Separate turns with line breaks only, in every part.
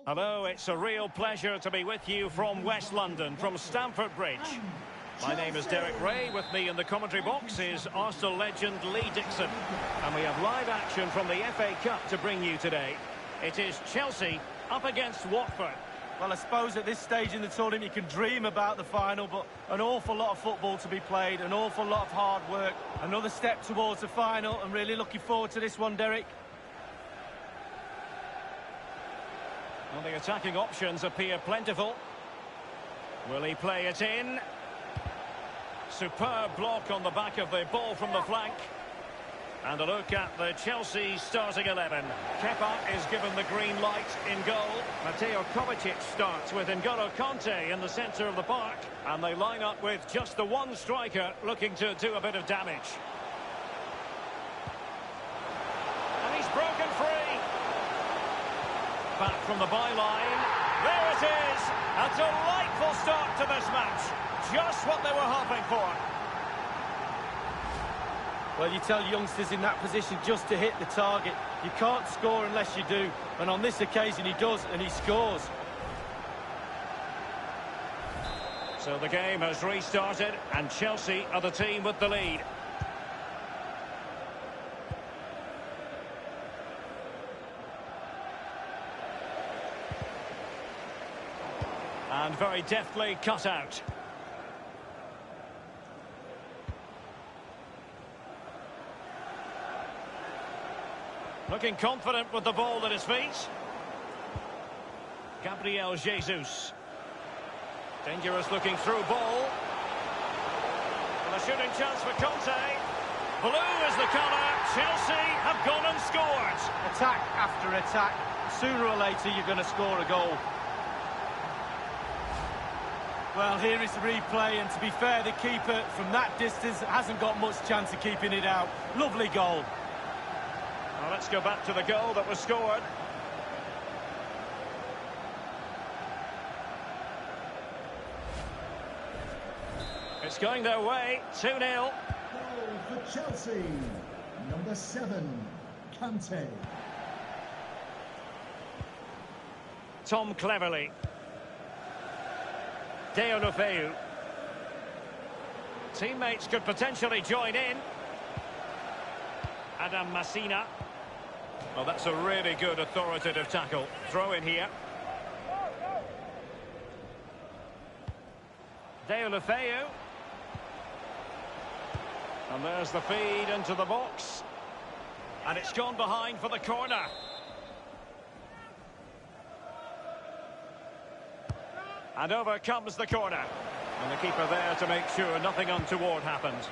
Hello, it's a real pleasure to be with you from West London, from Stamford Bridge. My name is Derek Ray. With me in the commentary box is Arsenal legend Lee Dixon. And we have live action from the FA Cup to bring you today. It is Chelsea up against Watford.
Well, I suppose at this stage in the tournament you can dream about the final, but an awful lot of football to be played, an awful lot of hard work. Another step towards the final. I'm really looking forward to this one, Derek.
Well, the attacking options appear plentiful. Will he play it in? Superb block on the back of the ball from the flank. And a look at the Chelsea starting 11. Kepa is given the green light in goal. Mateo Kovacic starts with N'Golo Kanté in the centre of the park. And they line up with just the one striker looking to do a bit of damage. And he's broken free. Back from the byline. There it is! A delightful start to this match. Just what they were hoping for.
Well, you tell youngsters in that position just to hit the target. You can't score unless you do. And on this occasion he does, and he scores.
So the game has restarted, and Chelsea are the team with the lead. And very deftly cut out. Looking confident with the ball at his feet. Gabriel Jesus. Dangerous looking through ball. And a shooting chance for Kanté. Blue is the colour. Chelsea have gone and scored.
Attack after attack. Sooner or later you're going to score a goal. Well, here is the replay, and to be fair, the keeper from that distance hasn't got much chance of keeping it out. Lovely goal.
Well, let's go back to the goal that was scored. It's going their way, 2-0.
Goal for Chelsea, number 7, Kanté.
Tom Cleverley. Deulofeu. Teammates could potentially join in. Adam Masina. Well, that's a really good authoritative tackle. Throw in here. Deulofeu. And there's the feed into the box. And it's gone behind for the corner. And over comes the corner. And the keeper there to make sure nothing untoward happens.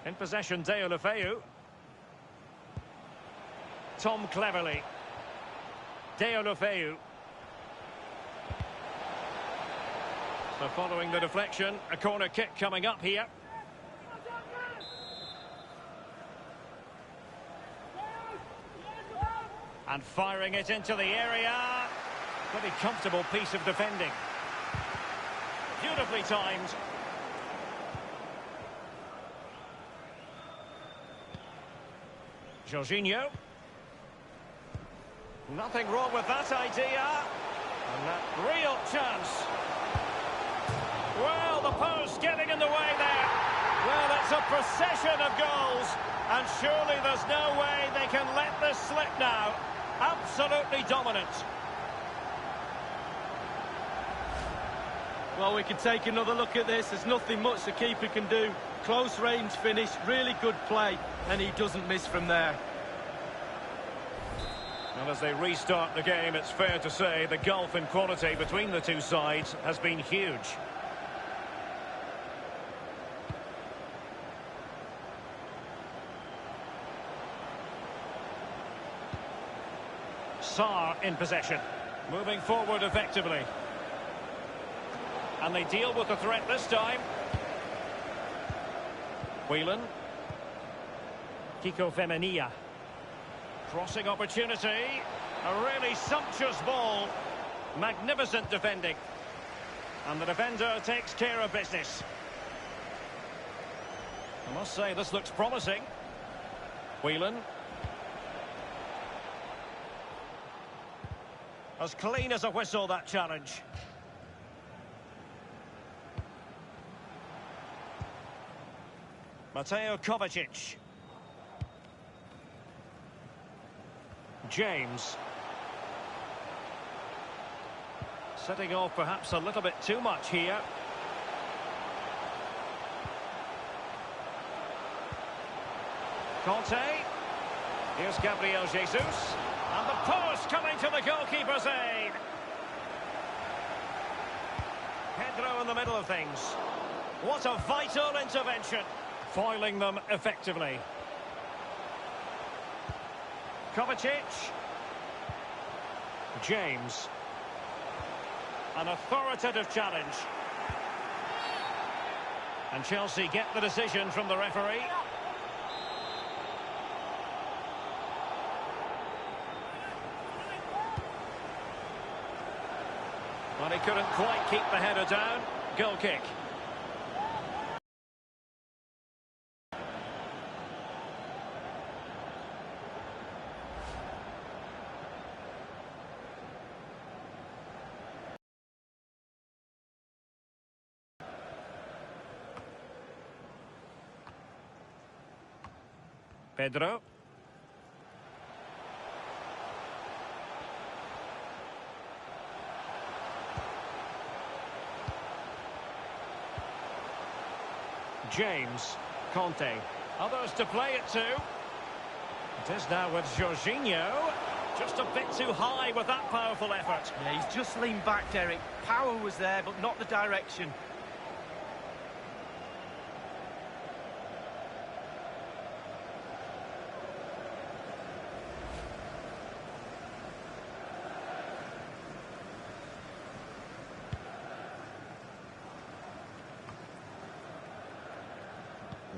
In possession, Deulofeu. Tom Cleverley. Deulofeu. So following the deflection, a corner kick coming up here. And firing it into the area. Pretty comfortable piece of defending. Beautifully timed. Jorginho. Nothing wrong with that idea. And that real chance. Well, the post getting in the way there. Well, it's a procession of goals. And surely there's no way they can let this slip now. Absolutely dominant.
Well, we can take another look at this. There's nothing much the keeper can do. Close range finish, really good play, and he doesn't miss from there.
And as they restart the game, it's fair to say the gulf in quality between the two sides has been huge. Sarr in possession, moving forward effectively. And they deal with the threat this time. Whelan. Kiko Femenia. Crossing opportunity. A really sumptuous ball. Magnificent defending. And the defender takes care of business. I must say, this looks promising. Whelan. As clean as a whistle, that challenge. Mateo Kovacic. James. Setting off perhaps a little bit too much here. Conte. Here's Gabriel Jesus. And the post coming to the goalkeeper's aid. Pedro in the middle of things. What a vital intervention. Foiling them effectively. Kovacic. James. An authoritative challenge. And Chelsea get the decision from the referee. Well, he couldn't quite keep the header down. Goal kick. Pedro. James. Conte. Others to play it to. It is now with Jorginho. Just a bit too high with that powerful effort.
Yeah, he's just leaned back, Derek. Power was there, but not the direction.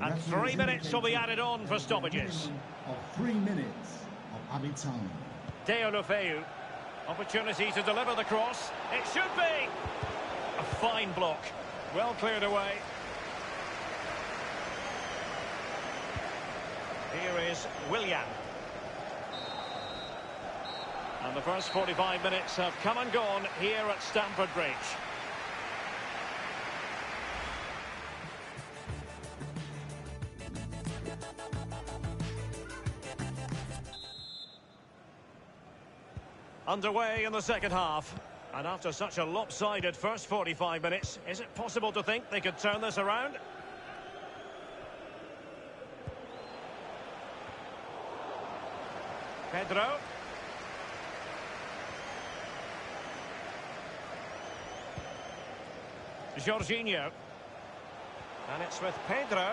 And 3 minutes will be added on for stoppages.
Of 3 minutes of added time.
Deulofeu. Opportunity to deliver the cross. It should be. A fine block. Well cleared away. Here is Willian. And the first 45 minutes have come and gone here at Stamford Bridge. Underway in the second half. And after such a lopsided first 45 minutes, is it possible to think they could turn this around? Pedro. Jorginho. And it's with Pedro.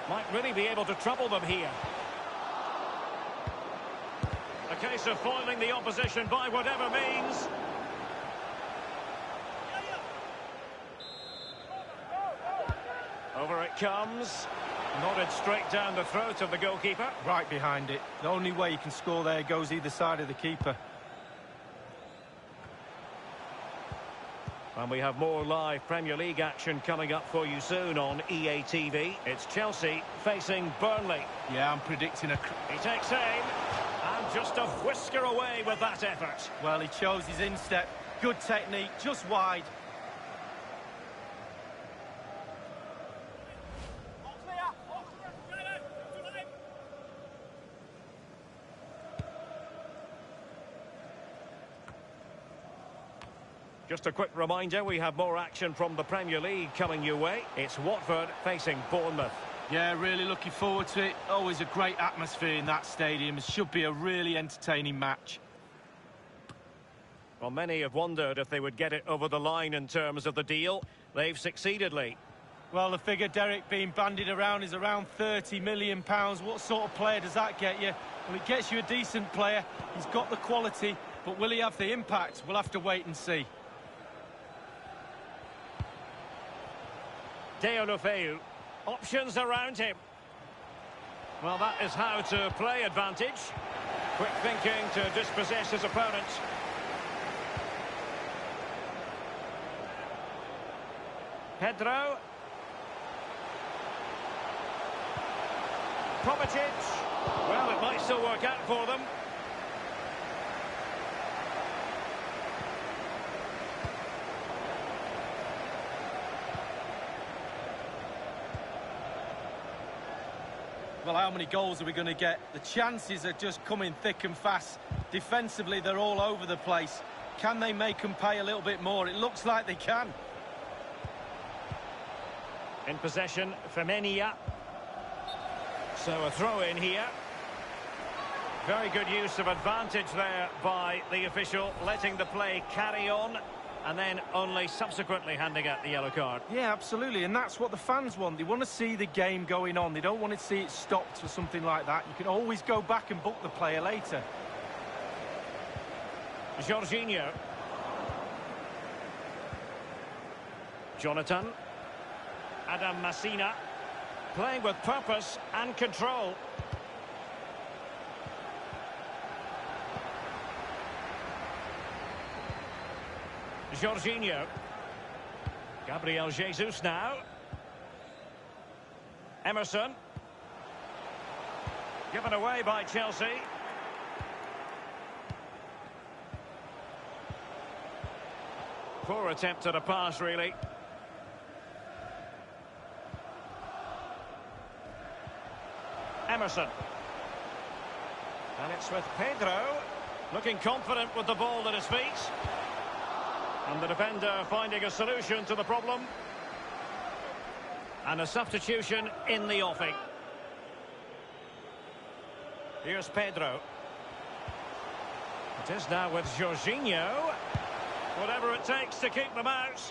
Might really be able to trouble them here. A case of foiling the opposition by whatever means. Over it comes. Nodded straight down the throat of the goalkeeper.
Right behind it. The only way you can score there goes either side of the keeper.
And we have more live Premier League action coming up for you soon on EA TV. It's Chelsea facing Burnley.
Yeah, I'm predicting a...
He takes aim. And just a whisker away with that effort.
Well, he chose his instep. Good technique, just wide.
Just a quick reminder, we have more action from the Premier League coming your way. It's Watford facing Bournemouth.
Yeah, really looking forward to it. Always a great atmosphere in that stadium. It should be a really entertaining match.
Well, many have wondered if they would get it over the line in terms of the deal. They've succeeded, Lee.
Well, the figure, Derek, being bandied around is around £30 million. What sort of player does that get you? Well, it gets you a decent player. He's got the quality, but will he have the impact? We'll have to wait and see.
Deulofeu. Options around him. Well, that is how to play advantage. Quick thinking to dispossess his opponent. Pedro. Kovacic. Well, it might still work out for them.
Well, how many goals are we going to get? The chances are just coming thick and fast. Defensively, they're all over the place. Can they make them pay a little bit more? It looks like they can.
In possession, Femenia. So a throw in here. Very good use of advantage there by the official, letting the play carry on, and then only subsequently handing out the yellow card.
Yeah, absolutely, and that's what the fans want. They want to see the game going on. They don't want to see it stopped or something like that. You can always go back and book the player later.
Jorginho. Jonathan. Adam Messina. Playing with purpose and control. Jorginho. Gabriel Jesus now. Emerson. Given away by Chelsea. Poor attempt at a pass, really. Emerson. And it's with Pedro. Looking confident with the ball at his feet. And the defender finding a solution to the problem. And a substitution in the offing. Here's Pedro. It is now with Jorginho. Whatever it takes to keep them out.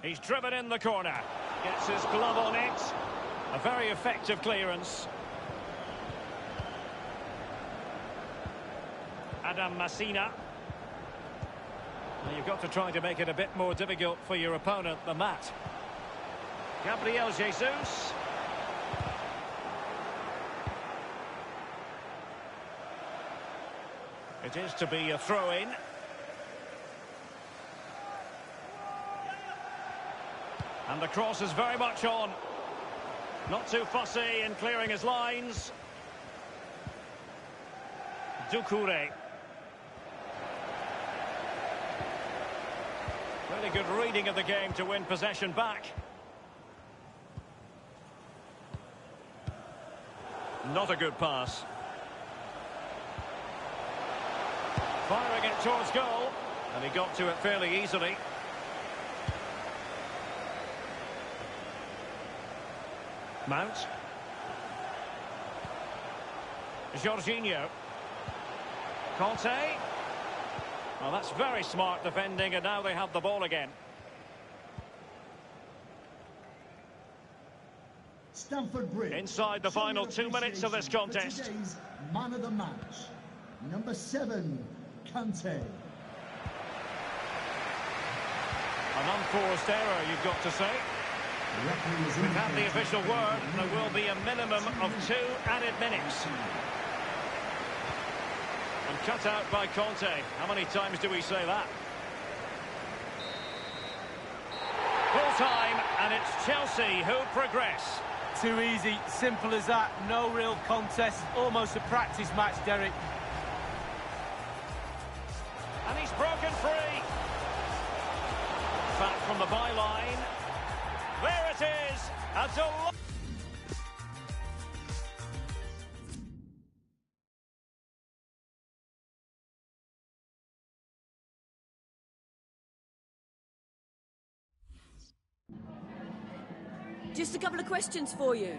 He's driven in the corner. Gets his glove on it. A very effective clearance. Adam Messina. Well, you've got to try to make it a bit more difficult for your opponent than that. Gabriel Jesus. It is to be a throw-in. And the cross is very much on. Not too fussy in clearing his lines. Doucouré. Really good reading of the game to win possession back. Not a good pass. Firing it towards goal. And he got to it fairly easily. Mount. Jorginho. Conte. Well, that's very smart defending, and now they have the ball again.
Stamford Bridge.
Inside the final 2 minutes of this contest.
Today's man of the match, number 7, Kante.
An unforced error, you've got to say. We've had the official word. There will be a minimum of 2 added minutes. And cut out by Conte. How many times do we say that? Full time, and it's Chelsea who progress.
Too easy, simple as that. No real contest, almost a practice match, Derek.
And he's broken free. Back from the byline. There it is. That's a lot.
Just a couple of questions for you.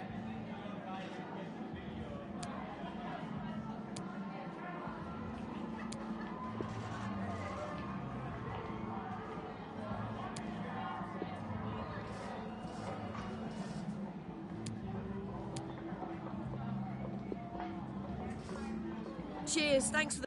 Cheers, thanks for the...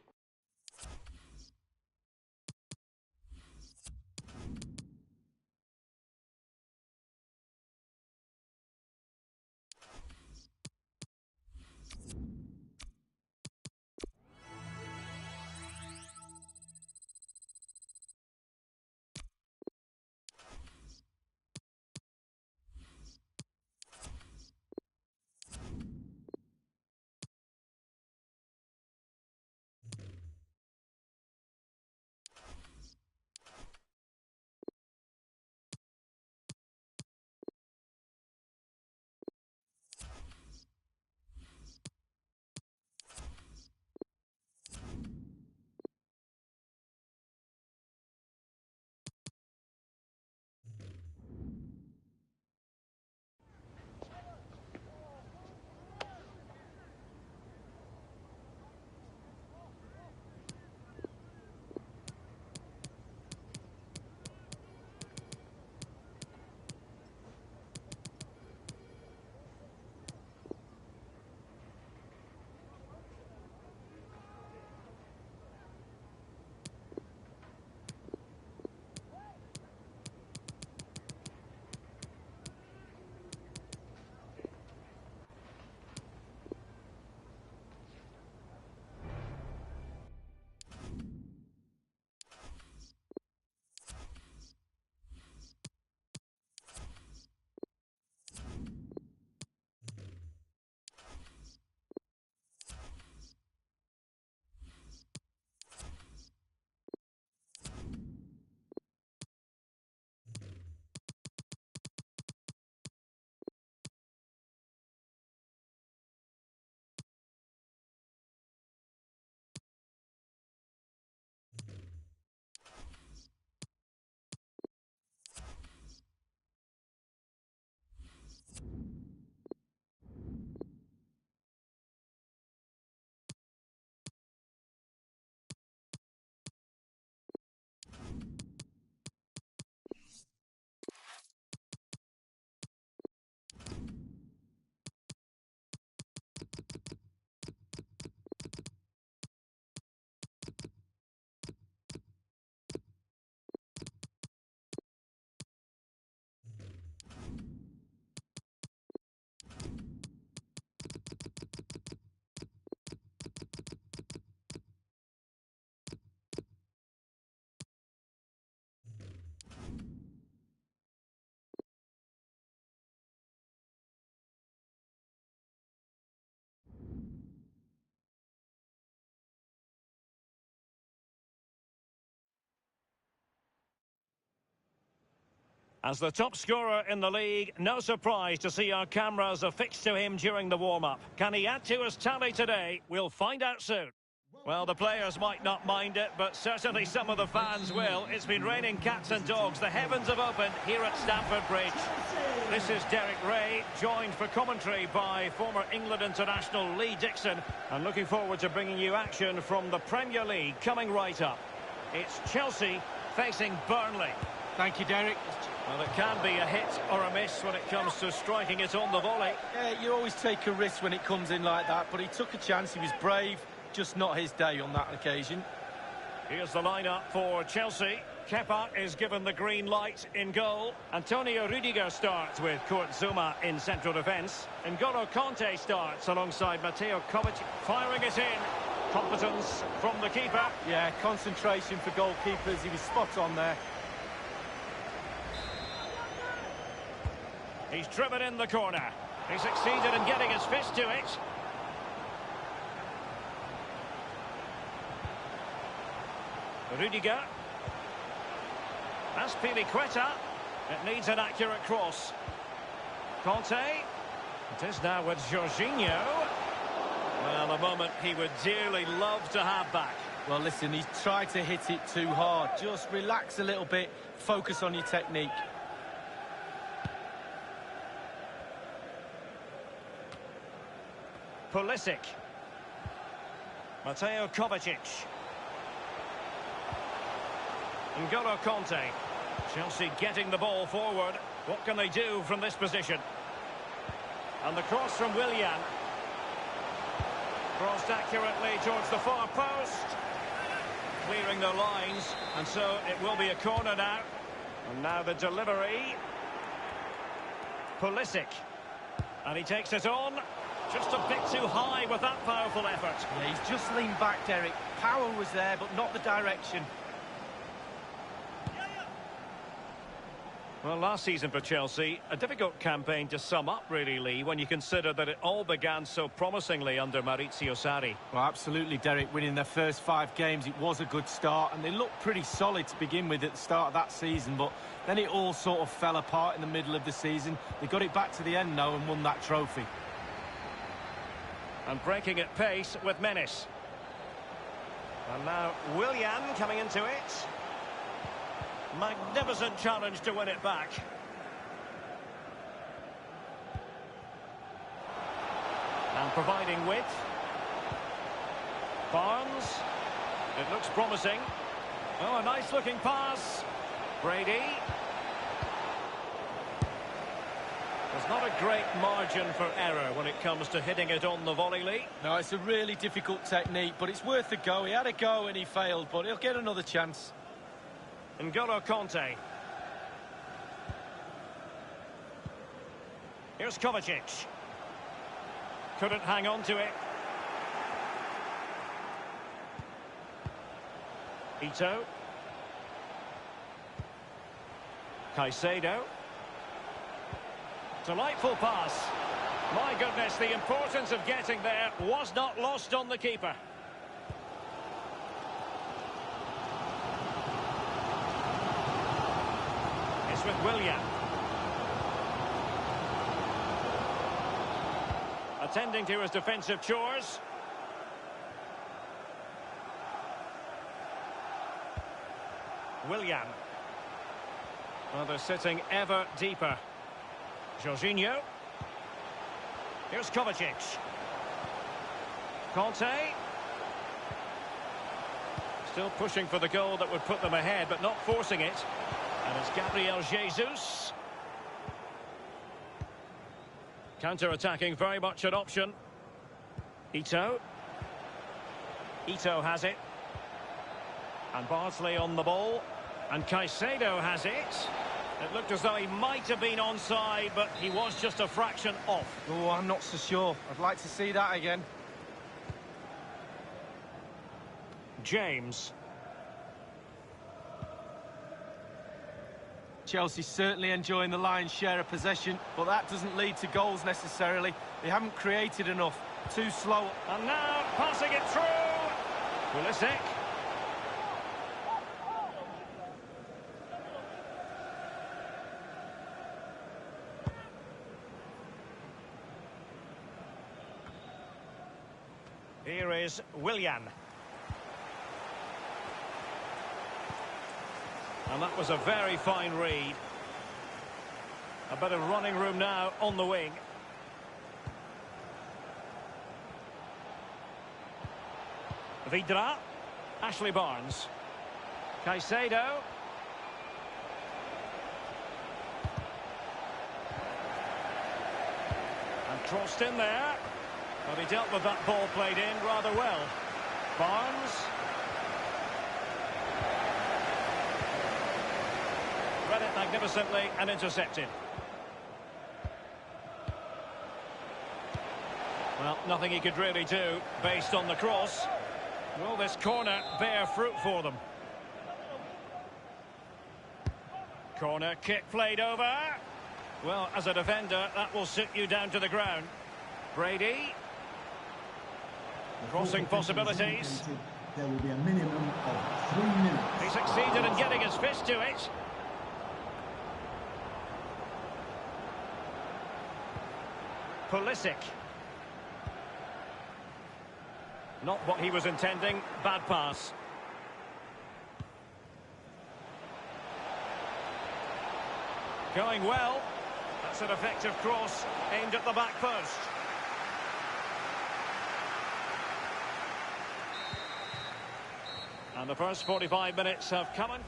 As the top scorer in the league, no surprise to see our cameras affixed to him during the warm-up. Can he add to his tally today? We'll find out soon. Well, the players might not mind it, but certainly some of the fans will. It's been raining cats and dogs. The heavens have opened here at Stamford Bridge. This is Derek Ray, joined for commentary by former England international Lee Dixon. And looking forward to bringing you action from the Premier League coming right up. It's Chelsea facing Burnley.
Thank you, Derek.
Well, it can be a hit or a miss when it comes to striking it on the volley.
Yeah, you always take a risk when it comes in like that, but he took a chance, he was brave, just not his day on that occasion.
Here's the lineup for Chelsea. Kepa is given the green light in goal. Antonio Rudiger starts with Kurt Zuma in central defence. N'Golo Kanté starts alongside Mateo Kovacic, firing it in. Competence from the keeper.
Yeah, concentration for goalkeepers, he was spot on there.
He's driven in the corner. He succeeded in getting his fist to it. Rudiger. Azpilicueta. It needs an accurate cross. Kanté. It is now with Jorginho. Well, a moment he would dearly love to have back.
Well, listen, he's tried to hit it too hard. Just relax a little bit, focus on your technique.
Pulisic. Mateo Kovacic. N'Golo Kanté. Chelsea getting the ball forward. What can they do from this position? And the cross from Willian. Crossed accurately towards the far post. Clearing the lines. And so it will be a corner now. And now the delivery. Pulisic. And he takes it on. Just a bit too high with that powerful effort.
Yeah, he's just leaned back, Derek. Power was there, but not the direction.
Well, last season for Chelsea, a difficult campaign to sum up, really, Lee, when you consider that it all began so promisingly under Maurizio Sarri.
Well, absolutely, Derek. Winning their first 5 games, it was a good start, and they looked pretty solid to begin with at the start of that season, but then it all sort of fell apart in the middle of the season. They got it back to the end now and won that trophy.
And breaking at pace with menace. And now Willian coming into it. Magnificent challenge to win it back. And providing width. Barnes. It looks promising. Oh, a nice looking pass. Brady. There's not a great margin for error when it comes to hitting it on the volley, Lee.
No, it's a really difficult technique, but it's worth a go. He had a go and he failed, but he'll get another chance.
N'Golo Kanté. Here's Kovacic. Couldn't hang on to it. Ito. Caicedo. Delightful pass. My goodness, the importance of getting there was not lost on the keeper. It's with Willian. Attending to his defensive chores. Willian. Well, they're sitting ever deeper. Jorginho. Here's Kovacic. Kanté. Still pushing for the goal that would put them ahead, but not forcing it. And it's Gabriel Jesus. Counter-attacking, very much an option. Ito. Ito has it. And Bardsley on the ball. And Caicedo has it. It looked as though he might have been onside, but he was just a fraction off.
Oh, I'm not so sure. I'd like to see that again.
James.
Chelsea certainly enjoying the lion's share of possession, but that doesn't lead to goals necessarily. They haven't created enough. Too slow.
And now passing it through. Pulisic. Here is Willian. And that was a very fine read. A bit of running room now on the wing. Vidra. Ashley Barnes. Caicedo. And crossed in there. But he dealt with that ball played in rather well. Barnes. Read it magnificently and intercepted. Well, nothing he could really do based on the cross. Will this corner bear fruit for them? Corner kick played over. Well, as a defender, that will sit you down to the ground. Brady. Crossing possibilities.
There will be a minimum of 3 minutes.
He succeeded in getting his fist to it. Pulisic. Not what he was intending. Bad pass. Going well. That's an effective cross aimed at the back post. And the first 45 minutes have come in.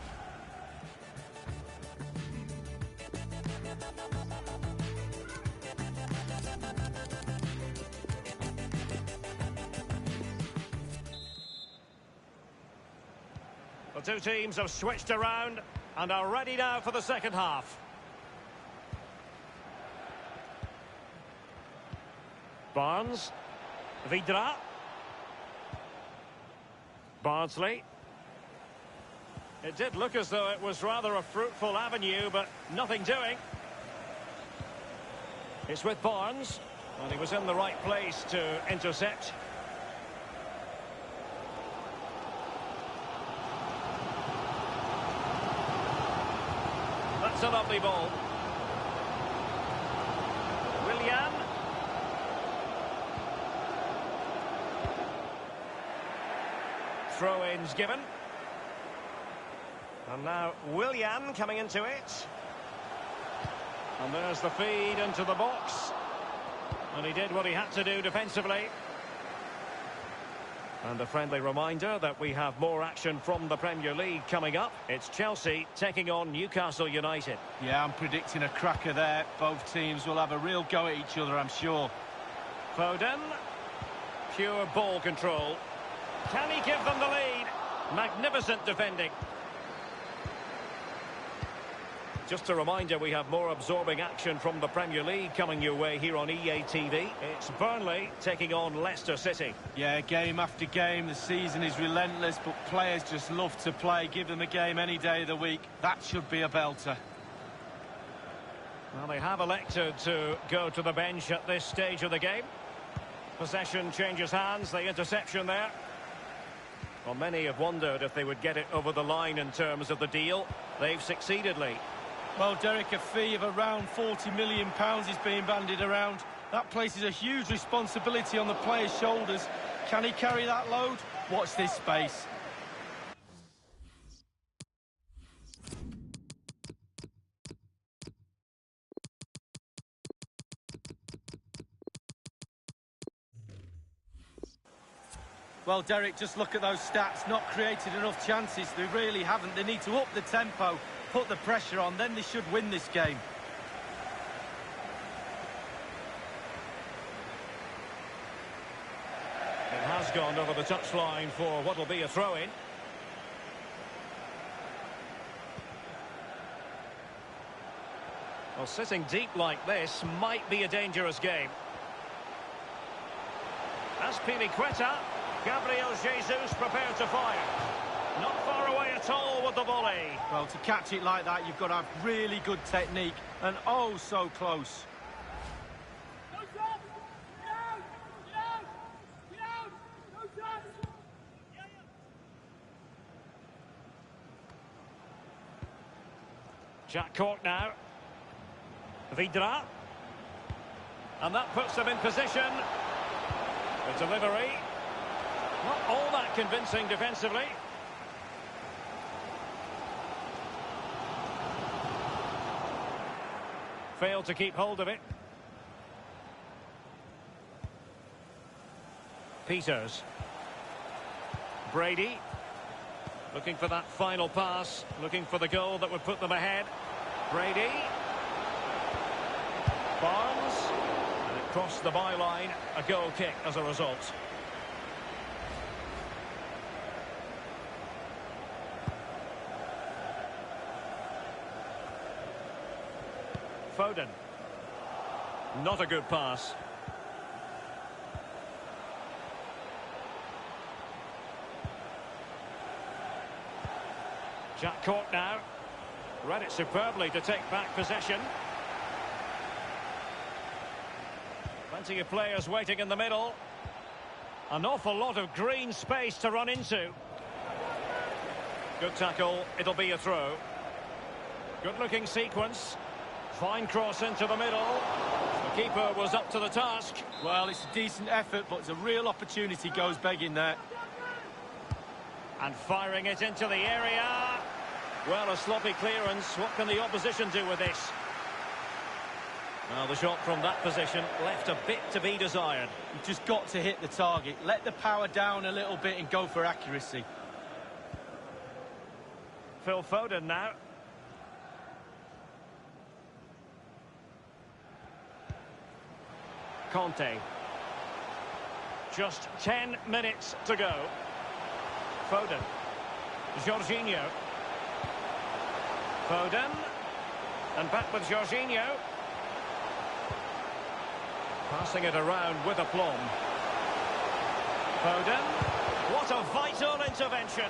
The two teams have switched around and are ready now for the second half. Barnes. Vidra. Bardsley. It did look as though it was rather a fruitful avenue, but nothing doing. It's with Barnes, and he was in the right place to intercept. That's a lovely ball. Willian. Throw-ins given. And now Willian coming into it. And there's the feed into the box. And he did what he had to do defensively. And a friendly reminder that we have more action from the Premier League coming up. It's Chelsea taking on Newcastle United.
Yeah, I'm predicting a cracker there. Both teams will have a real go at each other, I'm sure.
Foden. Pure ball control. Can he give them the lead? Magnificent defending. Just a reminder, we have more absorbing action from the Premier League coming your way here on EA TV. It's Burnley taking on Leicester City.
Yeah, game after game, the season is relentless, but players just love to play. Give them a game any day of the week. That should be a belter.
Well, they have elected to go to the bench at this stage of the game. Possession changes hands, the interception there. Well, many have wondered if they would get it over the line in terms of the deal. They've succeeded, Lee.
Well, Derek, a fee of around £40 million is being bandied around. That places a huge responsibility on the player's shoulders. Can he carry that load? Watch this space. Well, Derek, just look at those stats. Not created enough chances. They really haven't. They need to up the tempo, put the pressure on, then they should win this game.
It has gone over the touchline for what will be a throw-in. Well, sitting deep like this might be a dangerous game. Azpilicueta. Gabriel Jesus prepared to fire. Not far away at all with the volley.
Well, to catch it like that, you've got to have really good technique. And oh, so close.
Jack Cork now. Vidra. And that puts them in position. The delivery. Not all that convincing defensively. Failed to keep hold of it. Peters. Brady. Looking for that final pass. Looking for the goal that would put them ahead. Brady. Barnes. And it crossed the byline. A goal kick as a result. Foden. Not a good pass. Jack Cork now. Read it superbly to take back possession. Plenty of players waiting in the middle. An awful lot of green space to run into. Good tackle. It'll be a throw. Good looking sequence. Fine cross into the middle. The keeper was up to the task.
Well, it's a decent effort, but it's a real opportunity goes begging there.
And firing it into the area. Well, a sloppy clearance. What can the opposition do with this? Well, the shot from that position left a bit to be desired.
You've just got to hit the target. Let the power down a little bit and go for accuracy.
Phil Foden now. Conte. Just 10 minutes to go. Foden. Jorginho. Foden. And back with Jorginho. Passing it around with aplomb. Foden. What a vital intervention.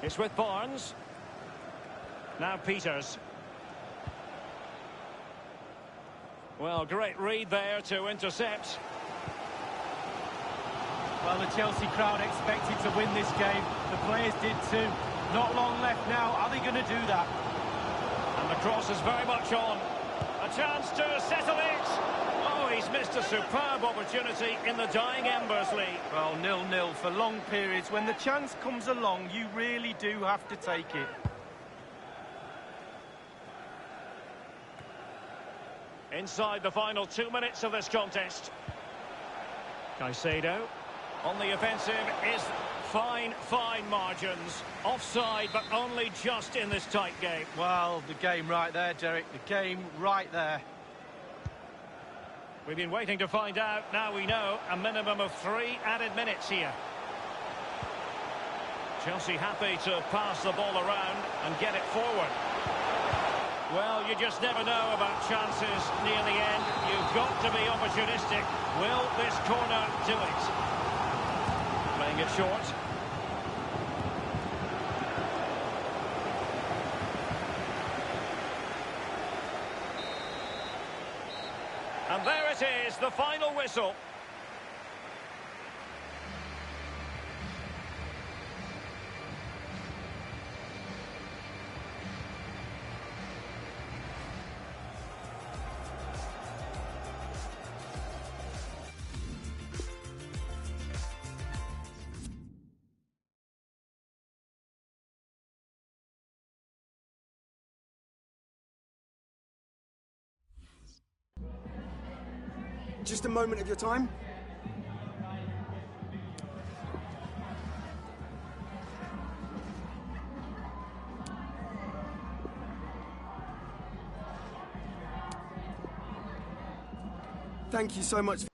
It's with Barnes. Now Peters. Well, great read there to intercept.
Well, the Chelsea crowd expected to win this game. The players did too. Not long left now. Are they going to do that?
And the cross is very much on. A chance to settle it. Oh, he's missed a superb opportunity in the dying embers league.
Well, 0-0 for long periods. When the chance comes along, you really do have to take it.
Inside the final 2 minutes of this contest. Caicedo on the offensive is fine margins. Offside, but only just in this tight game.
Well, the game right there, Derek. The game right there.
We've been waiting to find out. Now we know a minimum of 3 added minutes here. Chelsea happy to pass the ball around and get it forward. Well, you just never know about chances near the end. You've got to be opportunistic. Will this corner do it? Playing it short. And there it is, the final whistle.
Just a moment of your time. Thank you so much.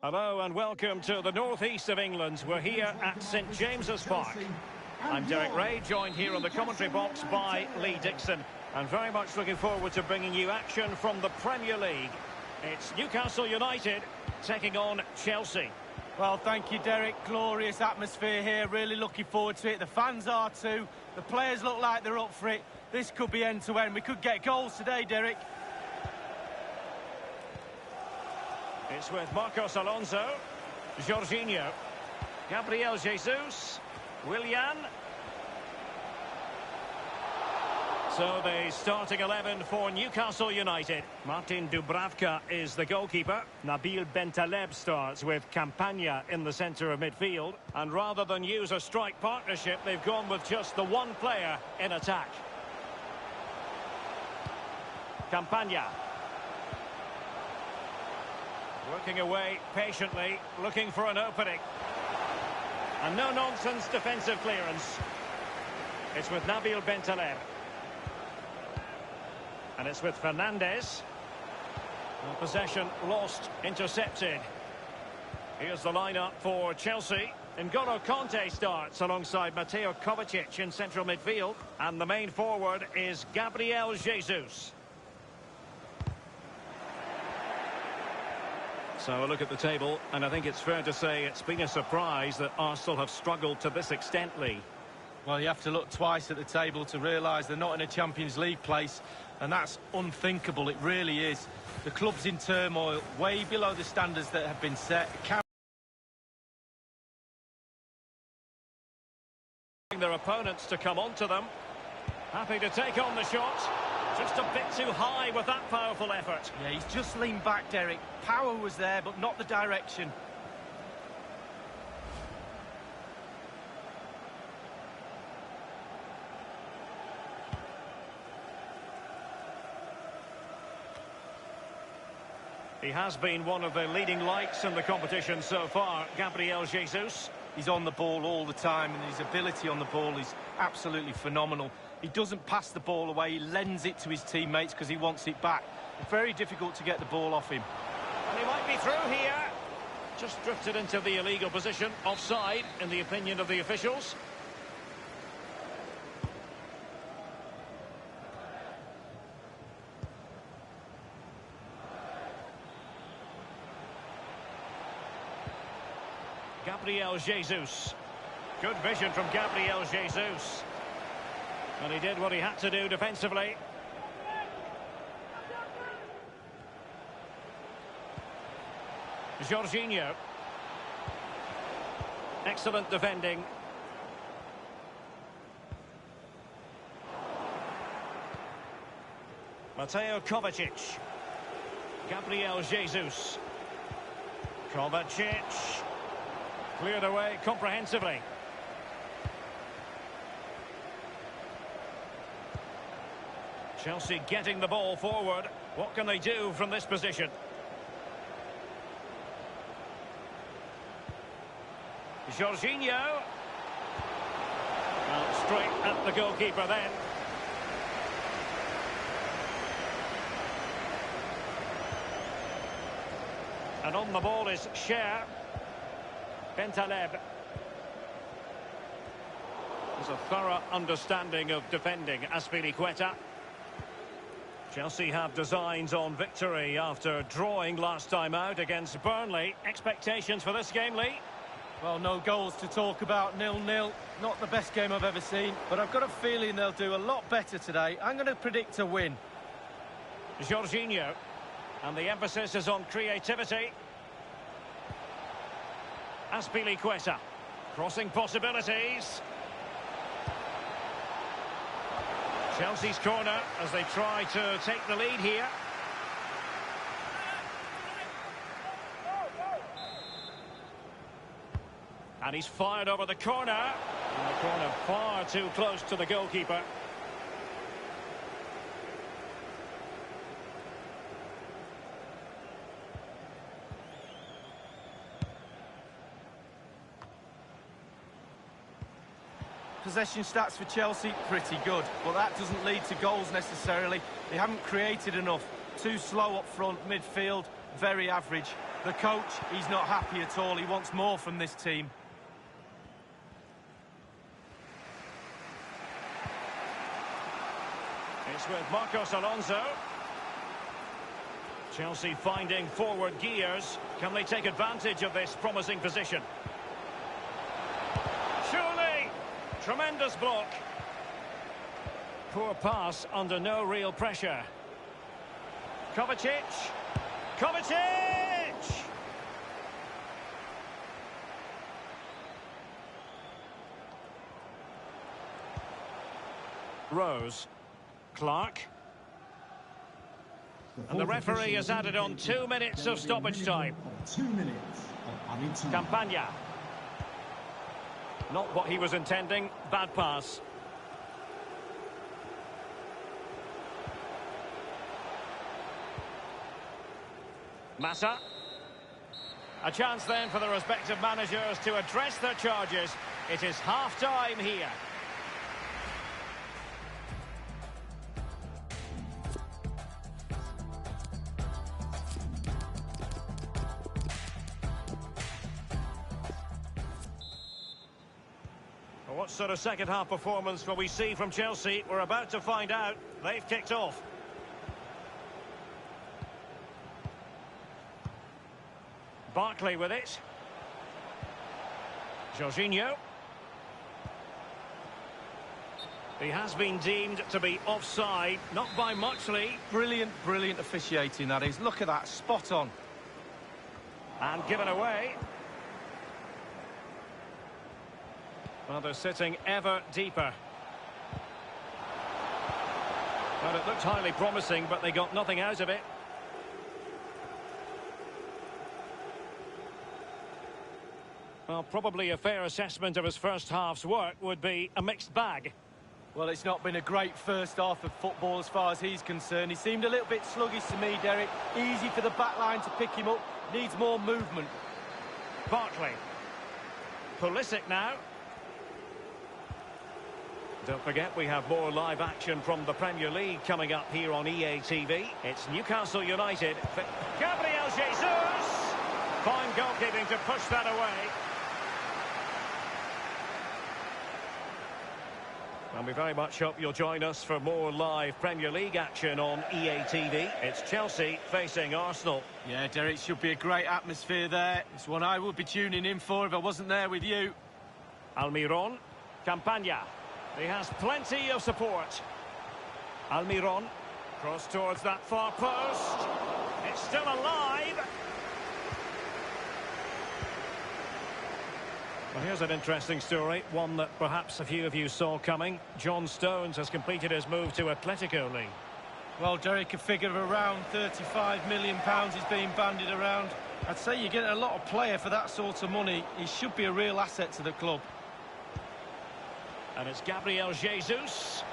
Hello and welcome to the northeast of England. We're here at St James's Park. I'm Derek Ray, joined here on the commentary box by Lee Dixon. And very much looking forward to bringing you action from the Premier League. It's Newcastle United taking on Chelsea.
Well, thank you, Derek. Glorious atmosphere here. Really looking forward to it. The fans are too. The players look like they're up for it. This could be end-to-end. We could get goals today, Derek.
It's with Marcos Alonso, Jorginho, Gabriel Jesus, Willian. So the starting 11 for Newcastle United. Martin Dubravka is the goalkeeper. Nabil Bentaleb starts with Campagna in the centre of midfield. And rather than use a strike partnership, they've gone with just the one player in attack. Campagna. Working away patiently, looking for an opening. And no-nonsense defensive clearance. It's with Nabil Bentaleb. And it's with Fernandes. And possession lost, intercepted. Here's the lineup for Chelsea. N'Golo Kanté starts alongside Mateo Kovacic in central midfield. And the main forward is Gabriel Jesus. So a look at the table, and I think it's fair to say it's been a surprise that Arsenal have struggled to this extent, Lee.
Well, you have to look twice at the table to realise they're not in a Champions League place, and that's unthinkable, it really is. The club's in turmoil, way below the standards that have been set.
Their opponents to come onto them. Happy to take on the shot. Just a bit too high with that powerful effort.
Yeah, he's just leaned back, Derek. Power was there, but not the direction.
He has been one of the leading lights in the competition so far, Gabriel Jesus.
He's on the ball all the time, and his ability on the ball is absolutely phenomenal. He doesn't pass the ball away, he lends it to his teammates because he wants it back. Very difficult to get the ball off him.
And he might be through here. Just drifted into the illegal position, offside, in the opinion of the officials. Gabriel Jesus. Good vision from Gabriel Jesus. And he did what he had to do defensively. Jorginho. Excellent defending. Mateo Kovacic. Gabriel Jesus. Kovacic. Cleared away comprehensively. Chelsea getting the ball forward. What can they do from this position? Jorginho. Well, straight at the goalkeeper then. And on the ball is Cher. Bentaleb. There's a thorough understanding of defending. Azpilicueta. Chelsea have designs on victory after drawing last time out against Burnley. Expectations for this game, Lee?
Well, no goals to talk about, 0-0. Not the best game I've ever seen, but I've got a feeling they'll do a lot better today. I'm going to predict a win.
Jorginho. And the emphasis is on creativity. Azpilicueta. Crossing possibilities. Chelsea's corner as they try to take the lead here. And he's fired over the corner. And the corner far too close to the goalkeeper.
Possession stats for Chelsea, pretty good. But that doesn't lead to goals necessarily. They haven't created enough. Too slow up front, midfield. very average. The coach, he's not happy at all. He wants more from this team.
It's with Marcos Alonso. Chelsea finding forward gears. Can they take advantage of this promising position? Surely! Tremendous block. Poor pass under no real pressure. Kovacic. Kovacic! Rose. Clark. And the referee has added on 2 minutes of stoppage time.
2 minutes of added time.
Campagna. Not what he was intending. Bad pass. Massa. A chance then for the respective managers to address their charges. It is half-time here. What sort of second-half performance will we see from Chelsea? We're about to find out. They've kicked off. Barkley with it. Jorginho. He has been deemed to be offside, not by much, Lee.
Brilliant, brilliant officiating, that is. Look at that, spot on.
And given away. Well, they're sitting ever deeper. Well, it looked highly promising, but they got nothing out of it. Well, probably a fair assessment of his first half's work would be a mixed bag.
Well, it's not been a great first half of football as far as he's concerned. He seemed a little bit sluggish to me, Derek. Easy for the back line to pick him up. Needs more movement.
Barkley. Pulisic now. Don't forget, we have more live action from the Premier League coming up here on EA TV. It's Newcastle United. Gabriel Jesus! Fine goalkeeping to push that away. And we very much hope you'll join us for more live Premier League action on EA TV. It's Chelsea facing Arsenal.
Yeah, Derek, should be a great atmosphere there. It's one I would be tuning in for if I wasn't there with you.
Almiron. Campagna. He has plenty of support. Almiron. Cross towards that far post. It's still alive. Well, here's an interesting story, one that perhaps a few of you saw coming. John Stones has completed his move to Atletico League.
Well, Derek, a figure of around £35 million is being bandied around. I'd say you're getting a lot of player for that sort of money. He should be a real asset to the club.
And it's Gabriel Jesus.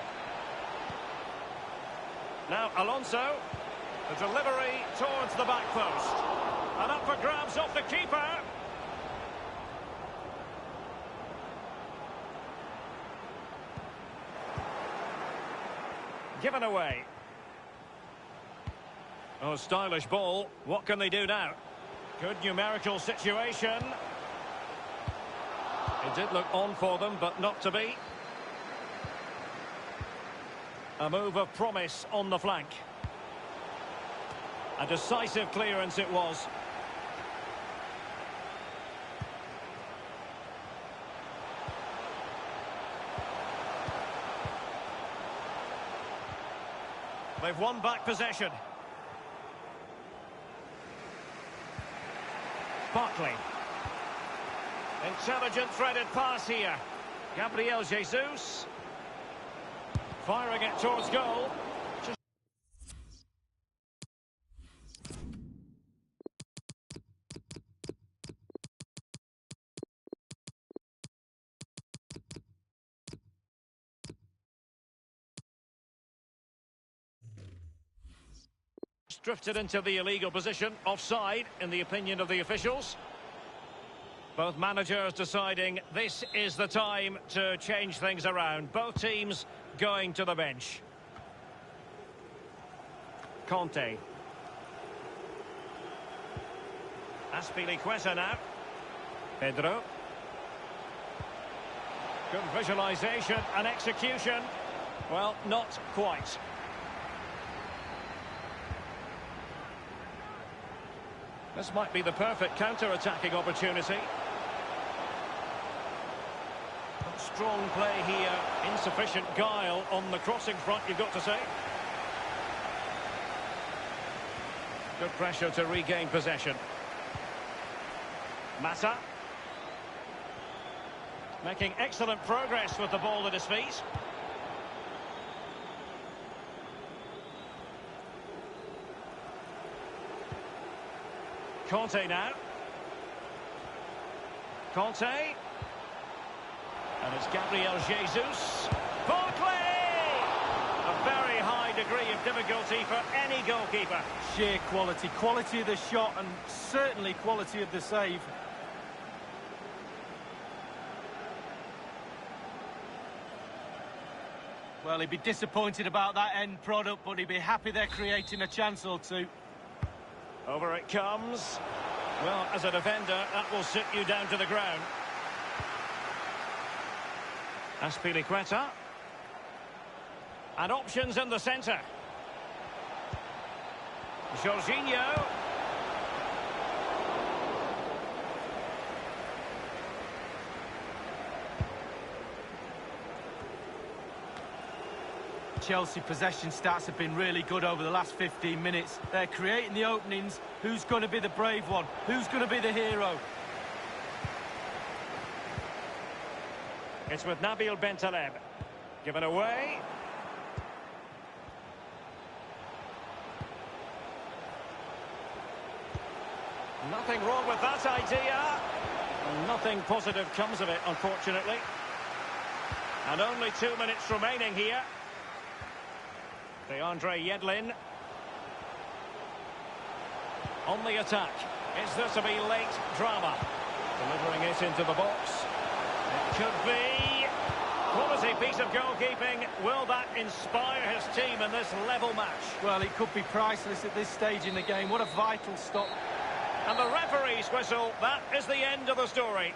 Now Alonso. The delivery towards the back post. And up for grabs off the keeper. Given away. Oh, stylish ball. What can they do now? Good numerical situation. It did look on for them, but not to be. A move of promise on the flank. A decisive clearance it was. They've won back possession. Barkley. Intelligent threaded pass here. Gabriel Jesus. Firing it towards goal. Drifted into the illegal position, offside in the opinion of the officials. Both managers deciding this is the time to change things around. Both teams going to the bench. Conte. Azpilicueta now. Pedro. Good visualisation and execution. Well, not quite. This might be the perfect counter-attacking opportunity. Strong play here. Insufficient guile on the crossing front, you've got to say. Good pressure to regain possession. Mata. Making excellent progress with the ball at his feet. Conte now. Conte. And it's Gabriel Jesus. Barkley! A very high degree of difficulty for any goalkeeper.
Sheer quality. Quality of the shot and certainly quality of the save. Well, he'd be disappointed about that end product, but he'd be happy they're creating a chance or two.
Over it comes. Well, as a defender, that will sit you down to the ground. Azpilicueta. And options in the centre. Jorginho.
Chelsea possession stats have been really good over the last 15 minutes. They're creating the openings. Who's going to be the brave one? Who's going to be the hero?
It's with Nabil Bentaleb. Given away. Nothing wrong with that idea. Nothing positive comes of it, unfortunately. And only 2 minutes remaining here. Andre Yedlin. On the attack. Is there to be late drama? Delivering it into the box. It could be. Quality piece of goalkeeping. Will that inspire his team in this level match?
Well, it could be priceless at this stage in the game. What a vital stop.
And the referee's whistle. That is the end of the story.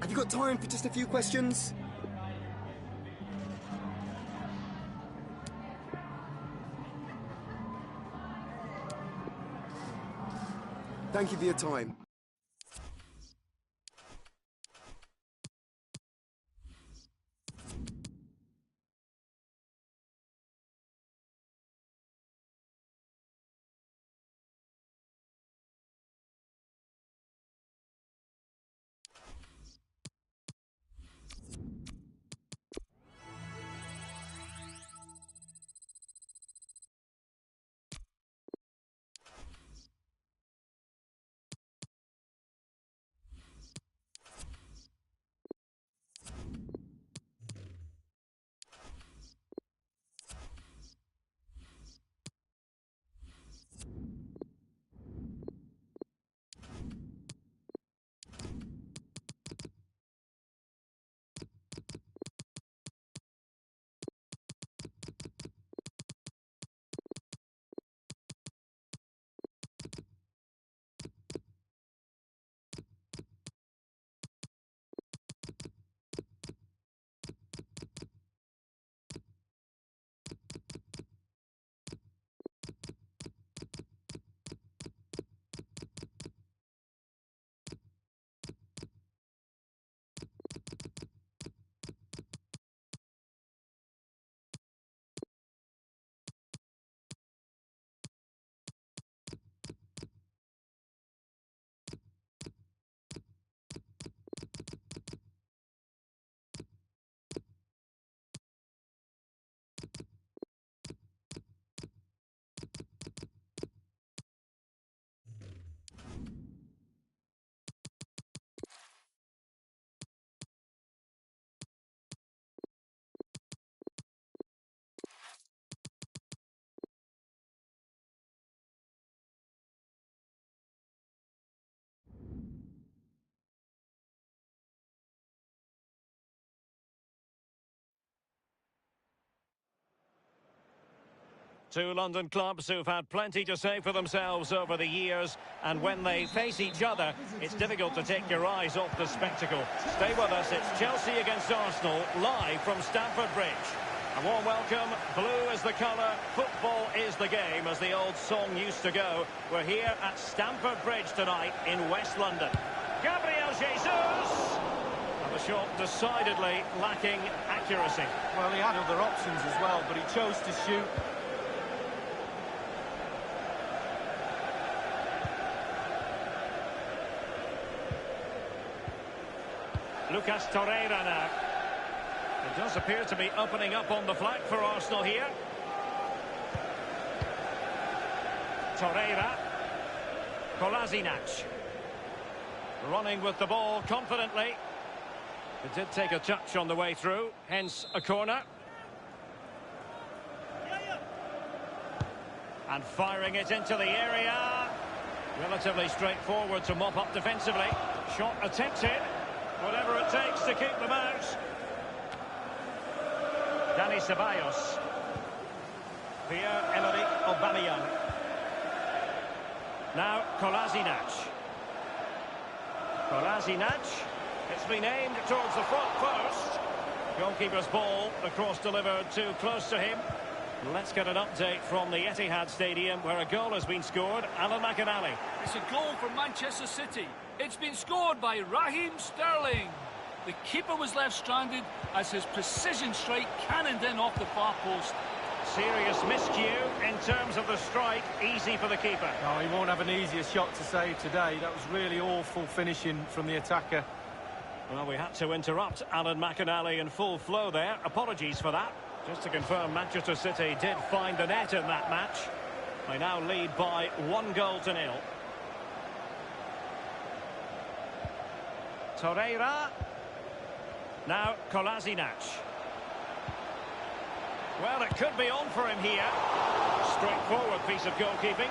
Have you got time for just a few questions? Thank you for your time.
Two London clubs who've had plenty to say for themselves over the years, and when they face each other, it's difficult to take your eyes off the spectacle. Stay with us, it's Chelsea against Arsenal, live from Stamford Bridge. A warm welcome, blue is the colour, football is the game, as the old song used to go. We're here at Stamford Bridge tonight in West London. Gabriel Jesus! And the shot decidedly lacking accuracy.
Well, he had other options as well, but he chose to shoot.
Lucas Torreira now. It does appear to be opening up on the flank for Arsenal here. Torreira. Kolasinac. Running with the ball confidently. It did take a touch on the way through, hence a corner. And firing it into the area. Relatively straightforward to mop up defensively. Shot attempted. Whatever it takes to keep them out. Dani Ceballos. Pierre-Emerick Aubameyang. Now Kolasinac. Kolasinac. It's been aimed towards the front post. Goalkeeper's ball, the cross delivered too close to him. Let's get an update from the Etihad Stadium, where a goal has been scored. Alan McInally.
It's a goal for Manchester City. It's been scored by Raheem Sterling. The keeper was left stranded as his precision strike cannoned in off the far post.
Serious miscue in terms of the strike. Easy for the keeper.
No, he won't have an easier shot to save today. That was really awful finishing from the attacker.
Well, we had to interrupt Alan McInally in full flow there. Apologies for that. Just to confirm, Manchester City did find the net in that match. They now lead by 1-0. Torreira. Now Kolasinac. Well, it could be on for him here. Straightforward piece of goalkeeping.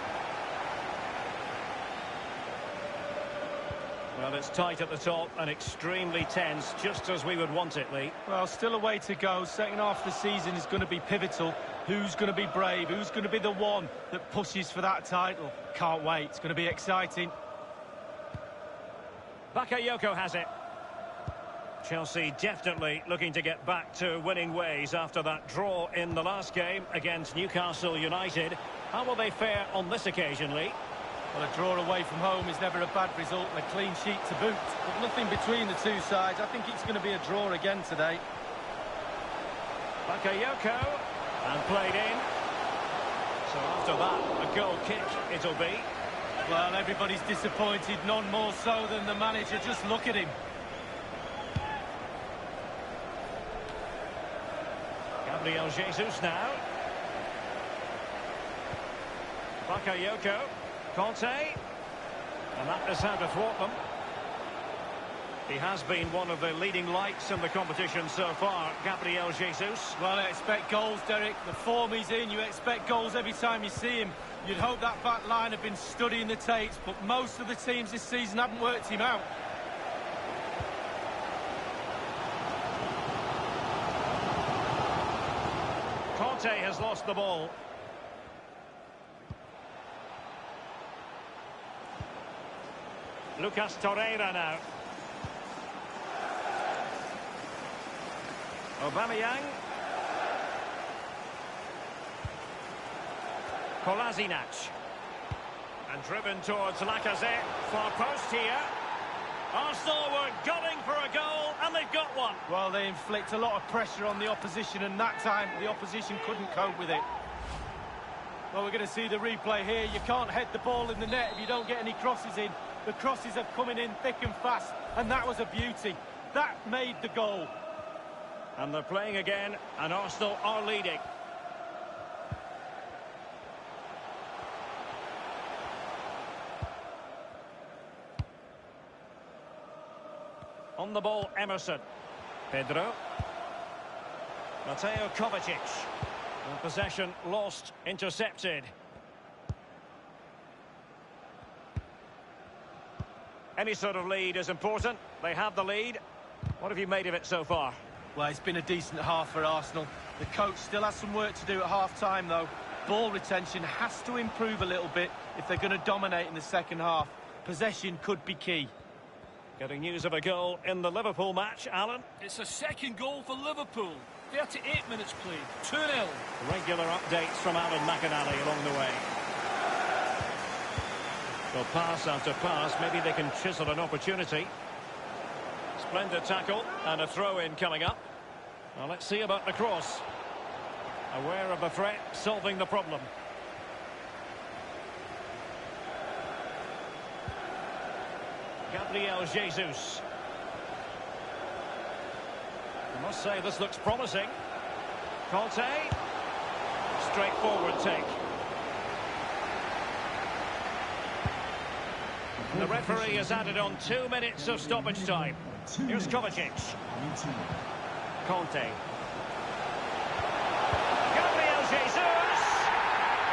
Well, it's tight at the top and extremely tense, just as we would want it, Lee.
Well, still a way to go. Second half of the season is going to be pivotal. Who's going to be brave? Who's going to be the one that pushes for that title? Can't wait. It's going to be exciting.
Bakayoko has it. Chelsea definitely looking to get back to winning ways after that draw in the last game against Newcastle United. How will they fare on this occasion, Lee?
Well, a draw away from home is never a bad result, and a clean sheet to boot. But nothing between the two sides. I think it's going to be a draw again today.
Bakayoko, and played in. So after that, a goal kick it'll be.
Well, everybody's disappointed, none more so than the manager. Just look at him.
Gabriel Jesus now. Bakayoko. Conte. And that is how to thwart them. He has been one of the leading lights in the competition so far, Gabriel Jesus.
Well, I expect goals, Derek. The form he's in, you expect goals every time you see him. You'd hope that back line have been studying the tapes, but most of the teams this season haven't worked him out.
Conte has lost the ball. Lucas Torreira now. Aubameyang. Kolasinac. And driven towards Lacazette. Far post here. Arsenal were gunning for a goal, and they've got one.
Well, they inflict a lot of pressure on the opposition, and that time the opposition couldn't cope with it. Well, we're going to see the replay here. You can't head the ball in the net if you don't get any crosses in. The crosses are coming in thick and fast, and that was a beauty. That made the goal.
And they're playing again, and Arsenal are leading. On the ball, Emerson. Pedro. Mateo Kovacic. And possession lost, intercepted. Any sort of lead is important. They have the lead. What have you made of it so far?
Well, it's been a decent half for Arsenal. The coach still has some work to do at half-time, though. ball retention has to improve a little bit if they're going to dominate in the second half. Possession could be key.
Getting news of a goal in the Liverpool match, Alan.
It's a second goal for Liverpool. 38 minutes played, 2-0.
Regular updates from Alan McInally along the way. Well, pass after pass, maybe they can chisel an opportunity. Splendid tackle and a throw-in coming up. Well, let's see about the cross. Aware of the threat, solving the problem. Gabriel Jesus. I must say this looks promising. Conte. Straightforward take. The referee has added on 2 minutes of stoppage time. Here's Kovacic. Conte. Gabriel Jesus.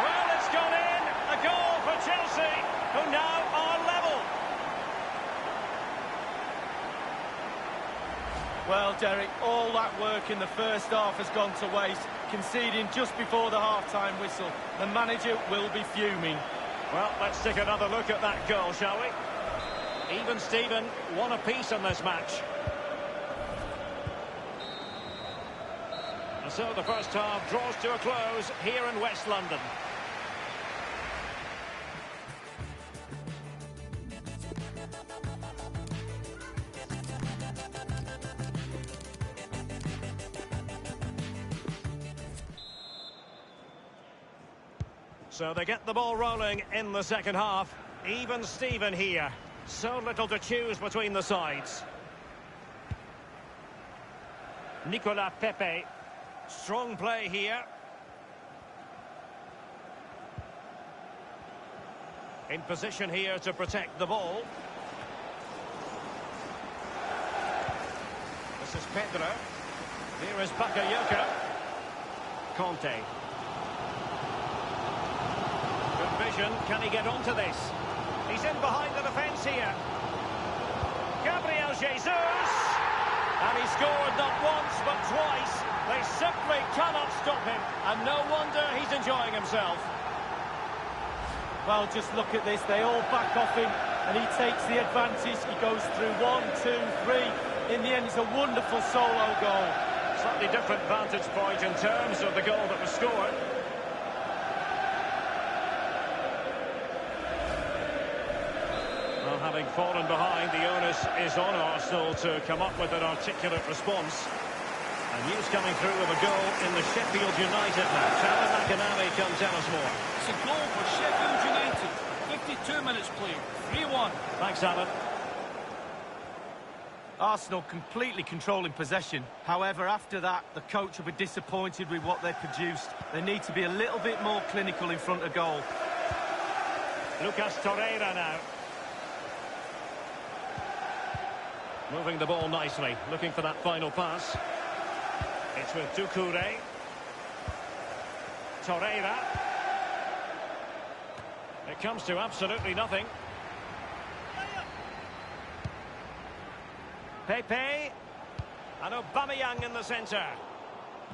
Well, it's gone in. A goal for Chelsea, who now are level.
Well, Derek, all that work in the first half has gone to waste, conceding just before the half-time whistle. The manager will be fuming.
Well, let's take another look at that goal, shall we? Even Steven, one apiece in this match. And so the first half draws to a close here in West London. So they get the ball rolling in the second half. Even Steven here. So little to choose between the sides. Nicolas Pepe. Strong play here. In position here to protect the ball. This is Pedro. Here is Bakayoko. Conte. Vision. Can he get onto this? He's in behind the defence here. Gabriel Jesus! And he scored not once but twice. They simply cannot stop him. And no wonder he's enjoying himself.
Well, just look at this. They all back off him and he takes the advantage. He goes through 1, 2, 3. In the end, it's a wonderful solo goal.
Slightly different vantage point in terms of the goal that was scored. Well, having fallen behind, the onus is on Arsenal to come up with an articulate response. And news coming through of a goal in the Sheffield United match. Alan McInally can tell us more.
It's a goal for Sheffield United. 52 minutes played. 3-1.
Thanks, Alan.
Arsenal completely controlling possession. However, after that, the coach will be disappointed with what they produced. They need to be a little bit more clinical in front of goal.
Lucas Torreira now. Moving the ball nicely, looking for that final pass. It's with Doucouré. Torreira. It comes to absolutely nothing. Pepe. And Aubameyang in the centre.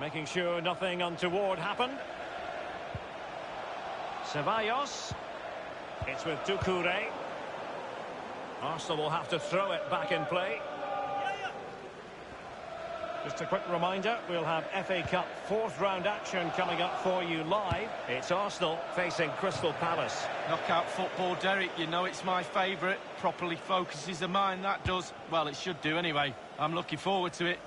Making sure nothing untoward happened. Ceballos. It's with Doucouré. Arsenal will have to throw it back in play. Just a quick reminder, we'll have FA Cup fourth round action coming up for you live. It's Arsenal facing Crystal Palace.
Knockout football, Derek, you know it's my favourite. Properly focuses the mind, that does. Well, it should do anyway. I'm looking forward to it.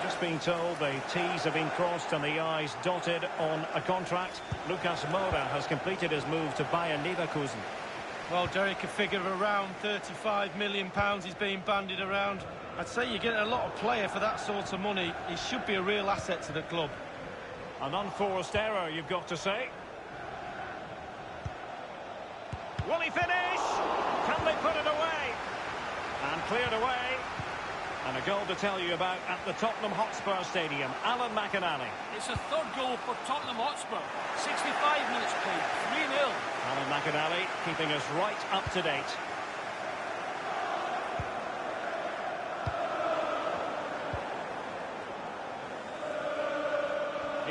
Just being told the T's have been crossed and the I's dotted on a contract. Lucas Moura has completed his move to Bayern Leverkusen.
Well, Derek, a figure of around £35 million is being bandied around. I'd say you're getting a lot of player for that sort of money. He should be a real asset to the club.
An unforced error, you've got to say. Will he finish? Can they put it away? And cleared away. And a goal to tell you about at the Tottenham Hotspur Stadium. Alan McInally.
It's a third goal for Tottenham Hotspur. 65 minutes played. 3-0.
Alan McInally keeping us right up to date.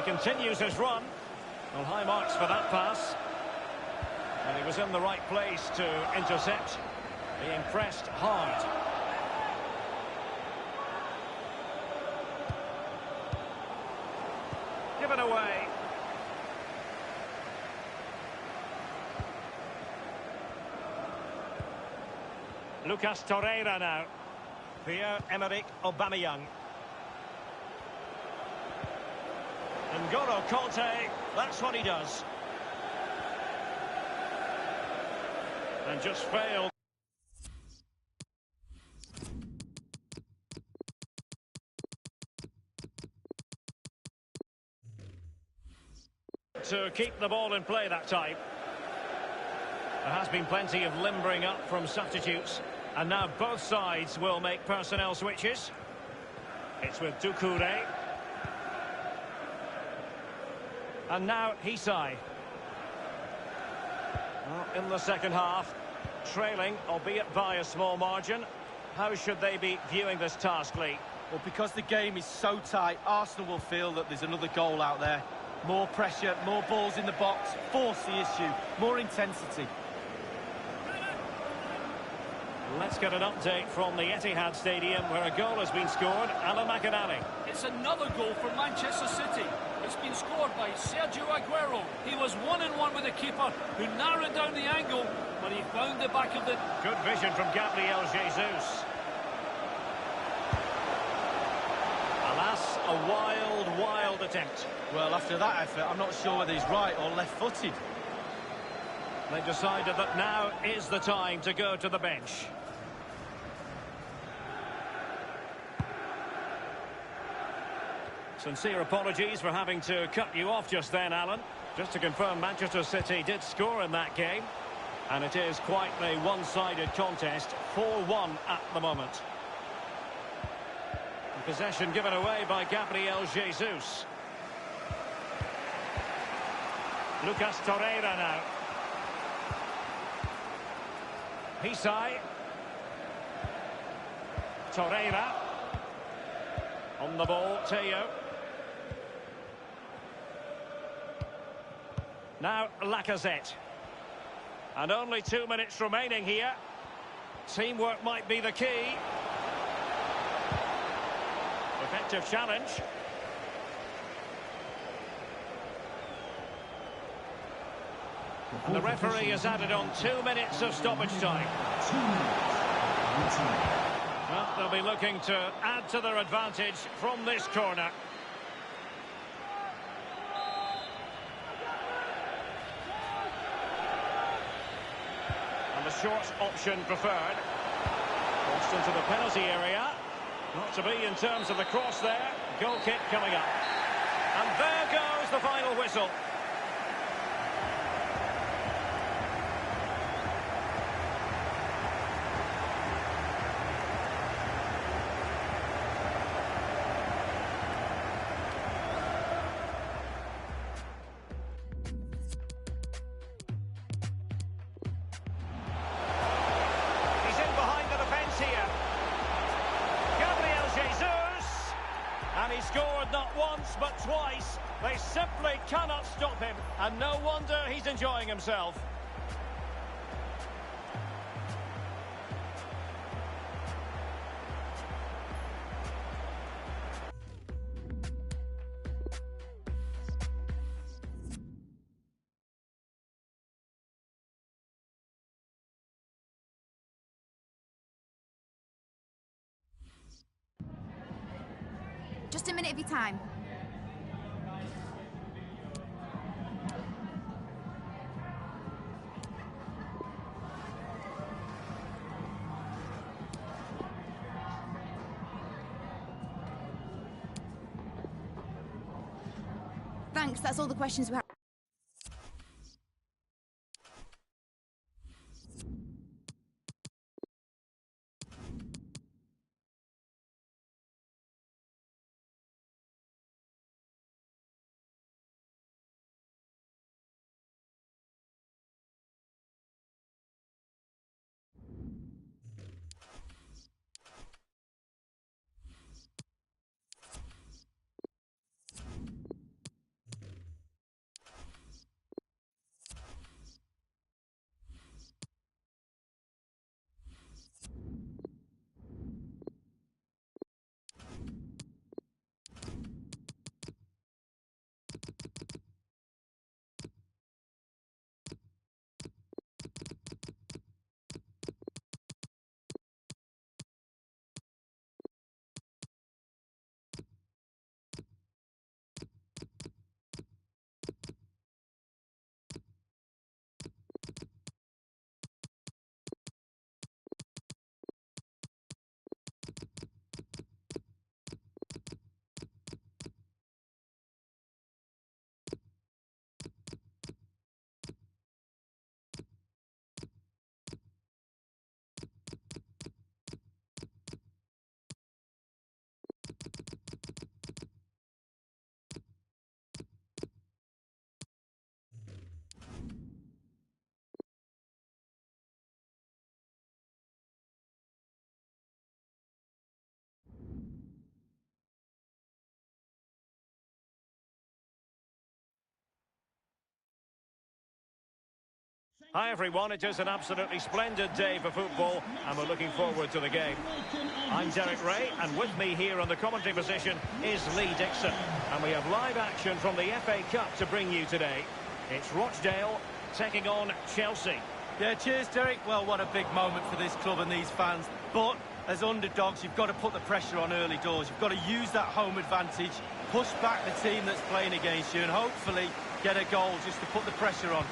continues his run. Well, high marks for that pass. And he was in the right place to intercept. Being pressed hard. Given away. Lucas Torreira now. Pierre-Emerick Aubameyang. N'Golo Kanté, that's what he does. And just failed. To keep the ball in play that time. There has been plenty of limbering up from substitutes. And now both sides will make personnel switches. It's with Doucouré. And now Hisai. Well, in the second half, trailing, albeit by a small margin. How should they be viewing this task, Lee?
Well, because the game is so tight, Arsenal will feel that there's another goal out there. More pressure, more balls in the box, force the issue, more intensity.
Let's get an update from the Etihad Stadium where a goal has been scored. Alan McInally.
It's another goal for Manchester City. It's been scored by Sergio Aguero. He was 1-on-1 with the keeper, who narrowed down the angle, but he found the back of the...
Good vision from Gabriel Jesus. Alas, a wild attempt.
Well, after that effort, I'm not sure whether he's right or left-footed.
They decided that now is the time to go to the bench. Sincere apologies for having to cut you off just then, Alan. Just to confirm, Manchester City did score in that game. And it is quite a one-sided contest, 4-1 at the moment. The possession given away by Gabriel Jesus. Lucas Torreira now. Hisai. Torreira. On the ball, Teo. Now Lacazette. And only 2 minutes remaining here. Teamwork might be the key. Effective challenge. And the referee has added on 2 minutes of stoppage time.
2 minutes.
Well, they'll be looking to add to their advantage from this corner. And the short option preferred. Crossed into the penalty area. Not to be in terms of the cross there. Goal kick coming up. And there goes the final whistle. And he scored not once, but twice. They simply cannot stop him. And no wonder he's enjoying himself.
Just a minute of your time. Thanks, that's all the questions we have.
Hi everyone, it is an absolutely splendid day for football and we're looking forward to the game. I'm Derek Ray and with me here on the commentary position is Lee Dixon. And we have live action from the FA Cup to bring you today. It's Rochdale taking on Chelsea.
Yeah, cheers, Derek. Well, what a big moment for this club and these fans. But as underdogs, you've got to put the pressure on early doors. You've got to use that home advantage, push back the team that's playing against you and hopefully get a goal just to put the pressure on.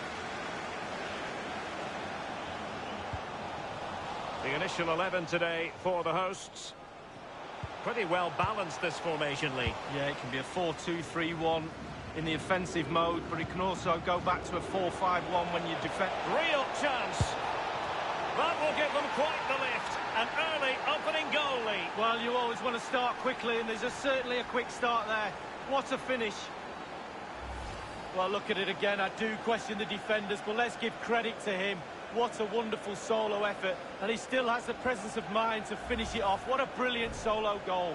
The initial 11 today for the hosts. Pretty well balanced, this formation, Lee.
Yeah, it can be a 4-2-3-1 in the offensive mode, but it can also go back to a 4-5-1 when you defend.
Real chance. That will give them quite the lift. An early opening goal lead.
Well, you always want to start quickly, and there's certainly a quick start there. What a finish. Well, look at it again. I do question the defenders, but let's give credit to him. What a wonderful solo effort, and he still has the presence of mind to finish it off. What a brilliant solo goal.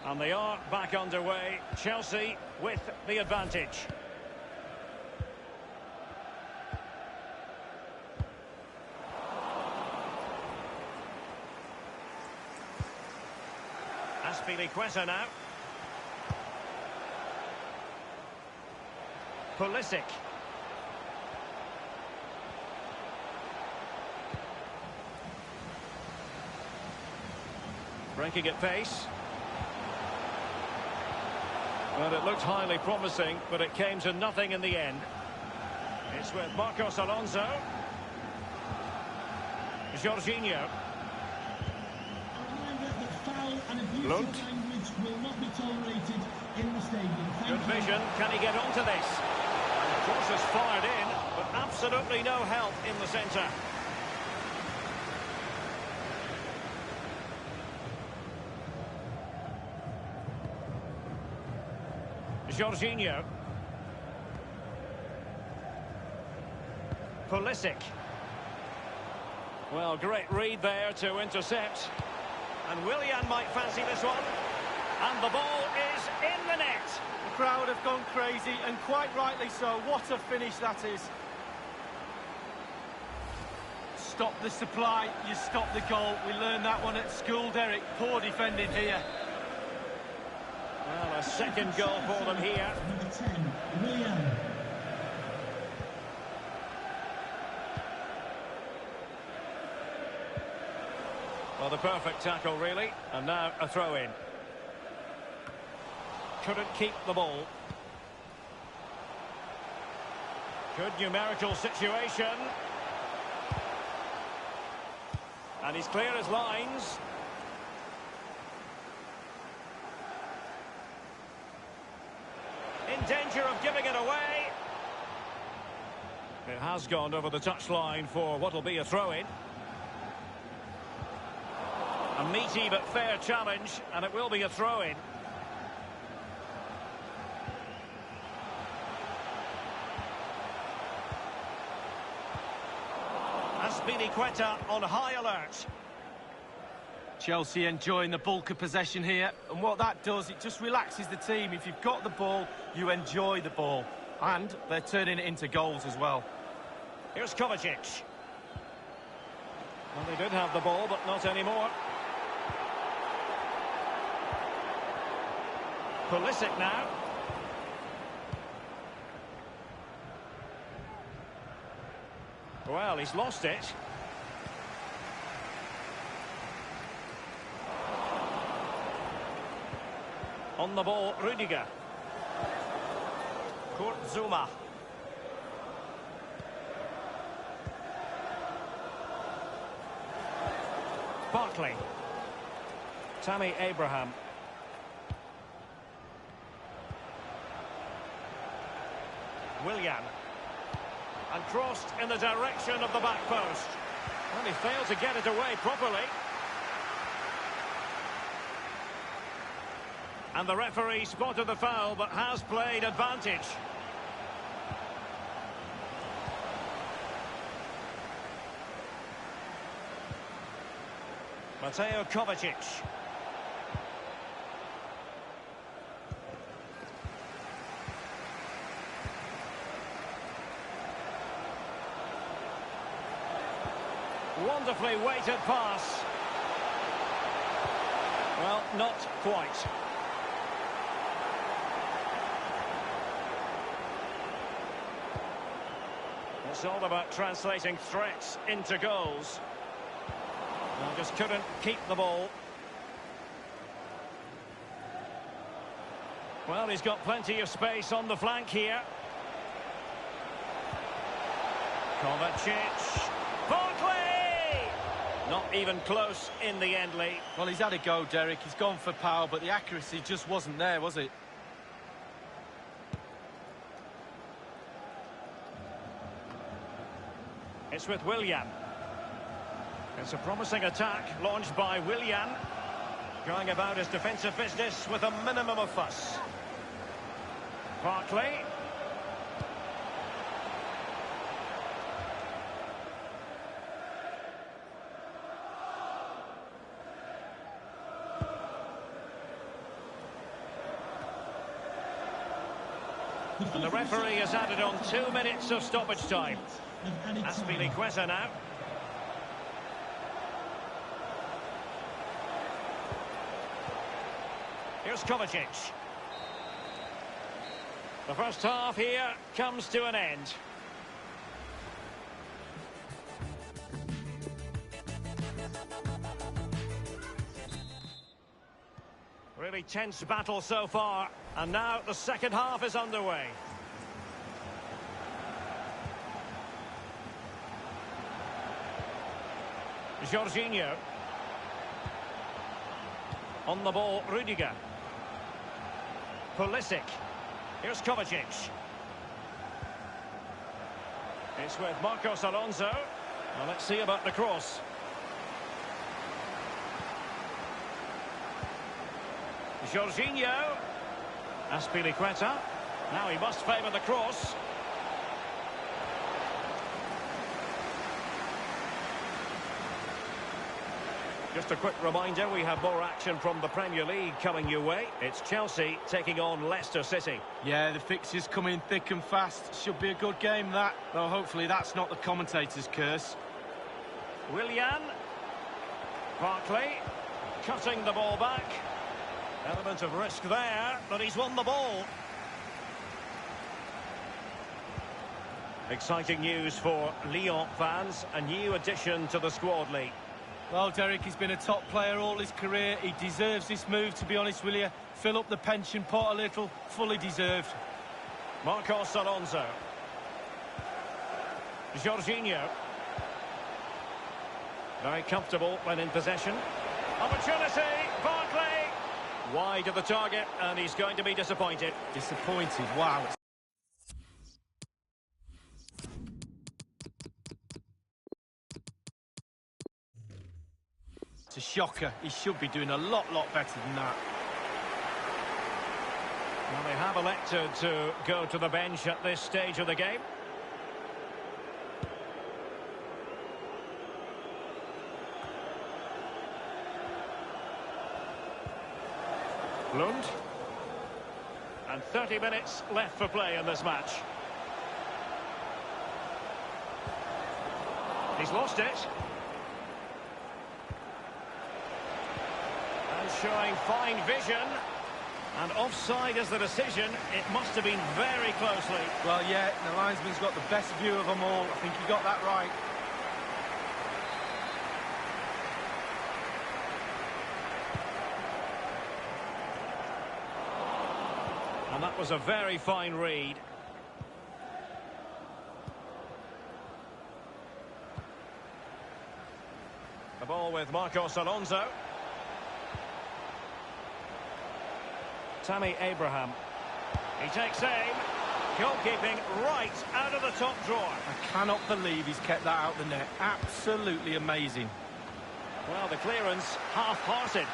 And they are back underway. Chelsea with the advantage. Aspilicueta now. Pulisic. Breaking at pace. Well, it looked highly promising, but it came to nothing in the end. It's with Marcos Alonso. Jorginho. Lund.
Will not be tolerated in the stadium.
Good vision. Can he get onto this? The cross is fired in, but absolutely no help in the centre. Jorginho. Pulisic. Well, great read there to intercept. And Willian might fancy this one. And the ball is in the net.
The crowd have gone crazy, and quite rightly so. What a finish that is. Stop the supply, you stop the goal. We learned that one at school, Derek. Poor defending here.
Well, a second goal for them here.
Number 10, Willian.
Well, the perfect tackle, really. And now a throw-in. Couldn't keep the ball. Good numerical situation. And he's clear as lines. In danger of giving it away. It has gone over the touchline for what will be a throw-in. A meaty but fair challenge, and it will be a throw-in. Aspilicueta on high alert.
Chelsea enjoying the bulk of possession here, and what that does, it just relaxes the team. If you've got the ball, you enjoy the ball, and they're turning it into goals as well.
Here's Kovacic. Well, they did have the ball, but not anymore. Pulisic now. Well, he's lost it. On the ball, Rudiger. Kurt Zouma. Barkley. Tammy Abraham. Willian. And crossed in the direction of the back post. Well, he failed to get it away properly. And the referee spotted the foul, but has played advantage. Mateo Kovacic. Wonderfully weighted pass. Well, not quite. It's all about translating threats into goals. Well, just couldn't keep the ball. Well, he's got plenty of space on the flank here. Kovacic. Barkley! Not even close in the end, Lee.
Well, he's had a go, Derek. He's gone for power, but the accuracy just wasn't there, was it?
It's with Willian. It's a promising attack launched by Willian. Going about his defensive business with a minimum of fuss. Barkley. And the referee has added on 2 minutes of stoppage time. Azpilicueta now. Here's Kovacic. The first half here comes to an end. Really tense battle so far, and now the second half is underway. Jorginho. On the ball, Rudiger. Pulisic. Here's Kovacic. It's with Marcos Alonso. Now let's see about the cross. Jorginho. Azpilicueta. Now he must favour the cross. Just a quick reminder, we have more action from the Premier League coming your way. It's Chelsea taking on Leicester City.
Yeah, the fixtures come in thick and fast. Should be a good game, that. Though hopefully that's not the commentator's curse.
Willian. Barkley. Cutting the ball back. Element of risk there, but he's won the ball. Exciting news for Lyon fans. A new addition to the squad, Lee.
Well, Derek, he's been a top player all his career. He deserves this move, to be honest with you. Fill up the pension pot a little. Fully deserved.
Marcos Alonso. Jorginho. Very comfortable when in possession. Opportunity. Barkley. Wide of the target, and he's going to be disappointed.
Disappointed, wow. It's a shocker. He should be doing a lot better than that.
Well, they have elected to go to the bench at this stage of the game. Lund. And 30 minutes left for play in this match. He's lost it. And showing fine vision. And offside is the decision. It must have been very closely.
Well, yeah, the linesman's got the best view of them all. I think he got that right.
And that was a very fine read. The ball with Marcos Alonso. Tammy Abraham. He takes aim. Goalkeeping right out of the top drawer.
I cannot believe he's kept that out the net. Absolutely amazing.
Well, the clearance half-hearted.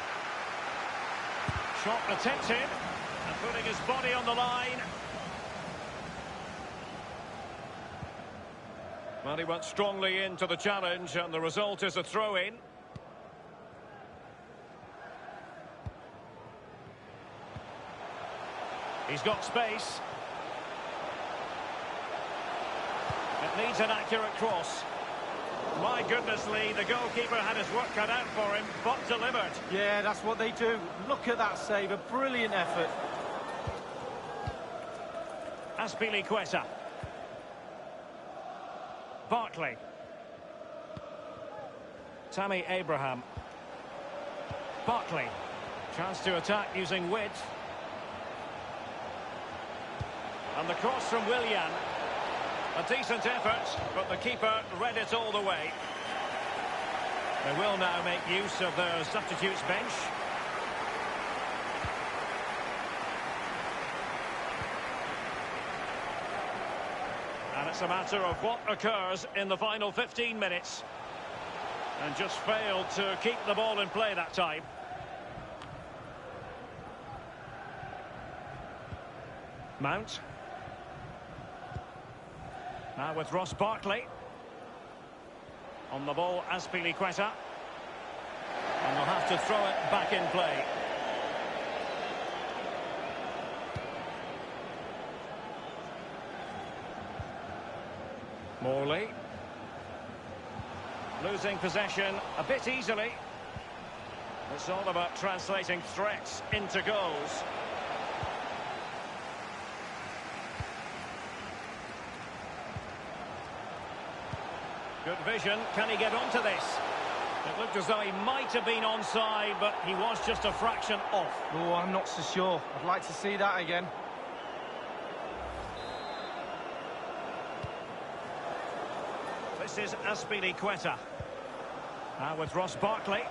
Shot attempted. And putting his body on the line. Well, he went strongly into the challenge, and the result is a throw-in. He's got space. It needs an accurate cross. My goodness, Lee, the goalkeeper had his work cut out for him, but delivered.
Yeah, that's what they do. Look at that save, a brilliant effort.
Azpilicueta. Barkley. Tammy Abraham. Barkley. Chance to attack using width. And the cross from Willian. A decent effort, but the keeper read it all the way. They will now make use of their substitutes bench. And it's a matter of what occurs in the final 15 minutes. And just failed to keep the ball in play that time. Mount. Now with Ross Barkley. On the ball, Azpilicueta. And they'll have to throw it back in play. Morley. Losing possession a bit easily. It's all about translating threats into goals. Good vision. Can he get onto this? It looked as though he might have been onside, but he was just a fraction off.
Oh, I'm not so sure. I'd like to see that again.
This is Azpilicueta. Now with Ross Barkley.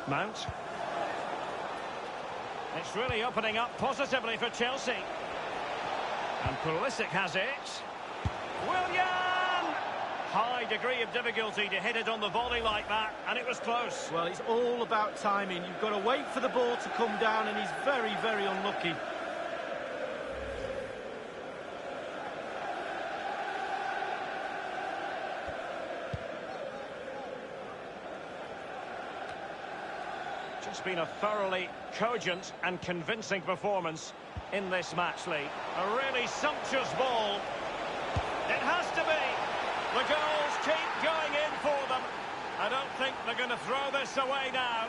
Mount. It's really opening up positively for Chelsea. And Pulisic has it. Willian! High degree of difficulty to hit it on the volley like that, and it was close.
Well, it's all about timing. You've got to wait for the ball to come down, and he's very, very unlucky.
Just been a thoroughly cogent and convincing performance in this match, Lee. A really sumptuous ball. It has to be. The goals keep going in for them. I don't think they're going to throw this away now.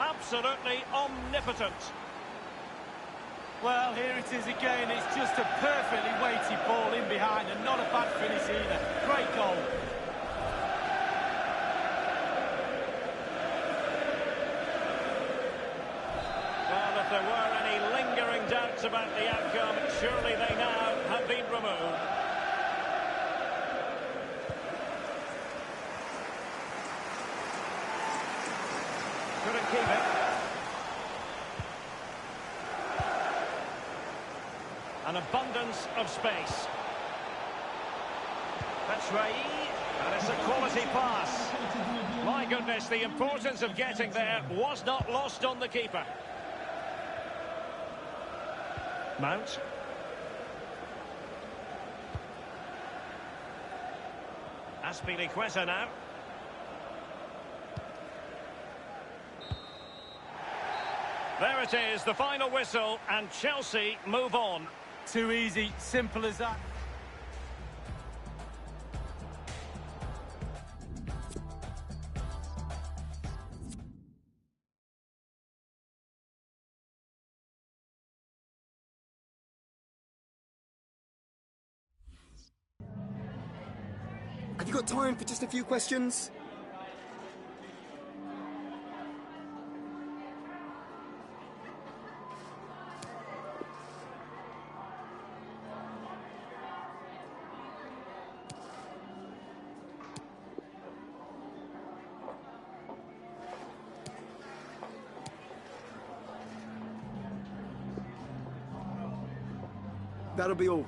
Absolutely omnipotent.
Well, here it is again. It's just a perfectly weighted ball in behind and not a bad finish either. Great goal.
Well, if there were any lingering doubts about the outcome, surely they now have been removed. Couldn't keep it. An abundance of space. That's Rai, and it's a quality pass. My goodness, the importance of getting there was not lost on the keeper. Mount. Azpilicueta now. There it is, the final whistle, and Chelsea move on.
Too easy, simple as that.
Have you got time for just a few questions? That'll be all.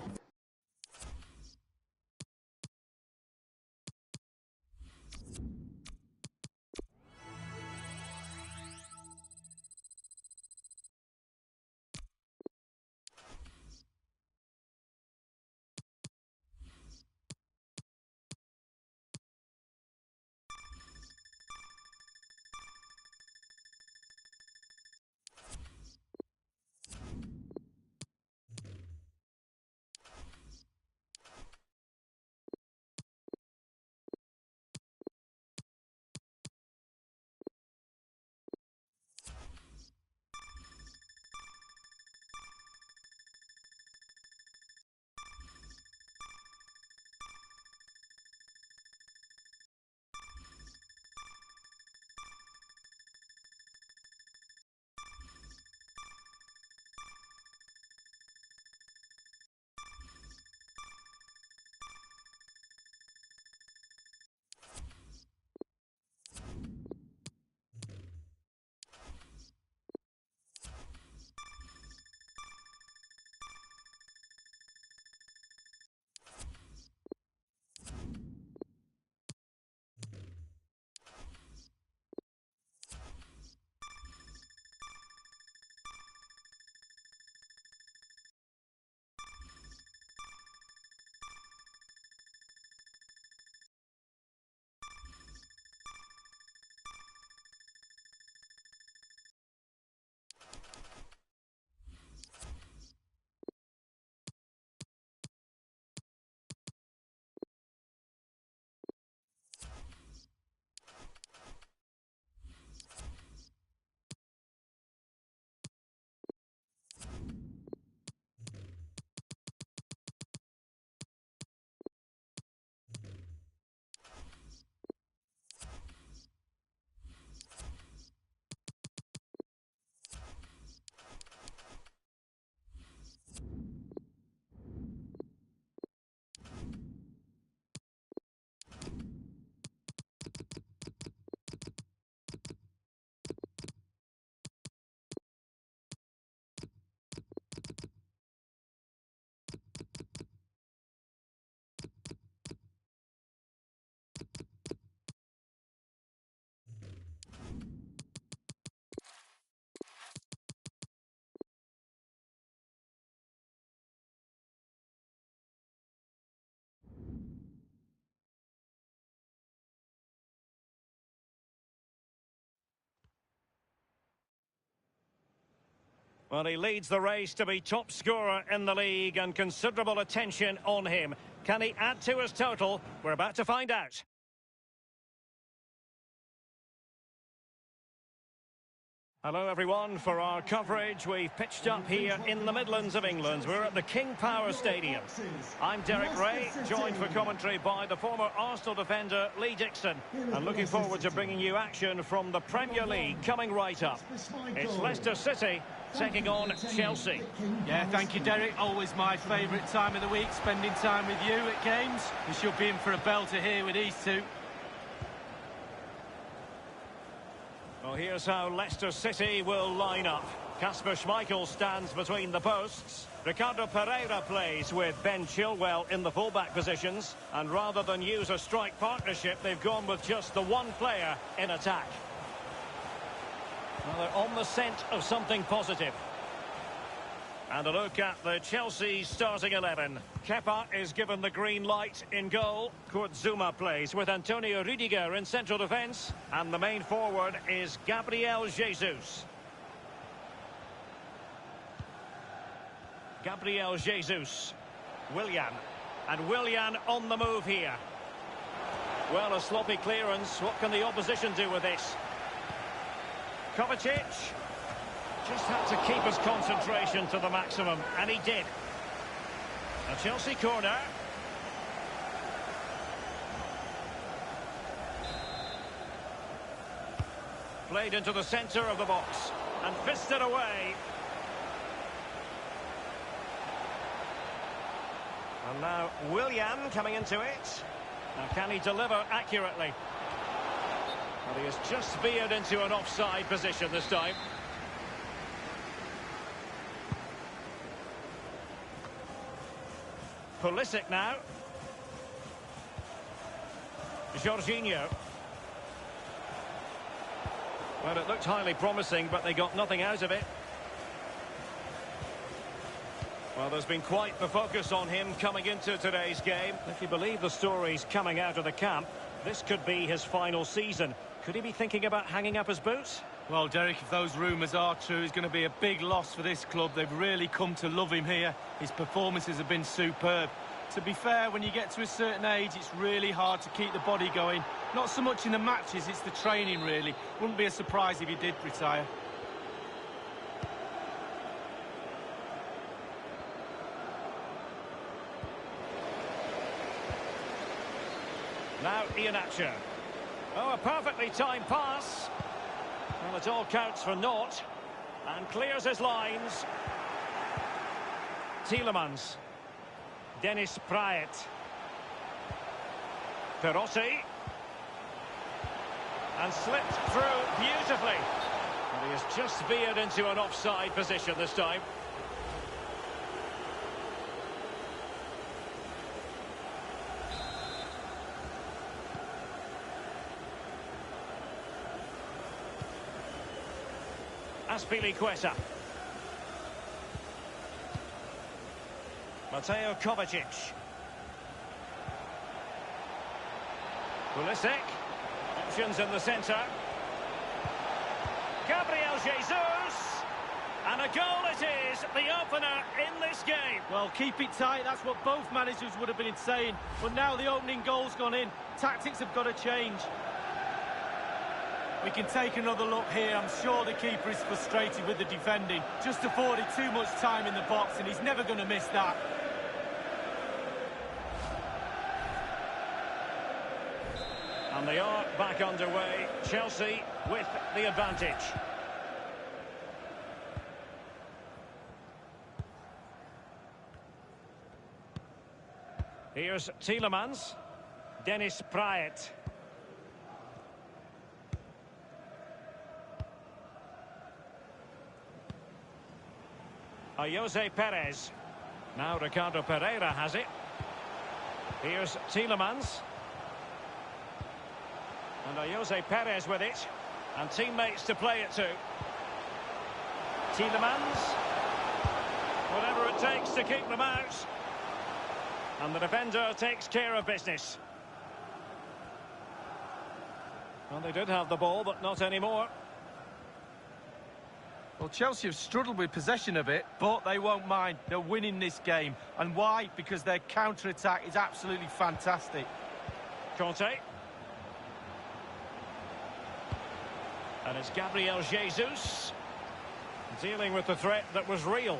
Well, he leads the race to be top scorer in the league and considerable attention on him. Can he add to his total? We're about to find out. Hello everyone, for our coverage we've pitched up here in the Midlands of England. We're at the King Power Stadium. I'm Derek Ray, joined for commentary by the former Arsenal defender Lee Dixon. And looking forward to bringing you action from the Premier League coming right up. It's Leicester City taking on Chelsea.
Yeah, thank you Derek, always my favourite time of the week, spending time with you at games. We should be in for a belter here with these two.
Well, here's how Leicester City will line up. Kasper Schmeichel stands between the posts. Ricardo Pereira plays with Ben Chilwell in the fullback positions. And rather than use a strike partnership, they've gone with just the one player in attack. Well, they're on the scent of something positive. And a look at the Chelsea starting 11. Kepa is given the green light in goal. Kurt Zouma plays with Antonio Rudiger in central defence. And the main forward is Gabriel Jesus. Gabriel Jesus. Willian. And Willian on the move here. Well, a sloppy clearance. What can the opposition do with this? Kovacic. Just had to keep his concentration to the maximum, and he did. A Chelsea corner. Played into the centre of the box, and fisted away. And now Willian coming into it. Now can he deliver accurately? Well, he has just veered into an offside position this time. Pulisic now. Jorginho. Well, it looked highly promising, but they got nothing out of it. Well, there's been quite the focus on him coming into today's game. If you believe the stories coming out of the camp, this could be his final season. Could he be thinking about hanging up his boots?
Well, Derek, if those rumours are true, it's going to be a big loss for this club. They've really come to love him here. His performances have been superb. To be fair, when you get to a certain age, it's really hard to keep the body going. Not so much in the matches, it's the training, really. Wouldn't be a surprise if he did retire.
Now Iheanacho. Oh, a perfectly timed pass. Well, it all counts for naught. And clears his lines. Tielemans. Dennis Praet. Perotti. And slipped through beautifully. And he has just veered into an offside position this time. Azpilicueta. Mateo Kovacic. Pulisic. Options in the centre. Gabriel Jesus. And a goal it is, the opener in this game.
Well, keep it tight, that's what both managers would have been saying. But now the opening goal's gone in. Tactics have got to change. We can take another look here. I'm sure the keeper is frustrated with the defending. Just afforded too much time in the box, and he's never going to miss that.
And they are back underway. Chelsea with the advantage. Here's Tielemans. Dennis Praet. Jose Perez. Now Ricardo Pereira has it. Here's Tielemans. And Jose Perez with it. And teammates to play it to. Tielemans. Whatever it takes to keep them out. And the defender takes care of business. Well, they did have the ball, but not anymore.
Well, Chelsea have struggled with possession a bit, but they won't mind. They're winning this game. And why? Because their counter-attack is absolutely fantastic.
Conte. And it's Gabriel Jesus dealing with the threat that was real.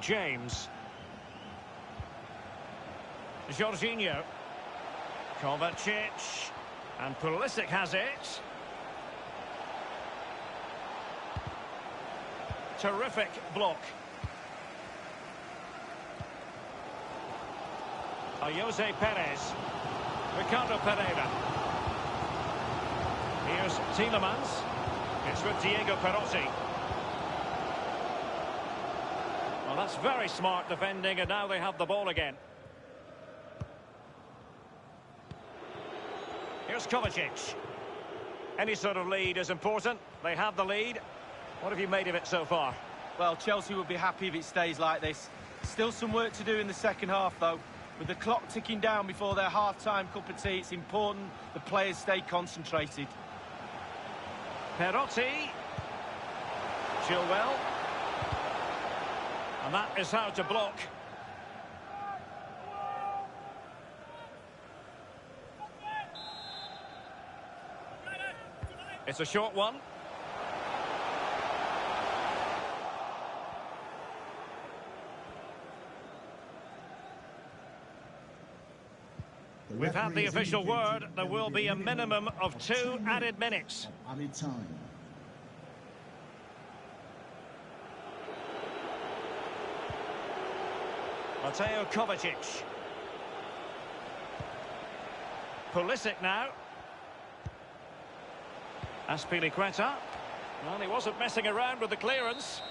James. Jorginho. Kovacic. And Pulisic has it. Terrific block. Jose Perez. Ricardo Pereira. Here's Tielemans. It's with Diego Perotti. Well, that's very smart defending, and now they have the ball again. Here's Kovacic. Any sort of lead is important. They have the lead. What have you made of it so far?
Well, Chelsea will be happy if it stays like this. Still some work to do in the second half, though. With the clock ticking down before their half-time cup of tea, it's important the players stay concentrated.
Perotti. Chilwell. And that is how to block. It's a short one. We've had the official word. There will be a minimum of 2 added minutes.
Added time.
Mateo Kovacic. Pulisic now. Azpilicueta. Well, he wasn't messing around with the clearance.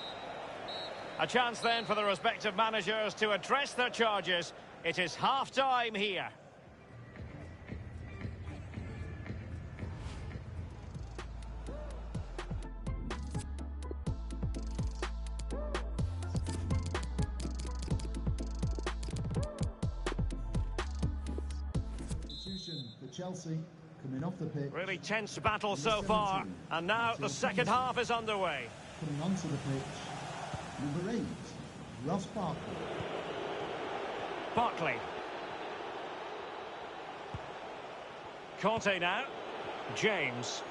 A chance then for the respective managers to address their charges. It is half-time here.
For Chelsea, coming off the pitch.
Really tense battle so far, and now the second half is underway.
Coming onto the pitch, number 8, Ross Barkley.
Barkley. Conte now. James.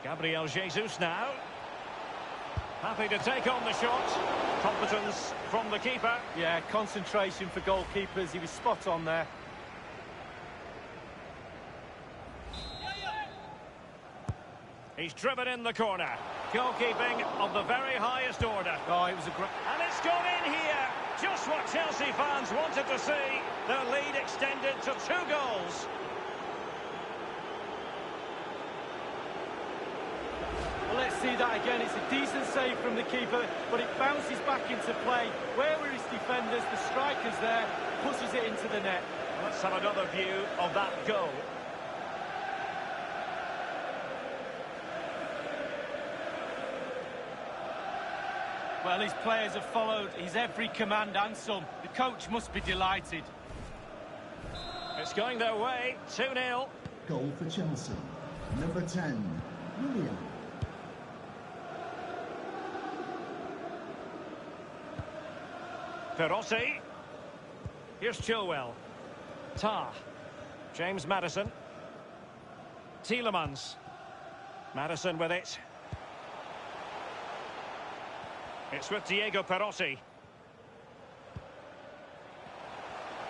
Gabriel Jesus now. Happy to take on the shot. Competence from the keeper.
Yeah, concentration for goalkeepers. He was spot on there.
He's driven in the corner. Goalkeeping of the very highest order.
Oh, it was a great...
And it's gone in here. Just what Chelsea fans wanted to see. Their lead extended to 2 goals.
Well, let's see that again. It's a decent save from the keeper, but it bounces back into play. Where were his defenders? The striker's there, pushes it into the net.
Let's have another view of that goal.
Well, his players have followed his every command and some. The coach must be delighted.
It's going their way, 2-0.
Goal for Chelsea, number 10, Willian.
Perotti. Here's Chilwell. Tah. James Maddison. Tielemans. Maddison with it. It's with Diego Perotti.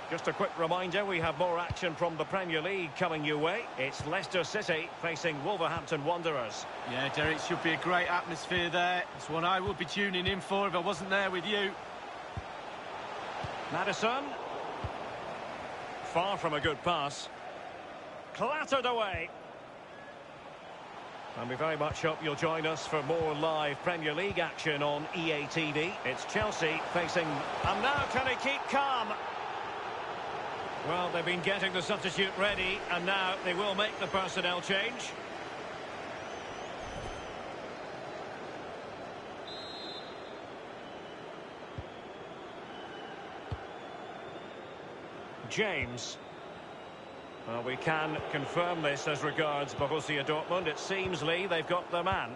Just a quick reminder, we have more action from the Premier League coming your way. It's Leicester City facing Wolverhampton Wanderers.
Yeah, Derek, should be a great atmosphere there. It's one I would be tuning in for if I wasn't there with you.
Maddison. Far from a good pass. Clattered away. And we very much hope you'll join us for more live Premier League action on EA TV. It's Chelsea facing... And now can he keep calm? Well, they've been getting the substitute ready, and now they will make the personnel change. James. Well, we can confirm this as regards Borussia Dortmund. It seems, Lee, they've got the man.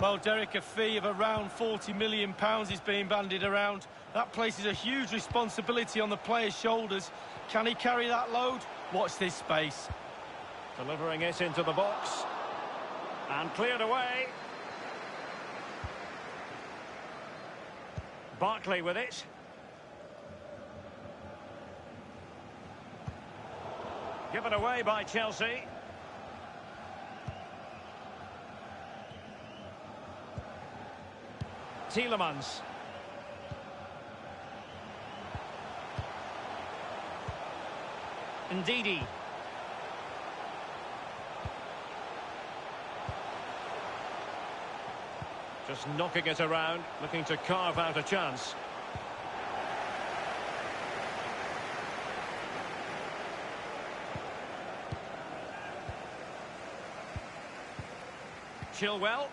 Well, Derek, a fee of around £40 million is being bandied around. That places a huge responsibility on the player's shoulders. Can he carry that load? Watch this space.
Delivering it into the box. And cleared away. Barkley with it. Given away by Chelsea. Tielemans. Ndidi. Just knocking it around, looking to carve out a chance. Chilwell.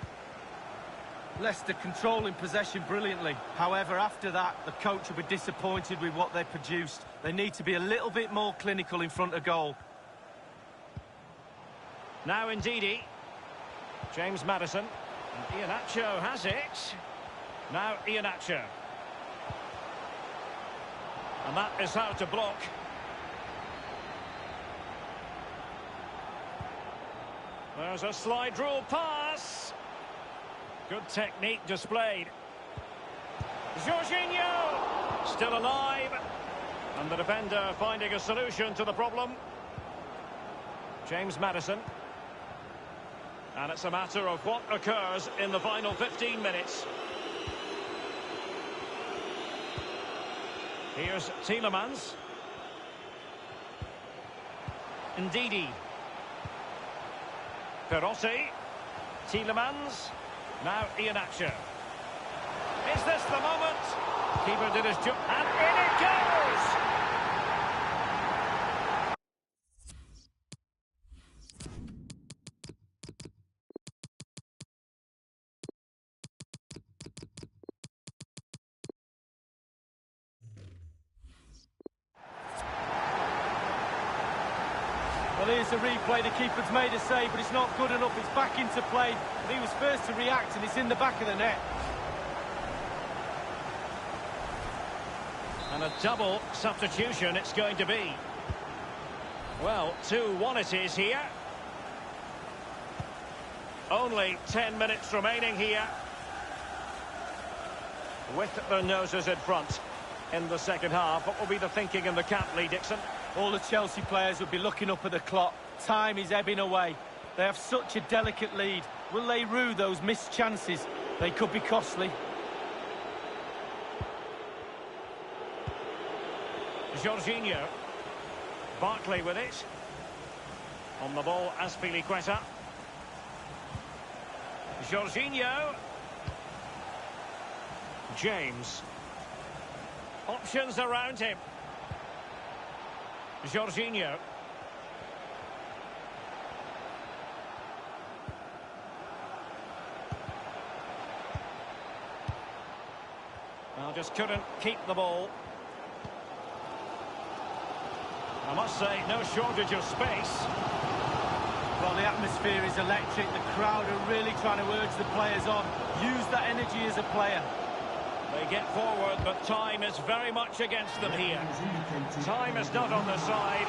Leicester controlling possession brilliantly. However, after that, the coach will be disappointed with what they produced. They need to be a little bit more clinical in front of goal.
Now Ndidi. James Maddison. And Iheanacho has it. Now Iheanacho. And that is how to block. There's a slide rule pass. Good technique displayed. Jorginho still alive. And the defender finding a solution to the problem. James Maddison. And it's a matter of what occurs in the final 15 minutes. Here's Tielemans. Ndidi. Perotti. Tielemans. Now Iheanacho. Is this the moment? Keeper did his job, and in it goes!
Well, here's the replay. The keeper's made a save, but it's not good enough. It's back into play. But he was first to react, and it's in the back of the net.
And a double substitution it's going to be. Well, 2-1 it is here. Only 10 minutes remaining here. With their noses in front in the second half. What will be the thinking in the camp, Lee Dixon?
All the Chelsea players will be looking up at the clock. Time is ebbing away. They have such a delicate lead. Will they rue those missed chances? They could be costly.
Jorginho. Barkley with it. On the ball, Azpilicueta. Jorginho. James. Options around him. Jorginho. Well, just couldn't keep the ball. I must say, no shortage of space.
Well, the atmosphere is electric. The crowd are really trying to urge the players on. Use that energy as a player.
They get forward, but time is very much against them here. Time is not on their side.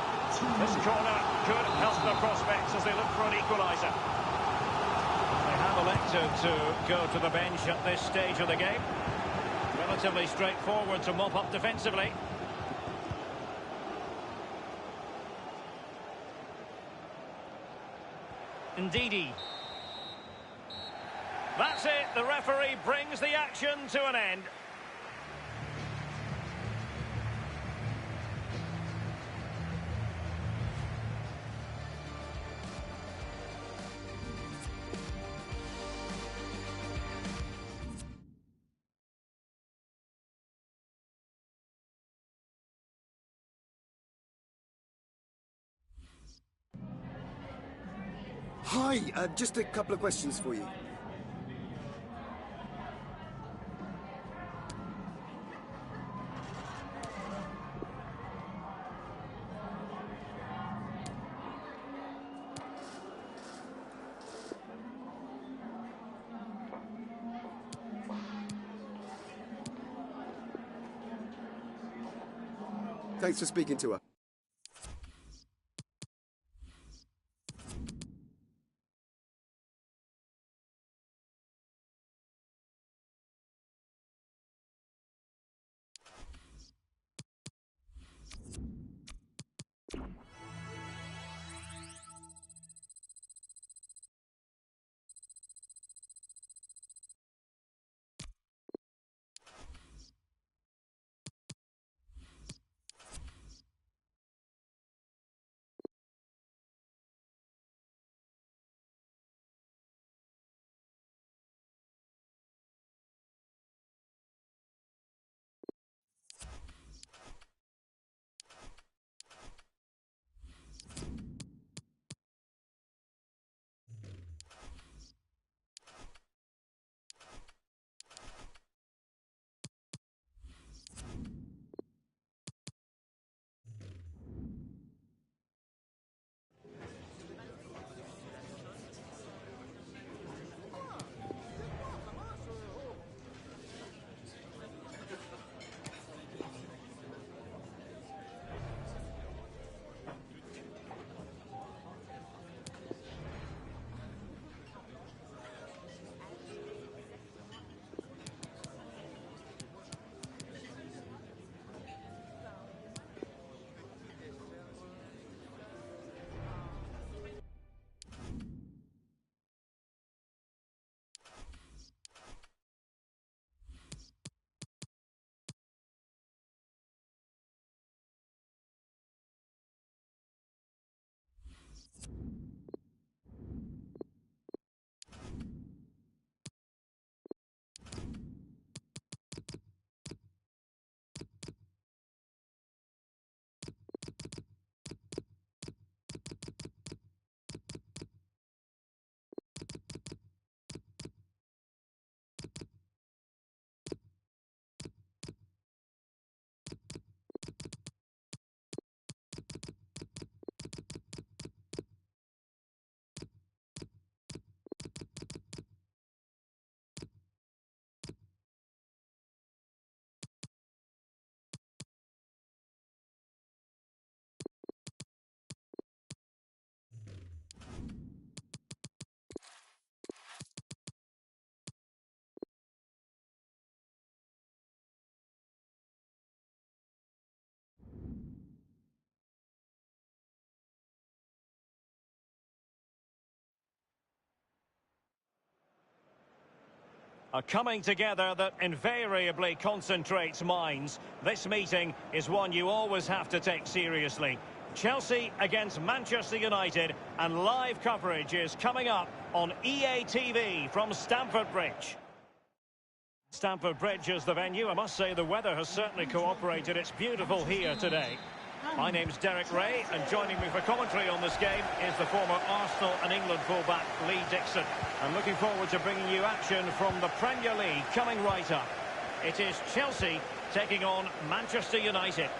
This corner could help their prospects as they look for an equaliser. They have elected to go to the bench at this stage of the game. Relatively straightforward to mop up defensively. Ndidi. That's it, the referee brings the action to an end.
Hi, just a couple of questions for you. Thanks for speaking to her.
A coming together that invariably concentrates minds. This meeting is one you always have to take seriously. Chelsea against Manchester United, and live coverage is coming up on EA TV from Stamford Bridge. Stamford Bridge is the venue. I must say the weather has certainly cooperated. It's beautiful here today. My name's Derek Ray, and joining me for commentary on this game is the former Arsenal and England fullback Lee Dixon. I'm looking forward to bringing you action from the Premier League coming right up. It is Chelsea taking on Manchester United.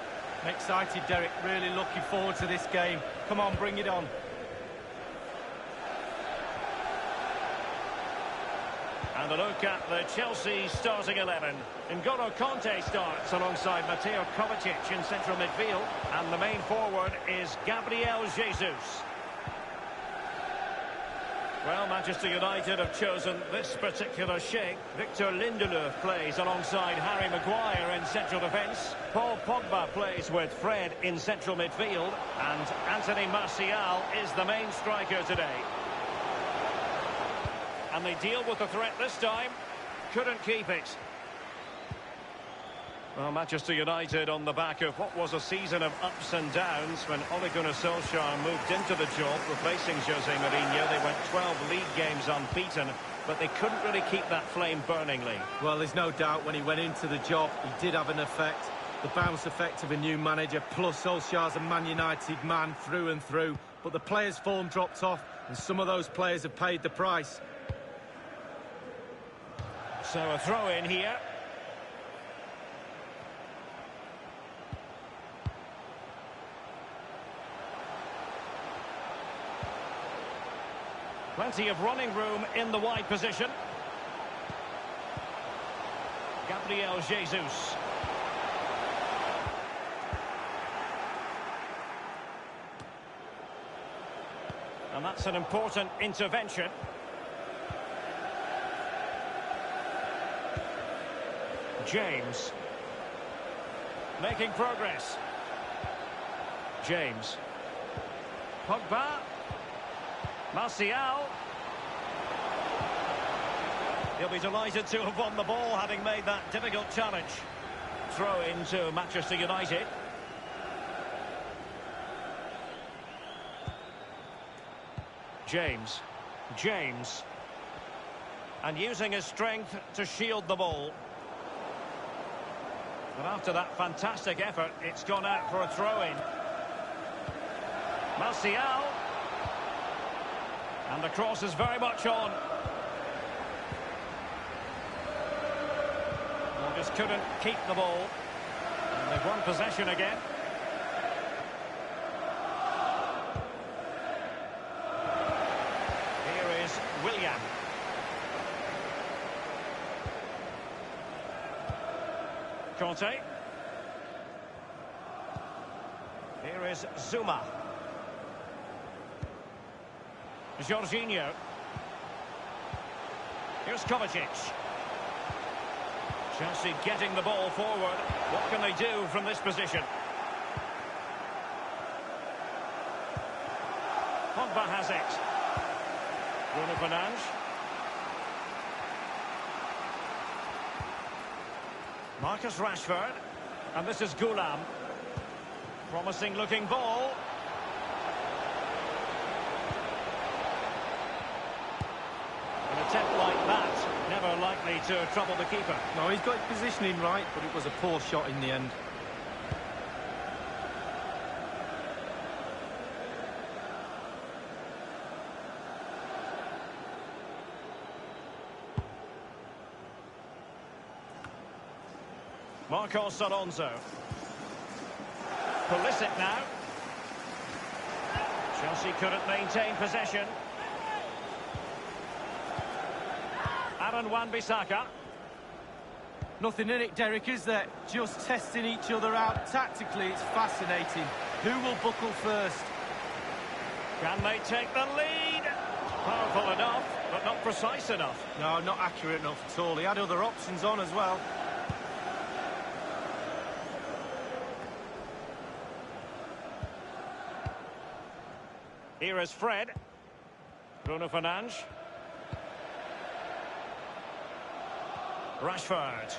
I'm excited, Derek. Really looking forward to this game. Come on, bring it on.
And a look at the Chelsea starting 11. N'Golo Kanté starts alongside Mateo Kovacic in central midfield. And the main forward is Gabriel Jesus. Well, Manchester United have chosen this particular shape. Victor Lindelöf plays alongside Harry Maguire in central defence. Paul Pogba plays with Fred in central midfield. And Anthony Martial is the main striker today. And they deal with the threat this time. Couldn't keep it. Well, Manchester United on the back of what was a season of ups and downs when Ole Gunnar Solskjaer moved into the job, replacing Jose Mourinho. They went 12 league games unbeaten, but they couldn't really keep that flame burning, Lee.
Well, there's no doubt when he went into the job, he did have an effect. The bounce effect of a new manager, plus Solskjaer's a Man United man through and through. But the players' form dropped off, and some of those players have paid the price.
So a throw in here. Plenty of running room in the wide position. Gabriel Jesus. And that's an important intervention. James. Making progress. James. Pogba. Martial. He'll be delighted to have won the ball, having made that difficult challenge. Throw into Manchester United. James. James. And using his strength to shield the ball. But after that fantastic effort, it's gone out for a throw-in. Martial. And the cross is very much on. Well, just couldn't keep the ball. And they've won possession again. Here is Willian. Conte. Here is Zuma. Jorginho. Here's Kovacic. Chelsea getting the ball forward. What can they do from this position? Pogba has it. Bruno Fernandes. Marcus Rashford. And this is Goulam. Promising looking ball. An attempt like that, never likely to trouble the keeper.
No, he's got his positioning right, but it was a poor shot in the end.
Marcos Alonso. Pulisic now. Chelsea couldn't maintain possession. Aaron Wan-Bissaka.
Nothing in it, Derek, is there? Just testing each other out tactically. It's fascinating. Who will buckle first?
Can they take the lead? Powerful enough, but not precise enough.
No, not accurate enough at all. He had other options on as well.
Here is Fred. Bruno Fernandes. Rashford.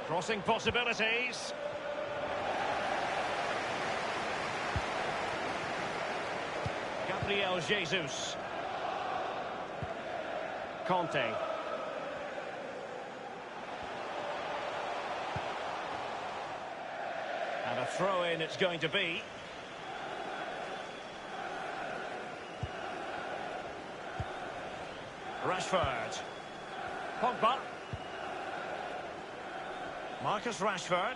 Crossing possibilities. Gabriel Jesus. Conte. And a throw-in it's going to be. Rashford. Pogba. Marcus Rashford.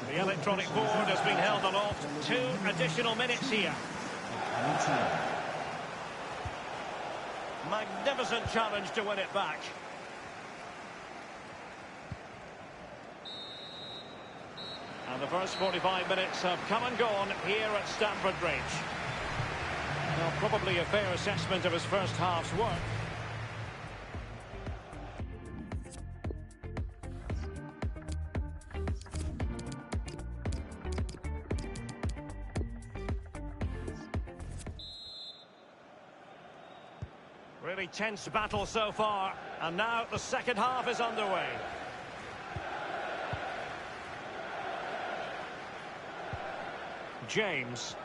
The electronic board has been held aloft. 2 additional minutes here. Magnificent challenge to win it back. And the first 45 minutes have come and gone here at Stamford Bridge. Well, probably a fair assessment of his first half's work. Really tense battle so far, and now the second half is underway. James.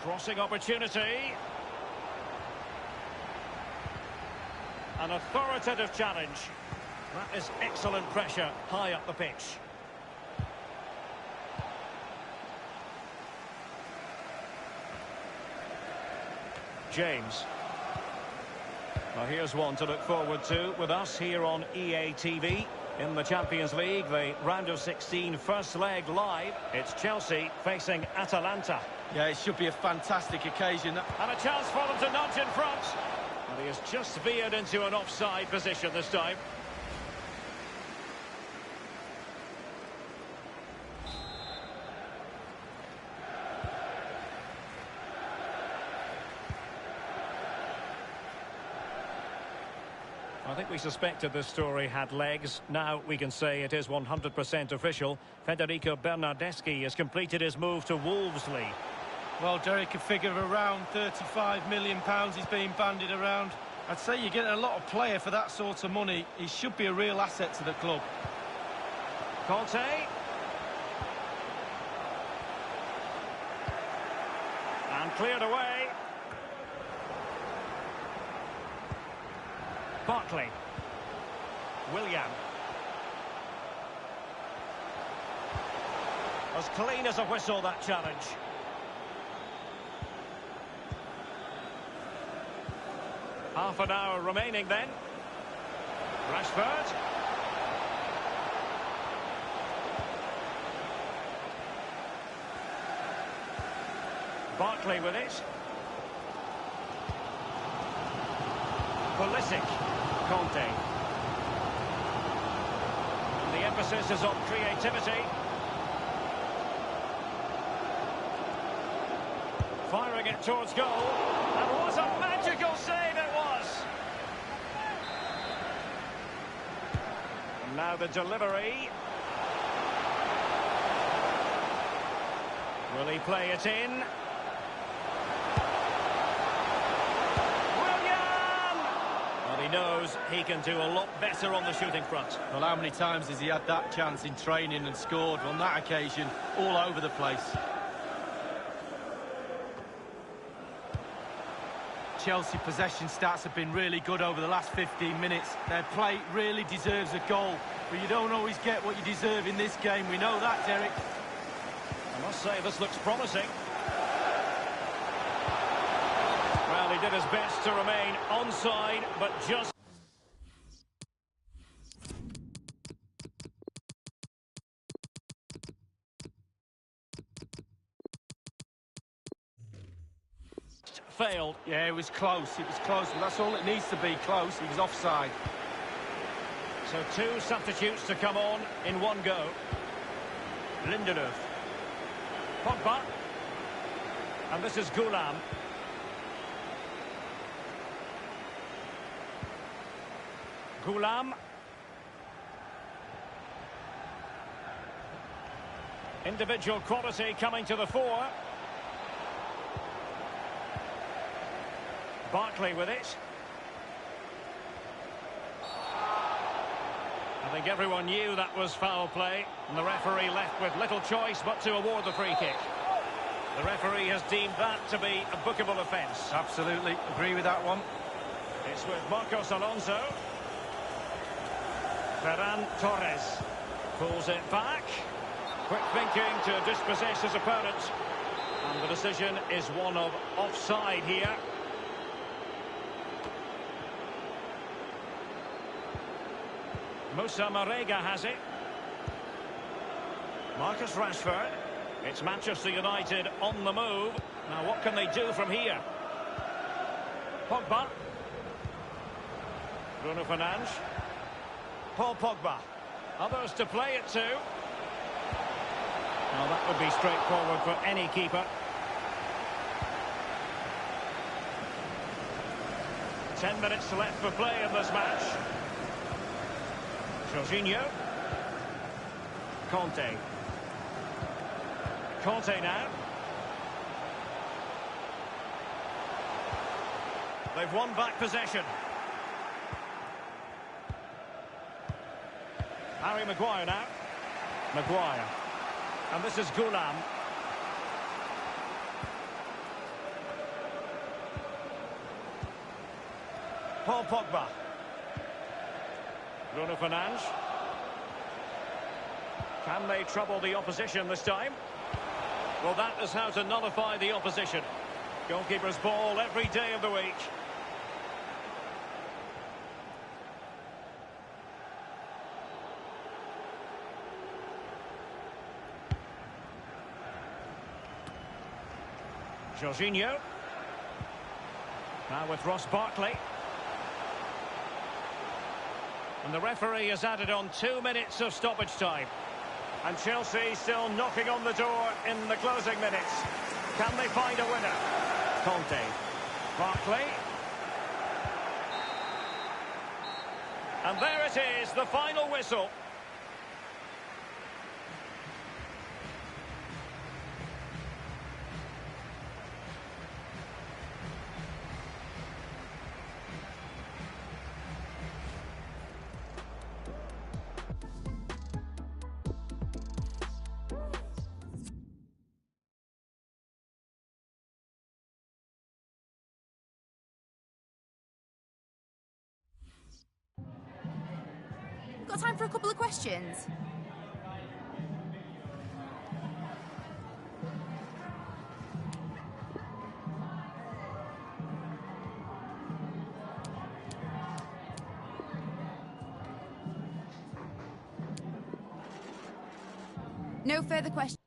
Crossing opportunity. An authoritative challenge. That is excellent pressure high up the pitch. James. Well, here's one to look forward to with us here on EA TV. In the Champions League, the round of 16 first leg live. It's Chelsea facing Atalanta.
Yeah, it should be a fantastic occasion.
And a chance for them to nudge in front. And he has just veered into an offside position this time. I think we suspected this story had legs. Now we can say it is 100% official. Federico Bernardeschi has completed his move to Wolseley.
Well, Derek, a figure of around £35 million is being bandied around. I'd say you're getting a lot of player for that sort of money. He should be a real asset to the club.
Conte. And cleared away. Barkley. William. As clean as a whistle, that challenge. Half an hour remaining then. Rashford. Barkley with it. Pulisic. Conte. And the emphasis is on creativity. Firing it towards goal. And what a magical save it was! And now the delivery. Will he play it in? He knows he can do a lot better on the shooting front.
Well, how many times has he had that chance in training and scored? On that occasion, all over the place. Chelsea possession stats have been really good over the last 15 minutes. Their play really deserves a goal, but you don't always get what you deserve in this game. We know that, Derek.
I must say, this looks promising. Well, he did his best to remain onside, but just... failed.
Yeah, it was close, but that's all it needs to be, close. He was offside.
So two substitutes to come on in one go. Lindelöf. Pogba. And this is Goulam. Goulam. Individual quality coming to the fore. Barkley with it. I think everyone knew that was foul play, and the referee left with little choice but to award the free kick. The referee has deemed that to be a bookable offence.
Absolutely, agree with that one.
It's with Marcos Alonso. Ferran Torres pulls it back. Quick thinking to dispossess his opponent. And the decision is one of offside here. Moussa Marega has it. Marcus Rashford. It's Manchester United on the move. Now what can they do from here? Pogba. Bruno Fernandes. Paul Pogba. Others to play it to. Well, that would be straightforward for any keeper. 10 minutes left for play in this match. Jorginho. Conte. Conte now. They've won back possession. Harry Maguire now. Maguire. And this is Goulam. Paul Pogba. Bruno Fernandes. Can they trouble the opposition this time? Well, that is how to nullify the opposition. Goalkeeper's ball every day of the week. Jorginho. Now with Ross Barkley. And the referee has added on 2 minutes of stoppage time. And Chelsea still knocking on the door in the closing minutes. Can they find a winner? Conte. Barkley. And there it is, the final whistle.
Got time for a couple of questions? No further questions.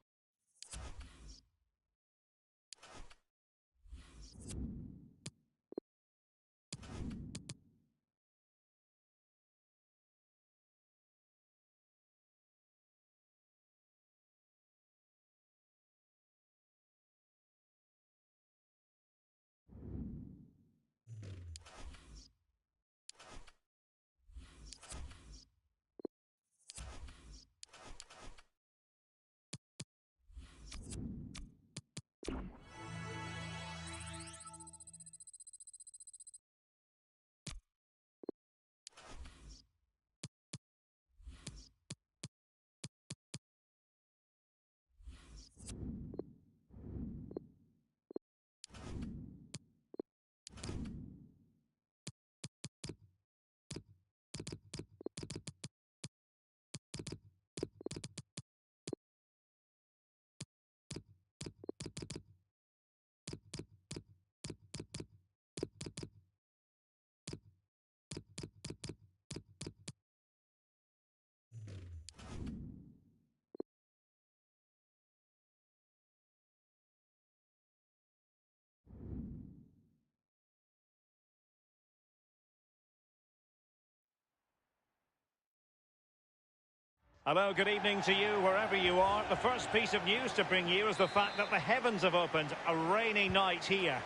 Hello, good evening to you wherever you are. The first piece of news to bring you is the fact that the heavens have opened. A rainy night here.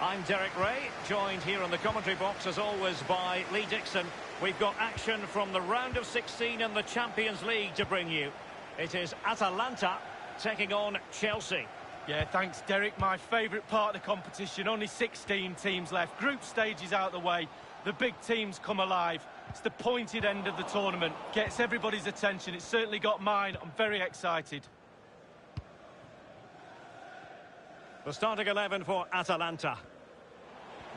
I'm Derek Ray, joined here in the commentary box as always by Lee Dixon. We've got action from the round of 16 in the Champions League to bring you. It is Atalanta taking on Chelsea.
Yeah, thanks, Derek. My favourite part of the competition. Only 16 teams left. Group stage is out of the way. The big teams come alive. It's the pointed end of the tournament. Gets everybody's attention. It's certainly got mine. I'm very excited.
The starting 11 for Atalanta.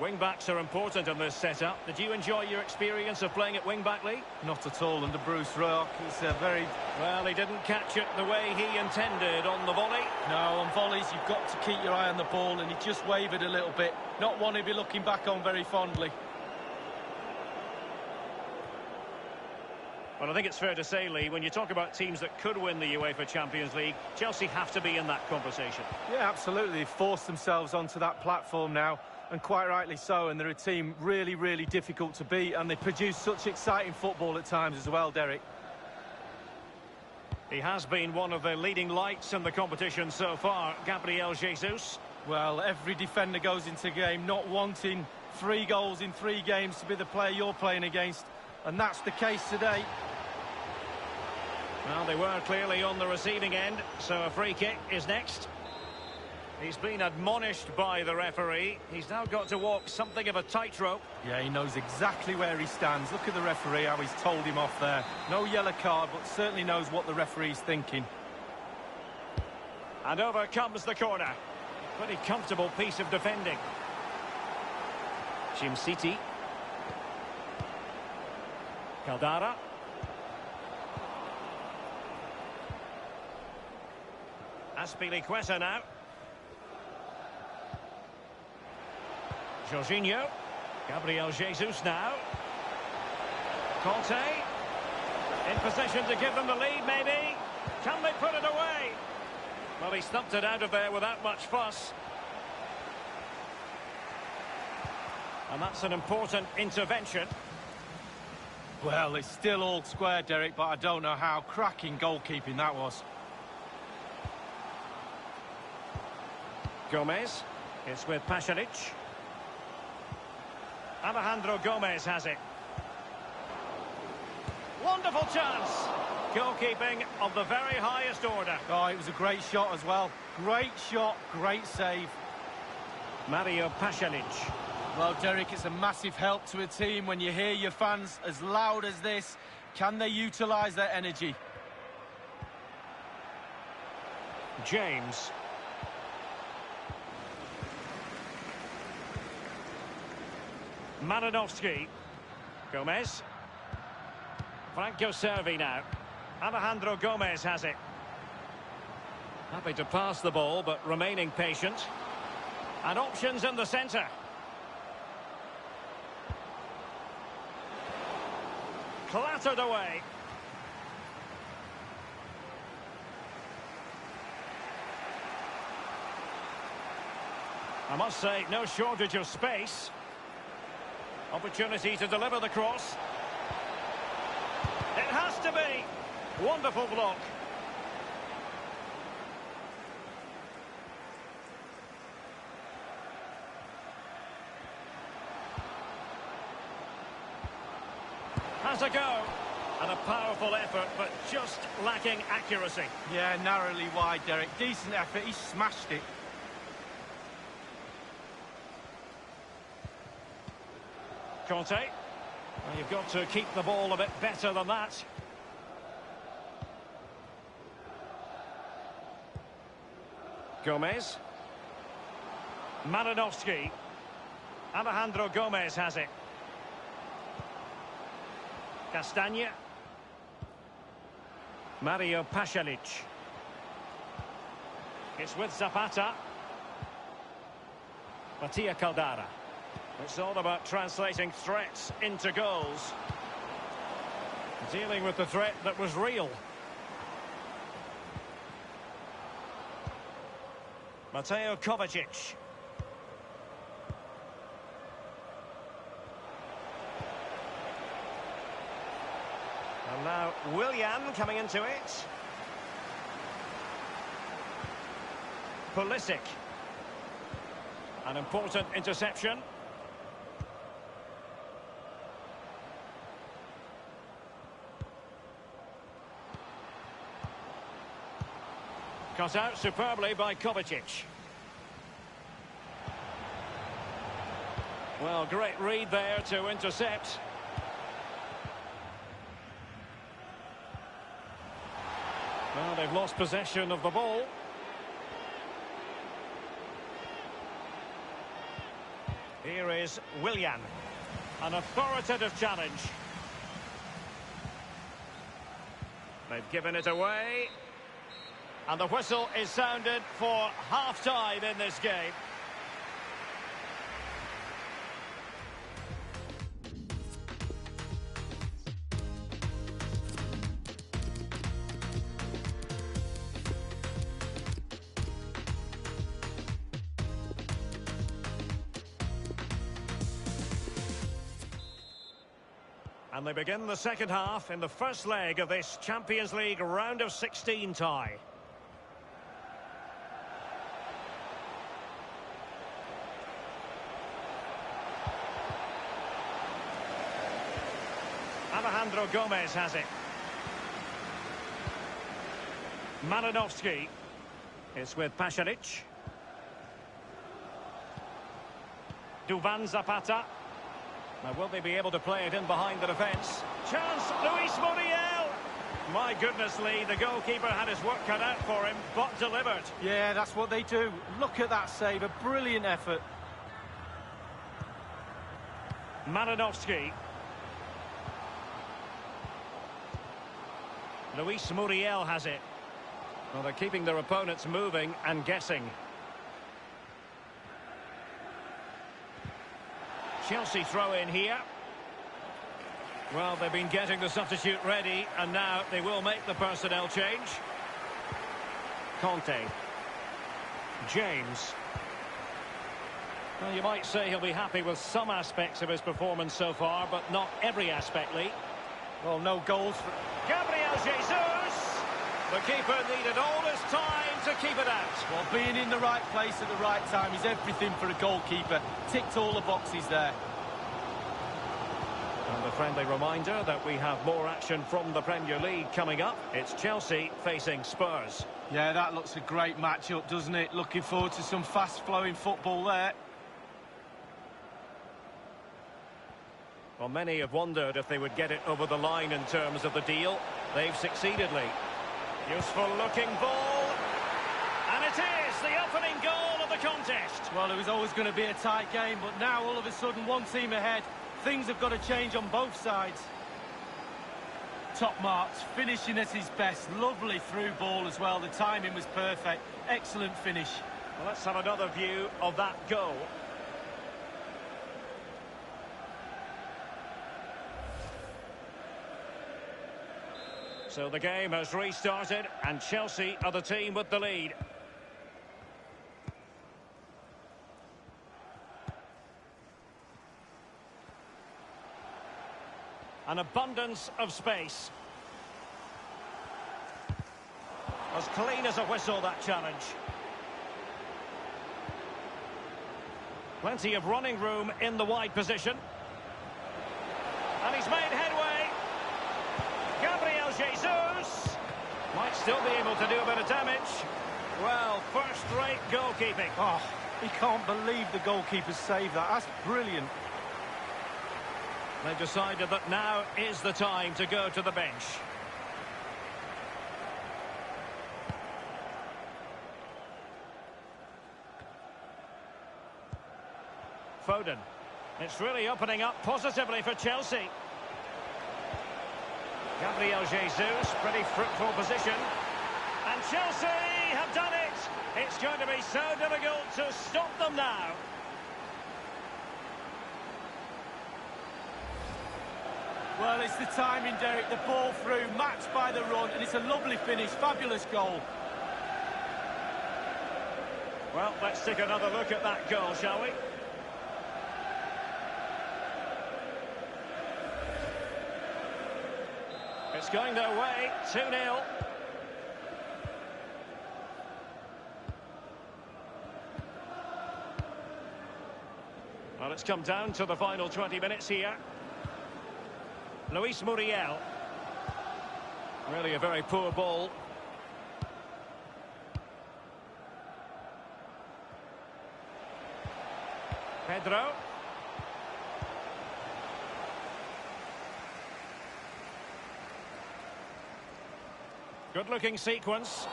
Wing-backs are important in this setup. Did you enjoy your experience of playing at wing-back, Lee?
Not at all under Bruce Rock. He's a very...
Well, he didn't catch it the way he intended on the volley.
No, on volleys, you've got to keep your eye on the ball, and he just wavered a little bit. Not one he'd be looking back on very fondly.
Well, I think it's fair to say, Lee, when you talk about teams that could win the UEFA Champions League, Chelsea have to be in that conversation.
Yeah, absolutely. They've forced themselves onto that platform now, and quite rightly so, and they're a team really, really difficult to beat, and they produce such exciting football at times as well, Derek.
He has been one of the leading lights in the competition so far, Gabriel Jesus.
Well, every defender goes into a game not wanting 3 goals in 3 games to be the player you're playing against, and that's the case today.
Well, they were clearly on the receiving end, so a free kick is next. He's been admonished by the referee. He's now got to walk something of a tightrope.
Yeah, he knows exactly where he stands. Look at the referee, how he's told him off there. No yellow card, but certainly knows what the referee's thinking.
And over comes the corner. Pretty comfortable piece of defending. Jim City. Caldara. Aspilicueta now. Jorginho. Gabriel Jesus now. Conte. In position to give them the lead, maybe. Can they put it away? Well, he stumped it out of there without much fuss. And that's an important intervention.
Well, it's still all square, Derek, but I don't know how cracking goalkeeping that was.
Gomez. It's with Pasalic. Alejandro Gomez has it. Wonderful chance. Goalkeeping of the very highest order.
Oh, it was a great shot as well. Great shot, great save.
Mario Pasalic.
Well, Derek, it's a massive help to a team when you hear your fans as loud as this. Can they utilise their energy?
James. Malinovsky. Gomez. Franco Servi now. Alejandro Gomez has it. Happy to pass the ball, but remaining patient. And options in the centre. Clattered away. I must say, no shortage of space. Opportunity to deliver the cross. It has to be. Wonderful block. Has a go. And a powerful effort, but just lacking accuracy.
Yeah, narrowly wide, Derek. Decent effort. He smashed it.
Conte. Well, you've got to keep the ball a bit better than that. Gomez. Malinovsky. Alejandro Gomez has it. Castagne. Mario Pasalic. It's with Zapata. Mattia Caldara. It's all about translating threats into goals. Dealing with the threat that was real. Mateo Kovacic. And now Willian coming into it. Pulisic. An important interception. Cut out superbly by Kovacic. Well, great read there to intercept. Well, they've lost possession of the ball. Here is Willian. An authoritative challenge. They've given it away. And the whistle is sounded for half-time in this game. And they begin the second half in the first leg of this Champions League round of 16 tie. Alejandro Gomez has it. Malinovsky. It's with Pasalic. Duvan Zapata. Now, will they be able to play it in behind the defence? Chance, Luis Muriel! My goodness, Lee, the goalkeeper had his work cut out for him, but delivered.
Yeah, that's what they do. Look at that save, a brilliant effort.
Malinovsky. Luis Muriel has it. Well, they're keeping their opponents moving and guessing. Chelsea throw in here. Well, they've been getting the substitute ready, and now they will make the personnel change. Conte. James. Well, you might say he'll be happy with some aspects of his performance so far, but not every aspect, Lee.
Well, no goals for...
Gabriel Jesus! The keeper needed all his time to keep it out.
Well, being in the right place at the right time is everything for a goalkeeper. Ticked all the boxes there.
And a friendly reminder that we have more action from the Premier League coming up. It's Chelsea facing Spurs.
Yeah, that looks a great match-up, doesn't it? Looking forward to some fast-flowing football there.
Well, many have wondered if they would get it over the line in terms of the deal. They've succeeded, Lee. Useful-looking ball. And it is the opening goal of the contest.
Well, it was always going to be a tight game, but now, all of a sudden, one team ahead. Things have got to change on both sides. Top marks, finishing at his best. Lovely through ball as well. The timing was perfect. Excellent finish.
Well, let's have another view of that goal. So the game has restarted, and Chelsea are the team with the lead. An abundance of space. As clean as a whistle, that challenge. Plenty of running room in the wide position. And he's made headway. Gabriel Jesus might still be able to do a bit of damage. Well, first-rate goalkeeping.
Oh, he can't believe the goalkeeper saved that. That's brilliant.
They've decided that now is the time to go to the bench. Foden. It's really opening up positively for Chelsea. Gabriel Jesus, pretty fruitful position. And Chelsea have done it. It's going to be so difficult to stop them now.
Well, it's the timing, Derek. The ball through, matched by the run, and it's a lovely finish. Fabulous goal.
Well, let's take another look at that goal, shall we? It's going their way, 2-0. Well, it's come down to the final 20 minutes here. Luis Muriel. Really a very poor ball. Pedro. Good-looking sequence.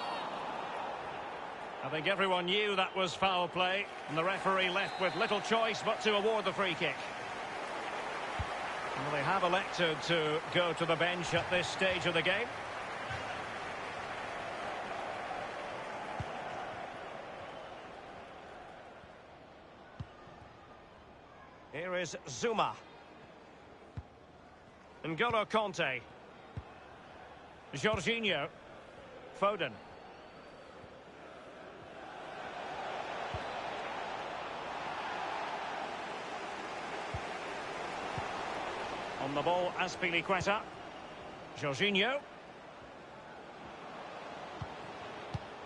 I think everyone knew that was foul play, and the referee left with little choice but to award the free kick. Well, they have elected to go to the bench at this stage of the game. Here is Zuma. N'Golo Conte. Jorginho. Foden. On the ball, Azpilicueta. Jorginho.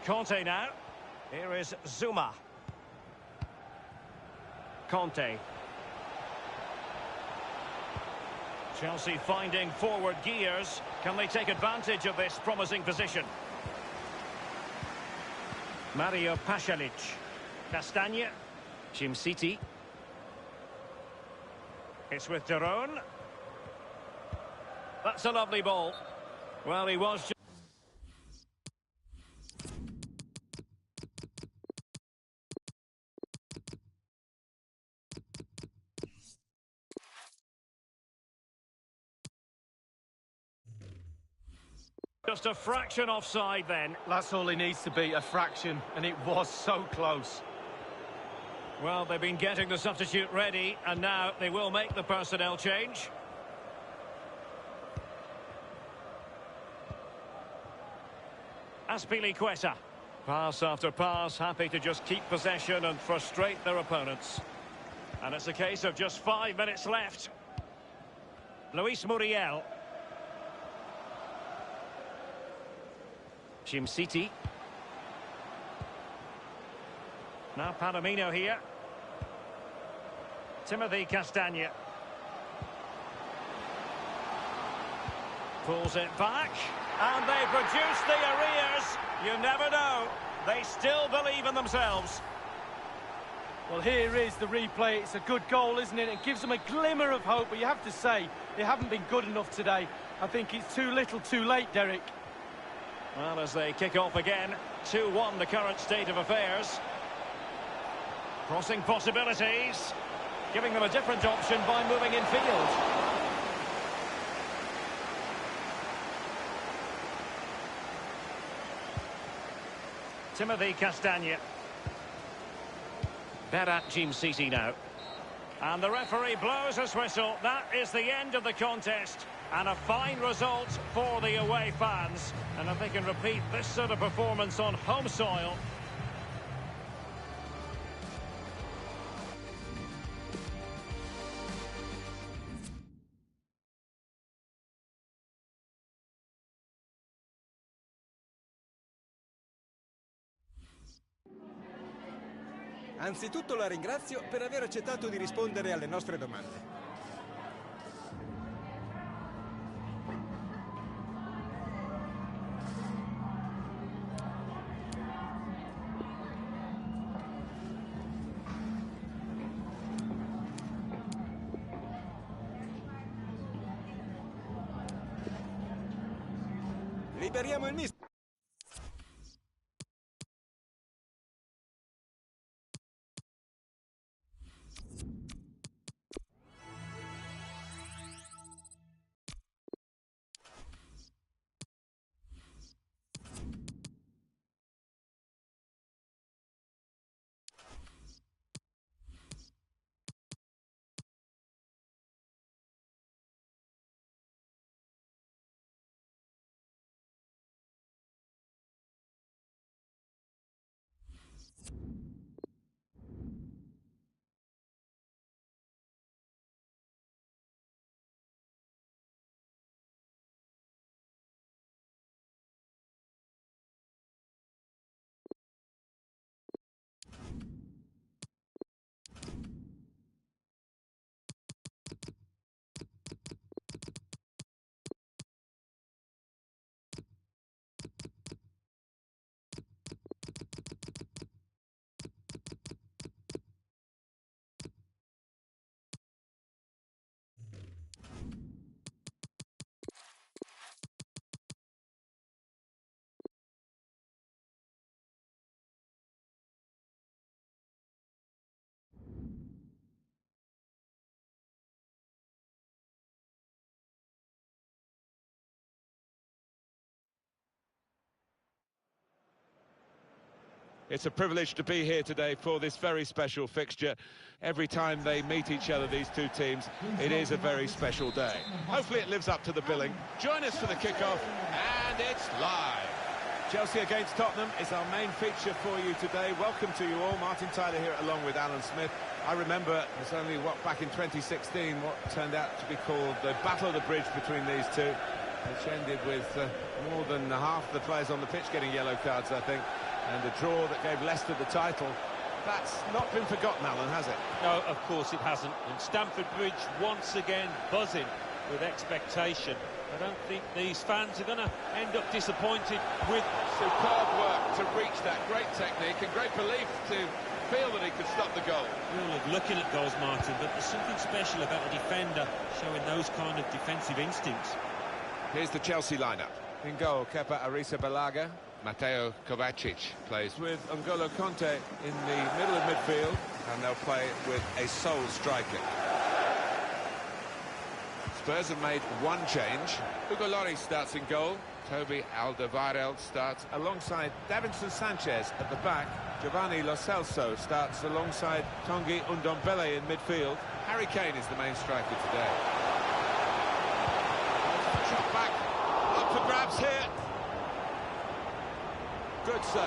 Conte now. Here is Zuma. Conte. Chelsea finding forward gears. Can they take advantage of this promising position? Mario Pasalic. Castagne. City. It's with Daron. That's a lovely ball. Well, he was just... Just a fraction offside then.
That's all he needs to be, a fraction, and it was so close.
Well, they've been getting the substitute ready, and now they will make the personnel change. Azpilicueta. Pass after pass, happy to just keep possession and frustrate their opponents. And it's a case of just 5 minutes left. Luis Muriel. Jim City. Now Palomino here. Timothy Castagna. Pulls it back. And they produce the arrears. You never know. They still believe in themselves.
Well, here is the replay. It's a good goal, isn't it? It gives them a glimmer of hope, but you have to say, they haven't been good enough today. I think it's too little too late, Derek.
Well, as they kick off again, 2-1 the current state of affairs. Crossing possibilities, giving them a different option by moving in field. Timothy Castagna. Berat Jim City now. And the referee blows his whistle. That is the end of the contest. And a fine result for the away fans. And if they can repeat this sort of performance on home soil...
Anzitutto la ringrazio per aver accettato di rispondere alle nostre domande. Liberiamo il mister.
It's a privilege to be here today for this very special fixture. Every time they meet each other, these two teams, it is a very special day. Hopefully it lives up to the billing. Join us for the kickoff, and it's live. Chelsea against Tottenham is our main feature for you today. Welcome to you all. Martin Tyler here along with Alan Smith. I remember it's only, back in 2016, what turned out to be called the Battle of the Bridge between these two, which ended with more than half the players on the pitch getting yellow cards, I think. And a draw that gave Leicester the title. That's not been forgotten, Alan, has it?
No, of course it hasn't. And Stamford Bridge once again buzzing with expectation. I don't think these fans are going to end up disappointed.
With superb work to reach that great technique and great belief to feel that he could stop the goal.
We all love looking at goals, Martin, but there's something special about a defender showing those kind of defensive instincts.
Here's the Chelsea lineup. In goal, Kepa Arrizabalaga. Mateo Kovacic plays with N'Golo Conte in the middle of midfield, and they'll play with a sole striker. Spurs have made one change. Hugo Lloris starts in goal. Toby Alderweireld starts alongside Davinson Sanchez at the back. Giovanni Lo Celso starts alongside Tanguy Ndombele in midfield. Harry Kane is the main striker today. Shot back, up for grabs here. Good save.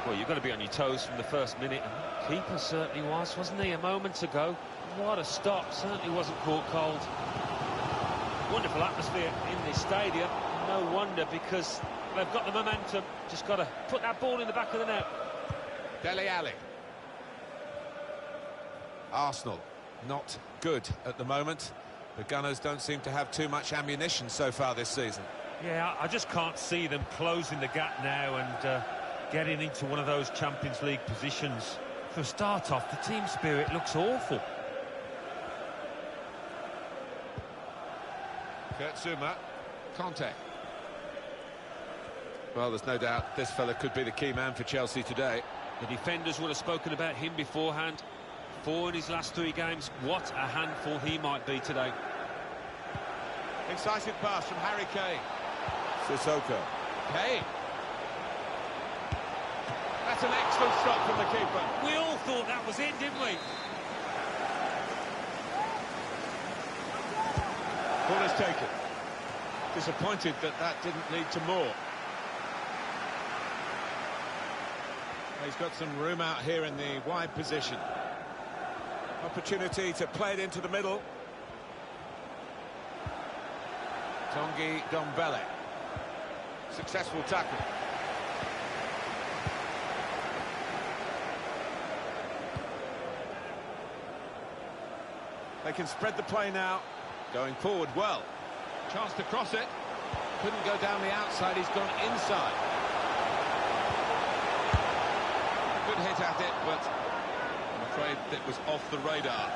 Well, you've got to be on your toes from the first minute. And the keeper certainly was, wasn't he, a moment ago? What a stop. Certainly wasn't caught cold. Wonderful atmosphere in this stadium. No wonder, because they've got the momentum. Just got to put that ball in the back of the net.
Dele Alli. Arsenal not good at the moment. The Gunners don't seem to have too much ammunition so far this season.
Yeah, I just can't see them closing the gap now and getting into one of those Champions League positions. For a start off, the team spirit looks awful.
Kurt Zouma. Conte. Well, there's no doubt this fella could be the key man for Chelsea today.
The defenders would have spoken about him beforehand. 4 in his last 3 games. What a handful he might be today.
Incisive pass from Harry Kane. Sissoko. Kane. That's an excellent stop from the keeper.
We all thought that was it, didn't we?
Ball is taken. Disappointed that didn't lead to more. He's got some room out here in the wide position. Opportunity to play it into the middle. Tanguy Ndombele. Successful tackle. They can spread the play now. Going forward well. Chance to cross it. Couldn't go down the outside, he's gone inside. Good hit at it, but I'm afraid it was off the radar.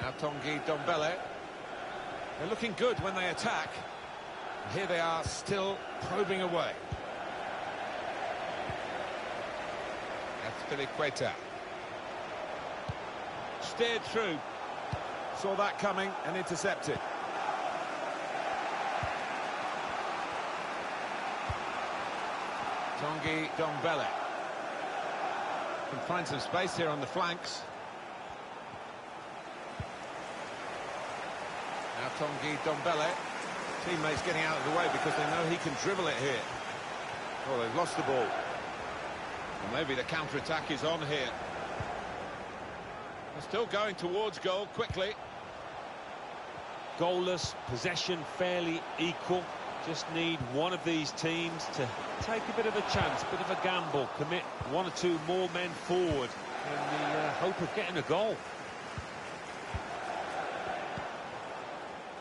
Now Tanguy Ndombele. They're looking good when they attack. And here they are, still probing away. That's Filiqueta. Steered through. Saw that coming and intercepted. Tanguy Ndombele. Can find some space here on the flanks. Now Tanguy Ndombele. Teammates getting out of the way because they know he can dribble it here. Oh, they've lost the ball. And maybe the counter-attack is on here. They're still going towards goal quickly.
Goalless, possession fairly equal. Just need one of these teams to take a bit of a chance, bit of a gamble, commit 1 or 2 more men forward in the hope of getting a goal.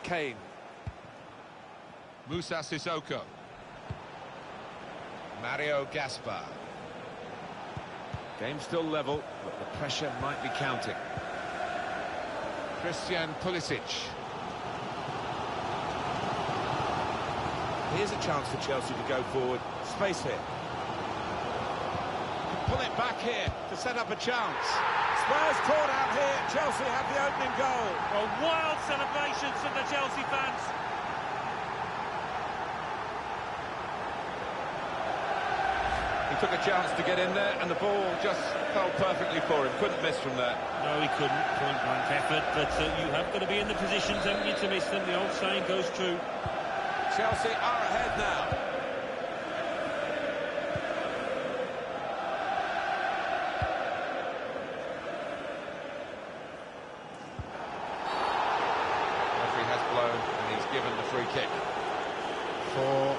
Kane. Moussa Sissoko. Mario Gaspar. Game still level, but the pressure might be counting. Christian Pulisic. Here's a chance for Chelsea to go forward. Space here. Pull it back here to set up a chance. Spurs caught out here. Chelsea have the opening goal.
Well, wild celebrations from the Chelsea fans.
He took a chance to get in there and the ball just fell perfectly for him. Couldn't miss from there.
No, he couldn't. Point-blank effort, but you have got to be in the positions, haven't you, to miss them. The old saying goes true.
Chelsea are ahead now. Referee has blown and he's given the free kick. For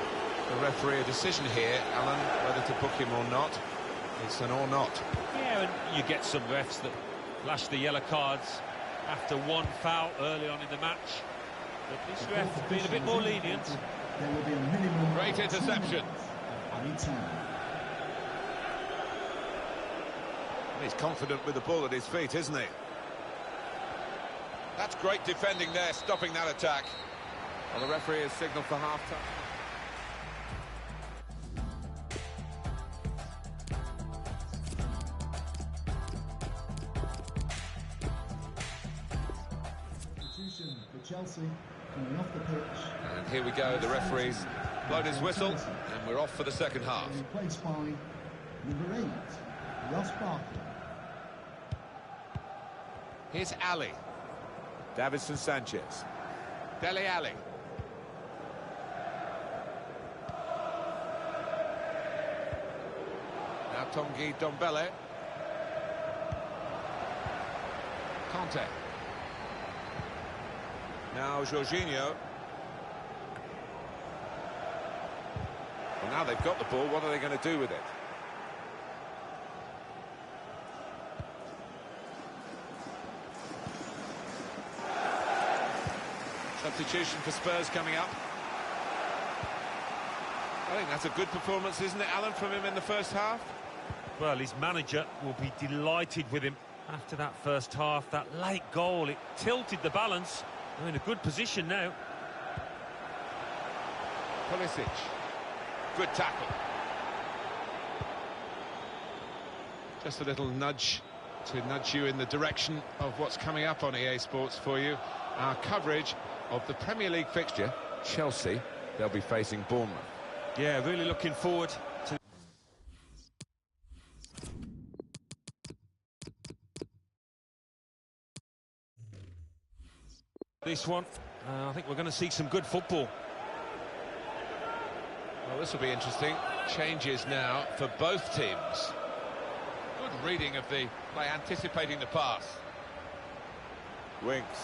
the referee, a decision here, Alan, whether to book him or not. It's an or not.
Yeah, and you get some refs that flash the yellow cards after one foul early on in the match. But this ref has been a bit more lenient.
There will be a minimum.
Great interception. He's confident with the ball at his feet, isn't he? That's great defending there, stopping that attack. Well, the referee has signalled for half-time.
For Chelsea coming off the pitch.
And here we go, the referee's blown his whistle, and we're off for the second half.
Replaced by number 8, Ross Barkley.
Here's Ali. Davinson Sanchez. Dele Alli. Now Tanguy Ndombele. Conte. Now Jorginho. Well, now they've got the ball, what are they going to do with it? Substitution for Spurs coming up. I think that's a good performance, isn't it, Alan, from him in the first half?
Well, his manager will be delighted with him after that first half. That late goal, it tilted the balance. They're in a good position now.
Pulisic. Good tackle. Just a little nudge to nudge you in the direction of what's coming up on EA Sports for you. Our coverage of the Premier League fixture, Chelsea, they'll be facing Bournemouth.
Yeah, really looking forward to this one. I think we're going to see some good football.
Well, this will be interesting. Changes now for both teams. Good reading of the play, anticipating the pass. Winks.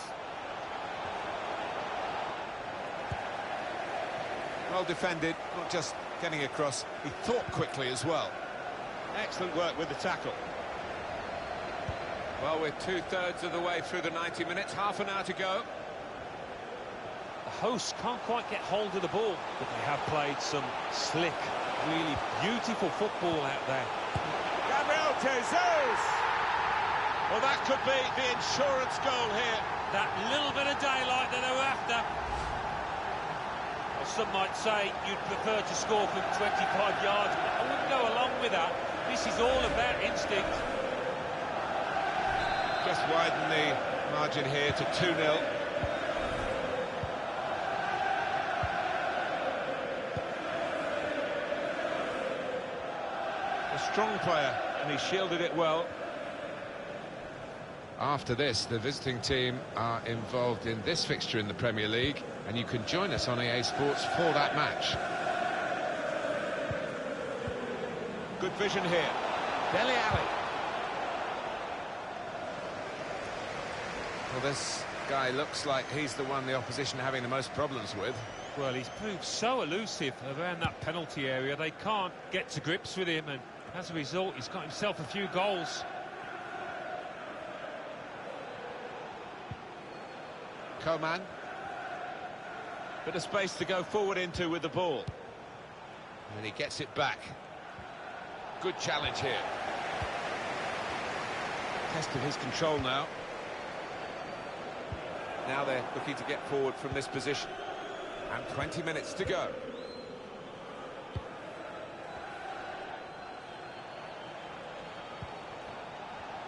Well defended, not just getting across, he thought quickly as well. Excellent work with the tackle. Well, we're two-thirds of the way through the 90 minutes, half an hour to go.
The hosts can't quite get hold of the ball, but they have played some slick, really beautiful football out there.
Gabriel Jesus! Well, that could be the insurance goal here.
That little bit of daylight that they were after. Well, some might say you'd prefer to score from 25 yards, but I wouldn't go along with that. This is all about instinct.
Just widen the margin here to 2-0. A strong player, and he shielded it well. After this, the visiting team are involved in this fixture in the Premier League, and you can join us on EA Sports for that match. Good vision here. Dele Alli. Well, this guy looks like he's the one the opposition are having the most problems with.
Well, he's proved so elusive around that penalty area. They can't get to grips with him, and as a result, he's got himself a few goals.
Coman. Bit of space to go forward into with the ball. And he gets it back. Good challenge here. Tested his control now. Now they're looking to get forward from this position. And 20 minutes to go.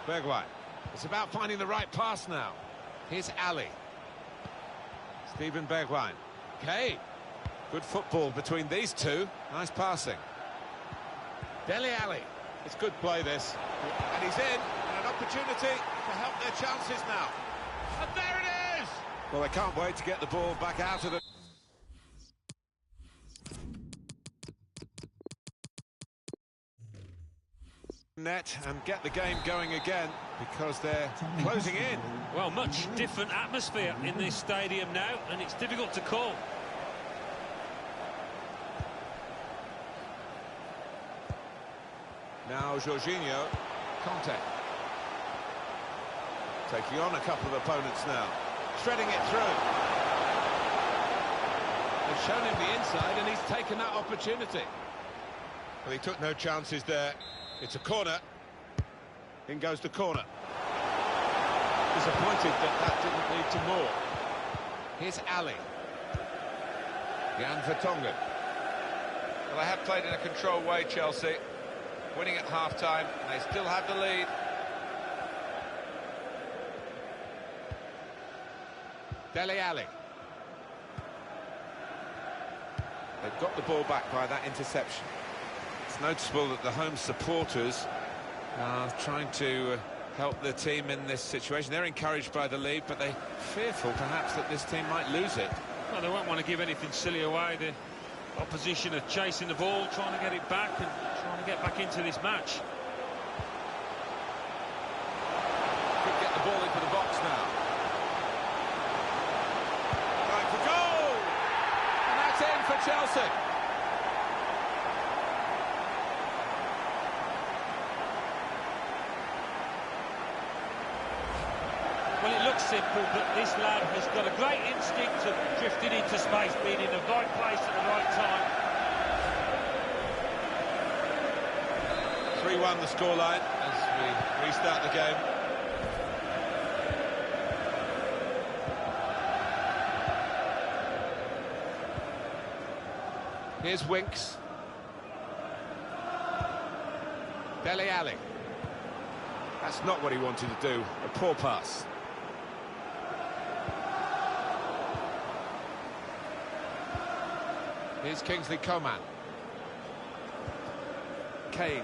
Bergwijn. It's about finding the right pass now. Here's Ali. Steven Bergwijn. Okay. Good football between these two. Nice passing. Dele Alli. It's good play, this. And he's in. And an opportunity to help their chances now. And there it is! Well, they can't wait to get the ball back out of the... net and get the game going again, because they're closing in.
Well, much different atmosphere in this stadium now, and it's difficult to call.
Now Jorginho. Conte. Taking on a couple of opponents now. Threading it through. They've shown him the inside and he's taken that opportunity. Well, he took no chances there. It's a corner. In goes the corner. Disappointed that didn't lead to more. Here's Ali. Jan Vertonghen. Well, they have played in a controlled way, Chelsea. Winning at half-time, they still have the lead. Dele Alli. They've got the ball back by that interception. It's noticeable that the home supporters are trying to help the team in this situation. They're encouraged by the lead, but they're fearful perhaps that this team might lose it.
Well, they won't want to give anything silly away. The opposition are chasing the ball, trying to get it back and trying to get back into this match.
Could get the ball into the box now. Going for goal! And that's in for Chelsea.
Well, it looks simple, but this lad has got a great instinct of drifting into space, being in the right place at the right time.
3-1 the scoreline as we restart the game. Here's Winks. Dele Alli. That's not what he wanted to do. A poor pass. Here's Kingsley Coman. Kane.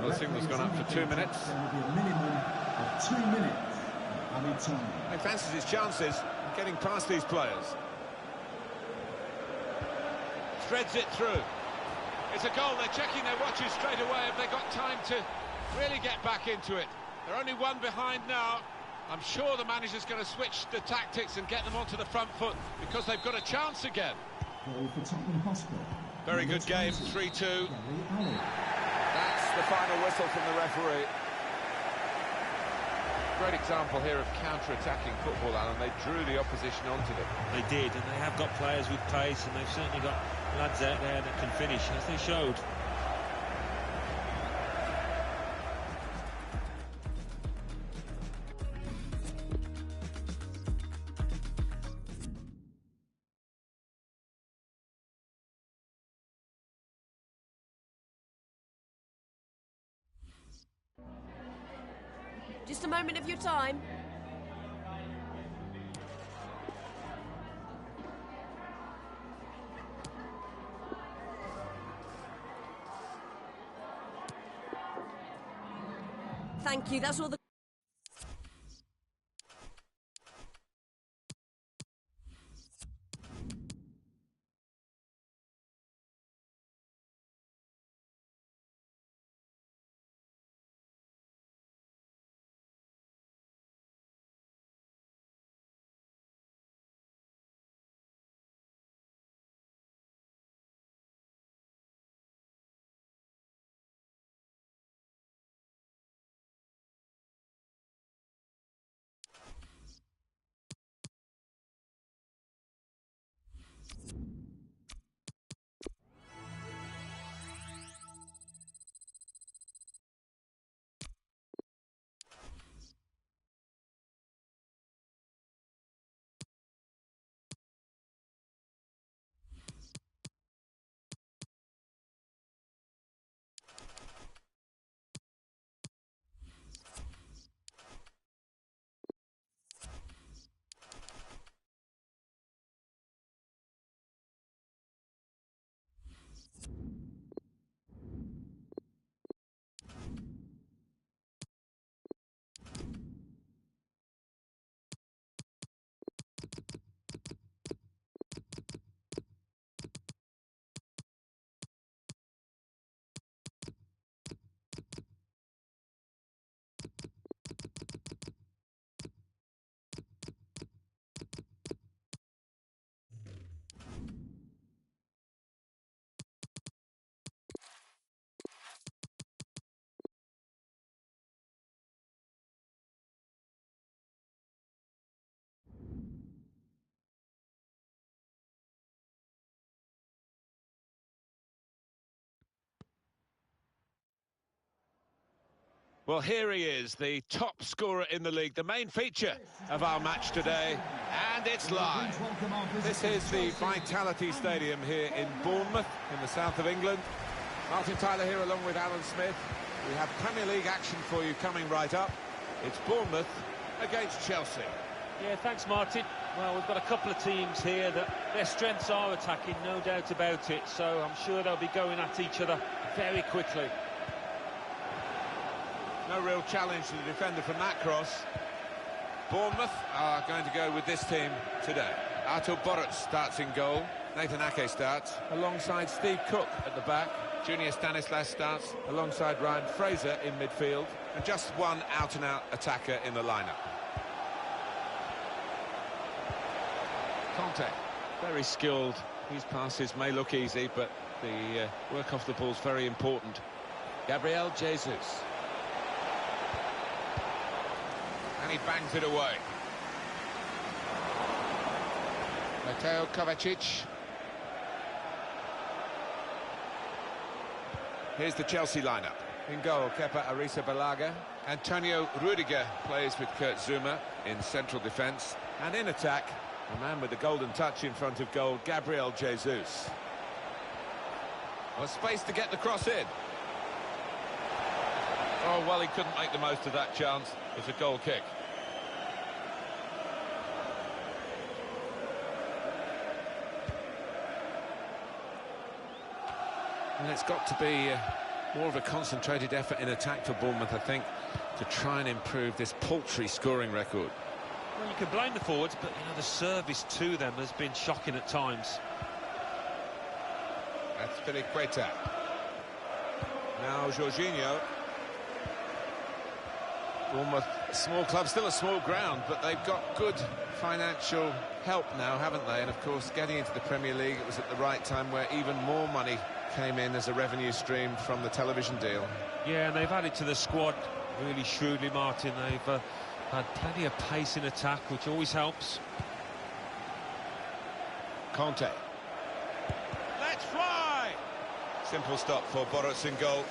Well, the signal's gone up for 2 minutes.
There will be a minimum of 2 minutes of added time.
He fancies his chances of getting past these players. Threads it through. It's a goal. They're checking their watches straight away. Have they got time to really get back into it? They're only one behind now. I'm sure the manager's going to switch the tactics and get them onto the front foot because they've got a chance again.
Goal for Tottenham Hotspur.
Very good game, 3-2.
Dele Alli.
That's the final whistle from the referee. Great example here of counter-attacking football, Alan. They drew the opposition onto them.
They did, and they have got players with pace, and they've certainly got lads out there that can finish, as they showed.
Just a moment of your time. Thank you, that's all the...
Well, here he is, the top scorer in the league, the main feature of our match today, and it's live. This is the Vitality Stadium here in Bournemouth, in the south of England. Martin Tyler here along with Alan Smith. We have Premier League action for you coming right up. It's Bournemouth against Chelsea.
Yeah, thanks, Martin. Well, we've got a couple of teams here that their strengths are attacking, no doubt about it, so I'm sure they'll be going at each other very quickly.
No real challenge to the defender from that cross. Bournemouth are going to go with this team today. Artur Boruc starts in goal. Nathan Ake starts alongside Steve Cook at the back. Junior Stanislas starts alongside Ryan Fraser in midfield. And just one out-and-out attacker in the lineup. Conte, very skilled. His passes may look easy, but the work off the ball is very important. Gabriel Jesus. And he bangs it away. Mateo Kovacic. Here's the Chelsea lineup. In goal, Kepa Arrizabalaga. Antonio Rudiger plays with Kurt Zouma in central defence. And in attack, the man with the golden touch in front of goal, Gabriel Jesus. Well, space to get the cross in. Oh, well, he couldn't make the most of that chance. It's a goal kick. And it's got to be more of a concentrated effort in attack for Bournemouth, I think, to try and improve this paltry scoring record.
Well, you can blame the forwards, but, you know, the service to them has been shocking at times.
That's Filiqueta. Now Jorginho. Bournemouth, a small club, still a small ground, but they've got good financial help now, haven't they? And, of course, getting into the Premier League, it was at the right time where even more money came in as a revenue stream from the television deal.
Yeah, and they've added to the squad really shrewdly, Martin. They've had plenty of pace in attack, which always helps.
Conte. Let's fly! Simple stop for Boruc in goal.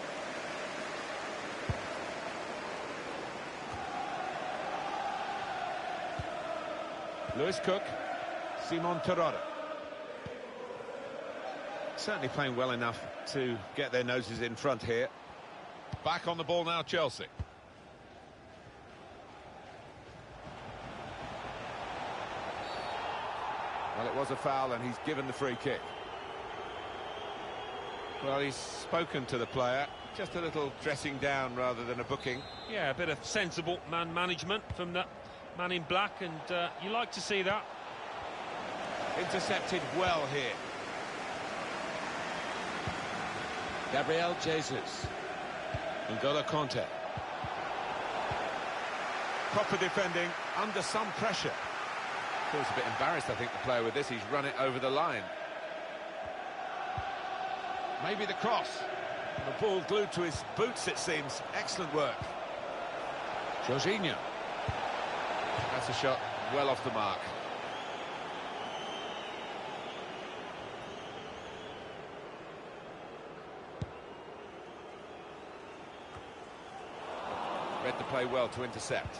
Lewis Cook. Simon Torrada. Certainly playing well enough to get their noses in front here. Back on the ball now, Chelsea. Well, it was a foul and he's given the free kick. Well, he's spoken to the player. Just a little dressing down rather than a booking.
Yeah, a bit of sensible man management from the man in black, and you like to see that.
Intercepted well here. Gabriel Jesus. N'Golo Conte. Proper defending under some pressure. Feels a bit embarrassed, I think, the player with this. He's run it over the line. Maybe the cross. The ball glued to his boots, it seems. Excellent work. Jorginho. That's a shot well off the mark. Read the play well to intercept.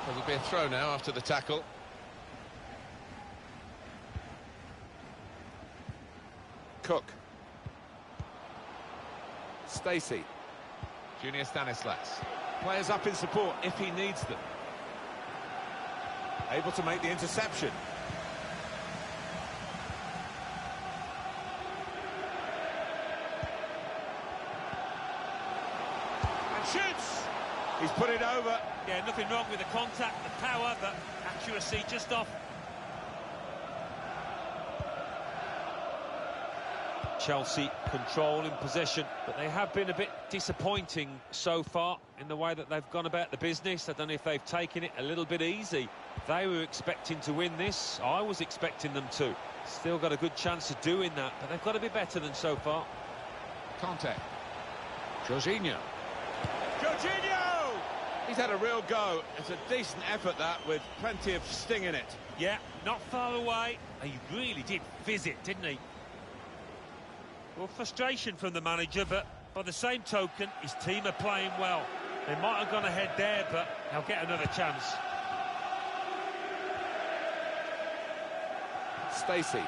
It'll be a throw now after the tackle. Cook. Stacey. Junior Stanislas. Players up in support if he needs them. Able to make the interception. And shoots! He's put it over.
Yeah, nothing wrong with the contact, the power, but accuracy just off. Chelsea control in possession, but they have been a bit disappointing so far in the way that they've gone about the business. I don't know if they've taken it a little bit easy. They were expecting to win this. I was expecting them to. Still got a good chance of doing that, but they've got to be better than so far.
Conte. Jorginho. Jorginho! He's had a real go. It's a decent effort, that, with plenty of sting in it.
Yeah, not far away. He really did fizz it, didn't he? Well, frustration from the manager, but by the same token, his team are playing well. They might have gone ahead there, but they'll get another chance.
Stacey.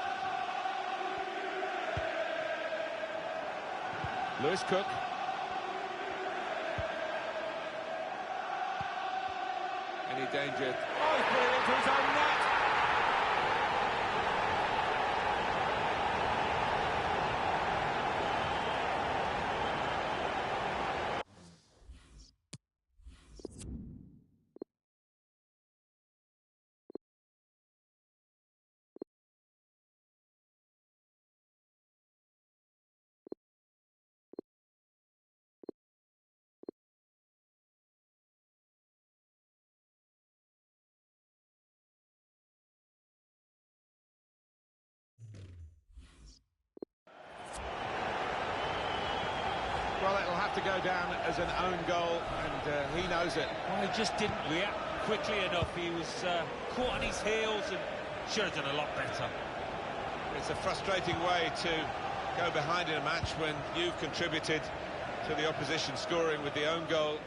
Lewis Cook. any danger.
Oh, he's put it into his own net.
Well, it'll have to go down as an own goal, and he knows it.
Well, he just didn't react quickly enough. He was caught on his heels and should have done a lot better.
It's a frustrating way to go behind in a match when you've contributed to the opposition scoring with the own goal.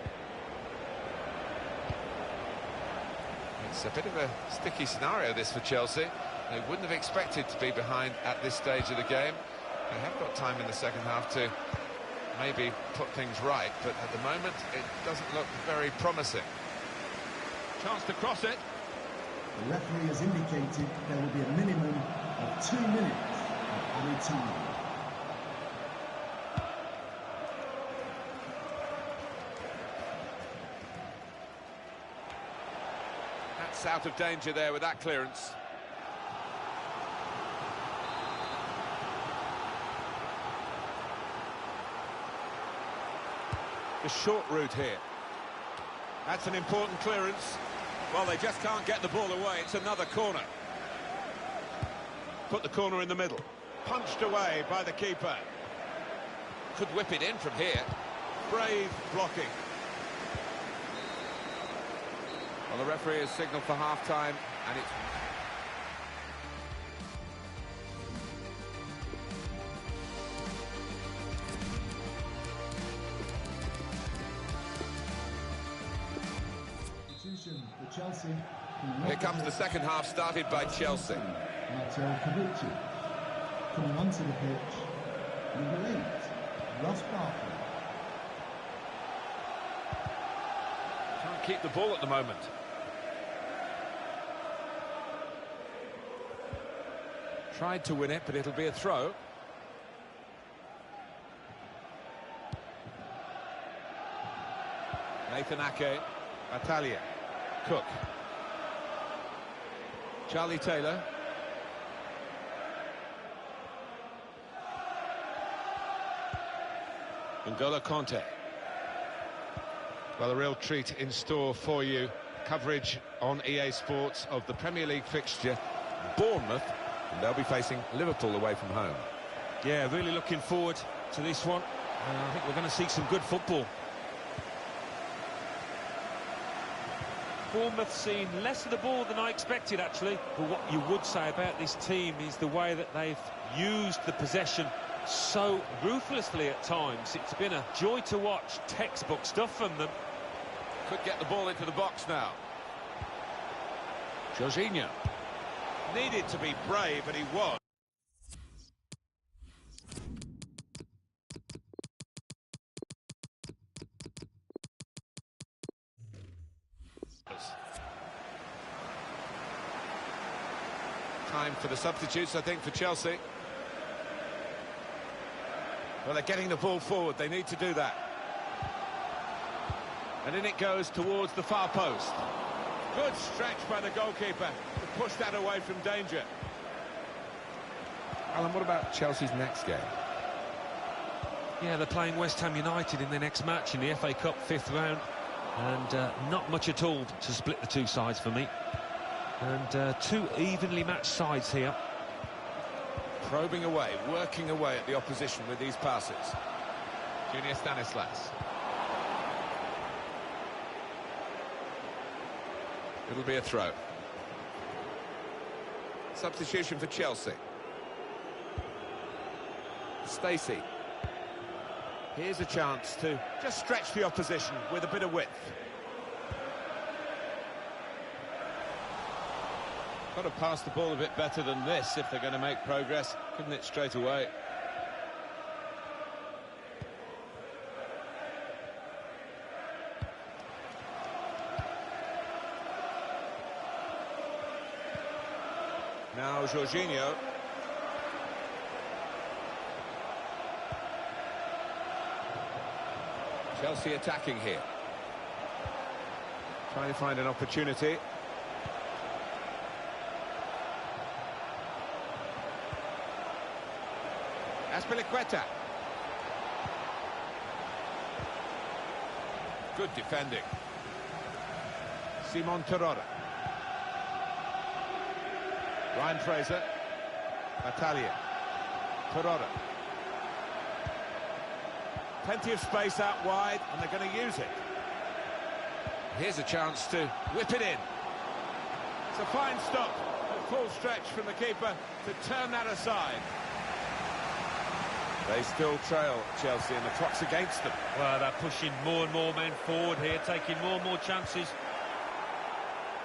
It's a bit of a sticky scenario, this, for Chelsea. They wouldn't have expected to be behind at this stage of the game. They have got time in the second half to maybe put things right, but at the moment it doesn't look very promising. Chance to cross it.
The referee has indicated there will be a minimum of 2 minutes of added time.
That's out of danger there with that clearance. The short route here. That's an important clearance. Well, they just can't get the ball away. It's another corner. Put the corner in the middle. Punched away by the keeper. Could whip it in from here. Brave blocking. Well, the referee has signalled for half-time, and it's...
For Chelsea.
Here comes the second half, started by Chelsea.
Mateo Kovacic. Coming onto the pitch, number 8, Ross Barkley.
Can't keep the ball at the moment. Tried to win it, but it'll be a throw. Nathan Ake, Battaglia, Cook, Charlie Taylor. N'Golo Kanté. Well, a real treat in store for you. Coverage on EA Sports of the Premier League fixture. Bournemouth, and they'll be facing Liverpool away from home.
Yeah, really looking forward to this one. I think we're going to see some good football. Bournemouth seen less of the ball than I expected, actually. But what you would say about this team is the way that they've used the possession so ruthlessly at times. It's been a joy to watch. Textbook stuff from them.
Could get the ball into the box now. Jorginho. Needed to be brave, and he was. Time for the substitutes, I think, for Chelsea. Well, they're getting the ball forward. They need to do that. And in it goes towards the far post. Good stretch by the goalkeeper to push that away from danger.
Alan, what about Chelsea's next game?
Yeah, they're playing West Ham United in their next match in the FA Cup 5th round. And not much at all to split the two sides for me. And two evenly matched sides here.
Probing away, working away at the opposition with these passes. Junior Stanislas. It'll be a throw. Substitution for Chelsea. Stacey. Here's a chance to just stretch the opposition with a bit of width. Got to pass the ball a bit better than this if they're going to make progress. Couldn't it straight away? Now Jorginho. Chelsea attacking here. Trying to find an opportunity. Azpilicueta. Good defending. Simon Terrora. Ryan Fraser. Battaglia. Terrora. Plenty of space out wide, and they're going to use it. Here's a chance to whip it in. It's a fine stop at full stretch from the keeper to turn that aside. They still trail Chelsea, and the clock's against them.
Well, they're pushing more and more men forward here, taking more and more chances.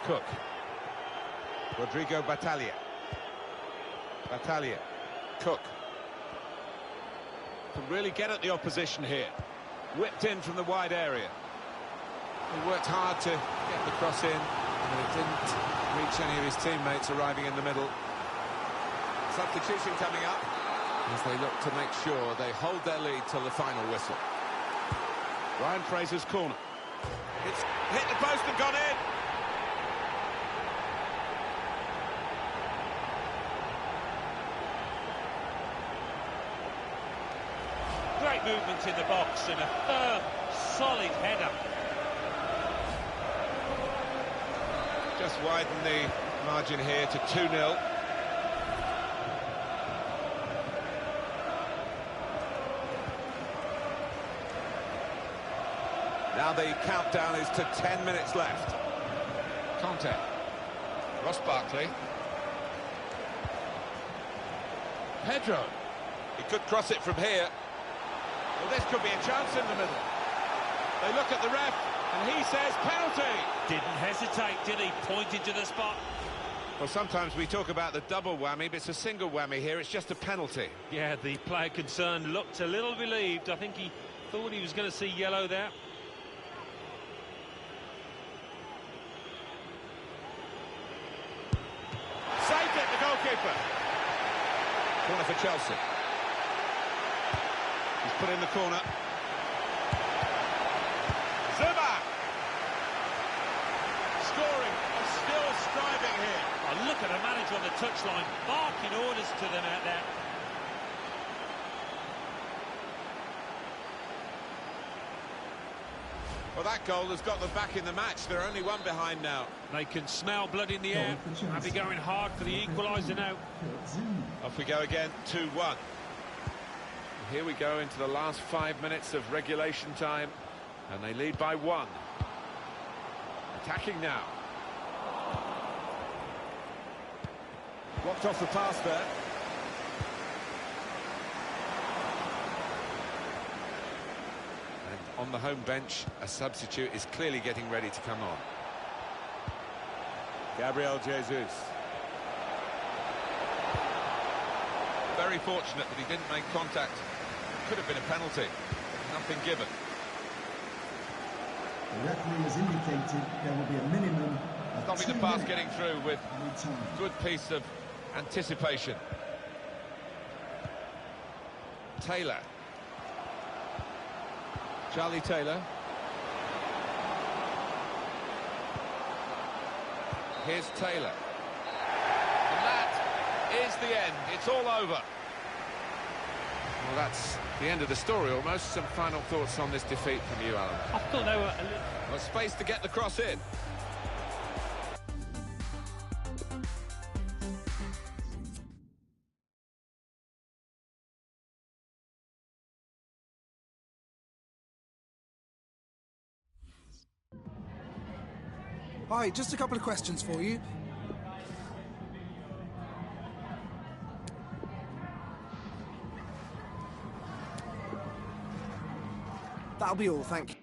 Cook. Rodrigo Battaglia. Battaglia. Cook. Can really get at the opposition here. Whipped in from the wide area. He worked hard to get the cross in, but it didn't reach any of his teammates arriving in the middle. Substitution coming up as they look to make sure they hold their lead till the final whistle. Ryan Fraser's corner. It's hit the post and gone in.
Great movement in the box and a firm, solid header.
Just widen the margin here to 2-0. Now the countdown is to 10 minutes left. Conte. Ross Barkley. Pedro. He could cross it from here. Well, this could be a chance in the middle. They look at the ref, and he says penalty.
Didn't hesitate, did he? Pointed to the spot.
Well, sometimes we talk about the double whammy, but it's a single whammy here. It's just a penalty.
Yeah, the player concerned looked a little relieved. I think he thought he was going to see yellow there.
Saved it, the goalkeeper. Corner for Chelsea. He's put in the corner. Zuma! Scoring and still striving here.
Oh, look at the manager on the touchline, barking orders to them out there.
Well, that goal has got them back in the match. They're only one behind now.
They can smell blood in the air. They'll be going hard for the equaliser now.
Off we go again, 2-1. Here we go into the last 5 minutes of regulation time, and they lead by 1. Attacking now. Blocked off the pass there. And on the home bench, a substitute is clearly getting ready to come on. Gabriel Jesus. Very fortunate that he didn't make contact. Could have been a penalty. Nothing given.
The referee has indicated there will be a minimum of
Stopping
2
the pass
minutes
getting through with
time.
good piece of anticipation. Taylor. Charlie Taylor. Here's Taylor. And that is the end. It's all over. Well, that's the end of the story almost. Some final thoughts on this defeat from you, Alan?
I thought they were a little...
Well, space to get the cross in.
Hi, just a couple of questions for you. That'll be all, thank you.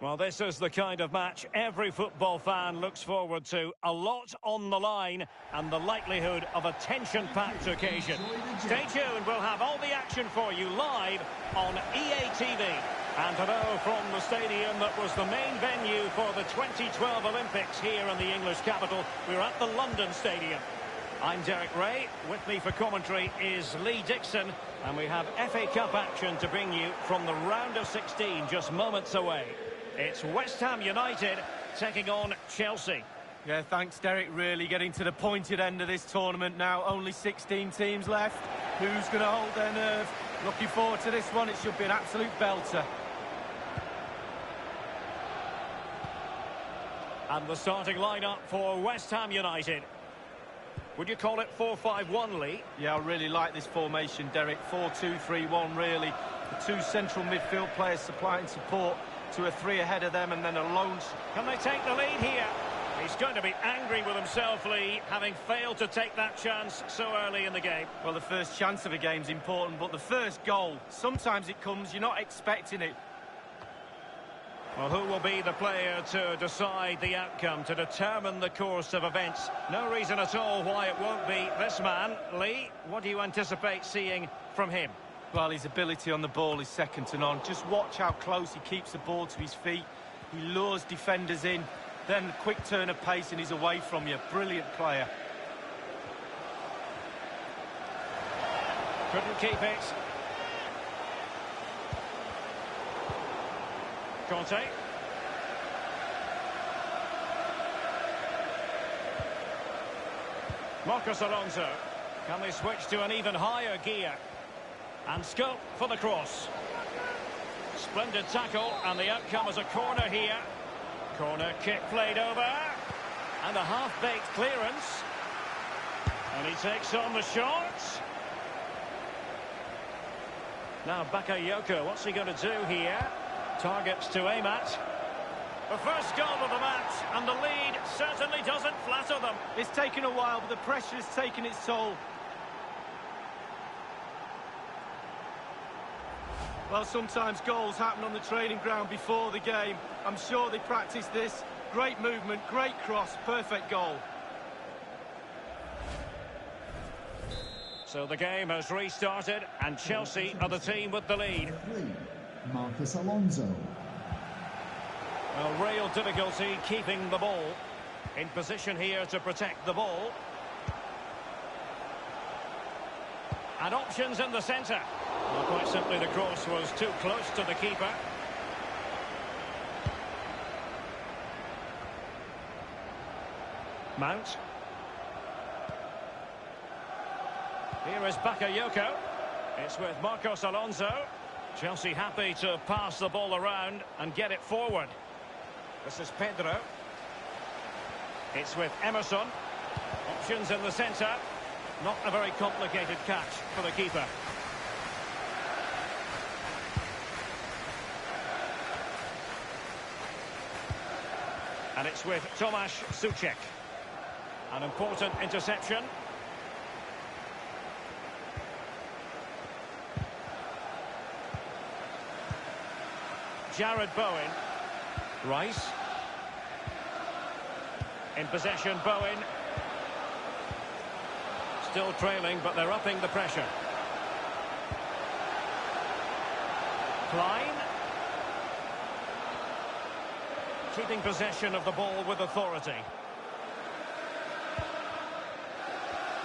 Well, this is the kind of match every football fan looks forward to. A lot on the line and the likelihood of a tension-packed occasion. Stay tuned, we'll have all the action for you live on EA TV. And hello from the stadium that was the main venue for the 2012 Olympics here in the English capital. We're at the London Stadium. I'm Derek Ray. With me for commentary is Lee Dixon. And we have FA Cup action to bring you from the round of 16 just moments away. It's West Ham United taking on Chelsea.
Yeah, thanks, Derek. Really getting to the pointed end of this tournament now. Only 16 teams left. Who's going to hold their nerve? Looking forward to this one. It should be an absolute belter.
And the starting lineup for West Ham United. Would you call it 4-5-1, Lee?
Yeah, I really like this formation, Derek. 4-2-3-1, really. The two central midfield players supplying support to a three ahead of them, and then a lone...
Can they take the lead here? He's going to be angry with himself, Lee, having failed to take that chance so early in the game.
Well, the first chance of a game's important, but the first goal, sometimes it comes, you're not expecting it.
Well, who will be the player to decide the outcome, to determine the course of events? No reason at all why it won't be this man. Lee, what do you anticipate seeing from him?
Well, his ability on the ball is second to none. Just watch how close he keeps the ball to his feet. He lures defenders in, then a quick turn of pace and he's away from you. Brilliant player.
Couldn't keep it. Conte. Marcos Alonso. Can they switch to an even higher gear? And scope for the cross. Splendid tackle, and the outcome is a corner here. Corner kick played over. And a half-baked clearance. And he takes on the shot. Now Bakayoko, what's he going to do here? Targets to aim at. The first goal of the match, and the lead certainly doesn't flatter them.
It's taken a while, but the pressure has taken its toll. Well, sometimes goals happen on the training ground before the game. I'm sure they practiced this. Great movement, great cross, perfect goal.
So the game has restarted, and Chelsea are the team with the lead.
Marcos Alonso.
Well, real difficulty keeping the ball. In position here to protect the ball. And options in the centre. Well, quite simply, the cross was too close to the keeper. Mount. Here is Bakayoko. It's with Marcos Alonso. Chelsea happy to pass the ball around and get it forward. This is Pedro. It's with Emerson. Options in the centre. Not a very complicated catch for the keeper. And it's with Tomasz Suchek. An important interception. Jared Bowen. Rice. In possession, Bowen. Still trailing, but they're upping the pressure. Klein. Keeping possession of the ball with authority.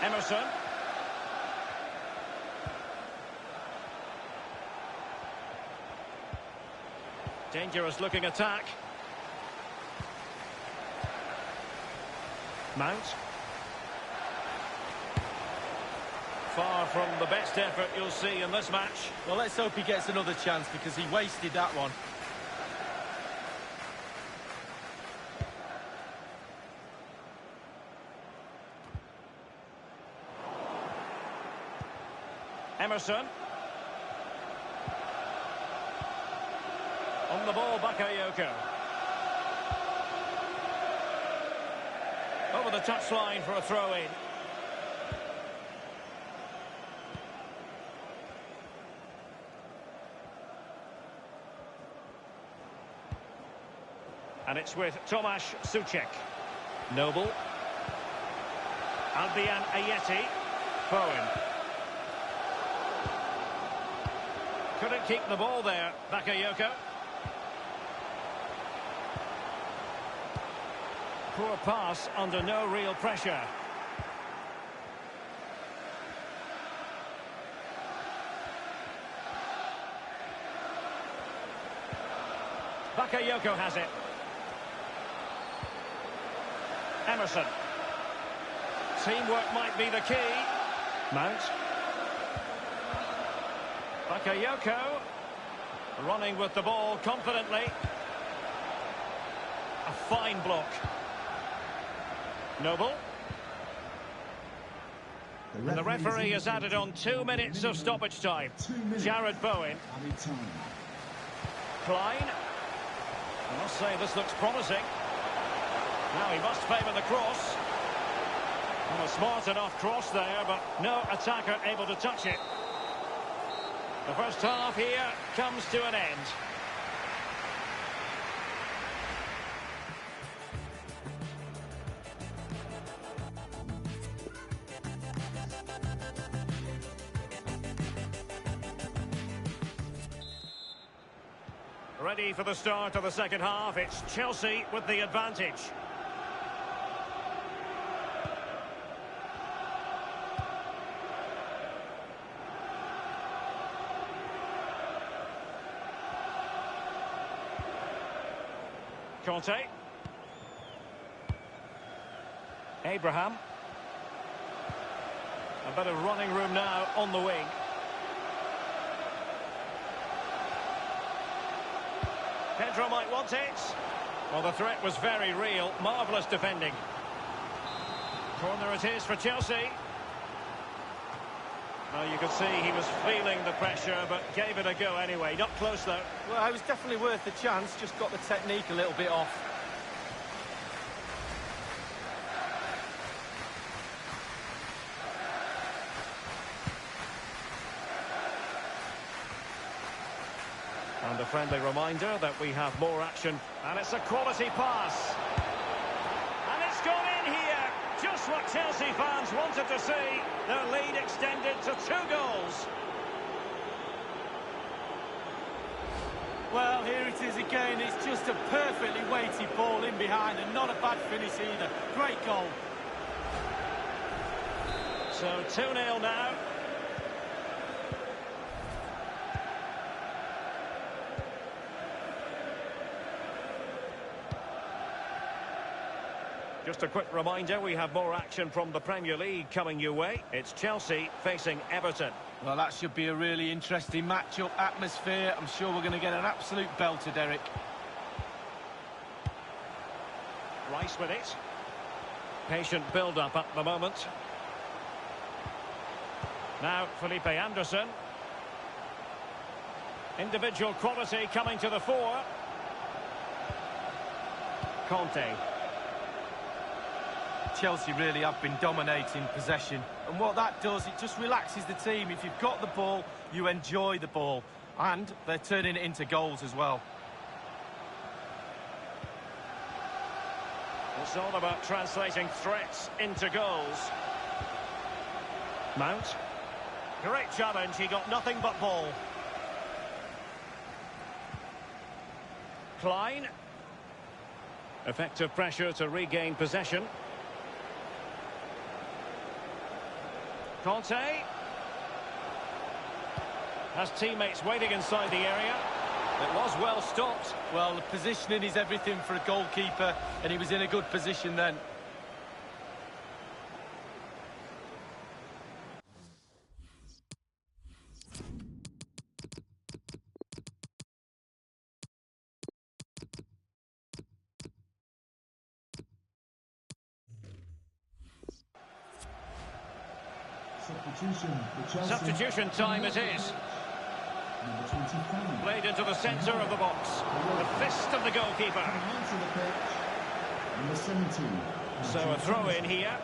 Emerson. Dangerous looking attack. Mount. Far from the best effort you'll see in this match.
Well, let's hope he gets another chance because he wasted that one.
Emerson. On the ball, Bakayoko. Over the touchline for a throw-in. And it's with Tomasz Suchek. Noble. Albian Ayeti. Bowen. Couldn't keep the ball there, Bakayoko. Poor pass under no real pressure. Bakayoko has it. Emerson. Teamwork might be the key. Mount. Bakayoko. Running with the ball confidently. A fine block. Noble. And the referee has added on 2 minutes of stoppage time. Jared Bowen. Klein. I must say this looks promising. Now he must favour the cross. And a smart enough cross there, but no attacker able to touch it. The first half here comes to an end. Ready for the start of the second half. It's Chelsea with the advantage. Conte. Abraham. A bit of running room now on the wing. Pedro might want it. Well, the threat was very real. Marvellous defending. Corner it is for Chelsea. Well, you could see he was feeling the pressure, but gave it a go anyway. Not close, though.
Well, it was definitely worth the chance. Just got the technique a little bit off.
And a friendly reminder that we have more action. And it's a quality pass. And it's gone in here. Just what Chelsea fans wanted to see. Their lead extended to 2 goals.
Well, here it is again. It's just a perfectly weighted ball in behind and not a bad finish either. Great goal.
So 2-0 now. Just a quick reminder, we have more action from the Premier League coming your way. It's Chelsea facing Everton.
Well, that should be a really interesting match-up atmosphere. I'm sure we're going to get an absolute belter, Derek.
Rice with it. Patient build-up at the moment. Now, Felipe Anderson. Individual quality coming to the fore. Conte.
Chelsea really have been dominating possession, and what that does, it just relaxes the team. If you've got the ball, you enjoy the ball, and they're turning it into goals as well.
It's all about translating threats into goals. Mount. Great challenge, he got nothing but ball. Klein. Effective pressure to regain possession. Conte has teammates waiting inside the area. It was well stopped.
Well, the positioning is everything for a goalkeeper, and he was in a good position then.
Substitution time it is.
Number 25.
Played into the centre of the box. The fist of the goalkeeper.
Onto the pitch. Number 17.
So a throw in here.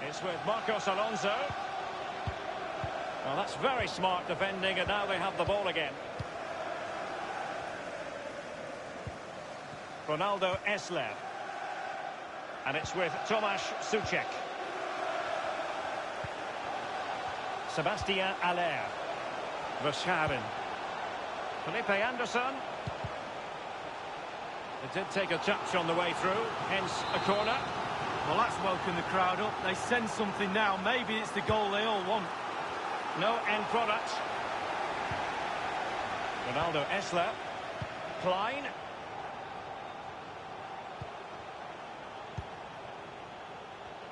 It's with Marcos Alonso. Well, that's very smart defending, and now they have the ball again. Ronaldo Esler. And it's with Tomasz Suchek. Sebastian Aller. Verscharen. Felipe Anderson. It did take a touch on the way through, hence a corner.
Well, that's woken the crowd up. They sense something now. Maybe it's the goal they all want.
No end product. Ronaldo Esler. Klein.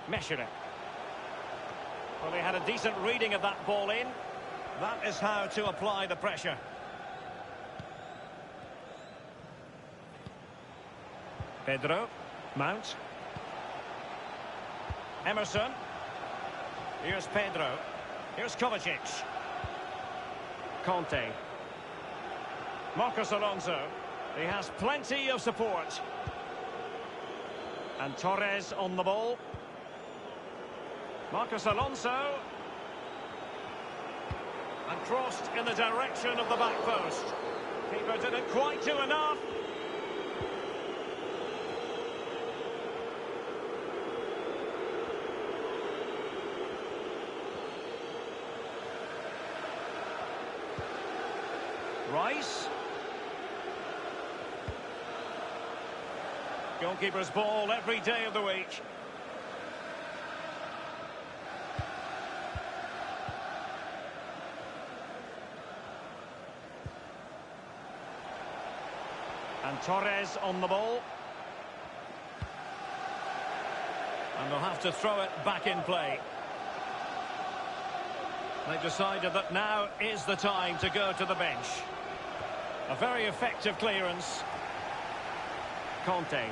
Meschere. Well, he had a decent reading of that ball in. That is how to apply the pressure. Pedro. Mount. Emerson. Here's Pedro. Here's Kovacic. Conte. Marcos Alonso. He has plenty of support. And Torres on the ball. Marcos Alonso. And crossed in the direction of the back post. Keeper didn't quite do enough. Rice. Goalkeeper's ball every day of the week. And Torres on the ball. And they'll have to throw it back in play. They've decided that now is the time to go to the bench. A very effective clearance. Conte.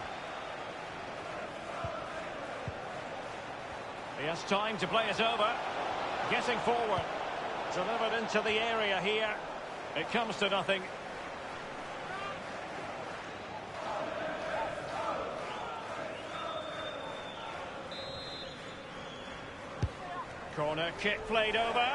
He has time to play it over. Getting forward. Delivered into the area here. It comes to nothing. Corner kick played over.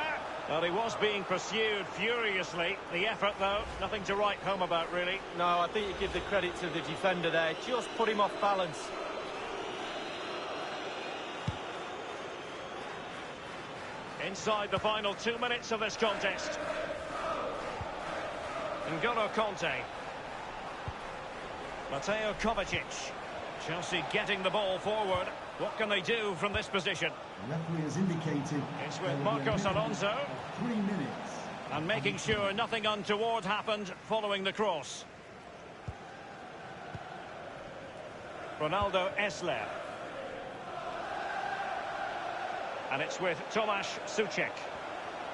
Well, he was being pursued furiously. The effort, though, nothing to write home about, really.
No, I think you give the credit to the defender there. Just put him off balance.
Inside the final 2 minutes of this contest. N'Golo Conte. Mateo Kovacic. Chelsea getting the ball forward. What can they do from this position?
The referee has indicated
it's with Marcos Alonso.
3 minutes.
And making sure nothing untoward happened following the cross. Ronaldo Esler. And it's with Tomasz Suchek.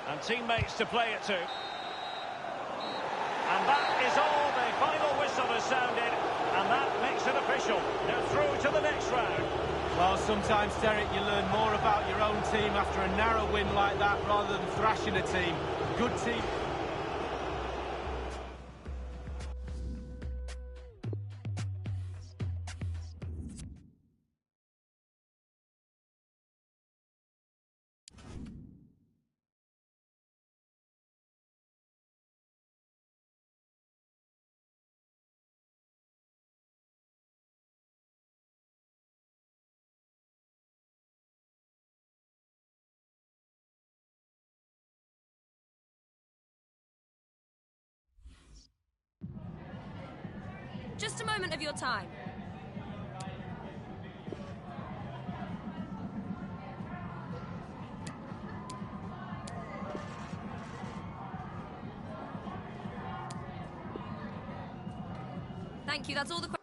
And teammates to play it to. And that is all. The final whistle has sounded. And that makes it official. They're through to the next round.
Well, sometimes, Derek, you learn more about your own team after a narrow win like that rather than thrashing a team. Good team.
Just a moment of your time. Thank you, that's all the questions.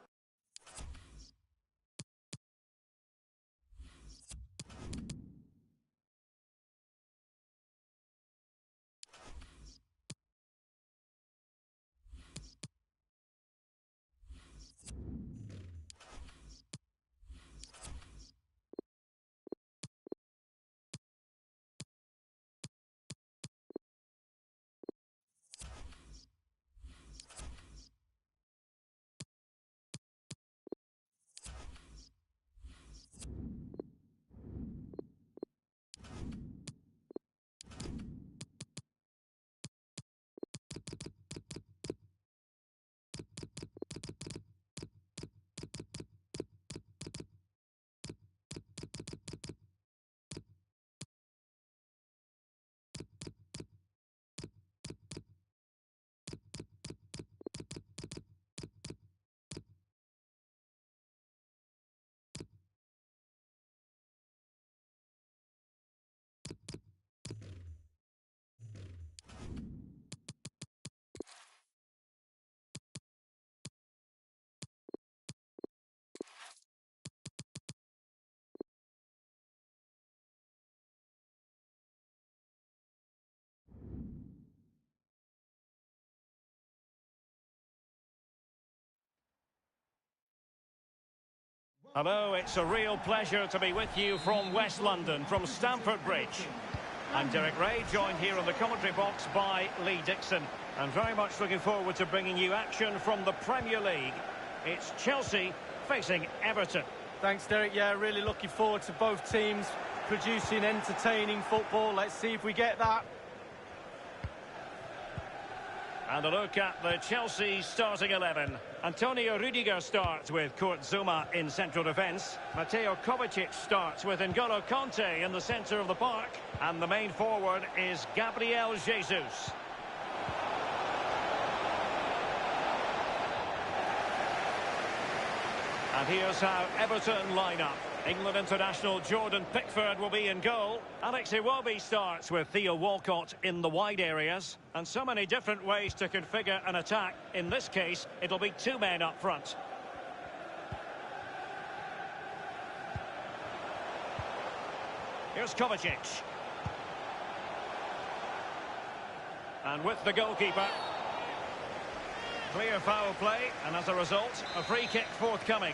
Hello, it's a real pleasure to be with you from West London, from Stamford Bridge. I'm Derek Ray, joined here in the commentary box by Lee Dixon. And very much looking forward to bringing you action from the Premier League. It's Chelsea facing Everton.
Thanks, Derek. Yeah, really looking forward to both teams producing entertaining football. Let's see if we get that.
And a look at the Chelsea starting 11. Antonio Rudiger starts with Kurt Zuma in central defence. Mateo Kovacic starts with N'Golo Kanté in the centre of the park. And the main forward is Gabriel Jesus. And here's how Everton line up. England international Jordan Pickford will be in goal. Alex Iwobi starts with Theo Walcott in the wide areas. And so many different ways to configure an attack. In this case, it'll be two men up front. Here's Kovacic. And with the goalkeeper. Clear foul play, and as a result, a free kick forthcoming.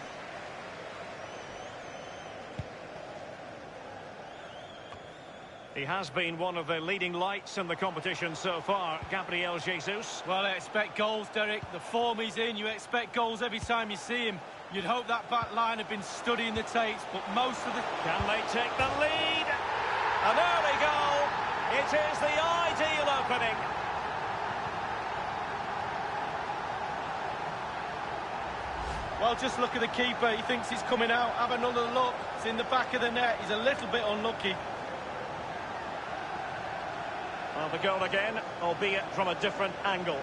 He has been one of the leading lights in the competition so far, Gabriel Jesus.
Well, I expect goals, Derek. The form he's in, you expect goals every time you see him. You'd hope that back line had been studying the tapes, but most of the...
Can they take the lead? An early goal. It is the ideal opening.
Well, just look at the keeper. He thinks he's coming out. Have another look. It's in the back of the net. He's a little bit unlucky.
Well, the goal again, albeit from a different angle.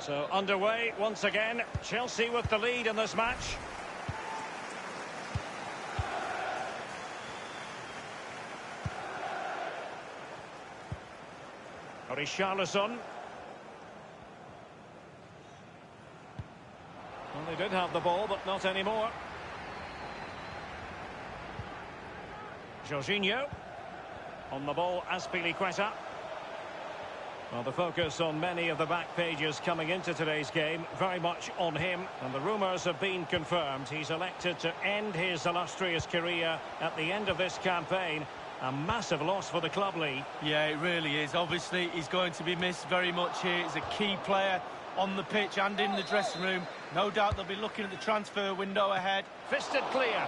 So underway once again. Chelsea with the lead in this match. Richarlison. Well, they did have the ball, but not anymore. Jorginho. On the ball, Azpilicueta. Well, the focus on many of the back pages coming into today's game, very much on him. And the rumours have been confirmed. He's elected to end his illustrious career at the end of this campaign. A massive loss for the club, Lee.
Yeah, it really is. Obviously, he's going to be missed very much here. He's a key player on the pitch and in the dressing room. No doubt they'll be looking at the transfer window ahead.
Fisted clear.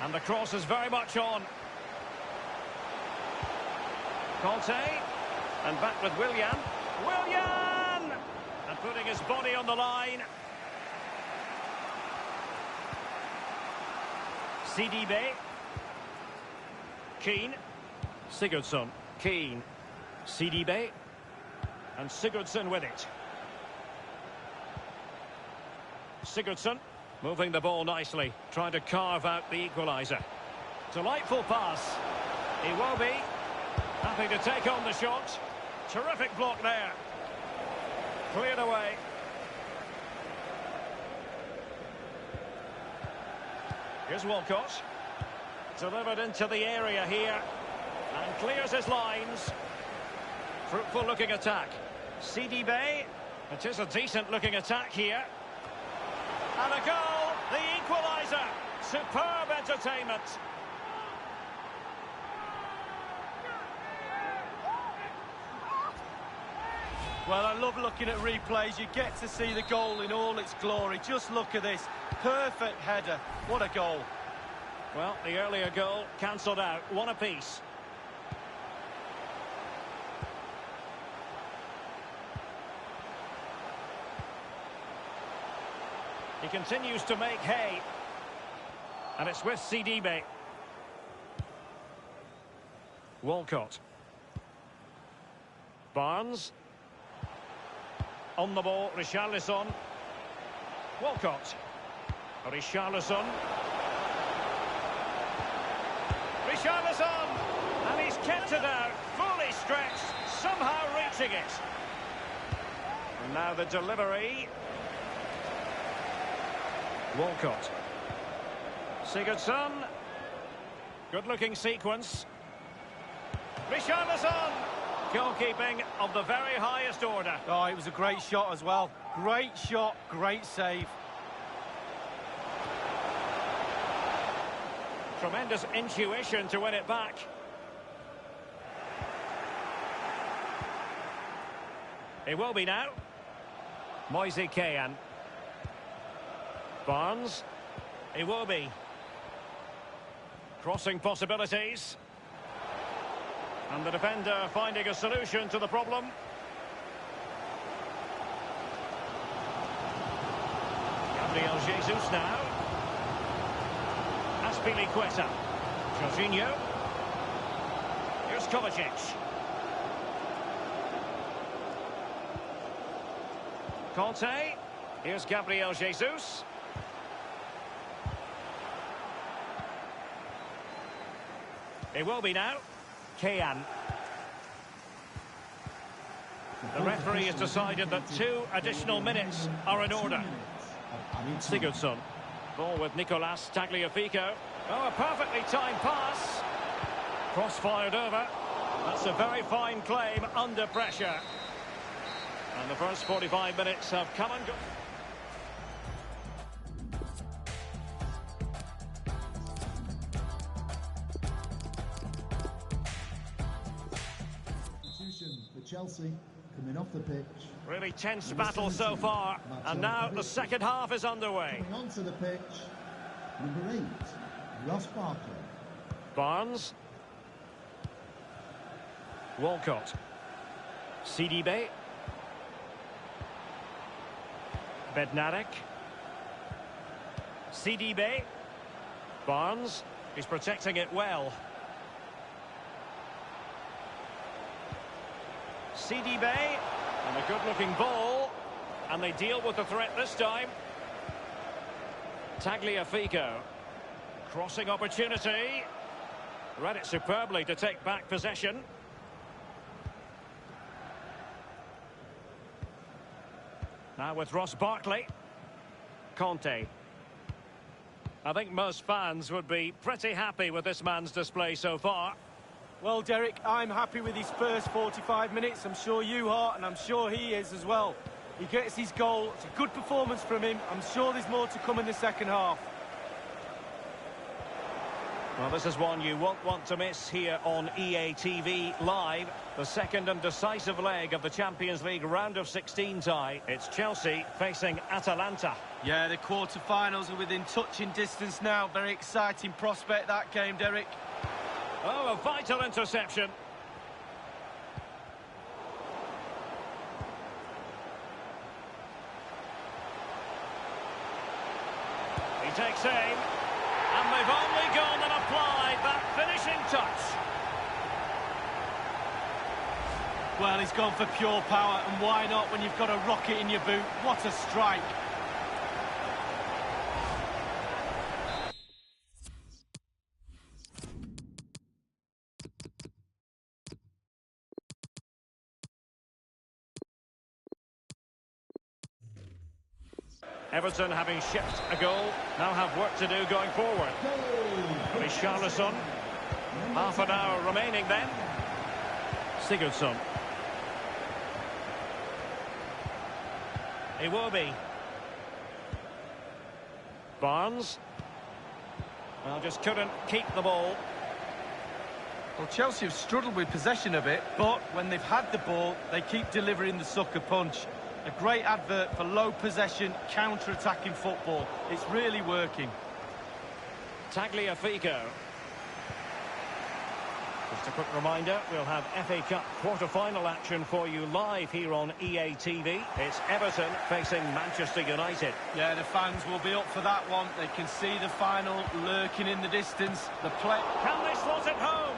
And the cross is very much on. Kanté. And back with Willian. Willian! And putting his body on the line. CDB. Keane. Sigurdsson. Keane. CDB. And Sigurdsson with it. Sigurdsson moving the ball nicely, trying to carve out the equaliser. Delightful pass. Iwobi happy to take on the shot. Terrific block there. Cleared away. Here's Walcott. Delivered into the area here. And clears his lines. Fruitful looking attack. CDB. It is a decent looking attack here. And a goal. The equaliser. Superb entertainment.
Well, I love looking at replays. You get to see the goal in all its glory. Just look at this. Perfect header. What a goal.
Well, the earlier goal cancelled out. One apiece. He continues to make hay. And it's with CDB. Walcott. Barnes. On the ball, Richarlison. Walcott. Richarlison. Richarlison! And he's kept it out, fully stretched, somehow reaching it. And now the delivery. Walcott. Sigurdsson. Good-looking sequence. Richarlison! Goalkeeping of the very highest order.
Oh, it was a great shot as well. Great shot, great save.
Tremendous intuition to win it back. It will be now. Moise Kean. Barnes. It will be. Crossing possibilities. And the defender finding a solution to the problem. Gabriel Jesus now. Aspilicueta. Jorginho. Here's Kovacic. Conte. Here's Gabriel Jesus. It will be now. Kean. The referee has decided that 2 additional minutes are in order. Sigurdsson. Ball with Nicolas Tagliafico. Oh, a perfectly timed pass. Cross-fired over. That's a very fine claim under pressure. And the first 45 minutes have come and gone.
For Chelsea, coming off the pitch.
Really tense battle so far, and now the second half is underway.
Coming onto the pitch, number 8, Ross Barkley.
Barnes. Walcott. Sidibe. Bednarek. Sidibe. Barnes. He's protecting it well. Sidibe, and a good-looking ball, and they deal with the threat this time. Tagliafico, crossing opportunity, read it superbly to take back possession. Now with Ross Barkley. Conte. I think most fans would be pretty happy with this man's display so far.
Well, Derek, I'm happy with his first 45 minutes. I'm sure you are, and I'm sure he is as well. He gets his goal. It's a good performance from him. I'm sure there's more to come in the second half.
Well, this is one you won't want to miss here on EA TV Live. The second and decisive leg of the Champions League round of 16 tie. It's Chelsea facing Atalanta.
Yeah, the quarter-finals are within touching distance now. Very exciting prospect, that game, Derek.
Oh, a vital interception. He takes aim. And they've only gone and applied that finishing touch.
Well, he's gone for pure power, and why not when you've got a rocket in your boot? What a strike.
Everton, having shipped a goal, now have work to do going forward. Richarlison. Half an hour remaining then. Sigurdsson. Iwobi. Barnes. Well, just couldn't keep the ball.
Well, Chelsea have struggled with possession a bit, but when they've had the ball, they keep delivering the sucker punch. A great advert for low possession, counter-attacking football. It's really working.
Tagliafico. Just a quick reminder, we'll have FA Cup quarter-final action for you live here on EA TV. It's Everton facing Manchester United.
Yeah, the fans will be up for that one. They can see the final lurking in the distance. The play...
Can they slot it home?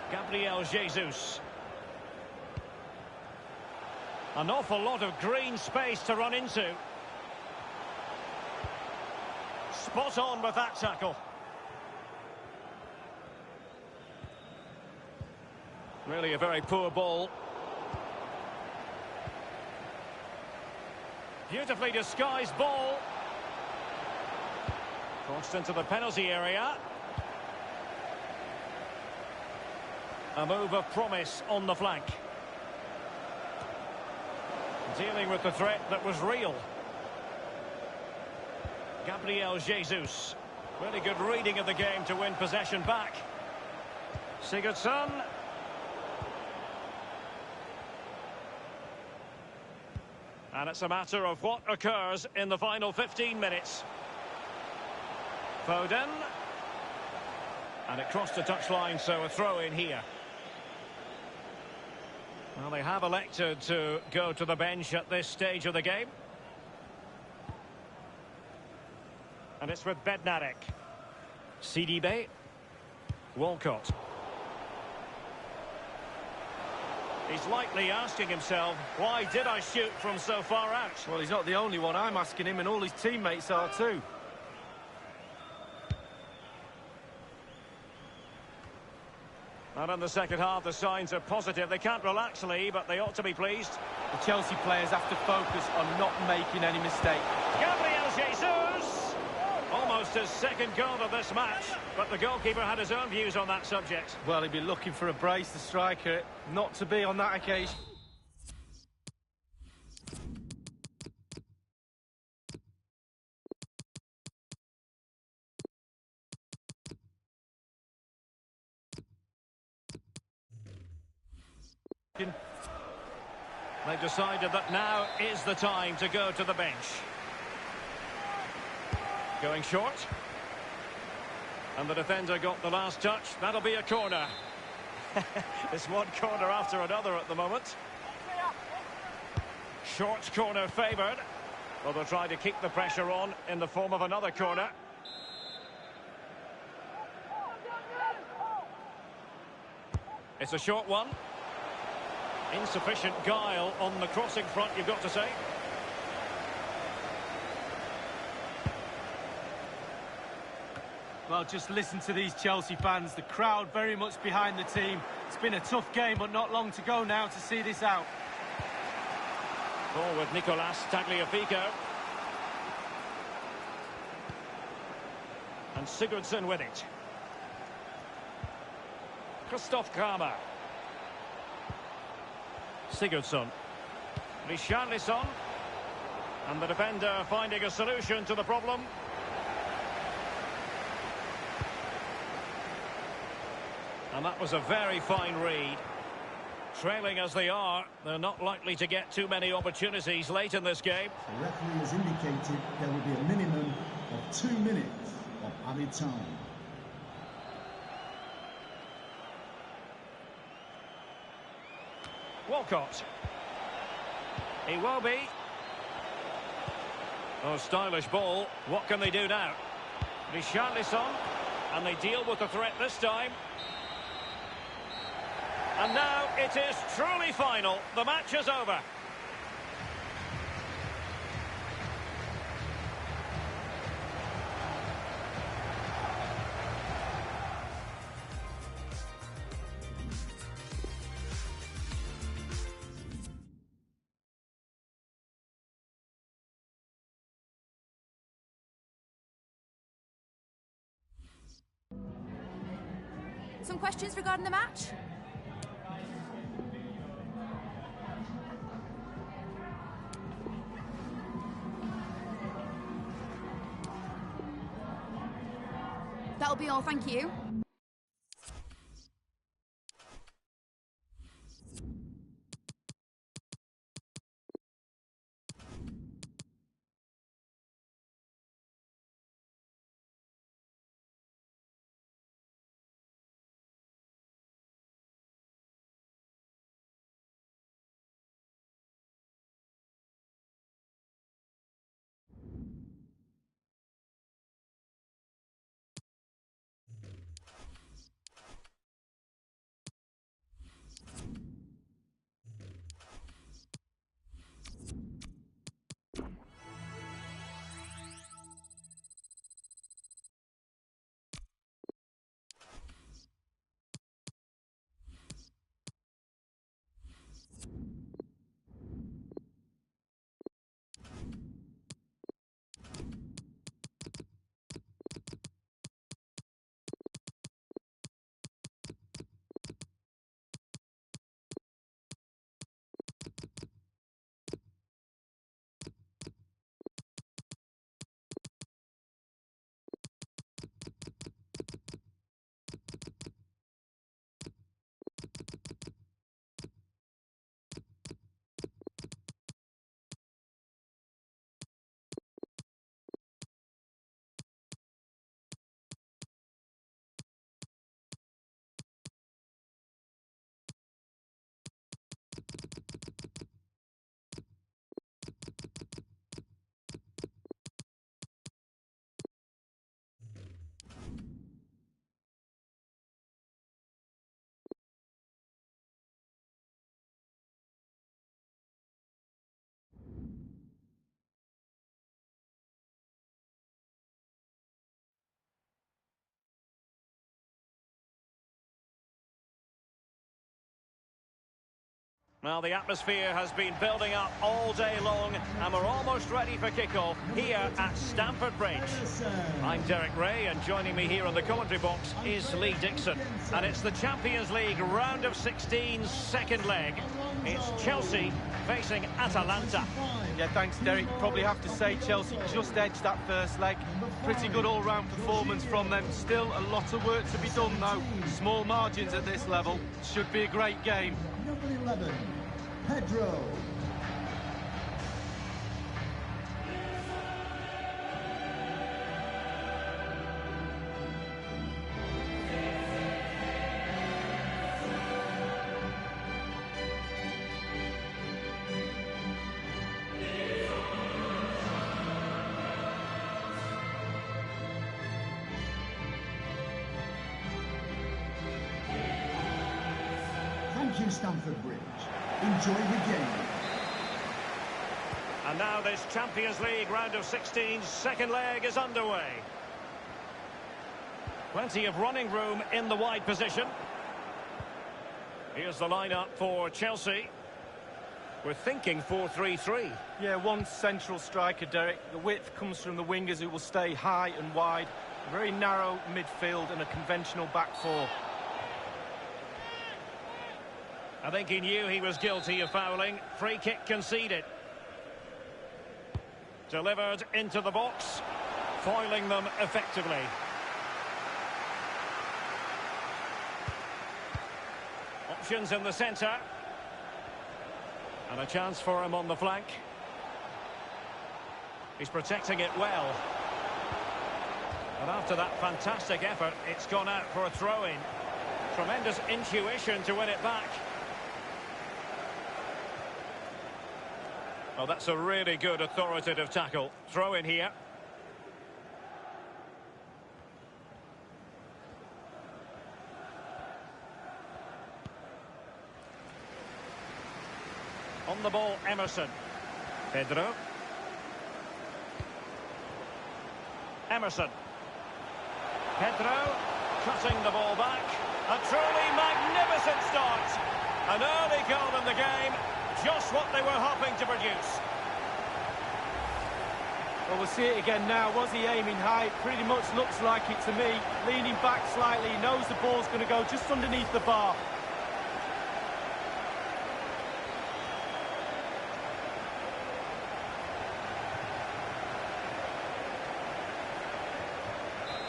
Gabriel Jesus. An awful lot of green space to run into. Spot on with that tackle. Really a very poor ball. Beautifully disguised ball. Crossed into the penalty area. A move of promise on the flank. Dealing with the threat that was real. Gabriel Jesus. Really good reading of the game to win possession back. Sigurdsson. And it's a matter of what occurs in the final 15 minutes. Foden. And it crossed the touchline, so a throw in here. Well, they have elected to go to the bench at this stage of the game. And it's with Bednarek. Sidibe. Walcott. He's likely asking himself, why did I shoot from so far out?
Well, he's not the only one. I'm asking him, and all his teammates are too.
And in the second half, the signs are positive. They can't relax, Lee, but they ought to be pleased.
The Chelsea players have to focus on not making any mistake.
Gabriel Jesus! Almost his second goal of this match, but the goalkeeper had his own views on that subject.
Well, he'd be looking for a brace, the striker, not to be on that occasion.
They've decided that now is the time to go to the bench. Going short. And the defender got the last touch. That'll be a corner. It's one corner after another at the moment. Short corner favoured. Well, they'll try to keep the pressure on in the form of another corner. It's a short one. Insufficient guile on the crossing front, you've got to say.
Well, just listen to these Chelsea fans. The crowd very much behind the team. It's been a tough game, but not long to go now to see this out.
Ball with Nicolas Tagliafico. And Sigurdsson with it. Christoph Kramer. Sigurdsson. Richarlison. And the defender finding a solution to the problem. And that was a very fine read. Trailing as they are, they're not likely to get too many opportunities late in this game.
The referee has indicated there will be a minimum of 2 minutes of added time.
Walcott. Iwobi. Oh, stylish ball. What can they do now? Richarlison. And they deal with the threat this time. And now it is truly final. The match is over.
Some questions regarding the match? That'll be all, thank you.
Well, the atmosphere has been building up all day long, and we're almost ready for kickoff here at Stamford Bridge. I'm Derek Ray, and joining me here on the commentary box is Lee Dixon. And it's the Champions League round of 16's second leg. It's Chelsea facing Atalanta.
Yeah, thanks, Derek. Probably have to say Chelsea just edged that first leg. Pretty good all-round performance from them. Still a lot of work to be done, though. Small margins at this level. Should be a great game.
Number 11, Pedro. Thank you, Stamford Bridge. Enjoy the game.
And now this Champions League round of 16's second leg is underway. Plenty of running room in the wide position. Here's the lineup for Chelsea. We're thinking 4-3-3.
Yeah, one central striker, Derek. The width comes from the wingers who will stay high and wide. A very narrow midfield and a conventional back four.
I think he knew he was guilty of fouling. Free kick conceded. Delivered into the box, foiling them effectively. Options in the centre. And a chance for him on the flank. He's protecting it well. And after that fantastic effort, it's gone out for a throw-in. Tremendous intuition to win it back. Well, that's a really good authoritative tackle. Throw in here. On the ball, Emerson. Pedro. Emerson. Pedro cutting the ball back. A truly magnificent start. An early goal in the game. Just what they were hoping to produce.
Well, we'll see it again now. Was he aiming high? Pretty much looks like it to me. Leaning back slightly. He knows the ball's going to go just underneath the bar.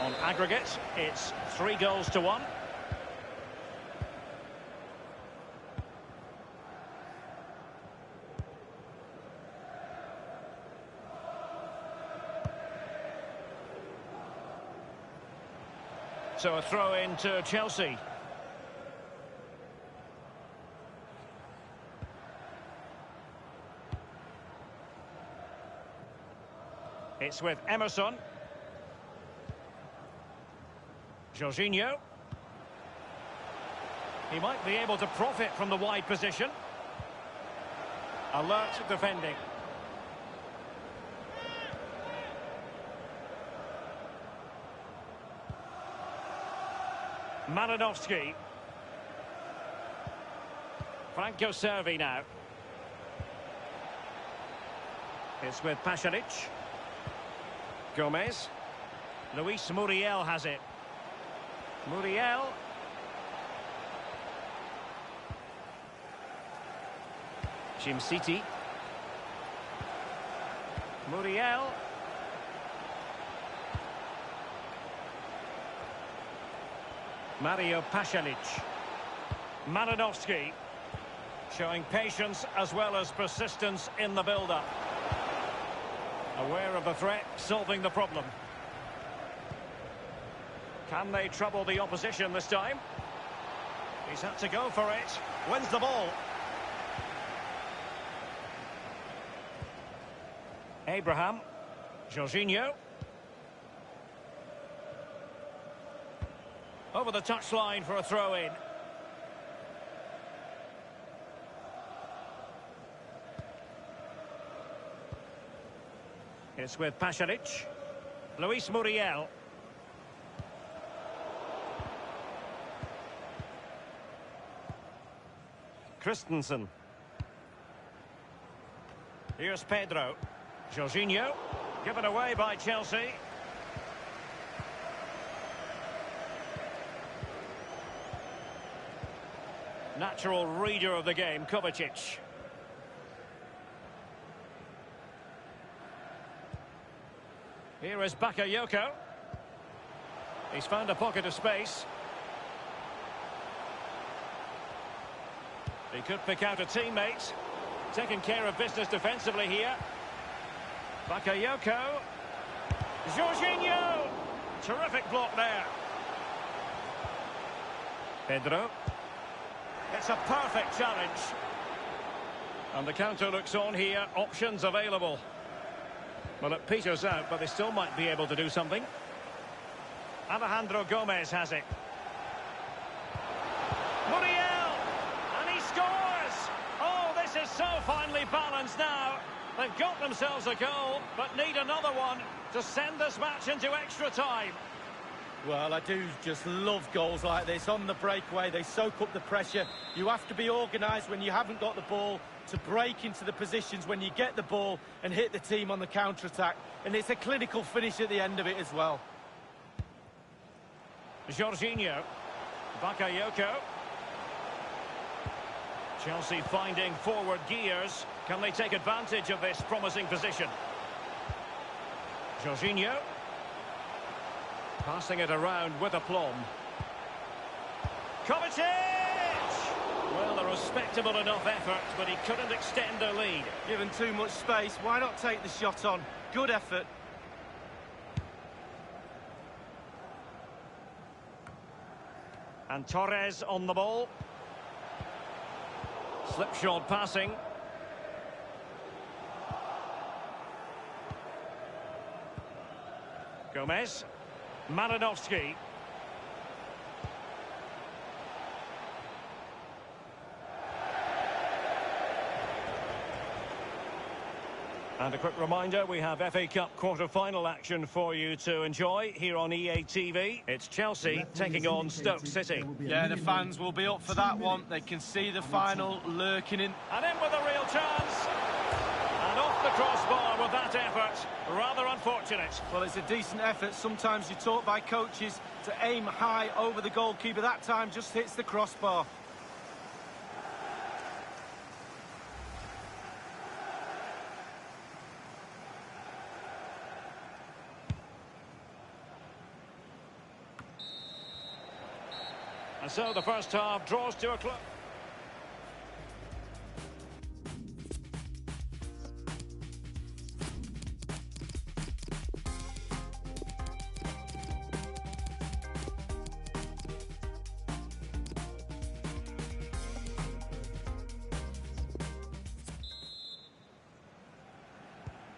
On aggregate, it's 3-1. So a throw in to Chelsea. It's with Emerson. Jorginho. He might be able to profit from the wide position. Alert defending. Malinowski. Franco Servi now. It's with Pasalic. Gomez. Luis Muriel has it. Muriel. Jim City. Muriel. Mario Pasalic. Malinowski. Showing patience as well as persistence in the build-up. Aware of the threat, solving the problem. Can they trouble the opposition this time? He's had to go for it. Wins the ball. Abraham. Jorginho. Over the touchline for a throw-in. It's with Pasalic. Luis Muriel. Christensen. Here's Pedro. Jorginho. Given away by Chelsea. Natural reader of the game, Kovacic. Here is Bakayoko. He's found a pocket of space. He could pick out a teammate. Taking care of business defensively here. Bakayoko. Jorginho. Terrific block there. Pedro. It's a perfect challenge. And the counter looks on here. Options available. Well, it peters out, but they still might be able to do something. Alejandro Gomez has it. Muriel! And he scores! Oh, this is so finely balanced now. They've got themselves a goal, but need another one to send this match into extra time.
Well, I do just love goals like this. On the breakaway, they soak up the pressure. You have to be organised when you haven't got the ball to break into the positions when you get the ball and hit the team on the counter-attack. And it's a clinical finish at the end of it as well.
Jorginho. Bakayoko. Chelsea finding forward gears. Can they take advantage of this promising position? Jorginho. Passing it around with aplomb. Kovacic! Well, a respectable enough effort, but he couldn't extend their lead.
Given too much space, why not take the shot on? Good effort.
And Torres on the ball. Slipshod passing. Gomez. Malinowski. And a quick reminder, we have FA Cup quarter-final action for you to enjoy here on EA TV. It's Chelsea taking on Stoke City.
Yeah, the fans will be up for that one. They can see the final lurking in.
And in with a real chance. And off the crossbar with that effort. Rather unfortunate.
Well, it's a decent effort. Sometimes you're taught by coaches to aim high over the goalkeeper. That time just hits the crossbar.
And so the first half draws to a close.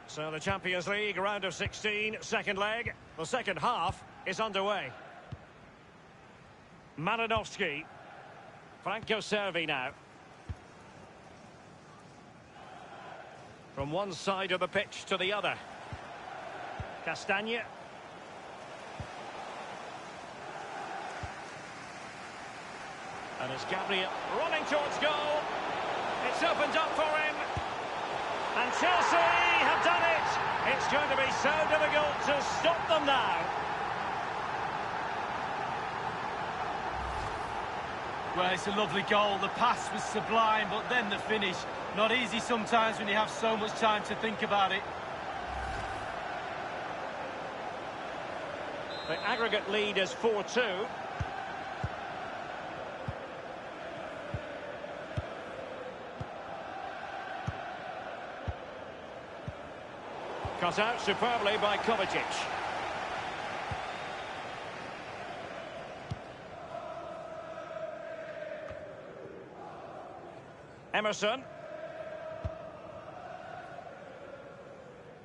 So the Champions League round of 16, second leg. The second half is underway. Malinowski. Franco Cervi now. From one side of the pitch to the other. Castagne. And it's Gabriel running towards goal. It's opened up for him. And Chelsea have done it. It's going to be so difficult to stop them now.
Well, it's a lovely goal. The pass was sublime, but then the finish. Not easy sometimes when you have so much time to think about it.
The aggregate lead is 4-2. Cut out superbly by Kovacic. Emerson.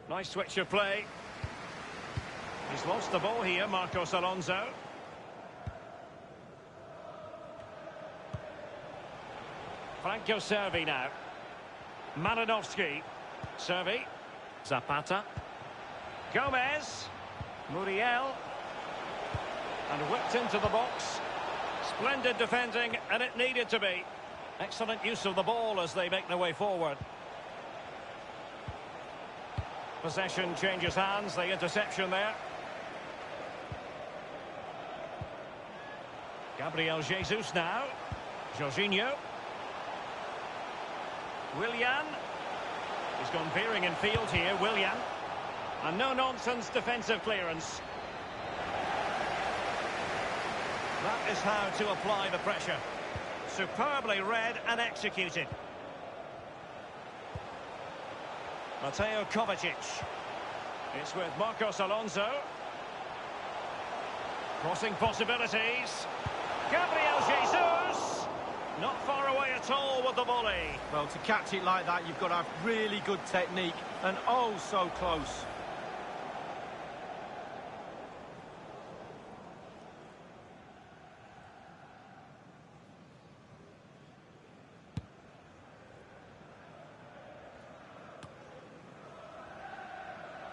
Nice switch of play. He's lost the ball here, Marcos Alonso. Franco Cervi now. Malinowski. Cervi. Zapata. Gomez. Muriel. And whipped into the box. Splendid defending, and it needed to be. Excellent use of the ball as they make their way forward. Possession changes hands, the interception there. Gabriel Jesus now. Jorginho. Willian. He's gone veering in field here, Willian. And no-nonsense defensive clearance. That is how to apply the pressure. Superbly read and executed. Mateo Kovacic. It's with Marcos Alonso. Crossing possibilities. Gabriel Jesus. Not far away at all with the volley.
Well, to catch it like that, you've got to have really good technique. And oh, so close.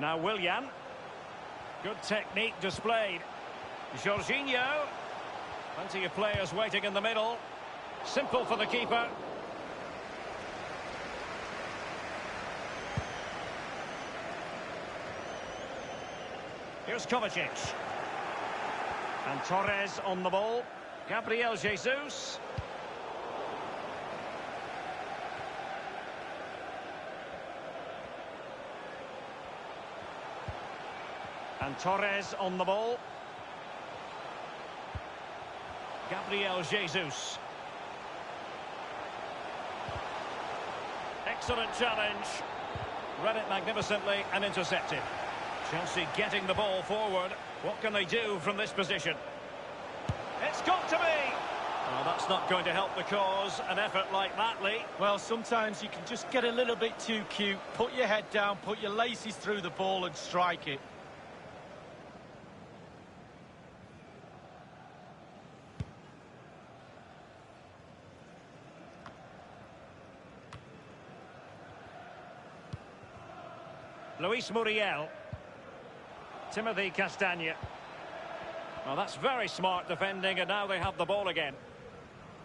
Now Willian. Good technique displayed. Jorginho. Plenty of players waiting in the middle. Simple for the keeper. Here's Kovacic. And Torres on the ball. Gabriel Jesus. And Torres on the ball. Gabriel Jesus. Excellent challenge. Read it magnificently and intercepted. Chelsea getting the ball forward. What can they do from this position? It's got to be! Well, that's not going to help the cause, an effort like that, Lee.
Well, sometimes you can just get a little bit too cute. Put your head down, put your laces through the ball and strike it.
Luis Muriel. Timothy Castagne. Well, that's very smart defending, and now they have the ball again.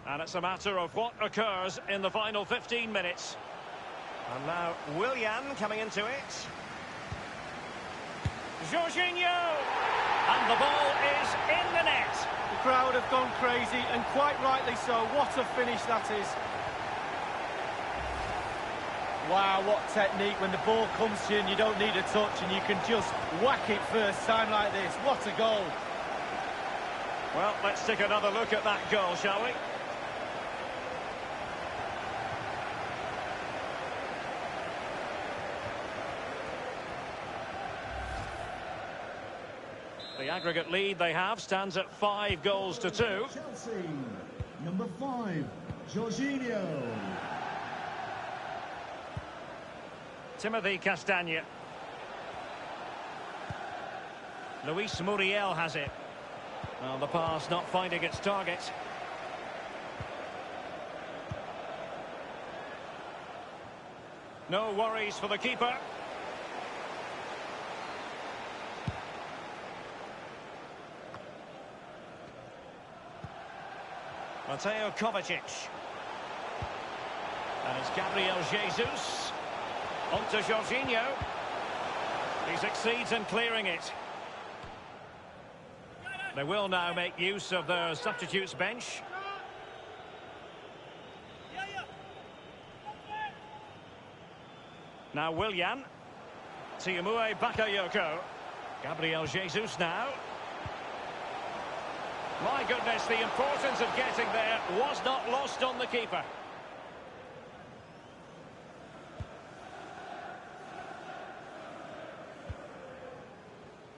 And it's a matter of what occurs in the final 15 minutes. And now Willian coming into it. Jorginho! And the ball is in the net.
The crowd have gone crazy, and quite rightly so. What a finish that is. Wow, what technique when the ball comes to you and you don't need a touch and you can just whack it first time like this. What a goal.
Well, let's take another look at that goal, shall we? The aggregate lead they have stands at 5 goals to 2.
Chelsea, number 5, Jorginho.
Timothy Castagne. Luis Muriel has it. Well, the pass not finding its target. No worries for the keeper. Mateo Kovacic. And it's Gabriel Jesus. On to Jorginho. He succeeds in clearing it. They will now make use of their substitutes bench. Now Willian. Tiamue Bakayoko. Gabriel Jesus now. My goodness, the importance of getting there was not lost on the keeper.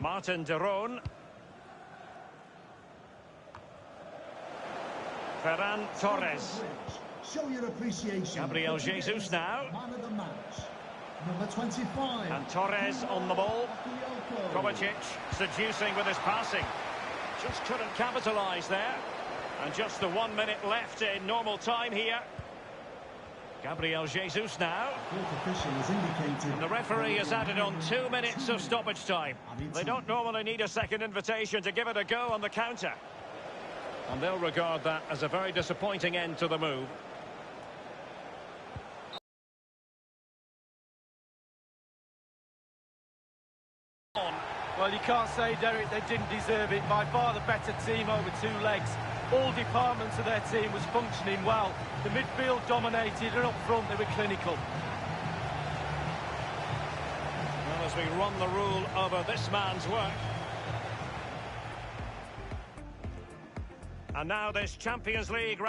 Martin de Roon. Ferran Torres.
Show your appreciation.
Gabriel Jesus now.
Man of the match. Number 25.
And Torres on the ball. Kovacic seducing with his passing. Just couldn't capitalise there. And just the 1 minute left in normal time here. Gabriel Jesus now. And the referee has added on 2 minutes of stoppage time. They don't normally need a second invitation to give it a go on the counter. And they'll regard that as a very disappointing end to the move.
Well, you can't say, Derek, they didn't deserve it. By far the better team over two legs. All departments of their team was functioning well. The midfield dominated, and up front they were clinical.
Well, as we run the rule over this man's work. And now this Champions League...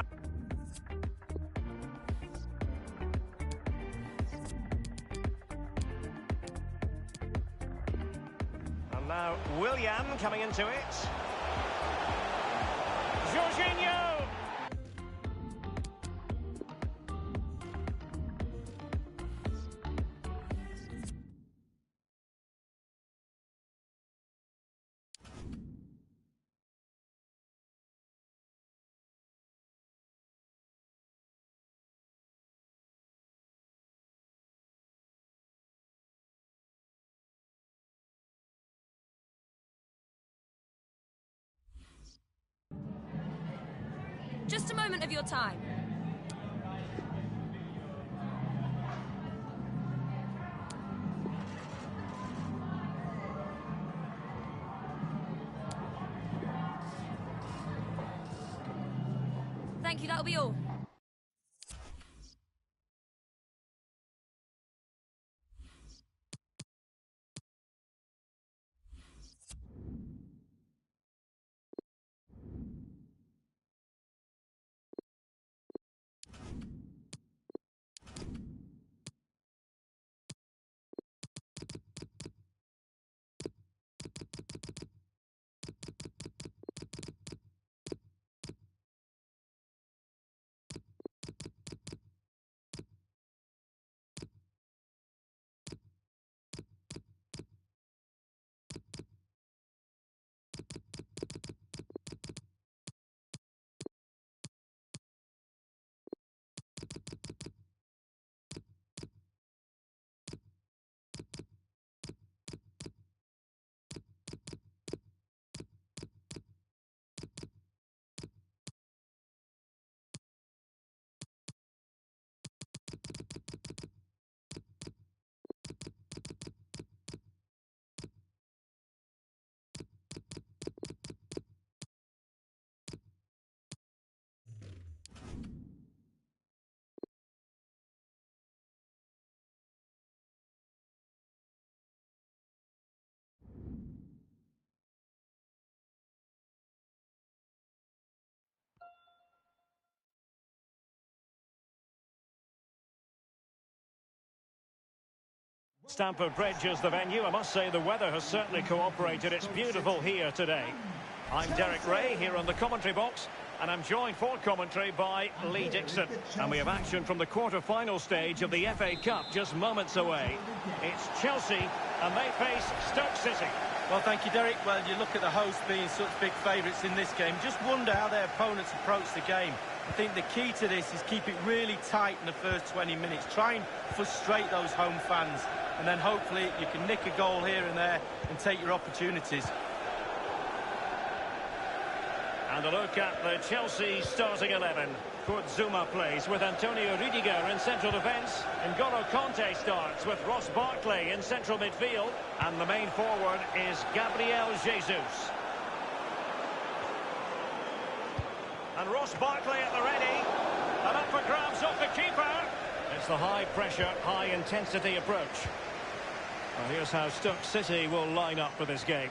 And now William coming into it. Jorginho!
Just a moment of your time. Thank you, that'll be all.
Stamford Bridge is the venue. I must say the weather has certainly cooperated. It's beautiful here today. I'm Derek Ray here on the commentary box, and I'm joined for commentary by Lee Dixon. And we have action from the quarter-final stage of the FA Cup just moments away. It's Chelsea, and they face Stoke City.
Well, thank you, Derek. Well, you look at the hosts being such big favourites in this game. Just wonder how their opponents approach the game. I think the key to this is keep it really tight in the first 20 minutes. Try and frustrate those home fans. And then hopefully you can nick a goal here and there and take your opportunities.
And a look at the Chelsea starting 11. Kurt Zouma plays with Antonio Rüdiger in central defence. N'Golo Kanté starts with Ross Barkley in central midfield. And the main forward is Gabriel Jesus. And Ross Barkley at the ready. And up for grabs off the keeper. It's the high-pressure, high-intensity approach. Well, here's how Stoke City will line up for this game.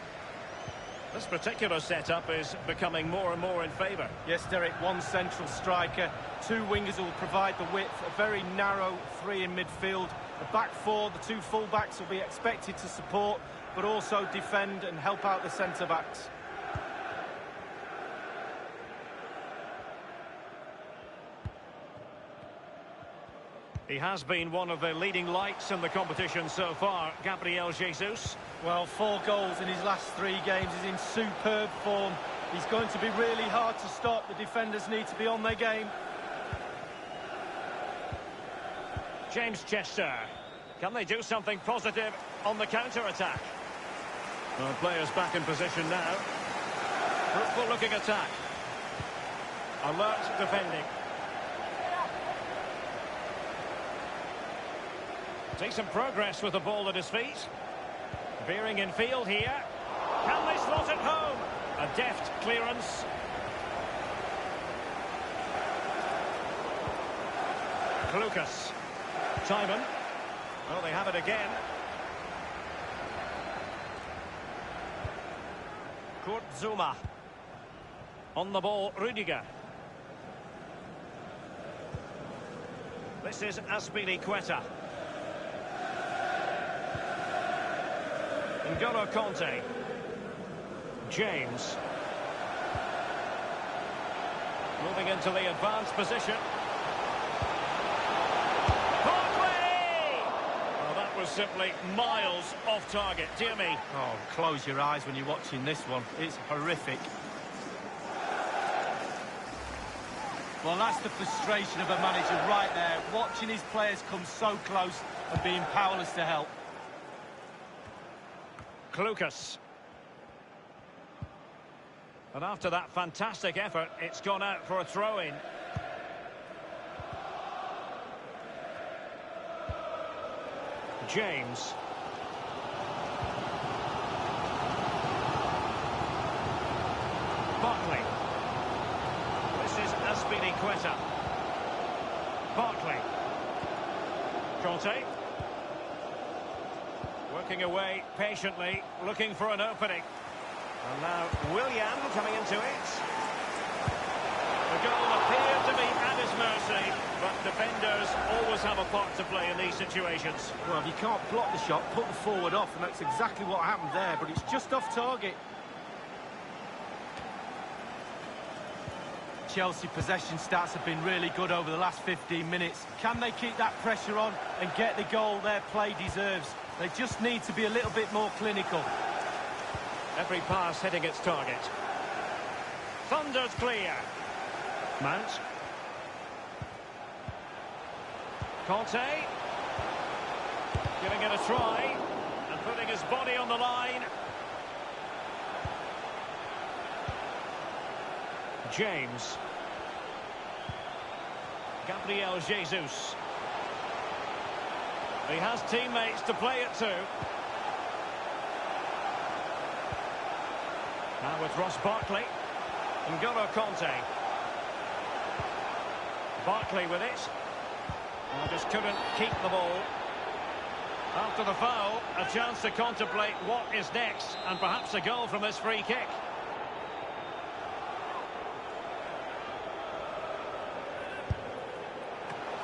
This particular setup is becoming more and more in favour.
Yes, Derek, one central striker, two wingers will provide the width, a very narrow three in midfield. The back four, the two full-backs will be expected to support, but also defend and help out the centre-backs.
He has been one of the leading lights in the competition so far, Gabriel Jesus.
Well, 4 goals in his last 3 games. He's in superb form. He's going to be really hard to stop. The defenders need to be on their game.
James Chester. Can they do something positive on the counter-attack? Well, players back in position now. Fruitful-looking attack. Alert defending. Decent progress with the ball at his feet. Veering in field here. A deft clearance. Lucas. Timon. Well, they have it again. Kurt Zouma. On the ball, Rudiger. This is Azpilicueta. N'Golo Conte. James. Moving into the advanced position. Was simply miles off target. Dear me.
Oh, close your eyes when you're watching this one. It's horrific. Well, that's the frustration of a manager right there, watching his players come so close and being powerless to help.
Lucas. And after that fantastic effort, it's gone out for a throw-in. James. Barkley. This is Azpilicueta. Barkley. Conte. Working away patiently, looking for an opening. And now Willian coming into it. The goal appeared to be at his mercy, but defenders always have a part to play in these situations.
Well, if you can't block the shot, put the forward off, and that's exactly what happened there, but it's just off target. Chelsea possession stats have been really good over the last 15 minutes. Can they keep that pressure on and get the goal their play deserves? They just need to be a little bit more clinical.
Every pass hitting its target. Thunder's clear. Mount. Conte. Giving it a try. And putting his body on the line. James. Gabriel Jesus. He has teammates to play it to. Now with Ross Barkley. N'Golo Conte. Barkley with it. And just couldn't keep the ball. After the foul, a chance to contemplate what is next, and perhaps a goal from this free kick.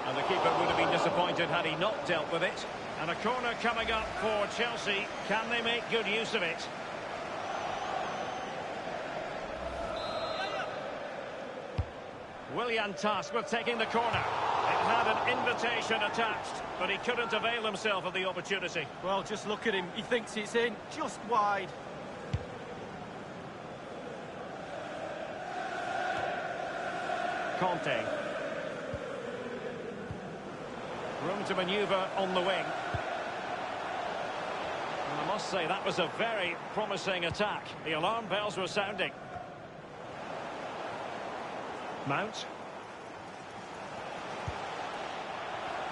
And the keeper would have been disappointed had he not dealt with it. And a corner coming up for Chelsea. Can they make good use of it? Willian tasked with taking the corner. It had an invitation attached, but he couldn't avail himself of the opportunity.
Well, just look at him. He thinks it's in, just wide.
Conte. Room to manoeuvre on the wing. And I must say, that was a very promising attack. The alarm bells were sounding. Mount.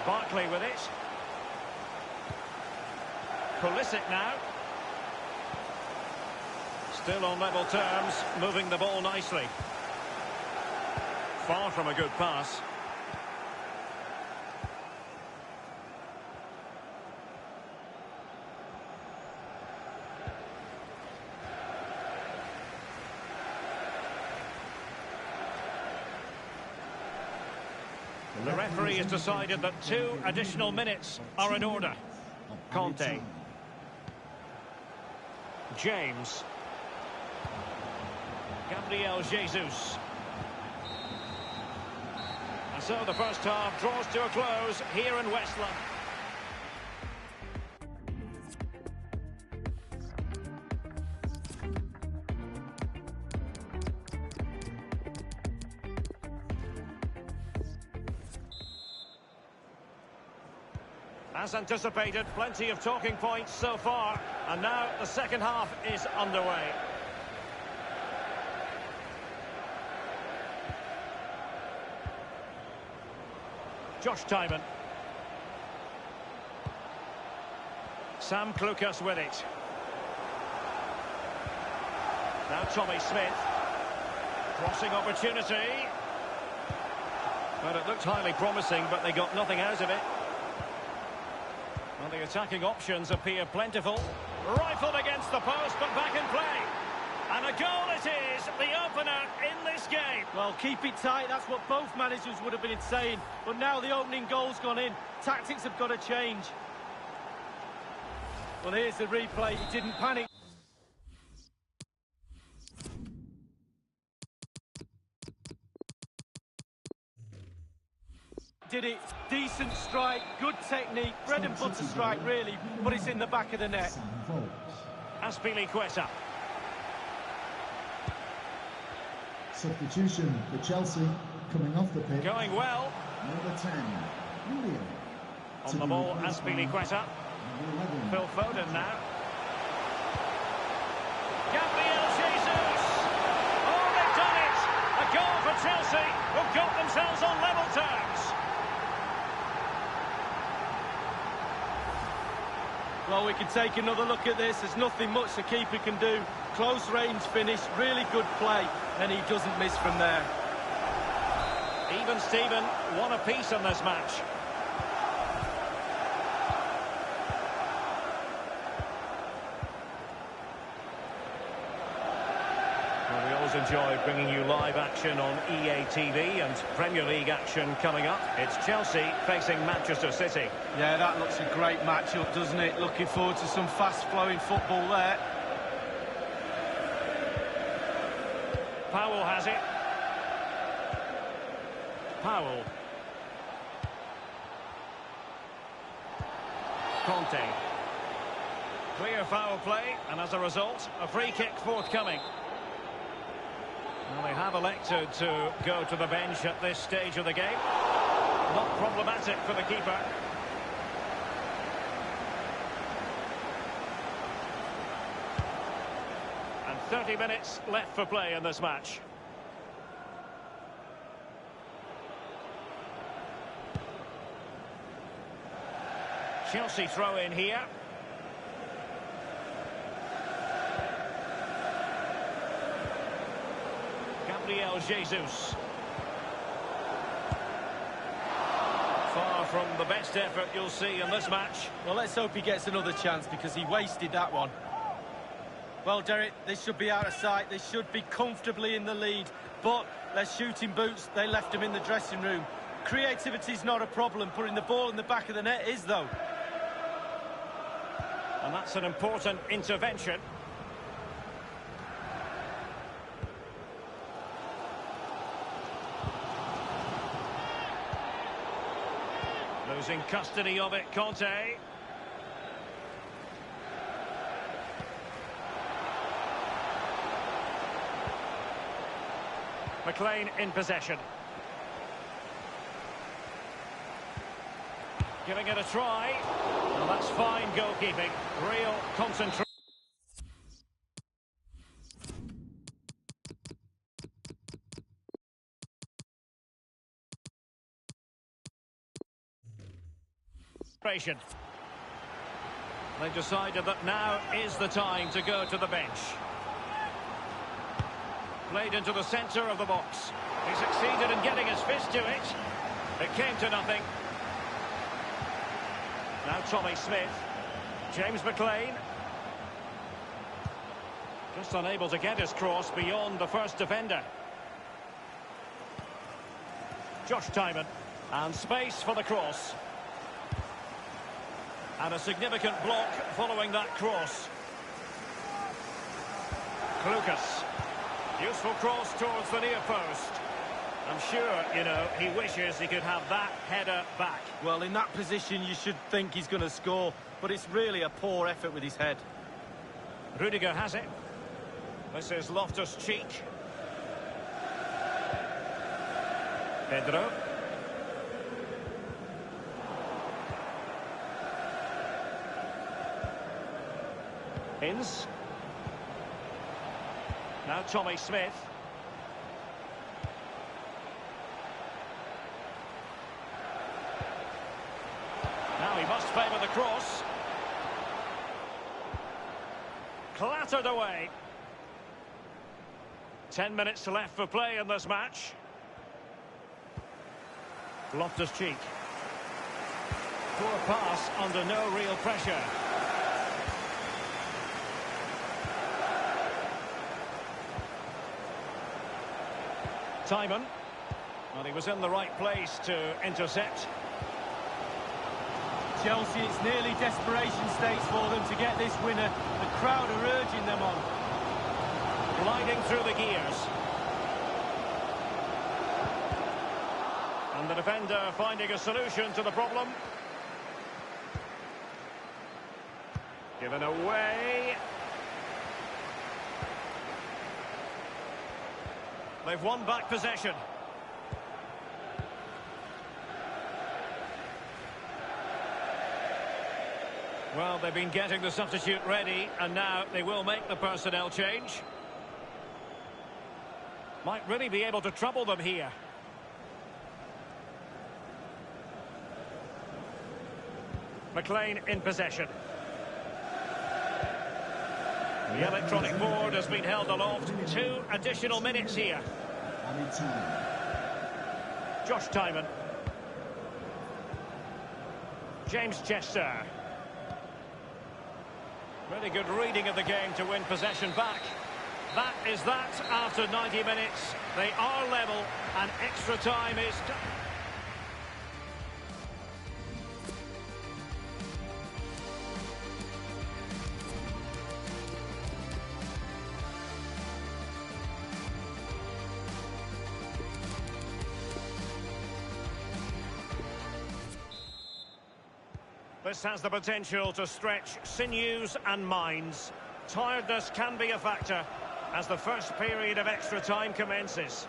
Barkley with it. Pulisic now. Still on level terms, moving the ball nicely. Far from a good pass. The referee has decided that 2 additional minutes are in order. Conte. James. Gabriel Jesus. And so the first half draws to a close here in West London. As anticipated, plenty of talking points so far, and now the second half is underway. Josh Timon. Sam Lucas with it. Now Tommy Smith. Crossing opportunity. Well, it looked highly promising, but they got nothing out of it. Well, the attacking options appear plentiful. Rifled against the post, but back in play. And a goal it is, the opener in this game.
Well, keep it tight, that's what both managers would have been saying. But now the opening goal's gone in. Tactics have got to change. Well, here's the replay. He didn't panic. Did it. Decent strike, good technique, bread and butter strike, really. But it's in the back of the net.
Azpilicueta.
Substitution for Chelsea, coming off the pitch.
Going well.
Number 10, William.
On the ball, Azpilicueta. Phil Foden now. Gabriel Jesus! Oh, they've done it! A goal for Chelsea, who've got themselves on level terms.
Well, we can take another look at this. There's nothing much the keeper can do. Close range finish, really good play, and he doesn't miss from there.
Even Steven, one apiece in this match. Well, we always enjoy bringing you live action on EA TV and Premier League action coming up. It's Chelsea facing Manchester City.
Yeah, that looks a great matchup, doesn't it? Looking forward to some fast-flowing football there.
Powell has it. Powell. Conte. Clear foul play, and as a result, a free kick forthcoming. Well, they have elected to go to the bench at this stage of the game. Not problematic for the keeper. And 30 minutes left for play in this match. Chelsea throw in here. Gabriel Jesus. Far from the best effort you'll see in this match.
Well, let's hope he gets another chance because he wasted that one. Well, Derek, they should be out of sight. They should be comfortably in the lead. But their shooting boots, they left him in the dressing room. Creativity's not a problem. Putting the ball in the back of the net is, though.
And that's an important intervention. Losing custody of it, Conte. McLean in possession. Giving it a try. Well, that's fine goalkeeping. Real concentration. They've decided that now is the time to go to the bench. Played into the centre of the box. He succeeded in getting his fist to it. It came to nothing. Now Tommy Smith. James McLean. Just unable to get his cross beyond the first defender. Josh Tymon. And space for the cross. And a significant block following that cross. Lucas. Useful cross towards the near post. I'm sure, you know, he wishes he could have that header back.
Well, in that position, you should think he's going to score, but it's really a poor effort with his head.
Rudiger has it. This is Loftus-Cheek. Pedro. Inns. Now Tommy Smith. Now he must favour the cross. Clattered away. 10 minutes left for play in this match. Loftus-Cheek. Poor pass under no real pressure. Timon. Well, he was in the right place to intercept.
Chelsea, it's nearly desperation stakes for them to get this winner. The crowd are urging them on.
Gliding through the gears. And the defender finding a solution to the problem. Given away. They've won back possession. Well, they've been getting the substitute ready, and now they will make the personnel change. Might really be able to trouble them here. McLean in possession. The electronic board has been held aloft. 2 additional minutes here. Josh Timon. James Chester. Really good reading of the game to win possession back. That is that after 90 minutes. They are level and extra time is... This has the potential to stretch sinews and minds. Tiredness can be a factor as the first period of extra time commences.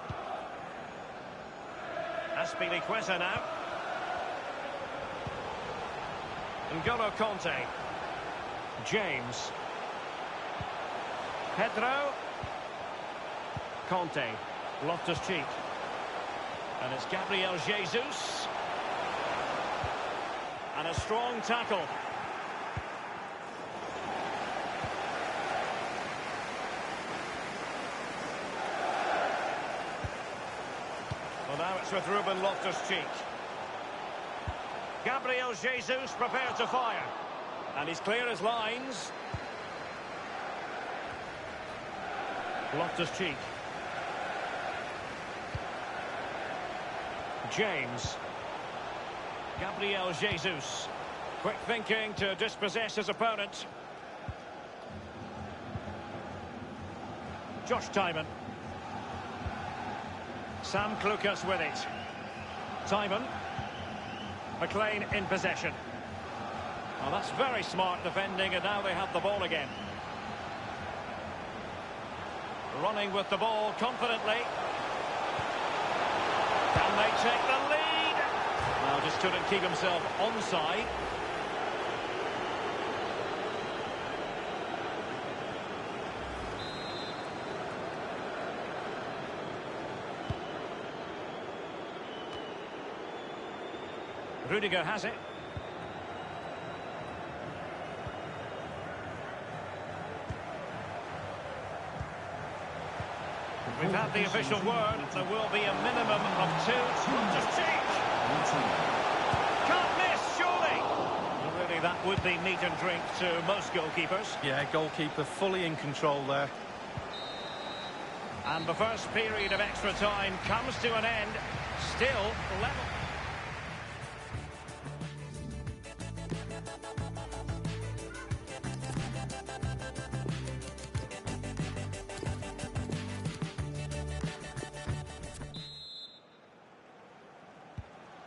Azpilicueta now. N'Golo Kanté. James. Pedro. Kanté. Loftus-Cheek. And it's Gabriel Jesus. And a strong tackle. Well, now it's with Ruben Loftus-Cheek. Gabriel Jesus prepared to fire. And he's clear as lines. Loftus-Cheek. James. Gabriel Jesus. Quick thinking to dispossess his opponent. Josh Timon. Sam Klukas with it. Timon. McLean in possession. Well, that's very smart defending, and now they have the ball again. Running with the ball confidently. Can they take the lead? Well, just couldn't keep himself onside. Rudiger has it. We've had the official word. There will be a minimum of 2. Loftus-Cheek. Can't miss, surely. Well, really, that would be meat and drink to most goalkeepers.
Yeah, goalkeeper fully in control there.
And the first period of extra time comes to an end. Still level.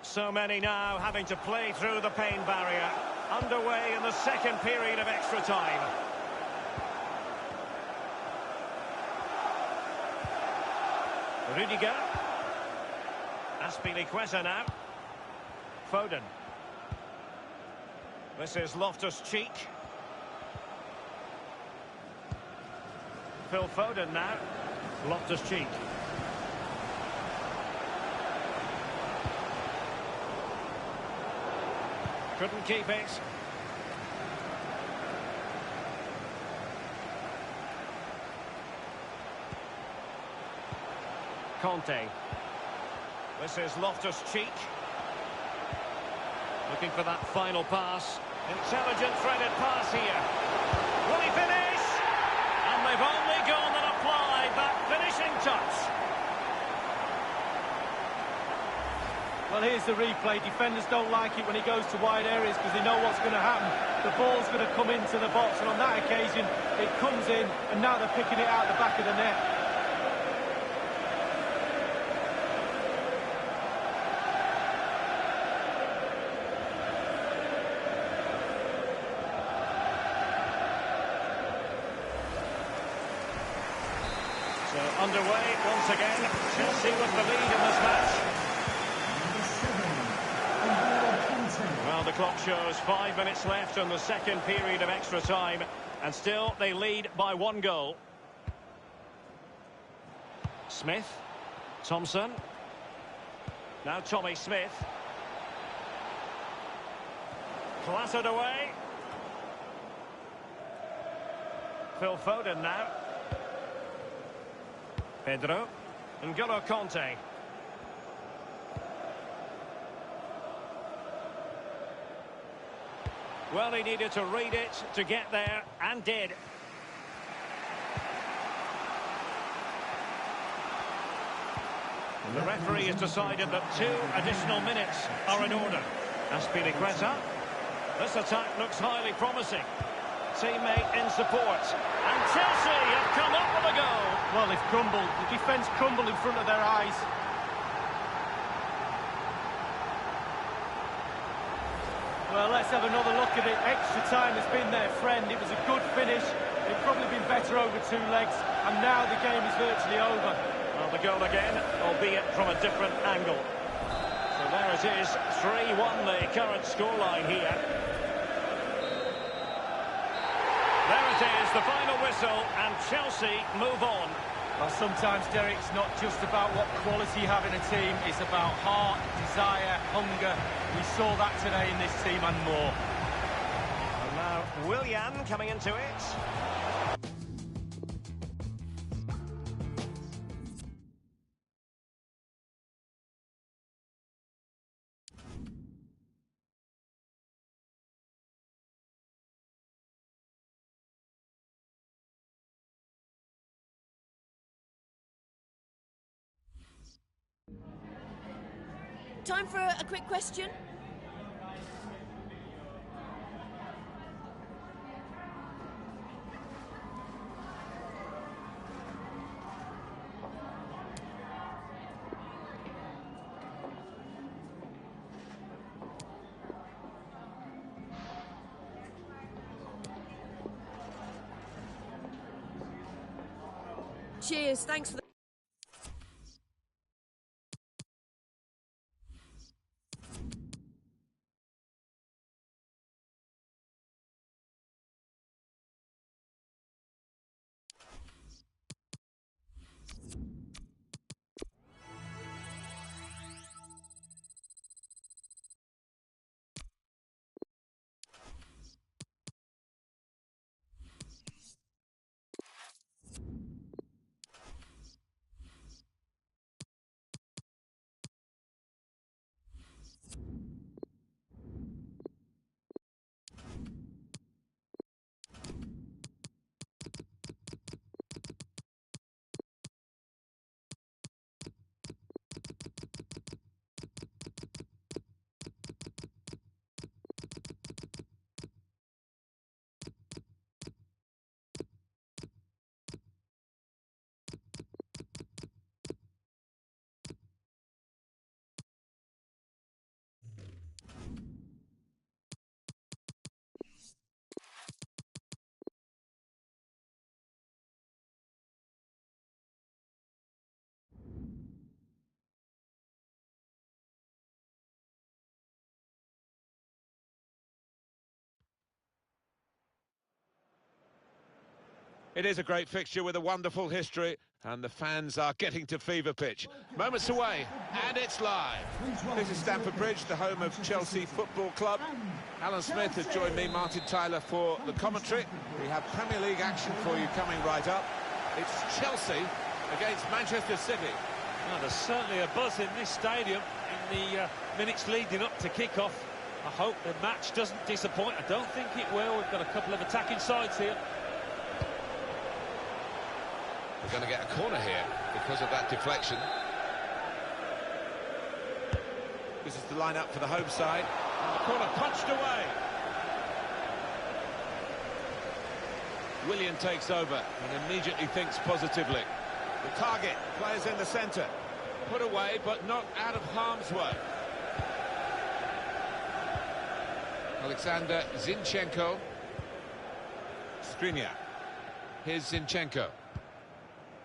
So many now having to play through the pain barrier. Underway in the second period of extra time. Rudiger. Azpilicueta now. Foden. This is Loftus-Cheek. Phil Foden now. Loftus-Cheek. Couldn't keep it. Conte. This is Loftus-Cheek. Looking for that final pass. Intelligent threaded pass here. Will he finish? And they've only gone and applied that finishing touch.
Well, here's the replay. Defenders don't like it when he goes to wide areas because they know what's going to happen. The ball's going to come into the box, and on that occasion, it comes in, and now they're picking it out the back of the net.
So underway once again. Chelsea with the lead in this match. Well, the clock shows 5 minutes left in the second period of extra time, and still they lead by 1 goal. Smith, Thompson. Now Tommy Smith. Clattered away. Phil Foden now. Pedro. N'Golo Conte. Well, he needed to read it to get there, and did. And the referee has decided that 2 additional minutes are in order. Azpilicueta. This attack looks highly promising. Teammate in support. And Chelsea have come up with a goal.
Well, they've crumbled. The defence crumbled in front of their eyes. Well, let's have another look at it. Extra time has been their friend. It was a good finish. They've probably been better over 2 legs. And now the game is virtually over.
Well, the goal again, albeit from a different angle. So there it is. 3-1 the current scoreline here. There it is, the final whistle, and Chelsea move on.
Well, sometimes, Derek, it's not just about what quality you have in a team, it's about heart, desire, hunger. We saw that today in this team and more.
And now Willian coming into it.
Time for a quick question. Cheers, thanks for the...
It is a great fixture with a wonderful history, and the fans are getting to fever pitch. Moments away, and it's live. This is Stamford Bridge, the home of Chelsea Football Club. Alan Smith has joined me, Martin Tyler, for the commentary. We have Premier League action for you coming right up. It's Chelsea against Manchester City.
Well, there's certainly a buzz in this stadium in the minutes leading up to kick-off. I hope the match doesn't disappoint. I don't think it will. We've got a couple of attacking sides here.
We're going to get a corner here because of that deflection. This is the line-up for the home side. And the corner punched away. Willian takes over and immediately thinks positively. The target, players in the centre. Put away, but not out of harm's way. Alexander Zinchenko. Skriniar. Here's Zinchenko.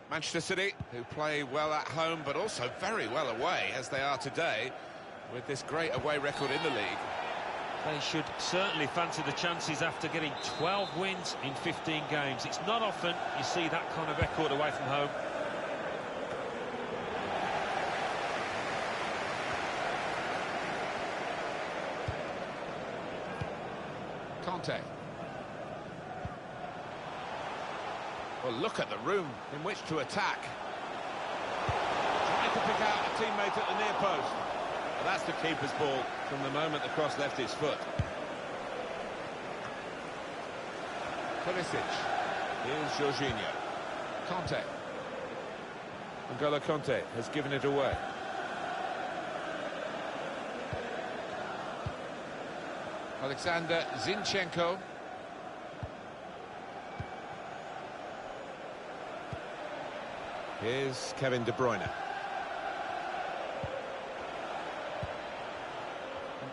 Manchester City, who play well at home, but also very well away, as they are today, with this great away record in the league.
They should certainly fancy the chances after getting 12 wins in 15 games. It's not often you see that kind of record away from home.
Conte. Well, look at the room in which to attack. Trying to pick out a teammate at the near post. Well, that's the keeper's ball from the moment the cross left his foot. Pulisic. Here's Jorginho. Conte. N'Golo Conte has given it away. Alexander Zinchenko. Here's Kevin De Bruyne.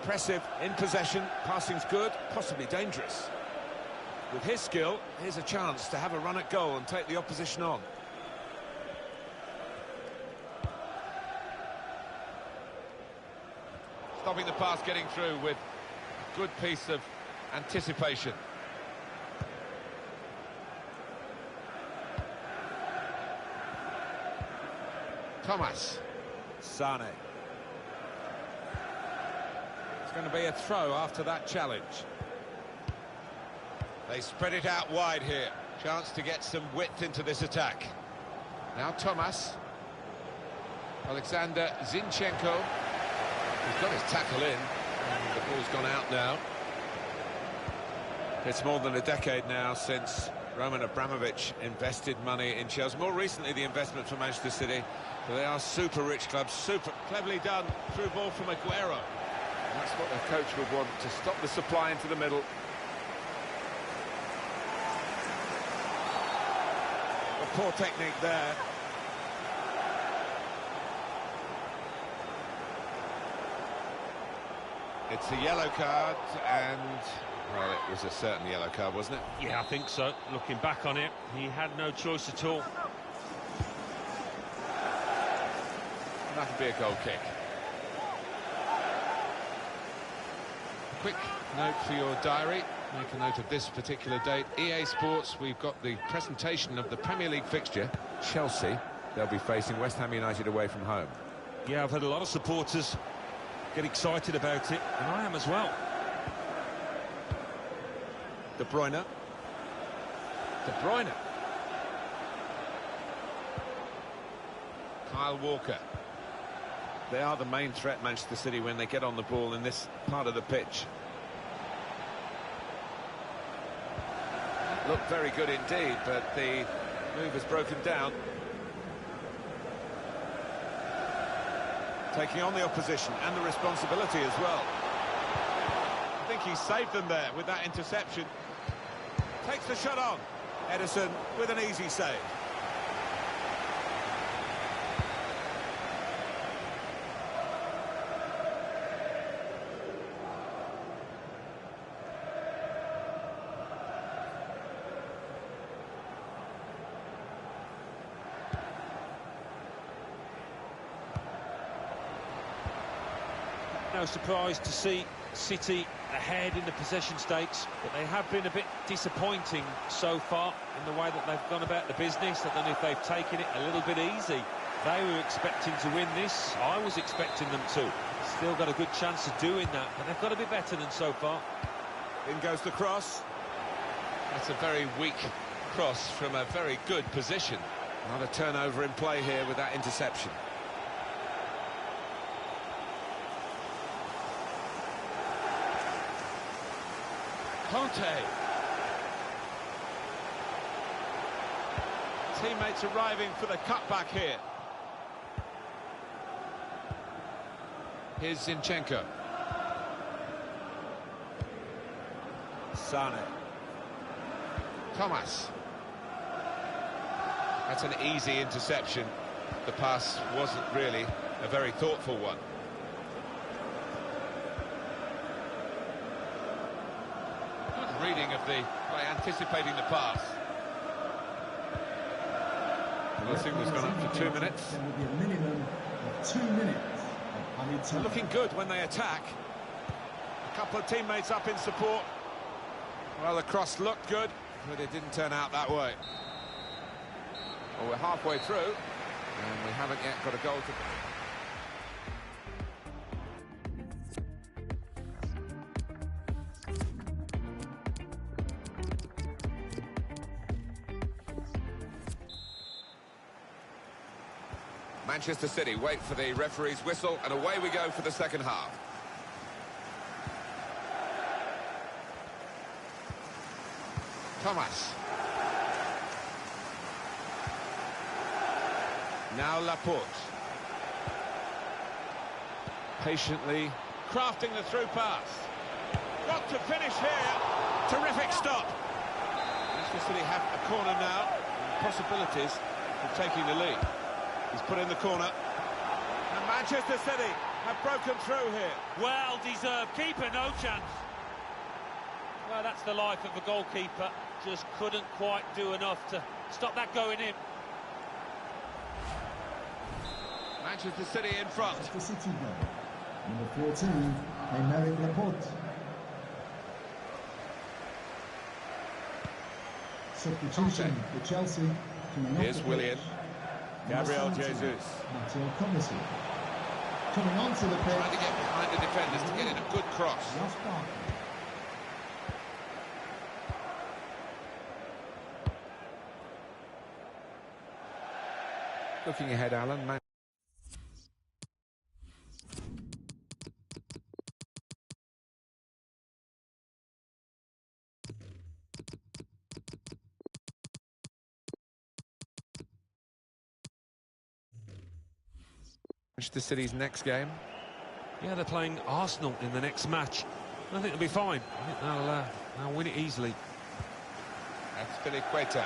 Impressive in possession, passing's good, possibly dangerous. With his skill, here's a chance to have a run at goal and take the opposition on. Stopping the pass getting through with a good piece of anticipation. Thomas. Sane. It's going to be a throw after that challenge. They spread it out wide here. Chance to get some width into this attack. Now Thomas. Alexander Zinchenko. He's got his tackle in. And the ball's gone out now. It's more than a decade now since Roman Abramovich invested money in Chelsea. More recently, the investment for Manchester City. But they are super rich clubs, super cleverly done. Through ball from Aguero. And that's what their coach would want, to stop the supply into the middle. A poor technique there. It's a yellow card, and, well, it was a certain yellow card, wasn't it?
Yeah, I think so. Looking back on it, he had no choice at all.
And that'll be a goal kick. Quick note for your diary. Make a note of this particular date. EA Sports, we've got the presentation of the Premier League fixture. Chelsea, they'll be facing West Ham United away from home.
Yeah, I've had a lot of supporters get excited about it, and I am as well.
De Bruyne. De Bruyne. Kyle Walker. They are the main threat, Manchester City, when they get on the ball in this part of the pitch. Looked very good indeed, but the move has broken down. Taking on the opposition and the responsibility as well. I think he saved them there with that interception. Takes the shot on. Ederson with an easy save.
No surprise to see City ahead in the possession stakes, but they have been a bit disappointing so far in the way that they've gone about the business. I don't know if they've taken it a little bit easy. They were expecting to win this. I was expecting them to. Still got a good chance of doing that, but they've got to be better than so far.
In goes the cross. That's a very weak cross from a very good position. Not a turnover in play here with that interception. Conte. Teammates arriving for the cutback here. Here's Zinchenko. Sane. Thomas. That's an easy interception. The pass wasn't really a very thoughtful one. Good reading of the play, anticipating the pass. Well, the signal's gone up for 2 minutes.
There will be a minimum of 2 minutes of added time.
Looking good when they attack. A couple of teammates up in support. Well, the cross looked good, but it didn't turn out that way. Well, we're halfway through, and we haven't yet got a goal to... Manchester City wait for the referee's whistle, and away we go for the second half. Thomas. Now Laporte. Patiently crafting the through pass. Got to finish here. Terrific stop. Manchester City have a corner now. Possibilities of taking the lead. He's put in the corner. And Manchester City have broken through here.
Well deserved. Keeper, no chance. Well, that's the life of a goalkeeper. Just couldn't quite do enough to stop that going in.
Manchester City in front.
Manchester City goal. Number 14, Aymeric Laporte. Substitution for Chelsea.
Here's Willian. Gabriel Jesus.
Mateo Kovacic. Coming onto the pitch.
Trying to get behind the defenders to get in a good cross.
Ross Barkley.
Looking ahead, Alan. Manchester City's next game.
Yeah, they're playing Arsenal in the next match. I think they'll be fine. I think they'll win it easily.
That's Filiqueta.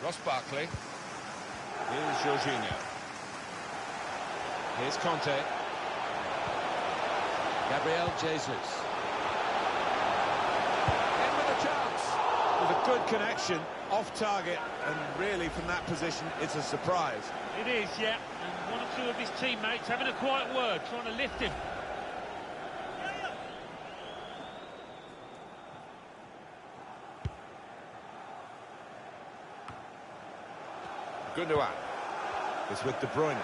Ross Barkley. Here's Jorginho. Here's Conte. Gabriel Jesus. In with a chance. With a good connection, off target, and really from that position, it's a surprise.
It is, yeah. And one or two of his teammates having a quiet word, trying to lift him.
Gundogan is with De Bruyne.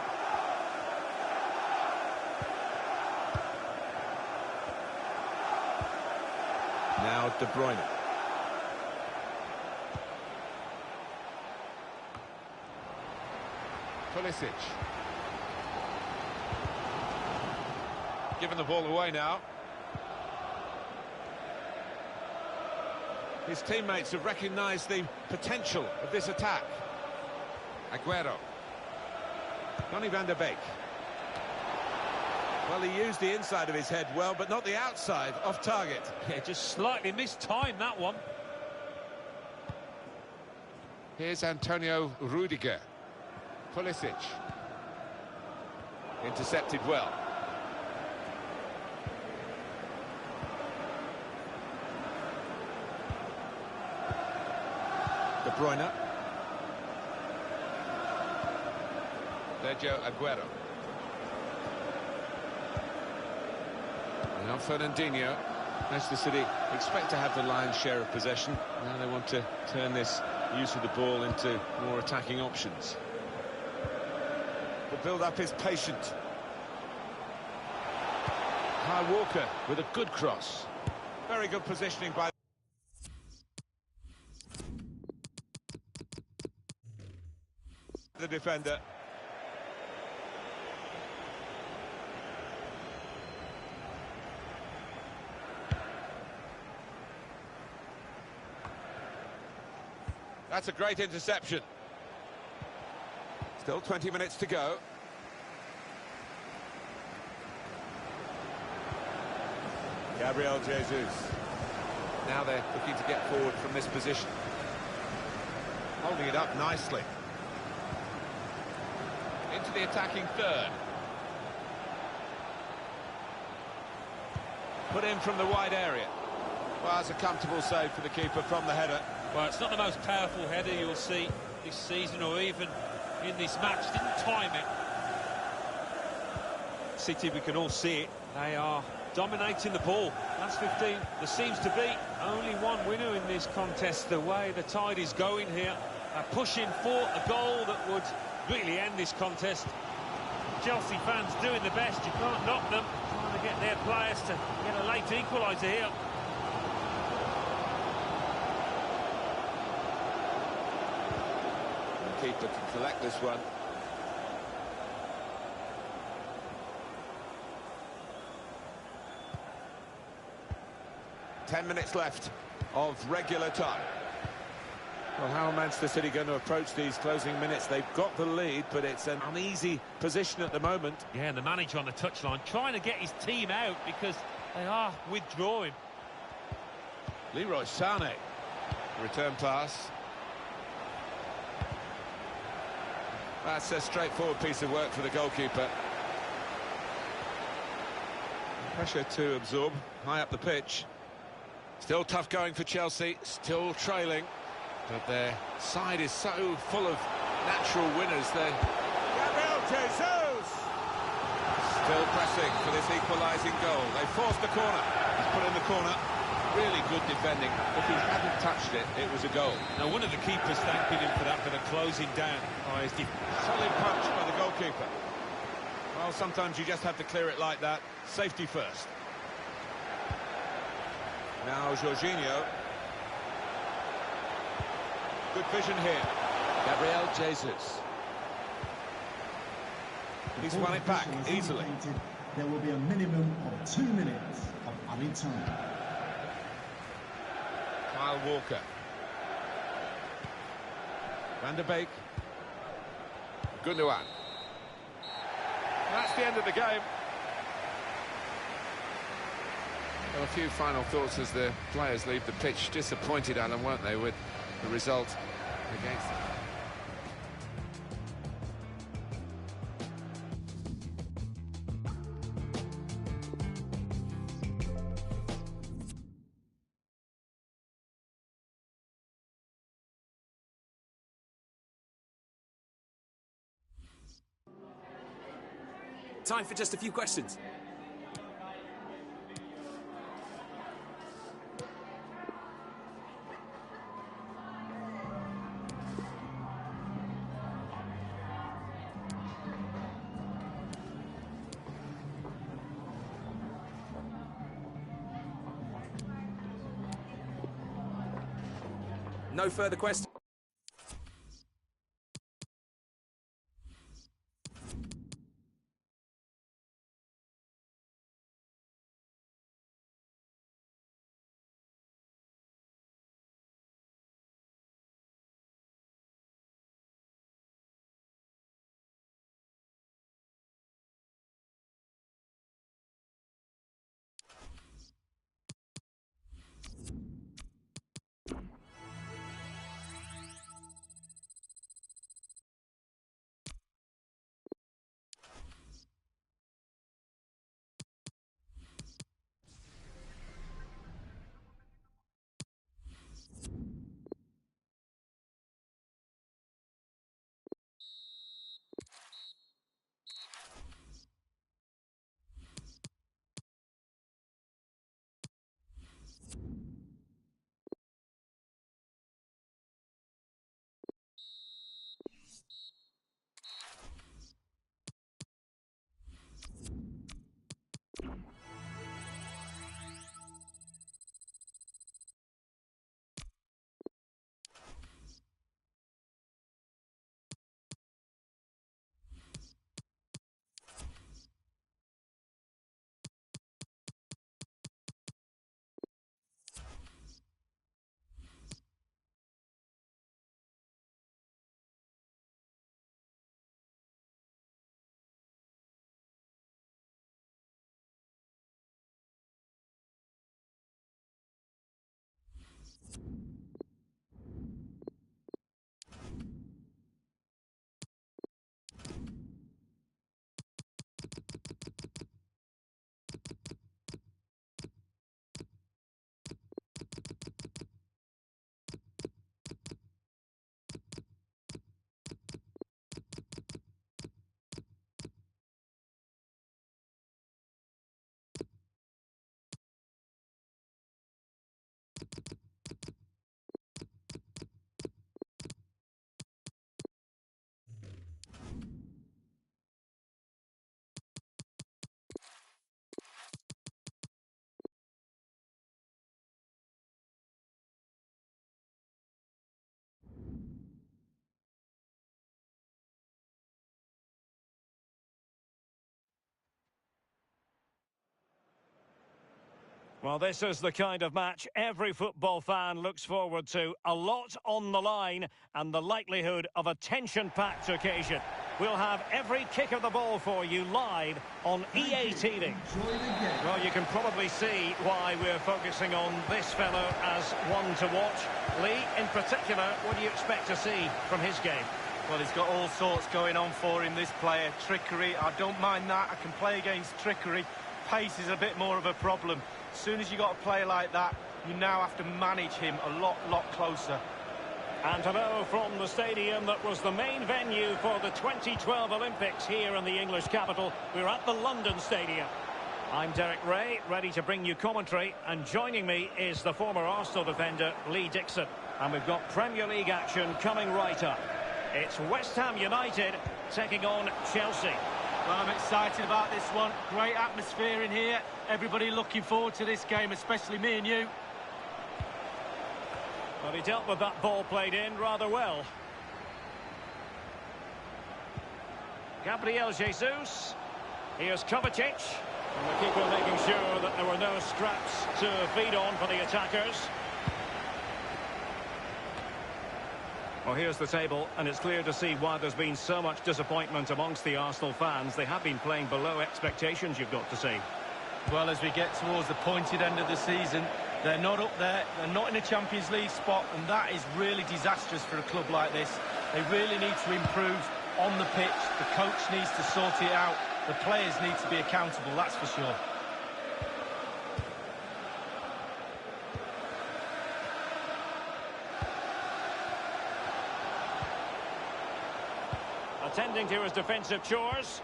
Now De Bruyne. Pulisic. Giving the ball away now. His teammates have recognised the potential of this attack. Aguero. Donny van der Beek. Well, he used the inside of his head well, but not the outside, off target.
Yeah, just slightly mistimed that one.
Here's Antonio Rudiger. Pulisic. Intercepted well. De Bruyne. Sergio Aguero. Now Fernandinho. Manchester City expect to have the lion's share of possession. Now they want to turn this use of the ball into more attacking options. The build-up is patient. Kyle Walker with a good cross. Very good positioning by the defender. That's a great interception. Still 20 minutes to go. Gabriel Jesus. Now they're looking to get forward from this position. Holding it up nicely. Into the attacking third. Put in from the wide area. Well, it's a comfortable save for the keeper from the header.
Well, it's not the most powerful header you'll see this season or even in this match. Didn't time it. City, we can all see it. They are dominating the ball. Last 15. There seems to be only one winner in this contest. The way the tide is going here. They're pushing for a goal that would really end this contest. Chelsea fans doing the best. You can't knock them. Trying to get their players to get a late equaliser here.
The keeper can collect this one. Ten minutes left of regular time. Well, how are Manchester City going to approach these closing minutes? They've got the lead, but it's an uneasy position at the moment.
Yeah, and the manager on the touchline trying to get his team out because they are withdrawing.
Leroy Sané. Return pass. That's a straightforward piece of work for the goalkeeper. Pressure to absorb, high up the pitch. Still tough going for Chelsea, still trailing. But their side is so full of natural winners. Gabriel Jesus! Still pressing for this equalising goal. They forced the corner. He's put in the corner. Really good defending. If he hadn't touched it, it was a goal.
Now, one of the keepers thanking him for that, for the closing down.
Solid punch by the goalkeeper. Well, sometimes you just have to clear it like that. Safety first. Now, Jorginho. Good vision here. Gabriel Jesus. He's won it back easily.
There will be a minimum of 2 minutes of added time.
Kyle Walker. Van der Beek. Gundogan. That's the end of the game. Well, a few final thoughts as the players leave the pitch. Disappointed, Alan, weren't they, with the result against them?
Time for just a few questions. No further questions.
Well, this is the kind of match every football fan looks forward to. A lot on the line and the likelihood of a tension-packed occasion. We'll have every kick of the ball for you live on EA TV. Well, you can probably see why we're focusing on this fellow as one to watch. Lee, in particular, what do you expect to see from his game?
Well, he's got all sorts going on for him, this player. Trickery, I don't mind that. I can play against trickery. Pace is a bit more of a problem. As soon as you got a player like that, you now have to manage him a lot closer.
And hello from the stadium that was the main venue for the 2012 Olympics here in the English capital. We're at the London Stadium. I'm Derek Ray, ready to bring you commentary, and joining me is the former Arsenal defender, Lee Dixon. And we've got Premier League action coming right up. It's West Ham United taking on Chelsea.
Well, I'm excited about this one. Great atmosphere in here. Everybody looking forward to this game, especially me and you.
Well, he dealt with that ball played in rather well. Gabriel Jesus. Here's Kovacic. And the keeper making sure that there were no scraps to feed on for the attackers. Well, here's the table, and it's clear to see why there's been so much disappointment amongst the Arsenal fans. They have been playing below expectations, you've got to say.
Well, as we get towards the pointed end of the season, they're not up there, they're not in a Champions League spot, and that is really disastrous for a club like this. They really need to improve on the pitch. The coach needs to sort it out. The players need to be accountable, that's for sure.
Attending to his defensive chores.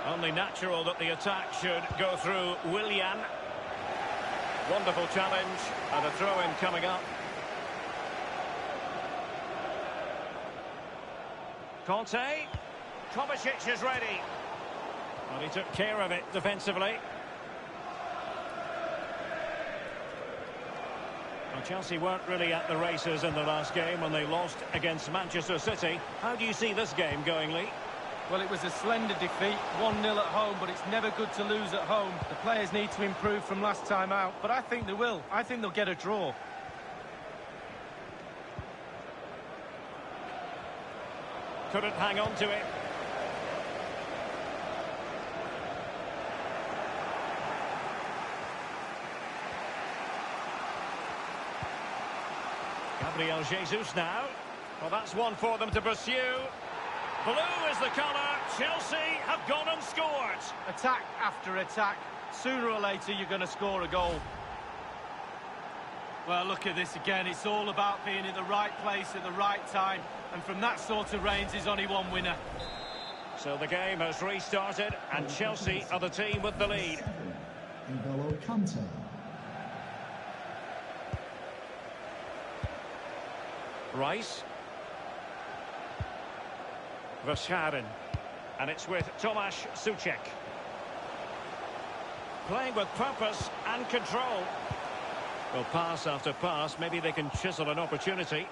Only natural that the attack should go through Willian. Wonderful challenge and a throw-in coming up. Conte. Kovacic is ready. Well, he took care of it defensively. Well, Chelsea weren't really at the races in the last game when they lost against Manchester City. How do you see this game going, Lee?
Well, it was a slender defeat, 1-0 at home, but it's never good to lose at home. The players need to improve from last time out, but I think they will. I think they'll get a draw.
Couldn't hang on to it. Gabriel Jesus now. Well, that's one for them to pursue. Blue is the colour. Chelsea have gone and scored.
Attack after attack. Sooner or later, you're going to score a goal. Well, look at this again. It's all about being in the right place at the right time. And from that sort of range, there's only one winner.
So the game has restarted, and Chelsea are the team with the lead. Rice. Verscharen. And it's with Tomasz Suchek. Playing with purpose and control. Well, pass after pass, maybe they can chisel an opportunity.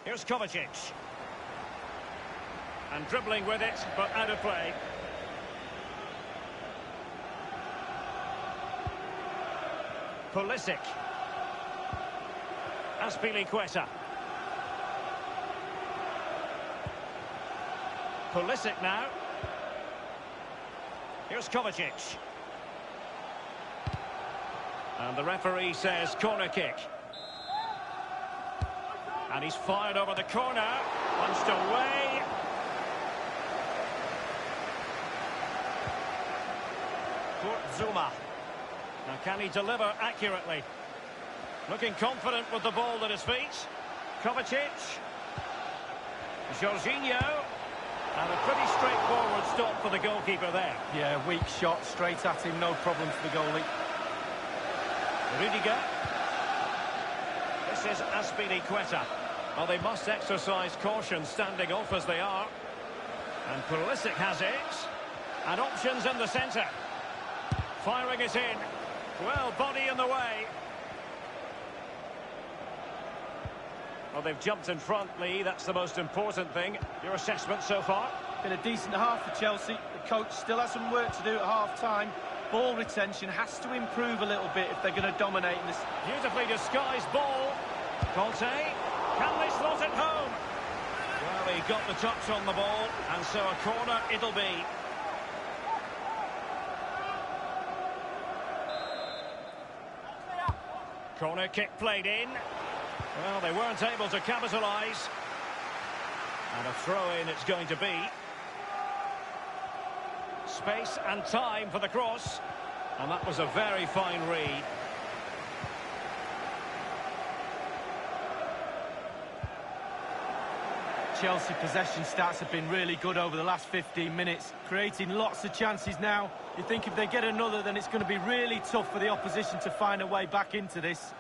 Here's Kovacic. And dribbling with it, but out of play. Pulisic. Azpilicueta. Pulisic now. Here's Kovacic. And the referee says corner kick. And he's fired over the corner. Punched away. Zuma. Now can he deliver accurately? Looking confident with the ball at his feet. Kovacic. Jorginho. And a pretty straightforward stop for the goalkeeper there.
Yeah, weak shot, straight at him, no problem for the goalie.
Rudiger. This is Azpilicueta. Well, they must exercise caution standing off as they are. And Pulisic has it. And options in the centre. Firing it in. Well, body in the way. Well, they've jumped in front, Lee. That's the most important thing. Your assessment so far?
Been a decent half for Chelsea. The coach still has some work to do at half-time. Ball retention has to improve a little bit if they're going to dominate in this.
Beautifully disguised ball. Conte, can they slot it home? Well, he got the touch on the ball, and so a corner it'll be. Corner kick played in. Well, they weren't able to capitalise. And a throw-in it's going to be. Space and time for the cross. And that was a very fine read.
Chelsea possession stats have been really good over the last 15 minutes, creating lots of chances now. You think if they get another, then it's going to be really tough for the opposition to find a way back into this.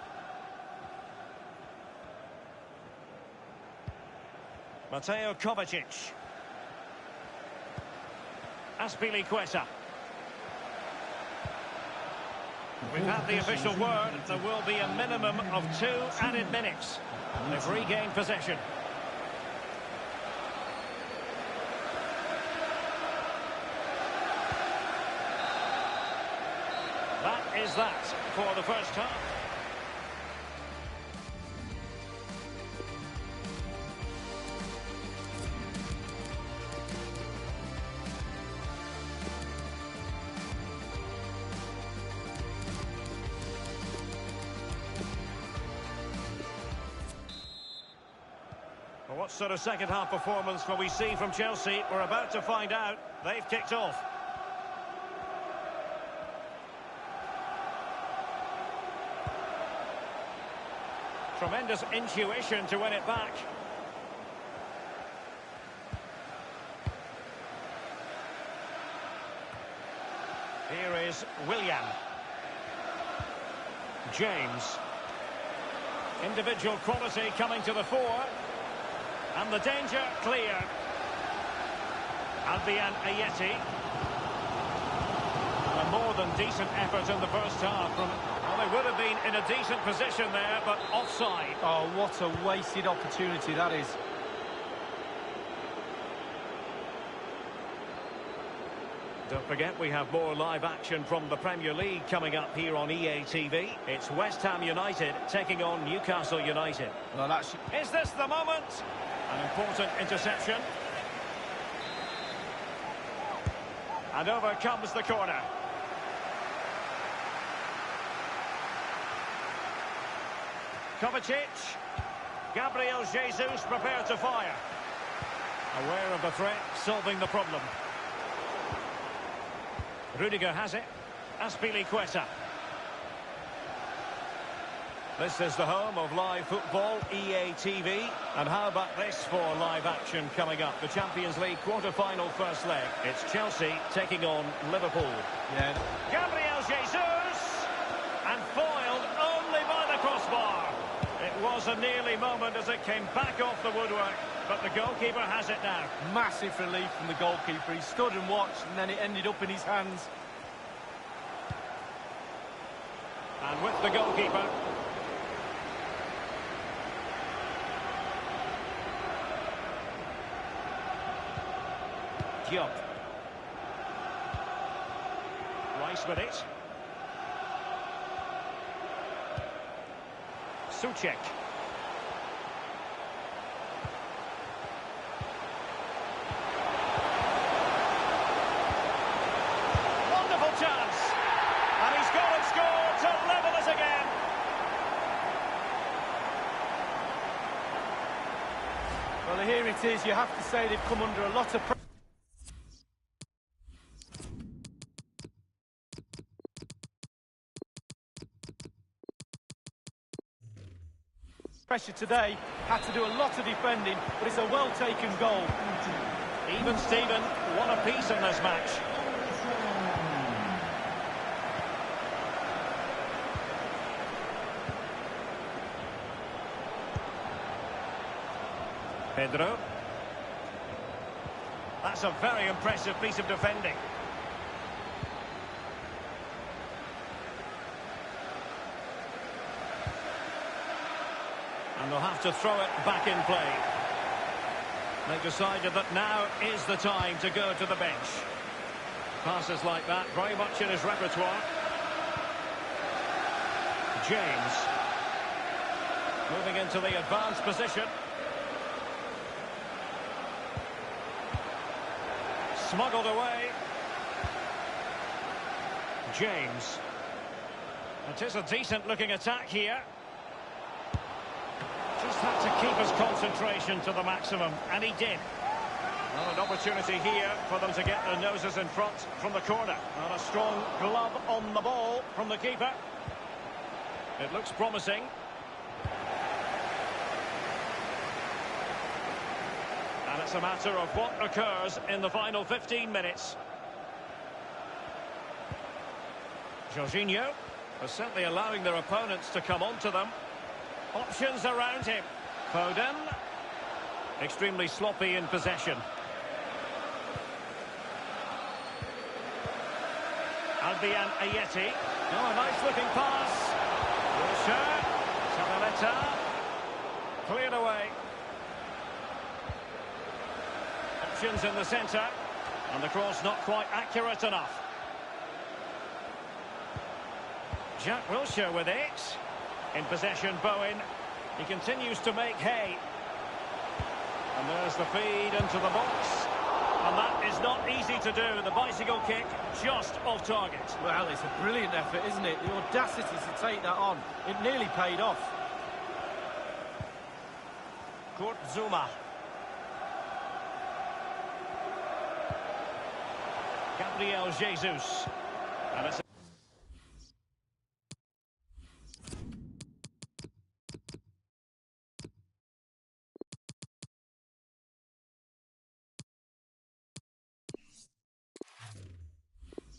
Mateo Kovacic. Azpilicueta. We've had the official word. There will be a minimum of 2 added minutes. They've regained possession. That is that for the first half. Well, what sort of second-half performance will we see from Chelsea? We're about to find out. They've kicked off. Tremendous intuition to win it back. Here is Willian. James. Individual quality coming to the fore. And the danger clear. Albian Ayeti. A more than decent effort in the first half from... Well, they would have been in a decent position there, but offside.
Oh, what a wasted opportunity that is.
Don't forget, we have more live action from the Premier League coming up here on EA TV. It's West Ham United taking on Newcastle United.
Well, that's...
Is this the moment? An important interception. And over comes the corner. Kovacic. Gabriel Jesus prepared to fire. Aware of the threat, solving the problem. Rudiger has it. Azpilicueta. This is the home of live football, EA TV. And how about this for live action coming up? The Champions League quarter-final first leg. It's Chelsea taking on Liverpool.
Yeah.
Gabriel Jesus! And foiled only by the crossbar. It was a nearly moment as it came back off the woodwork. But the goalkeeper has it now.
Massive relief from the goalkeeper. He stood and watched, and then it ended up in his hands.
And with the goalkeeper... Diop. Rice with it. Souček. Wonderful chance. And he's gone and scored to level it again.
Well, here it is. You have to say they've come under a lot of pressure today, had to do a lot of defending, but it's a well-taken goal.
Even Steven, one apiece in this match. Pedro. That's a very impressive piece of defending. And they'll have to throw it back in play. They've decided that now is the time to go to the bench. Passes like that, very much in his repertoire. James. Moving into the advanced position. Smuggled away. James. It is a decent-looking attack here. Just had to keep his concentration to the maximum, and he did. Well, an opportunity here for them to get their noses in front from the corner. And a strong glove on the ball from the keeper. It looks promising. And it's a matter of what occurs in the final 15 minutes. Jorginho are certainly allowing their opponents to come onto them. Options around him. Foden. Extremely sloppy in possession. Albion Ayeti. Oh, a nice looking pass. Wilshere. Zabaleta. Cleared away. Options in the centre. And the cross not quite accurate enough. Jack Wilshere with it. In possession, Bowen. He continues to make hay. And there's the feed into the box. And that is not easy to do. The bicycle kick just off target.
Well, it's a brilliant effort, isn't it? The audacity to take that on. It nearly paid off.
Kurt Zouma. Gabriel Jesus. And it's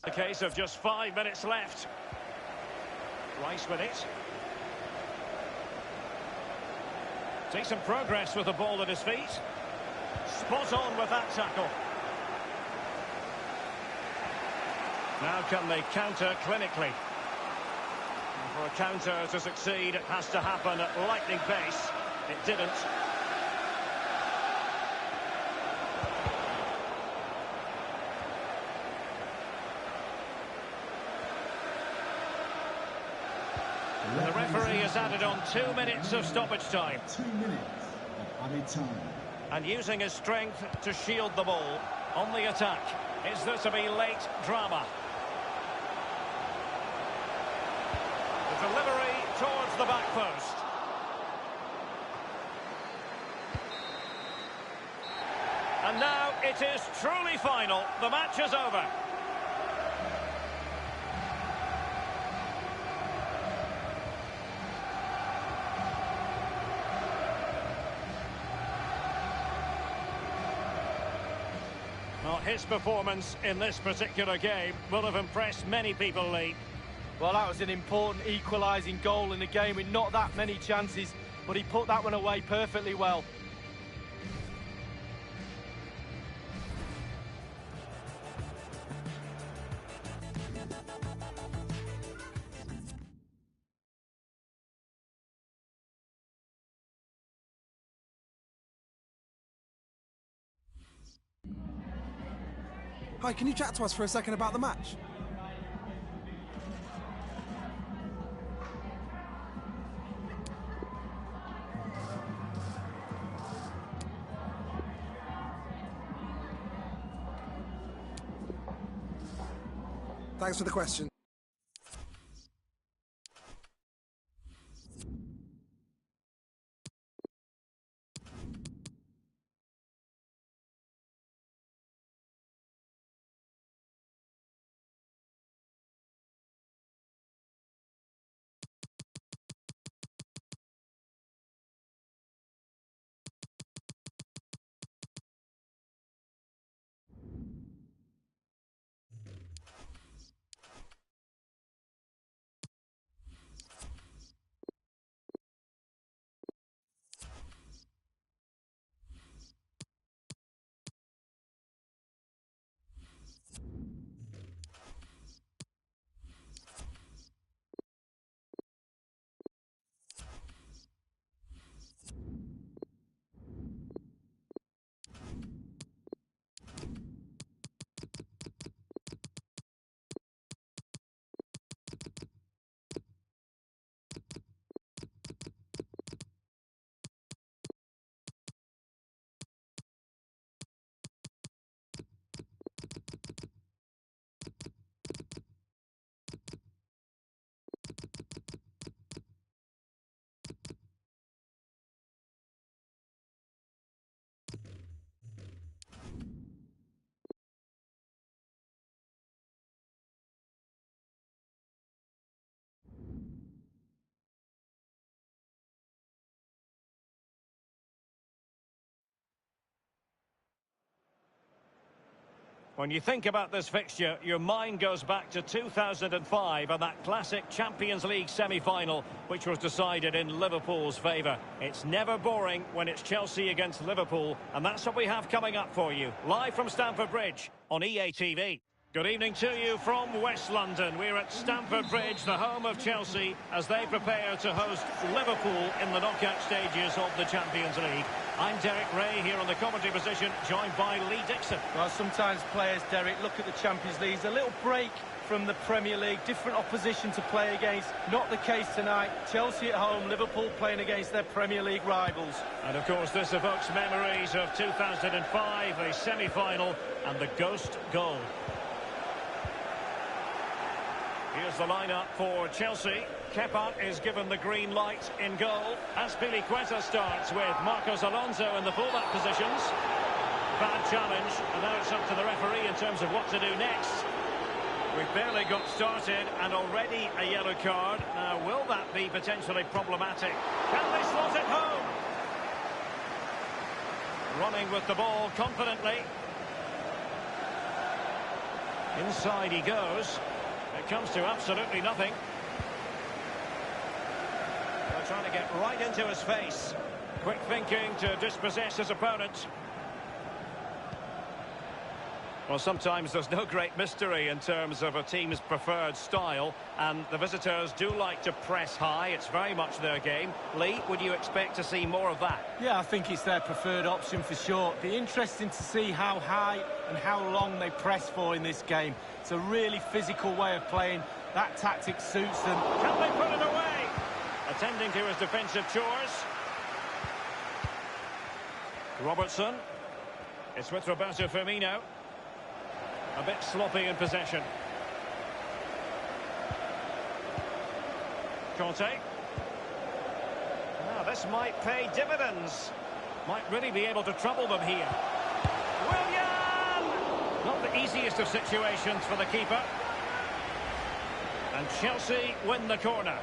a case of just 5 minutes left. Rice with it. Decent progress with the ball at his feet. Spot on with that tackle. Now can they counter clinically? And for a counter to succeed, it has to happen at lightning pace. It didn't. The referee has added on 2 minutes of stoppage time.
2 minutes of added time.
And using his strength to shield the ball on the attack. Is there to be late drama? The delivery towards the back post. And now it is truly final. The match is over. Well, his performance in this particular game will have impressed many people, Lee.
Well, that was an important equalising goal in the game with not that many chances, but he put that one away perfectly well.
Hi, can you chat to us for a second about the match? Thanks for the question.
When you think about this fixture, your mind goes back to 2005 and that classic Champions League semi-final, which was decided in Liverpool's favour. It's never boring when it's Chelsea against Liverpool, and that's what we have coming up for you, live from Stamford Bridge on EA TV. Good evening to you from West London. We're at Stamford Bridge, the home of Chelsea, as they prepare to host Liverpool in the knockout stages of the Champions League. I'm Derek Ray here on the commentary position, joined by Lee Dixon.
Well, sometimes players, Derek, look at the Champions League as a little break from the Premier League, different opposition to play against. Not the case tonight. Chelsea at home, Liverpool playing against their Premier League rivals.
And of course this evokes memories of 2005, a semi-final, and the ghost goal. Here's the lineup for Chelsea. Kepa is given the green light in goal. Azpilicueta starts with Marcos Alonso in the fullback positions. Bad challenge, and now it's up to the referee in terms of what to do next. We've barely got started, and already a yellow card. Now, will that be potentially problematic? Can they slot it home? Running with the ball confidently. Inside he goes. It comes to absolutely nothing. They're trying to get right into his face. Quick thinking to dispossess his opponent. Well, sometimes there's no great mystery in terms of a team's preferred style, and the visitors do like to press high. It's very much their game. Lee, would you expect to see more of that?
Yeah, I think it's their preferred option for sure. It'd be interesting to see how high and how long they press for in this game. It's a really physical way of playing. That tactic suits them.
Can they put it away? Attending to his defensive chores. Robertson. It's with Roberto Firmino. A bit sloppy in possession. Conte. Now, this might pay dividends. Might really be able to trouble them here. Willian! Not the easiest of situations for the keeper. And Chelsea win the corner.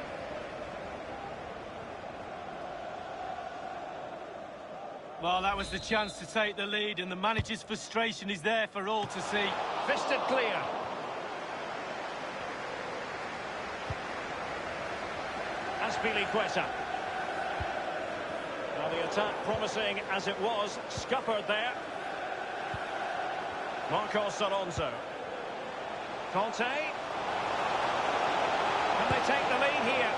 Well, that was the chance to take the lead, and the manager's frustration is there for all to see.
Fisted clear. Azpilicueta. Now the attack promising as it was, scuppered there. Marcos Alonso. Conte. Can they take the lead here?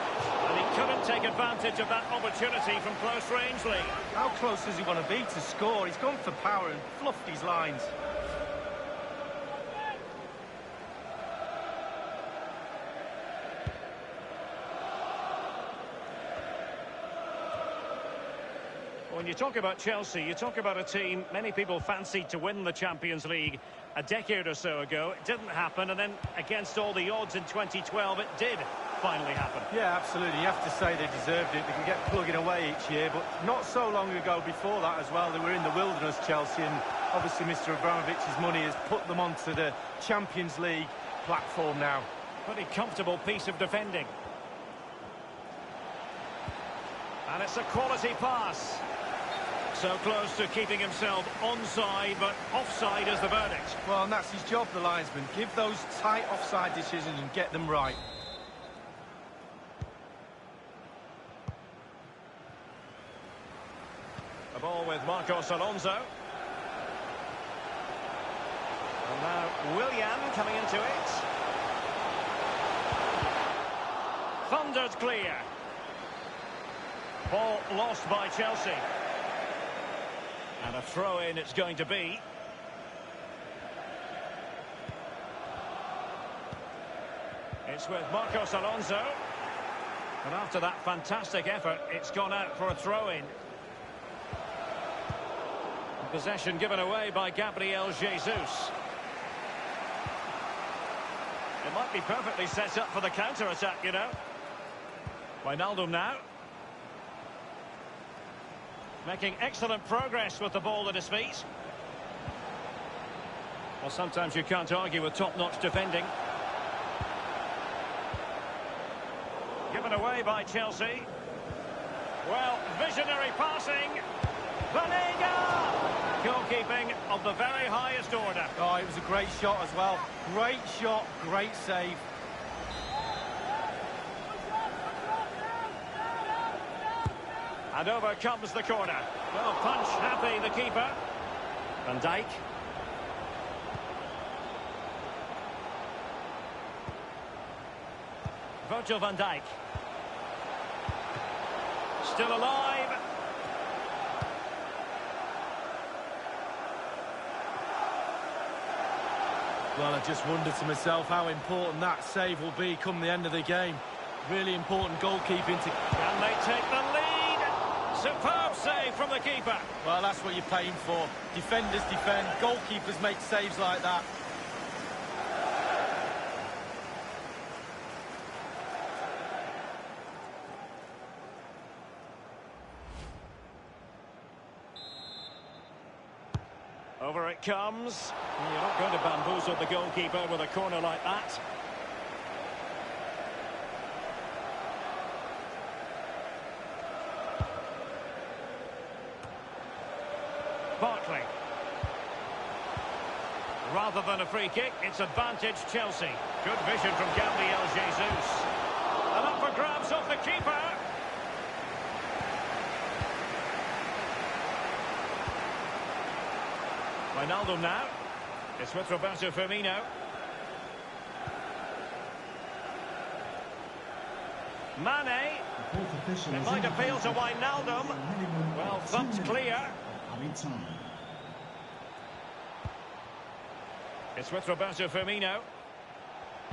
And he couldn't take advantage of that opportunity from close range, Lee.
How close does he want to be to score? He's gone for power and fluffed his lines.
When you talk about Chelsea, you talk about a team many people fancied to win the Champions League a decade or so ago. It didn't happen, and then against all the odds in 2012, it did finally happen.
Yeah, absolutely. You have to say they deserved it. They can get plugging away each year, but not so long ago before that as well. They were in the wilderness, Chelsea, and obviously Mr. Abramovich's money has put them onto the Champions League platform now.
Pretty comfortable piece of defending. And it's a quality pass. So close to keeping himself onside, but offside is the verdict.
Well, and that's his job, the linesman. Give those tight offside decisions and get them right.
The ball with Marcos Alonso. And now Willian coming into it. Thundered clear. Ball lost by Chelsea. And a throw-in it's going to be. It's with Marcos Alonso. And after that fantastic effort, it's gone out for a throw-in. Possession given away by Gabriel Jesus. It might be perfectly set up for the counter-attack, you know. Wijnaldum now. Making excellent progress with the ball at his feet. Well, sometimes you can't argue with top-notch defending. Given away by Chelsea. Well, visionary passing. Vanega! Goalkeeping of the very highest order.
Oh, it was a great shot as well. Great shot, great save.
And over comes the corner. Well, punch happy, the keeper. Van Dijk. Virgil van Dijk. Still alive.
Well, I just wondered to myself how important that save will be come the end of the game. Really important goalkeeping to...
Can they take the lead? Superb save from the keeper.
Well, that's what you're paying for. Defenders defend, goalkeepers make saves like that.
Over it comes. You're not going to bamboozle the goalkeeper with a corner like that. Barkley. Rather than a free kick, it's advantage Chelsea. Good vision from Gabriel Jesus. And up for grabs off the keeper. Ronaldo now. It's with Roberto Firmino. Mane. It might appeal to Wijnaldum. Well, thumped clear. It's with Roberto Firmino.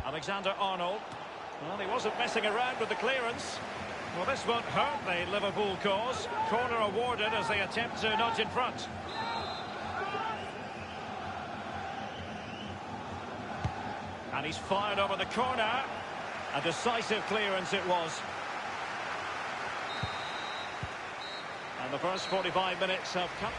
Alexander-Arnold. Well, he wasn't messing around with the clearance. Well, this won't hurt the Liverpool cause. Corner awarded as they attempt to nudge in front. And he's fired over the corner. A decisive clearance it was. And the first 45 minutes have come.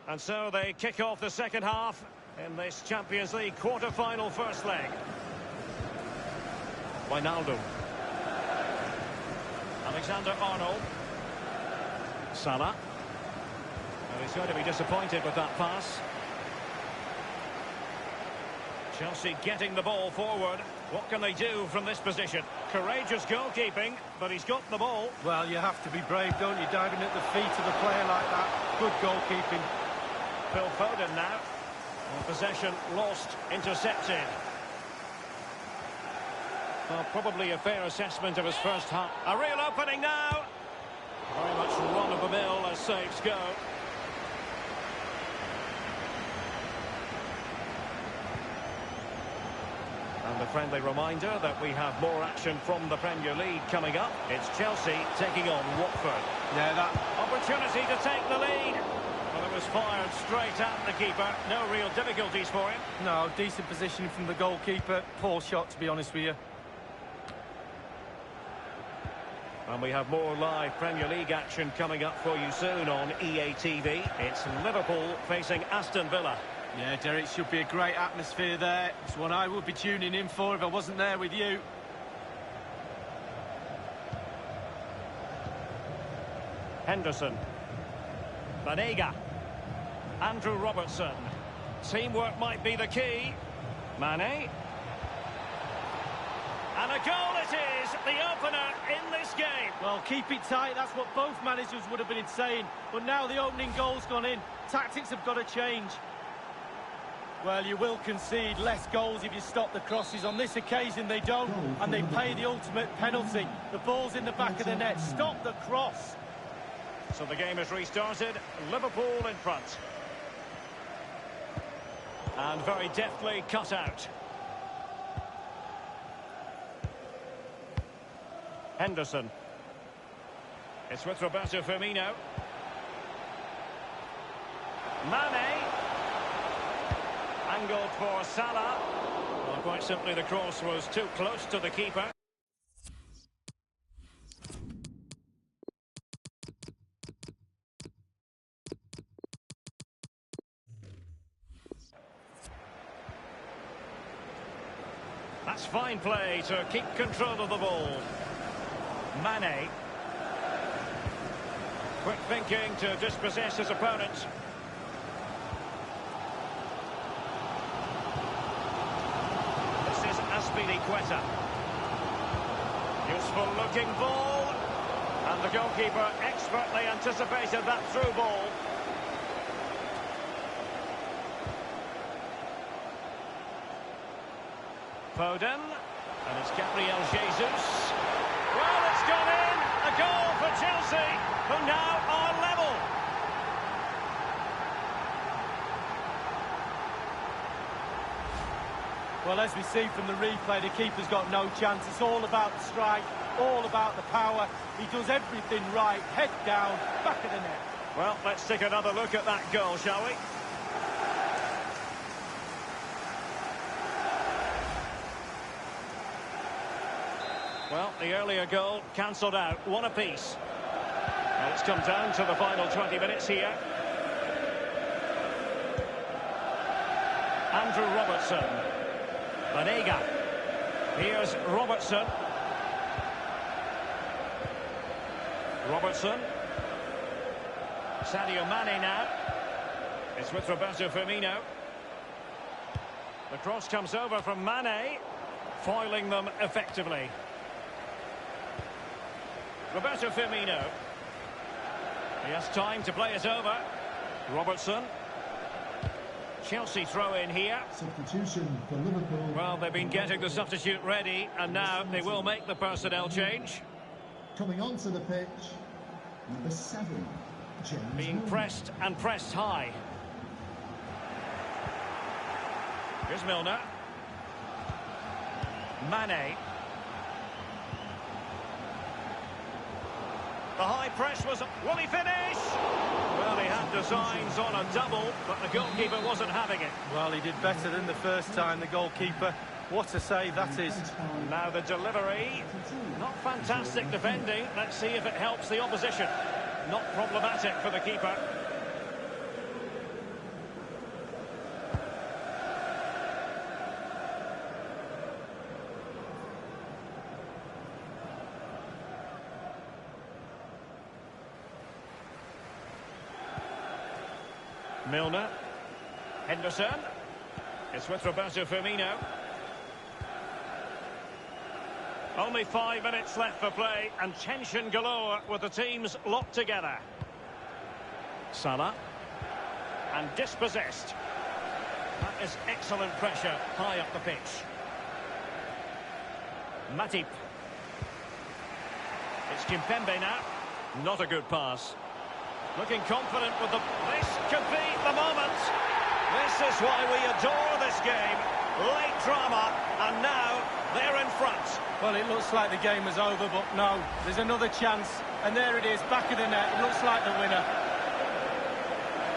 And so they kick off the second half in this Champions League quarter-final first leg. Wijnaldum. Alexander-Arnold. Salah. Well, he's going to be disappointed with that pass. Chelsea getting the ball forward. What can they do from this position? Courageous goalkeeping, but he's got the ball.
Well, you have to be brave, don't you, diving at the feet of a player like that. Good goalkeeping.
Phil Foden now. Well, possession lost, intercepted. Well, probably a fair assessment of his first half. A real opening now. Very much run-of-the-mill as saves go. And a friendly reminder that we have more action from the Premier League coming up. It's Chelsea taking on Watford.
Yeah, that
opportunity to take the lead. Well, it was fired straight at the keeper. No real difficulties for him.
No, decent positioning from the goalkeeper. Poor shot, to be honest with you.
And we have more live Premier League action coming up for you soon on EA TV. It's Liverpool facing Aston Villa.
Yeah, Derek, should be a great atmosphere there. It's one I would be tuning in for if I wasn't there with you.
Henderson. Banega. Andrew Robertson. Teamwork might be the key. Mane. And a goal it is, the opener in this game.
Well, keep it tight, that's what both managers would have been saying. But now the opening goal's gone in. Tactics have got to change. Well, you will concede less goals if you stop the crosses. On this occasion, they don't, and they pay the ultimate penalty. The ball's in the back of the net. Stop the cross.
So the game is restarted. Liverpool in front. And very deftly cut out. Henderson. It's with Roberto Firmino. Mane. Angled for Salah. Well, quite simply, the cross was too close to the keeper. That's fine play to keep control of the ball. Mane. Quick thinking to dispossess his opponent. This is Azpilicueta. Useful looking ball. And the goalkeeper expertly anticipated that through ball. Foden, and it's Gabriel Jesus. Well, it's gone in. A goal for Chelsea, who now are level.
Well, as we see from the replay, the keeper's got no chance. It's all about the strike, all about the power. He does everything right, head down, back of the net.
Well, let's take another look at that goal, shall we? Well, the earlier goal cancelled out, one apiece. Well, it's come down to the final 20 minutes here. Andrew Robertson. Banega. Here's Robertson. Robertson. Sadio Mane now. It's with Roberto Firmino. The cross comes over from Mane, foiling them effectively. Roberto Firmino. He has time to play it over. Robertson. Chelsea throw in here.
Substitution for Liverpool.
Well, they've been getting the substitute ready, and now they will make the personnel change.
Coming onto the pitch, number 7, James
Being
Milner.
pressed and pressed high. Here's Milner. Mane. The high press was... Will he finish? Well, he had designs on a double, but the goalkeeper wasn't having it.
Well, he did better than the first time, the goalkeeper. What a save that is.
Now the delivery. Not fantastic defending. Let's see if it helps the opposition. Not problematic for the keeper. Milner. Henderson. It's with Roberto Firmino. Only 5 minutes left for play, and tension galore with the teams locked together. Salah. And dispossessed. That is excellent pressure high up the pitch. Matip. It's Kimpembe now. Not a good pass. Looking confident with the... This could be the moment. This is why we adore this game. Late drama, and now they're in front.
Well, it looks like the game was over, but no, there's another chance. And there it is, back of the net. It looks like the winner.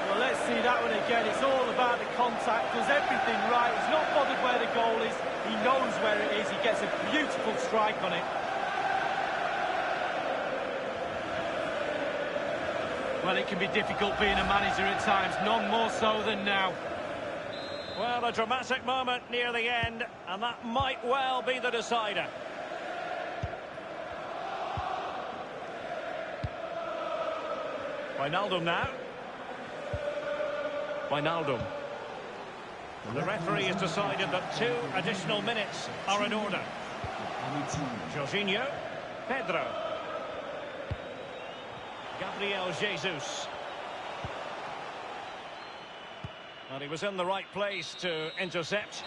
Well, let's see that one again. It's all about the contact. Does everything right. He's not bothered where the goal is. He knows where it is. He gets a beautiful strike on it. Well, it can be difficult being a manager at times, none more so than now.
Well, a dramatic moment near the end, and that might well be the decider. Wijnaldum now. Wijnaldum. The referee has decided that 2 additional minutes are in order. Jorginho. Pedro. Gabriel Jesus. And he was in the right place to intercept.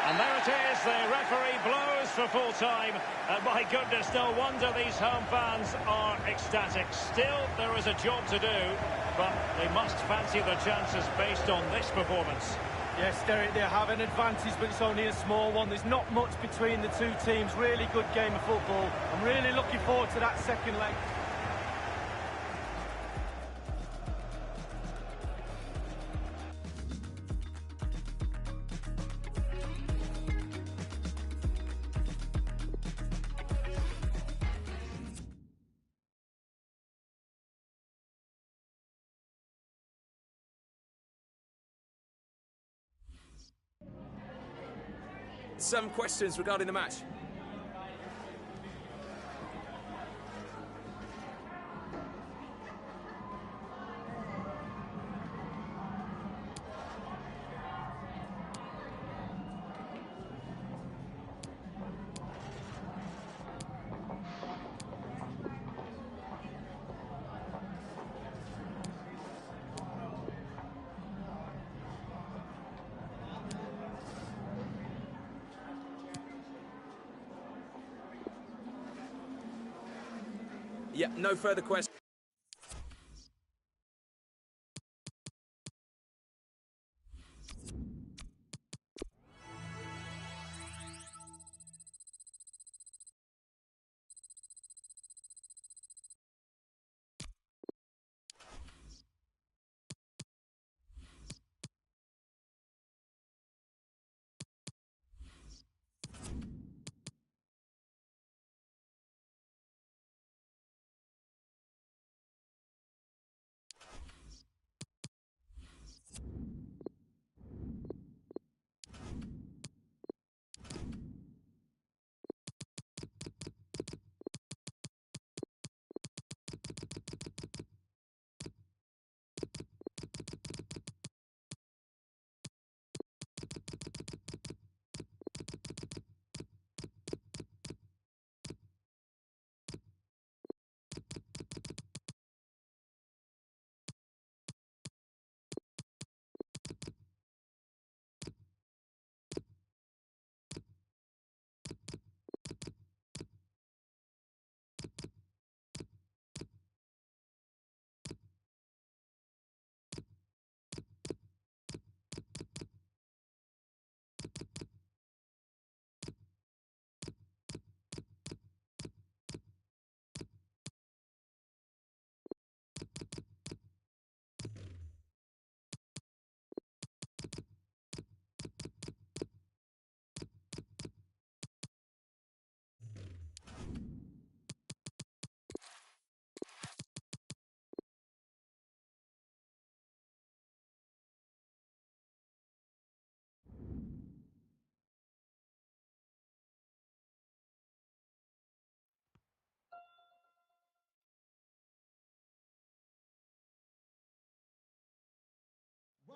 And there it is, the referee blows for full time. And my goodness, no wonder these home fans are ecstatic. Still, there is a job to do, but they must fancy their chances based on this performance.
Yes, Derek, they have an advantage, but it's only a small one. There's not much between the two teams. Really good game of football. I'm really looking forward to that second leg.
some questions regarding the match. Yeah, no further questions.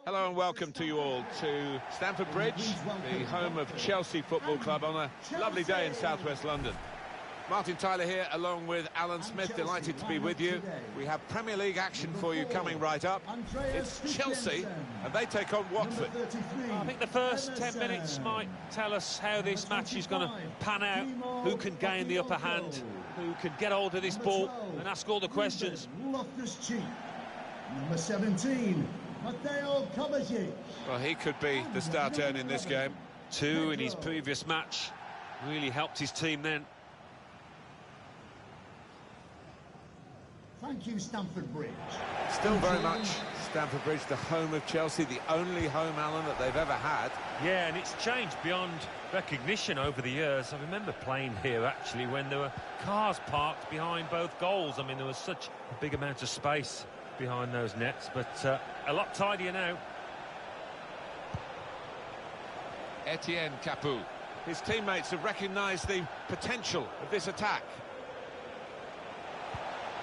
Hello and welcome to you all to Stamford Bridge, the home of Chelsea Football Club, on a lovely day in southwest London. Martin Tyler here along with Alan Smith, delighted to be with you. We have Premier League action for you coming right up. It's Chelsea and they take on Watford.
I think the first 10 minutes might tell us how this match is going to pan out, who can gain the upper hand, who can get hold of this ball and ask all the questions.
Number 17. Mateo Kovacic.
Well, he could be the star turn in this game.
2 in his previous match. Really helped his team then.
Thank you, Stamford Bridge.
Still very much Stamford Bridge, the home of Chelsea, the only home, Alan, that they've ever had.
Yeah, and it's changed beyond recognition over the years. I remember playing here, actually, when there were cars parked behind both goals. I mean, there was such a big amount of space behind those nets, but a lot tidier now.
Etienne Capoue. His teammates have recognised the potential of this attack.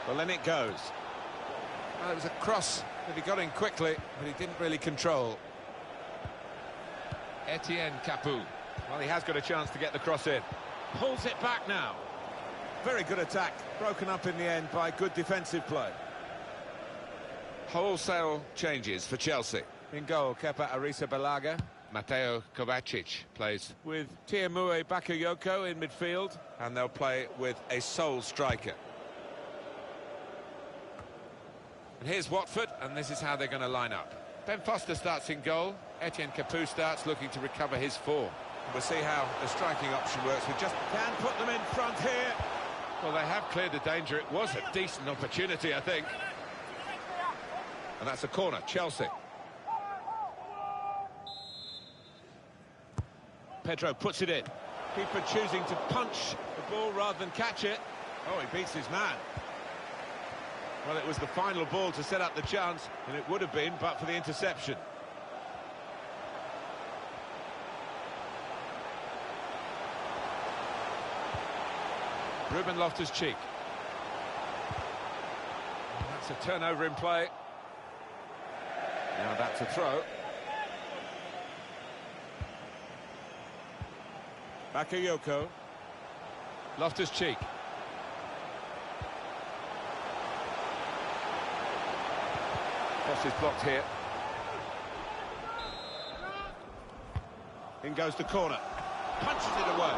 Well, then it goes. Well, it was a cross that he got in quickly, but he didn't really control. Etienne Capoue. Well, he has got a chance to get the cross in. Pulls it back now. Very good attack, broken up in the end by good defensive play. Wholesale changes for Chelsea. In goal, Kepa Arrizabalaga. Mateo Kovacic plays with Tiamue Bakayoko in midfield, and they'll play with a sole striker. And here's Watford, and this is how they're going to line up. Ben Foster starts in goal. Etienne Capoue starts, looking to recover his form. We'll see how the striking option works. We just can put them in front here. Well, they have cleared the danger. It was a decent opportunity, I think. And that's a corner, Chelsea. Pedro puts it in. Keeper choosing to punch the ball rather than catch it. Oh, he beats his man. Well, it was the final ball to set up the chance, and it would have been, but for the interception. Ruben Loftus-Cheek. That's a turnover in play. Now that's a throw. Bakayoko. Loftus-Cheek. Cross is blocked here. In goes the corner. Punches it away.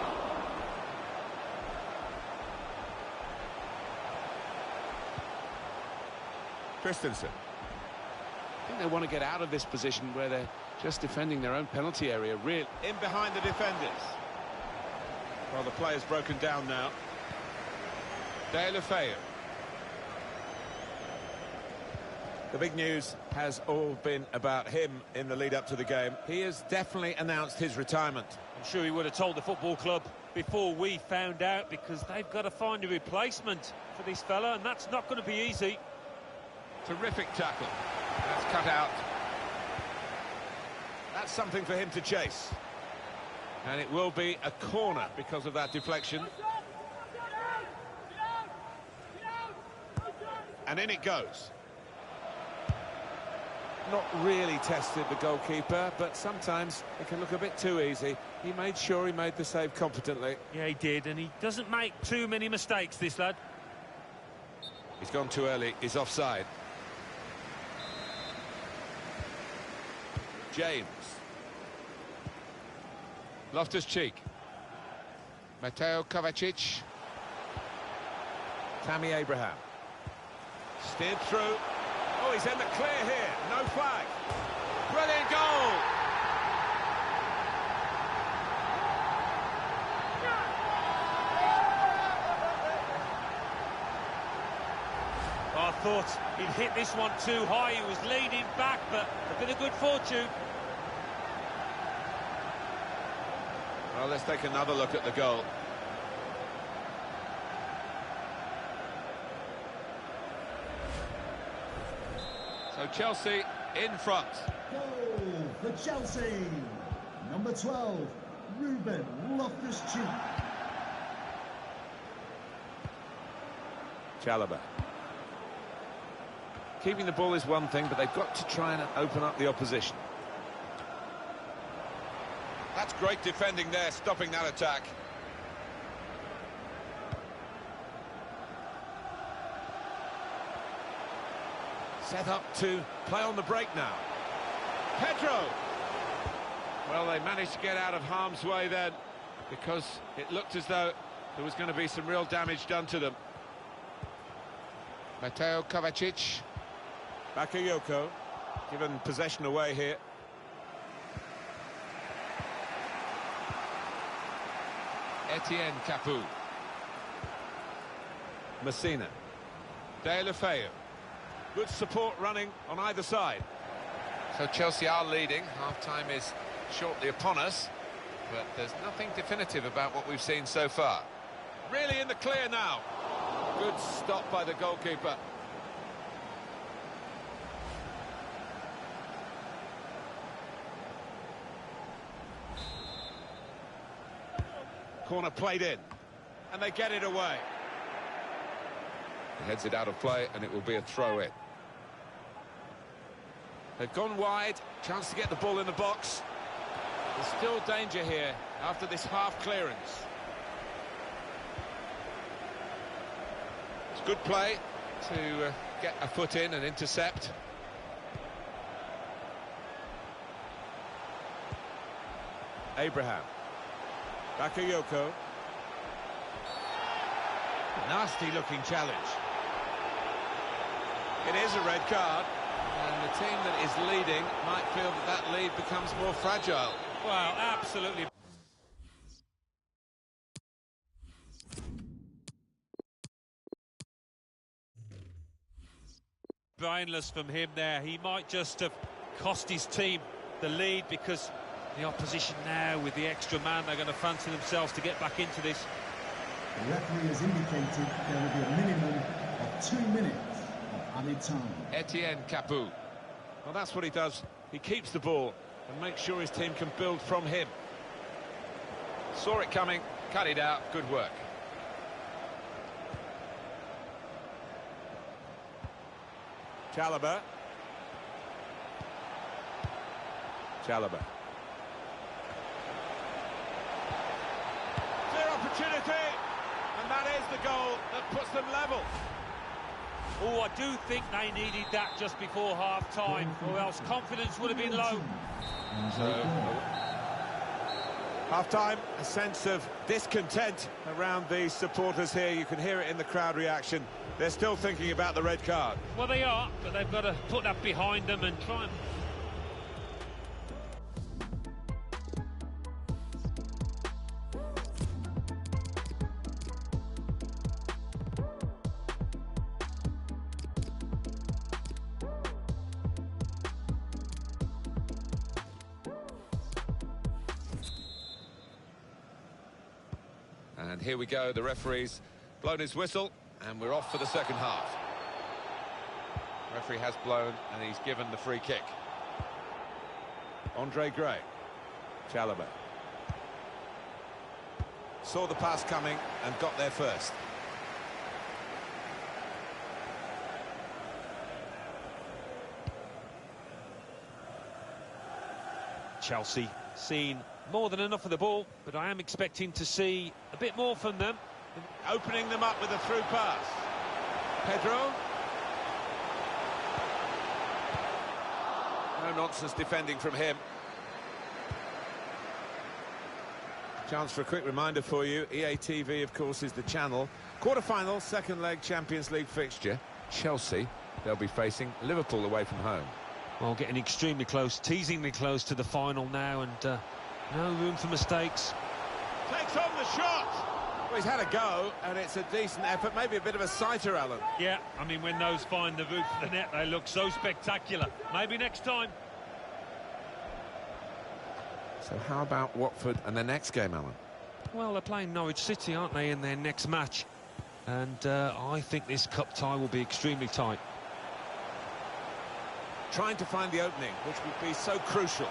Christensen. I think they want to get out of this position where they're just defending their own penalty area. Real in behind the defenders. Well, the player's broken down now. De La Feu. The big news has all been about him in the lead-up to the game. He has definitely announced his retirement.
I'm sure he would have told the football club before we found out, because they've got to find a replacement for this fella, and that's not going to be easy.
Terrific tackle. That's cut out. That's something for him to chase. And it will be a corner because of that deflection. And in it goes. Not really tested the goalkeeper, but sometimes it can look a bit too easy. He made sure he made the save competently.
Yeah, he did, and he doesn't make too many mistakes, this lad.
He's gone too early. He's offside. James. Loftus-Cheek. Mateo Kovacic. Tammy Abraham. Steered through. Oh, he's in the clear here. No flag. Brilliant goal.
I thought he'd hit this one too high. He was leading back, but a bit of good fortune.
Well, let's take another look at the goal. So Chelsea in front.
Goal for Chelsea. Number 12, Ruben Loftus-Cheek.
Chalobah. Keeping the ball is one thing, but they've got to try and open up the opposition. That's great defending there, stopping that attack. Set up to play on the break now. Pedro! Well, they managed to get out of harm's way then, because it looked as though there was going to be some real damage done to them. Mateo Kovacic. Bakayoko, given possession away here. Etienne Capoue. Messina. De La Feu. Good support running on either side. So Chelsea are leading. Half-time is shortly upon us, but there's nothing definitive about what we've seen so far. Really in the clear now. Good stop by the goalkeeper. Corner played in, and they get it away. He heads it out of play, and it will be a throw-in. They've gone wide, chance to get the ball in the box. There's still danger here after this half clearance. It's good play to get a foot in and intercept. Abraham. Bakayoko. Nasty looking challenge. It is a red card, and the team that is leading might feel that that lead becomes more fragile.
Well, absolutely. Brainless from him there. He might just have cost his team the lead, because the opposition now, with the extra man, they're going to fancy themselves to get back into this.
The referee has indicated there will be a minimum of 2 minutes of added time.
Etienne Capoue. Well, that's what he does. He keeps the ball and makes sure his team can build from him. Saw it coming, cut it out, good work. Chalobah. Chalobah. Clear opportunity, and that is the goal that puts them level.
Oh, I do think they needed that just before half-time, or else confidence would have been low.
Half-time, a sense of discontent around the supporters here. You can hear it in the crowd reaction. They're still thinking about the red card.
Well, they are, but they've got to put that behind them and try and...
And here we go, the referee's blown his whistle, and we're off for the second half. Referee has blown, and he's given the free kick. Andre Gray. Chalobah. Saw the pass coming and got there first.
Chelsea seen more than enough of the ball, but I am expecting to see a bit more from them.
Opening them up with a through pass. Pedro. No nonsense defending from him. Chance for a quick reminder for you. EA TV, of course, is the channel. Quarter-final, second leg Champions League fixture. Chelsea, they'll be facing Liverpool away from home.
Well, getting extremely close, teasingly close to the final now, and no room for mistakes.
Takes on the shot! Well, he's had a go, and it's a decent effort, maybe a bit of a sighter, Alan.
Yeah, I mean, when those find the roof of the net, they look so spectacular. Maybe next time.
So how about Watford and their next game, Alan?
Well, they're playing Norwich City, aren't they, in their next match? And I think this cup tie will be extremely tight.
Trying to find the opening, which would be so crucial.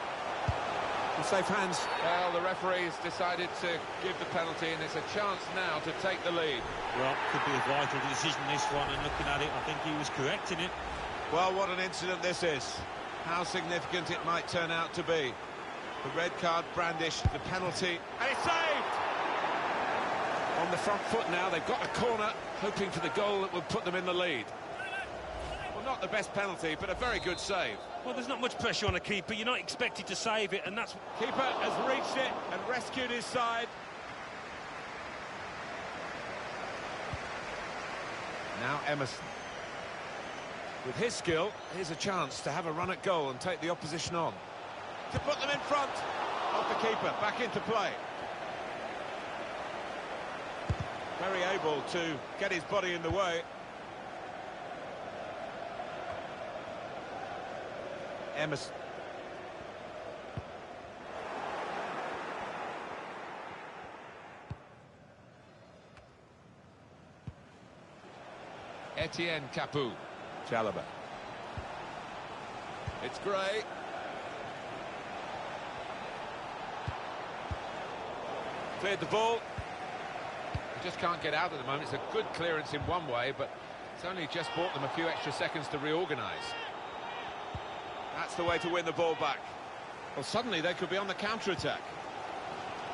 In safe hands.
Well, the referee's decided to give the penalty, and it's a chance now to take the lead.
Well, could be a vital decision, this one, and looking at it, I think he was correct in it.
Well, what an incident this is. How significant it might turn out to be. The red card brandished, the penalty, and it's saved! On the front foot now, they've got a corner, hoping for the goal that would put them in the lead. Well, not the best penalty, but a very good save.
Well, there's not much pressure on a keeper. You're not expected to save it, and that's...
Keeper has reached it and rescued his side. Now Emerson. With his skill, here's a chance to have a run at goal and take the opposition on. To put them in front of the keeper, back into play. Very able to get his body in the way. Emerson.
Etienne Capoue.
Chalobah. It's Gray. Cleared the ball.
Just can't get out at the moment. It's a good clearance in one way, but it's only just bought them a few extra seconds to reorganise.
That's the way to win the ball back. Well, suddenly they could be on the counter-attack.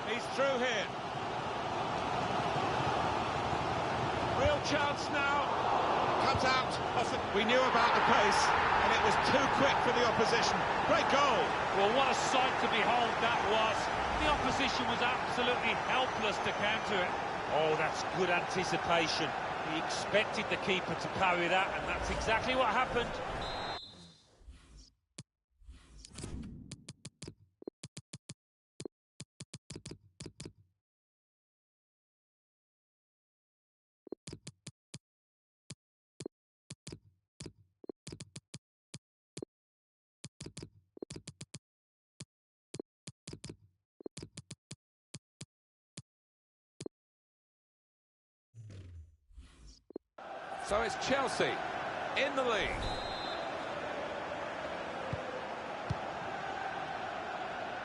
He's through here. Real chance now. Comes out. We knew about the pace, and it was too quick for the opposition. Great goal.
Well, what a sight to behold that was. The opposition was absolutely helpless to counter it. Oh, that's good anticipation. He expected the keeper to parry that, and that's exactly what happened.
So it's Chelsea in the lead.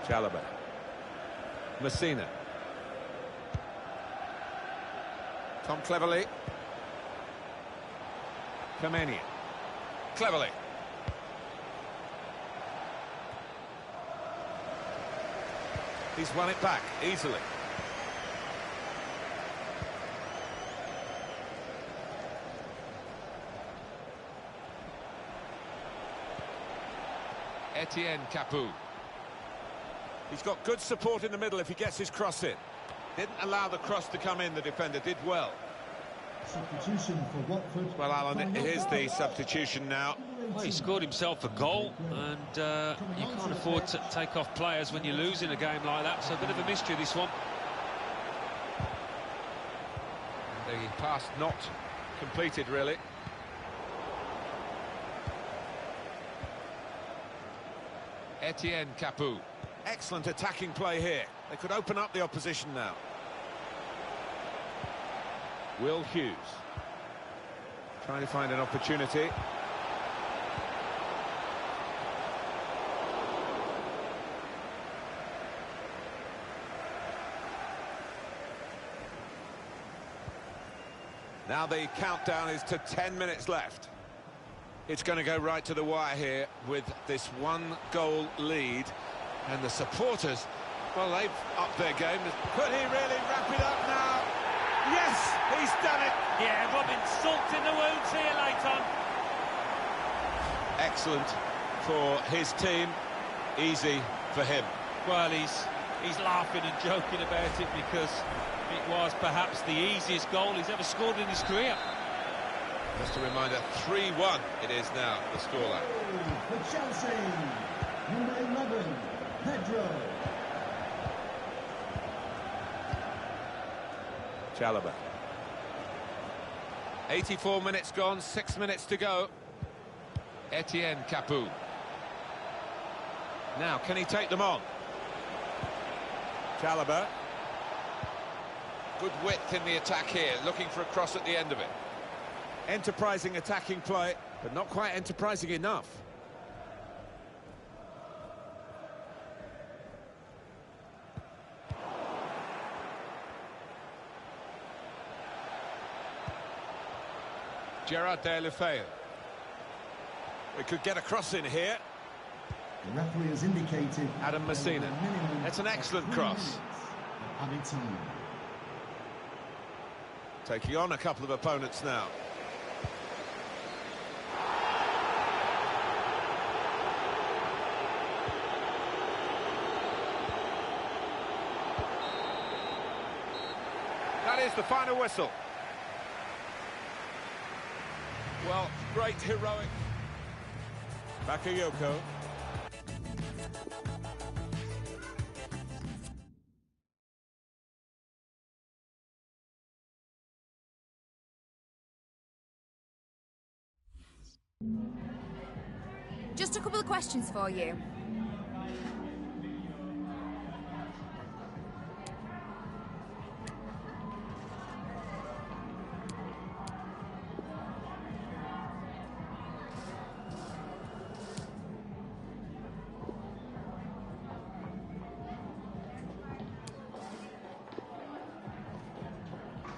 Chalobah. Messina. Tom Cleverley. Kamenia.
cleverly.
He's won it back easily.
Etienne Capoue.
He's got good support in the middle if he gets his cross in. Didn't allow the cross to come in, the defender did well.
Substitution for Watford.
Well, Alan, here's the substitution now.
Well, he scored himself a goal, and you can't afford to take off players when you lose in a game like that, so a bit of a mystery, this one.
The pass not completed, really. Etienne Capoue.
Excellent attacking play here. They could open up the opposition now. Will Hughes. Trying to find an opportunity. Now the countdown is to 10 minutes left. It's going to go right to the wire here with this one-goal lead. And the supporters, well, they've upped their game. Could he really wrap it up now? Yes, he's done it.
Yeah, Robin, salt in the wounds here late on.
Excellent for his team, easy for him.
Well, he's laughing and joking about it because it was perhaps the easiest goal he's ever scored in his career.
Just a reminder, 3-1 it is now, the scoreline.
For Chelsea, number 11, Pedro.
Chalobah.
84 minutes gone, 6 minutes to go. Etienne Capoue.
Now, can he take them on? Chalobah.
Good width in the attack here, looking for a cross at the end of it.
Enterprising attacking play, but not quite enterprising enough.
Gerard Deulofeu.
We could get a cross in here.
The referee has indicated
Adam Messina. That's an excellent cross.
Added time.
Taking on a couple of opponents now.
That is the final whistle.
Well, great heroic. Bakayoko.
Just a couple of questions for you.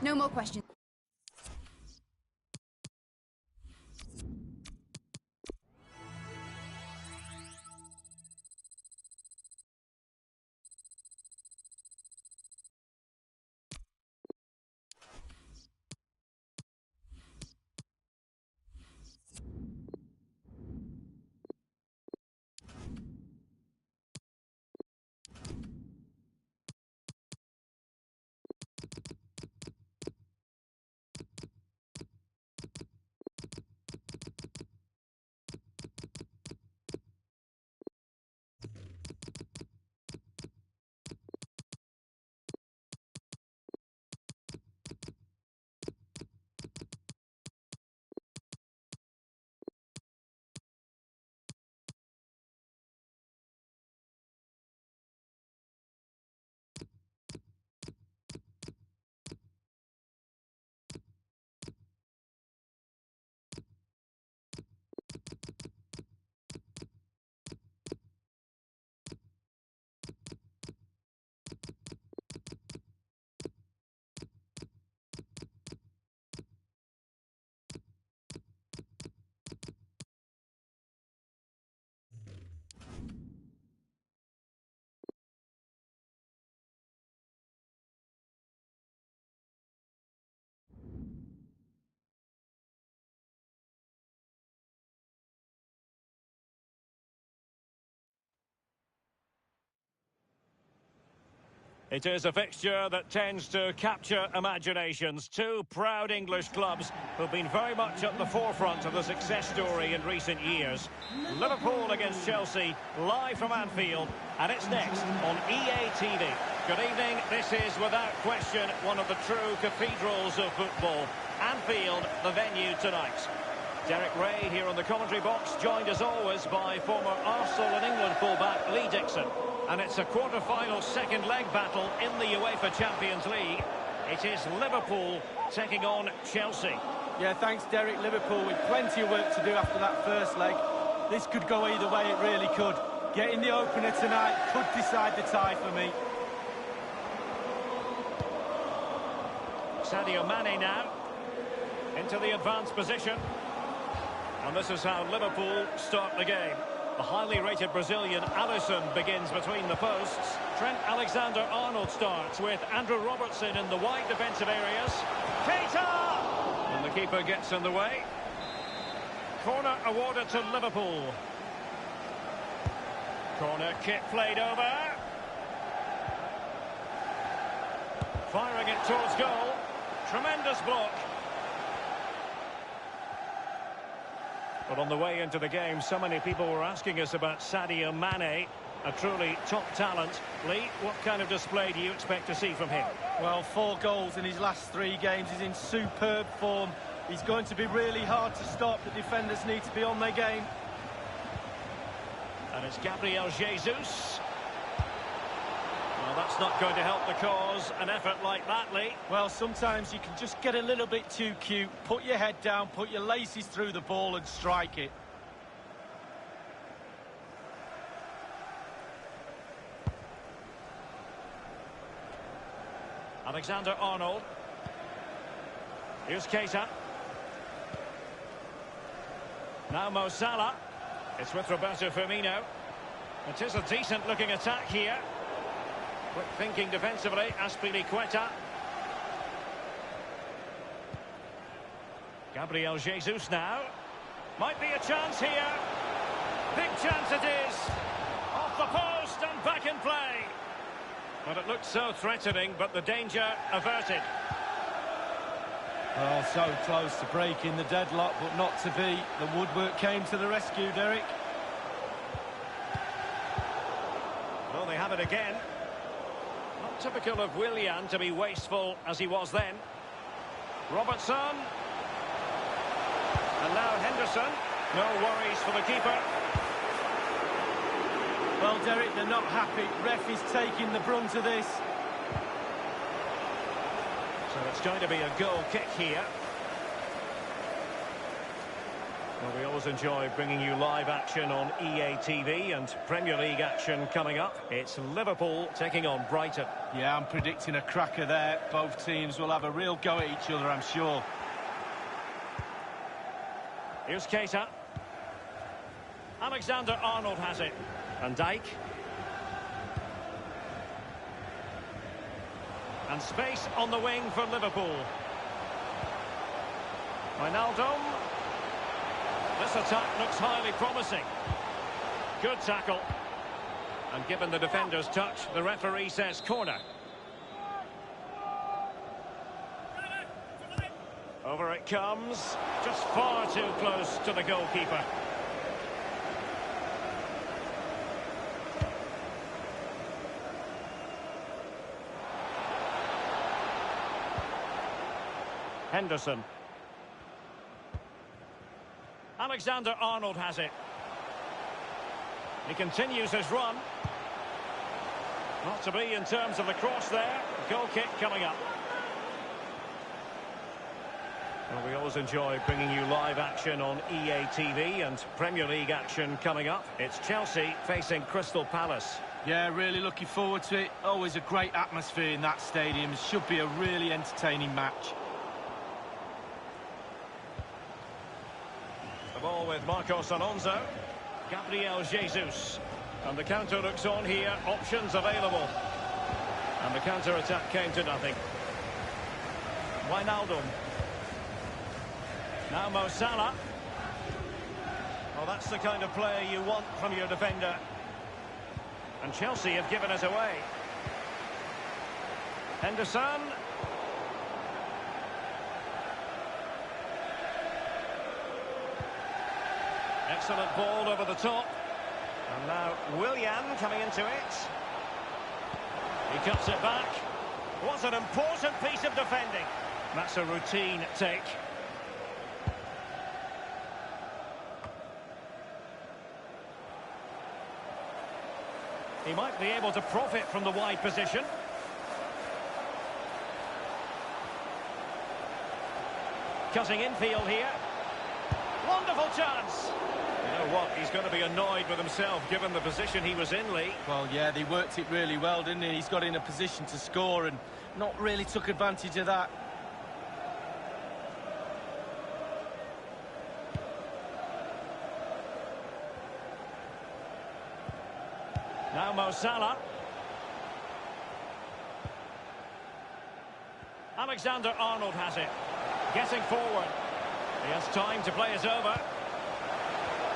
No more questions.
It is a fixture that tends to capture imaginations. Two proud English clubs who've been very much at the forefront of the success story in recent years. Liverpool against Chelsea, live from Anfield, and it's next on EA TV. Good evening. This is, without question, one of the true cathedrals of football. Anfield, the venue tonight. Derek Ray here on the commentary box, joined as always by former Arsenal and England fullback Lee Dixon. And it's a quarter-final second leg battle in the UEFA Champions League. It is Liverpool taking on Chelsea.
Yeah, thanks, Derek. Liverpool with plenty of work to do after that first leg. This could go either way, it really could. Getting the opener tonight could decide the tie for me.
Sadio Mane now into the advanced position. And this is how Liverpool start the game. The highly rated Brazilian Alisson begins between the posts. Trent Alexander-Arnold starts with Andrew Robertson in the wide defensive areas. Keita! And the keeper gets in the way. Corner awarded to Liverpool. Corner kick played over. Firing it towards goal. Tremendous block. But on the way into the game, so many people were asking us about Sadio Mane, a truly top talent. Lee, what kind of display do you expect to see from him?
Well, 4 goals in his last 3 games. He's in superb form. He's going to be really hard to stop. The defenders need to be on their game.
And it's Gabriel Jesus. Well, that's not going to help the cause, an effort like that, Lee.
Well, sometimes you can just get a little bit too cute, put your head down, put your laces through the ball and strike it.
Alexander-Arnold. Here's Keita. Now Mo Salah. It's with Roberto Firmino. It is a decent-looking attack here. Quick thinking defensively, Azpilicueta. Gabriel Jesus now. Might be a chance here. Big chance it is. Off the post and back in play. But it looked so threatening, but the danger averted.
Oh, so close to breaking the deadlock, but not to be. The woodwork came to the rescue, Derek.
Well, they have it again. Not typical of Willian to be wasteful as he was then. Robertson. And now Henderson. No worries for the keeper.
Well, Derek, they're not happy. Ref is taking the brunt of this.
So it's going to be a goal kick here. Well, we always enjoy bringing you live action on EA TV and Premier League action coming up. It's Liverpool taking on Brighton.
Yeah, I'm predicting a cracker there. Both teams will have a real go at each other, I'm sure.
Here's Keita. Alexander-Arnold has it. Van Dijk. And space on the wing for Liverpool. Wijnaldum. This attack looks highly promising. Good tackle. And given the defender's touch, the referee says corner. Over it comes. Just far too close to the goalkeeper. Henderson. Alexander-Arnold has it. He continues his run. Not to be in terms of the cross there. Goal kick coming up. Well, we always enjoy bringing you live action on EA TV and Premier League action coming up. It's Chelsea facing Crystal Palace.
Yeah, really looking forward to it. Always a great atmosphere in that stadium. It should be a really entertaining match.
The ball with Marcos Alonso. Gabriel Jesus. And the counter looks on here. Options available. And the counter-attack came to nothing. Wijnaldum. Now Mo Salah. Well, that's the kind of player you want from your defender. And Chelsea have given us away. Henderson. Excellent ball over the top. And now Willian coming into it. He cuts it back. What an important piece of defending. That's a routine take. He might be able to profit from the wide position. Cutting infield here. Wonderful chance. You know what? He's going to be annoyed with himself given the position he was in, Lee.
Well, yeah, they worked it really well, didn't he? He's got in a position to score and not really took advantage of that.
Now Mo Salah. Alexander-Arnold has it. Getting forward. He has time to play it over.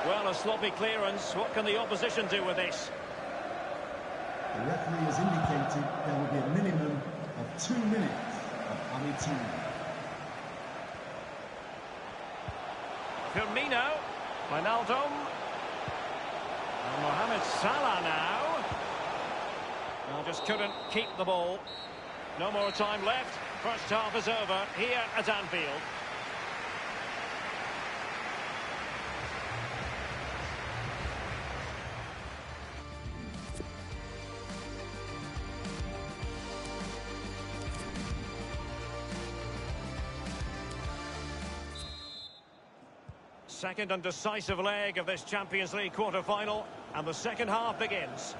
Well, a sloppy clearance. What can the opposition do with this?
The referee has indicated there will be a minimum of 2 minutes of added time.
Firmino. Wijnaldum. And Mohamed Salah now. Well, just couldn't keep the ball. No more time left. First half is over here at Anfield. Second and decisive leg of this Champions League quarter-final, and the second half begins.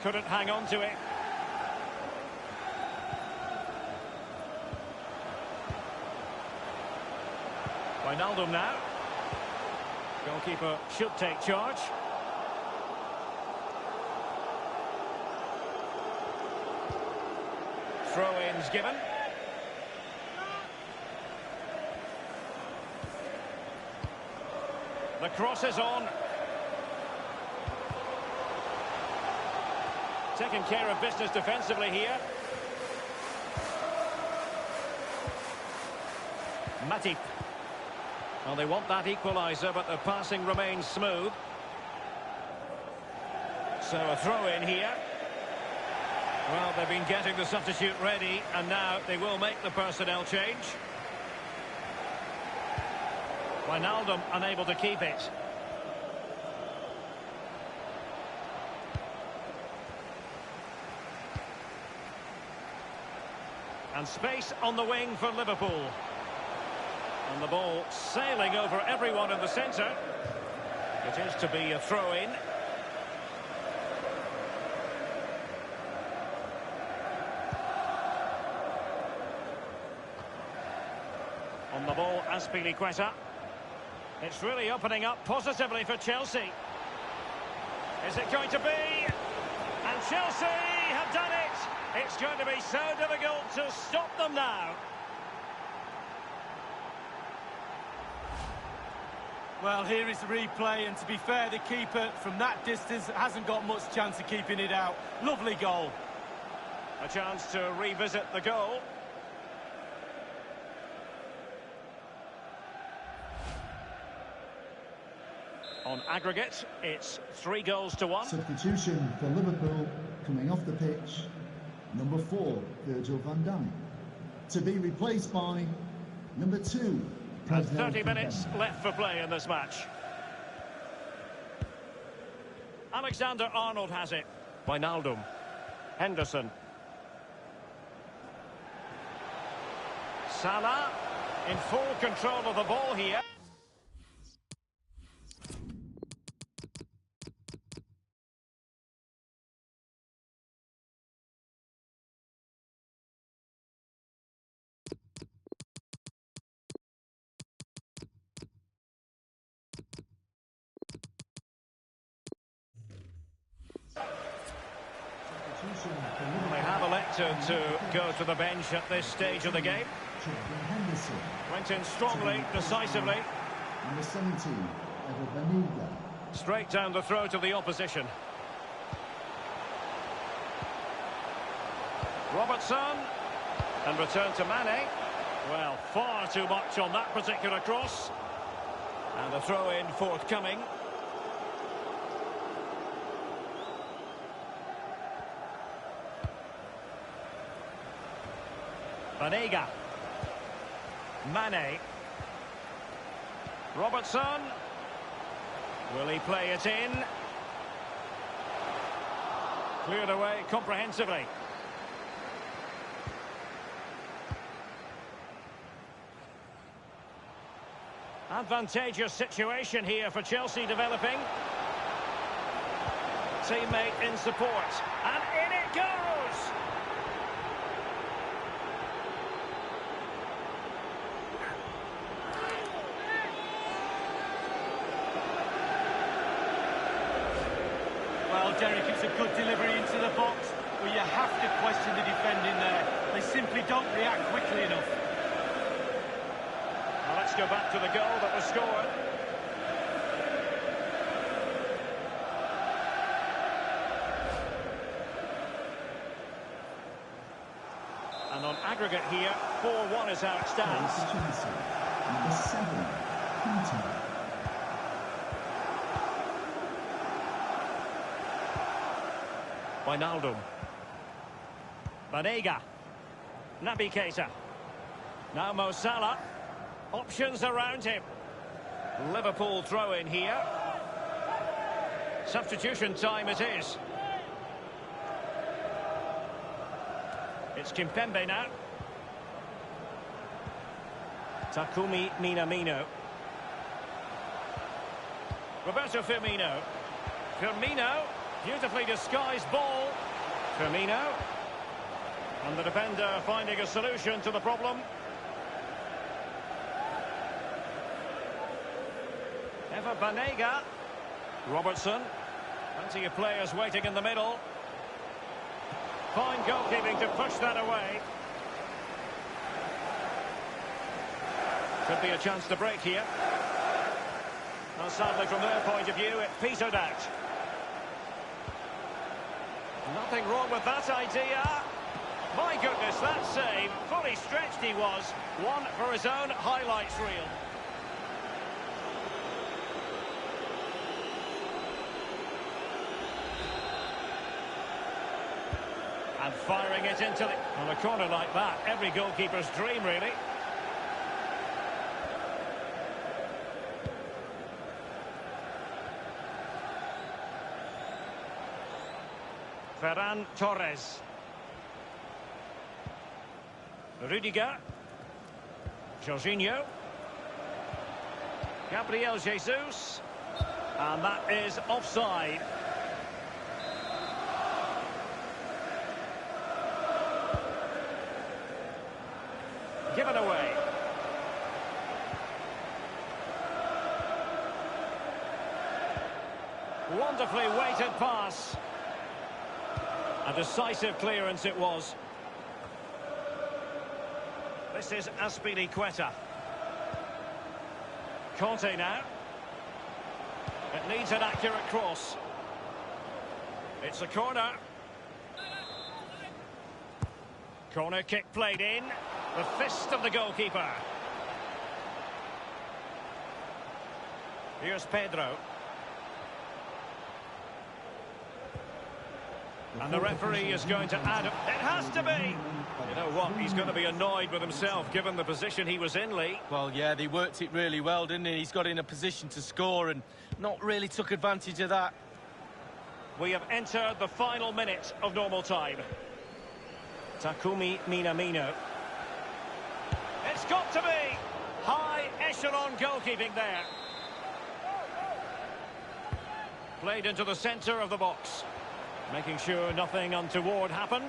Couldn't hang on to it. Wijnaldum now. Goalkeeper should take charge. Throw-ins given. The cross is on. Taking care of business defensively here. Matip. Well, they want that equaliser, but the passing remains smooth. So a throw-in here. Well, they've been getting the substitute ready, and now they will make the personnel change. Wijnaldum unable to keep it. And space on the wing for Liverpool. And the ball sailing over everyone in the centre. It is to be a throw-in. On the ball, Azpilicueta. It's really opening up positively for Chelsea. Is it going to be? And Chelsea have done it! It's going to be so difficult to stop them now.
Well, here is the replay, and to be fair, the keeper from that distance hasn't got much chance of keeping it out. Lovely goal.
A chance to revisit the goal. On aggregate, it's 3-1.
Substitution for Liverpool coming off the pitch. Number 4, Virgil van Dijk. To be replaced by number 2.
And 30 minutes left for play in this match. Alexander-Arnold has it. Wijnaldum. Henderson. Salah in full control of the ball here. They have elected to go to the bench at this stage of the game. Went in strongly, decisively.
Number 17, Banega.
Straight down the throat of the opposition. Robertson. And return to Mane. Well, far too much on that particular cross. And a throw-in forthcoming. Banega. Mane. Robertson. Will he play it in? Cleared away comprehensively. Advantageous situation here for Chelsea developing. Teammate in support. And in it goes!
Well, Derek, it's a good delivery into the box, but you have to question the defending there. They simply don't react quickly enough.
Well, let's go back to the goal that was scored. And on aggregate here, 4-1 is how it stands.
Number 7, Hunter.
Wijnaldum. Banega. Naby Keita. Now Mo Salah. Options around him. Liverpool throw in here. Substitution time it is. It's Kimpembe now. Takumi Minamino. Roberto Firmino. Firmino. Beautifully disguised ball. Firmino. And the defender finding a solution to the problem. Eva Banega. Robertson. Plenty of players waiting in the middle. Fine goalkeeping to push that away. Could be a chance to break here. Now, sadly, from their point of view, it petered out. Nothing wrong with that idea. My goodness, that save. Fully stretched he was. One for his own highlights reel. And firing it into the... On a corner like that, every goalkeeper's dream, really. Ferran Torres. Rudiger. Jorginho. Gabriel Jesus. And that is offside. Given away. Wonderfully weighted pass. A decisive clearance it was. This is Azpilicueta. Conte now. It needs an accurate cross. It's a corner. Corner kick played in. The fist of the goalkeeper. Here's Pedro. And the referee is going to add... It has to be! You know what? He's going to be annoyed with himself, given the position he was in, Lee.
Well, yeah, they worked it really well, didn't he? He's got in a position to score and not really took advantage of that.
We have entered the final minute of normal time. Takumi Minamino. It's got to be! High echelon goalkeeping there. Played into the centre of the box. Making sure nothing untoward happened.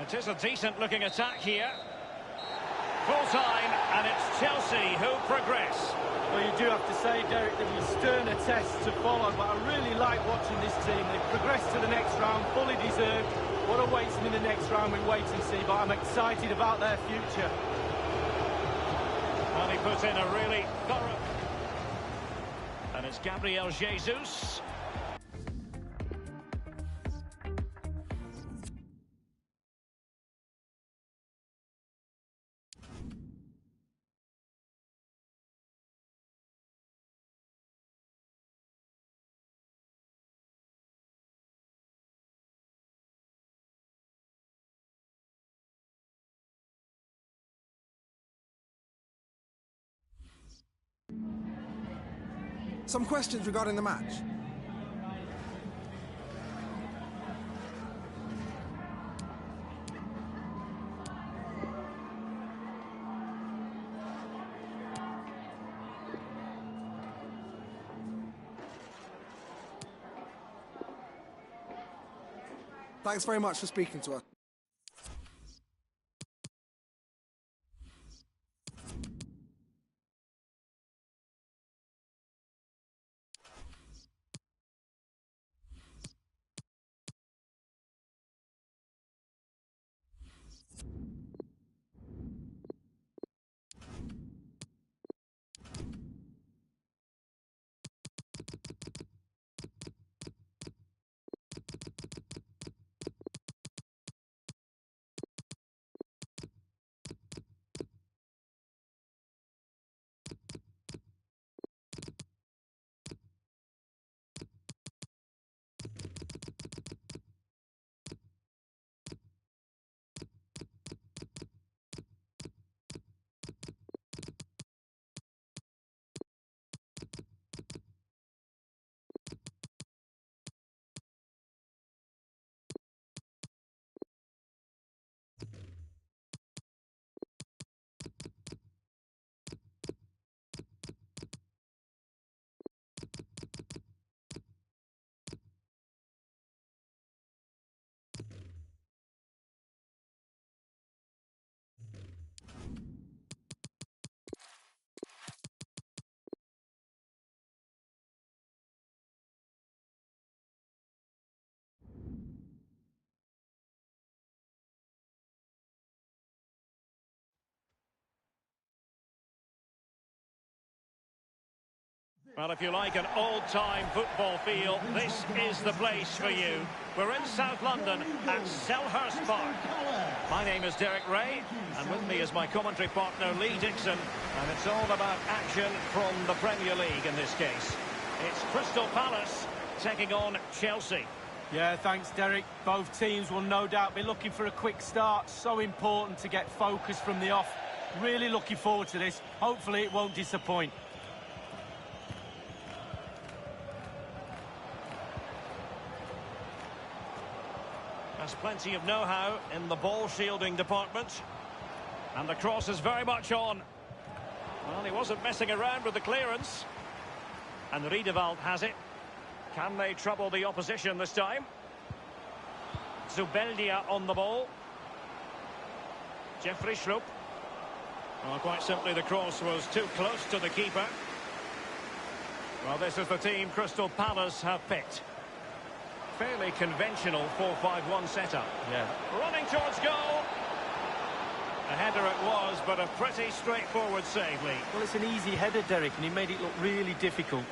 It is a decent-looking attack here. Full-time, and it's Chelsea who progress.
Well, you do have to say, Derek, there was a sterner test to follow, but I really like watching this team. They've progressed to the next round, fully deserved. What awaits them in the next round, we wait and see, but I'm excited about their future.
Well, he puts in a really thorough... And it's Gabriel Jesus.
Some questions regarding the match. Thanks very much for speaking to us.
Well, if you like an old-time football feel, this is the place for you. We're in South London at Selhurst Park. My name is Derek Ray, and with me is my commentary partner Lee Dixon, and it's all about action from the Premier League in this case. It's Crystal Palace taking on Chelsea.
Yeah, thanks, Derek. Both teams will no doubt be looking for a quick start. So important to get focus from the off. Really looking forward to this. Hopefully it won't disappoint.
Has plenty of know-how in the ball shielding department. And the cross is very much on. Well, he wasn't messing around with the clearance. And Riedewald has it. Can they trouble the opposition this time? Zubeldia on the ball. Jeffrey Schlupp. Well, quite simply, the cross was too close to the keeper. Well, this is the team Crystal Palace have picked. Fairly conventional 4-5-1 setup.
Yeah.
Running towards goal. A header it was, but a pretty straightforward save, Lee.
Well, it's an easy header, Derek, and he made it look really difficult.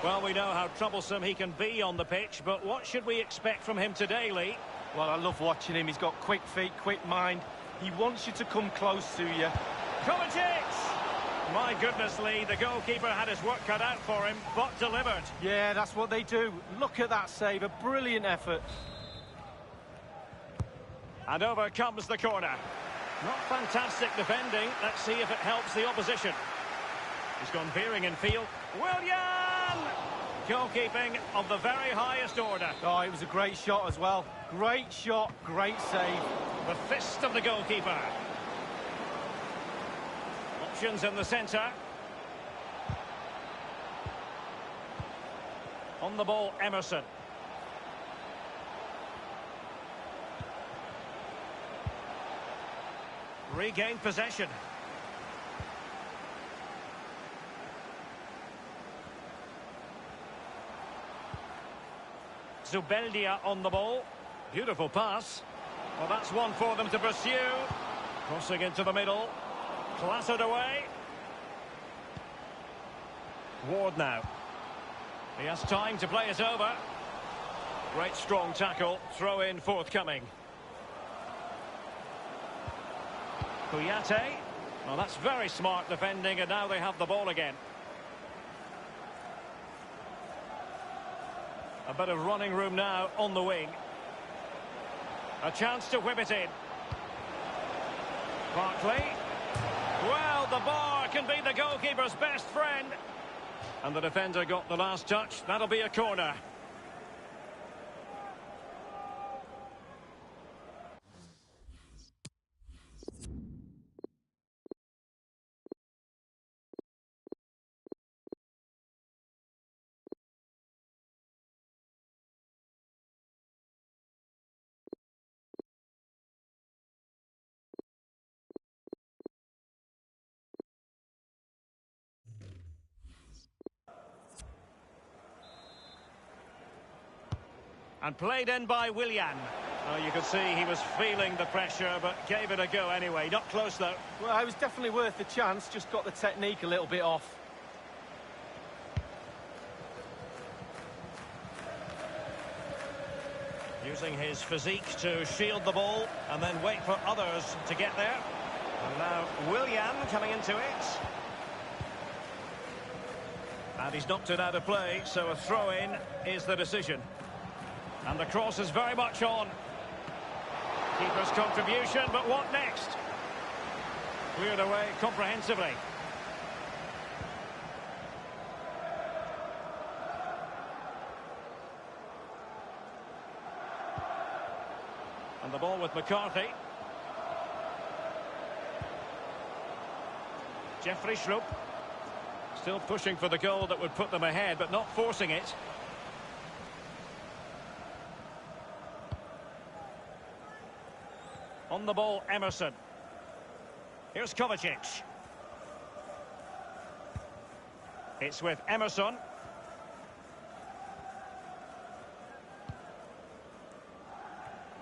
Well, we know how troublesome he can be on the pitch, but what should we expect from him today, Lee?
Well, I love watching him. He's got quick feet, quick mind. He wants you to come close to you.
Kovacic! My goodness, Lee, the goalkeeper had his work cut out for him, but delivered.
Yeah, that's what they do. Look at that save, a brilliant effort.
And over comes the corner. Not fantastic defending. Let's see if it helps the opposition. He's gone veering in field. Willian! Goalkeeping of the very highest order.
Oh, it was a great shot as well. Great shot, great save.
The fist of the goalkeeper. Options in the centre. On the ball, Emerson. Regained possession. Zubeldia on the ball. Beautiful pass. Well, that's one for them to pursue. Crossing into the middle. Clattered away. Ward now. He has time to play it over. Great strong tackle. Throw in forthcoming. Kouyaté. Well, that's very smart defending, and now they have the ball again. A bit of running room now on the wing. A chance to whip it in. Barkley. Well, the bar can be the goalkeeper's best friend. And the defender got the last touch. That'll be a corner. And played in by Willian. Oh, you could see he was feeling the pressure, but gave it a go anyway. Not close, though.
Well, it was definitely worth the chance, just got the technique a little bit off.
Using his physique to shield the ball, and then wait for others to get there. And now Willian coming into it. And he's knocked it out of play, so a throw-in is the decision. And the cross is very much on. Keeper's contribution, but what next? Cleared away comprehensively. And the ball with McCarthy. Jeffrey Schlupp. Still pushing for the goal that would put them ahead, but not forcing it. On the ball, Emerson. Here's Kovacic. It's with Emerson.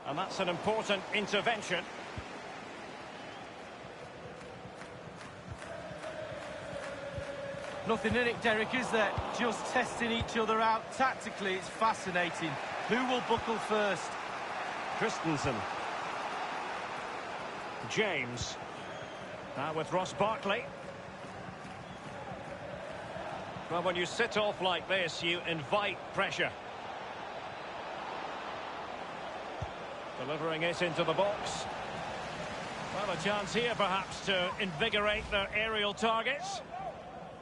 And that's an important intervention.
Nothing in it, Derek, is there? Just testing each other out. Tactically, it's fascinating. Who will buckle first?
Christensen. James. Now with Ross Barkley. Well, when you sit off like this, you invite pressure. Delivering it into the box. Well, a chance here, perhaps, to invigorate their aerial targets.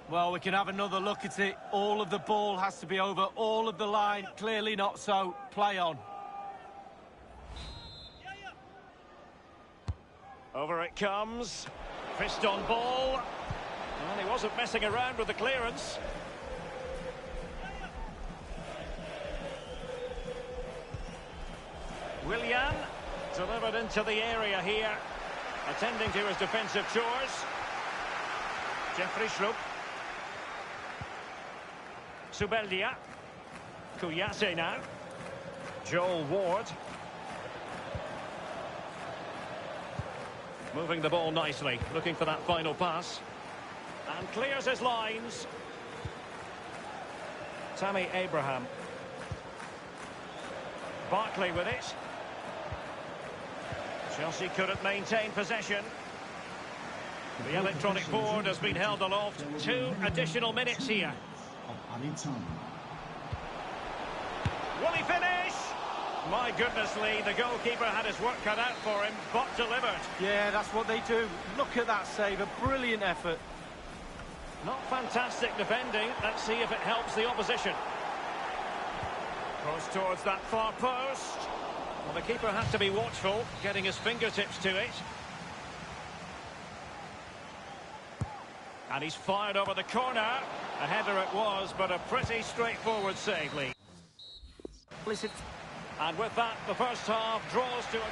Well, we can have another look at it. All of the ball has to be over all of the line. Clearly not so. Play on.
Over it comes. Fist on ball. Well, he wasn't messing around with the clearance. Willian delivered into the area here, attending to his defensive chores. Jeffrey Schlupp. Subeldia. Kouyaté now. Joel Ward. Moving the ball nicely, looking for that final pass. And clears his lines. Tammy Abraham. Barkley with it. Chelsea couldn't maintain possession. The electronic board has been held aloft. 2 additional minutes here. Will he finish? My goodness, Lee, the goalkeeper had his work cut out for him, but delivered.
Yeah, that's what they do. Look at that save, a brilliant effort.
Not fantastic defending. Let's see if it helps the opposition. Cross towards that far post. Well, the keeper had to be watchful, getting his fingertips to it. And he's fired over the corner. A header it was, but a pretty straightforward save, Lee.
Listen.
And with that, the first half draws to a...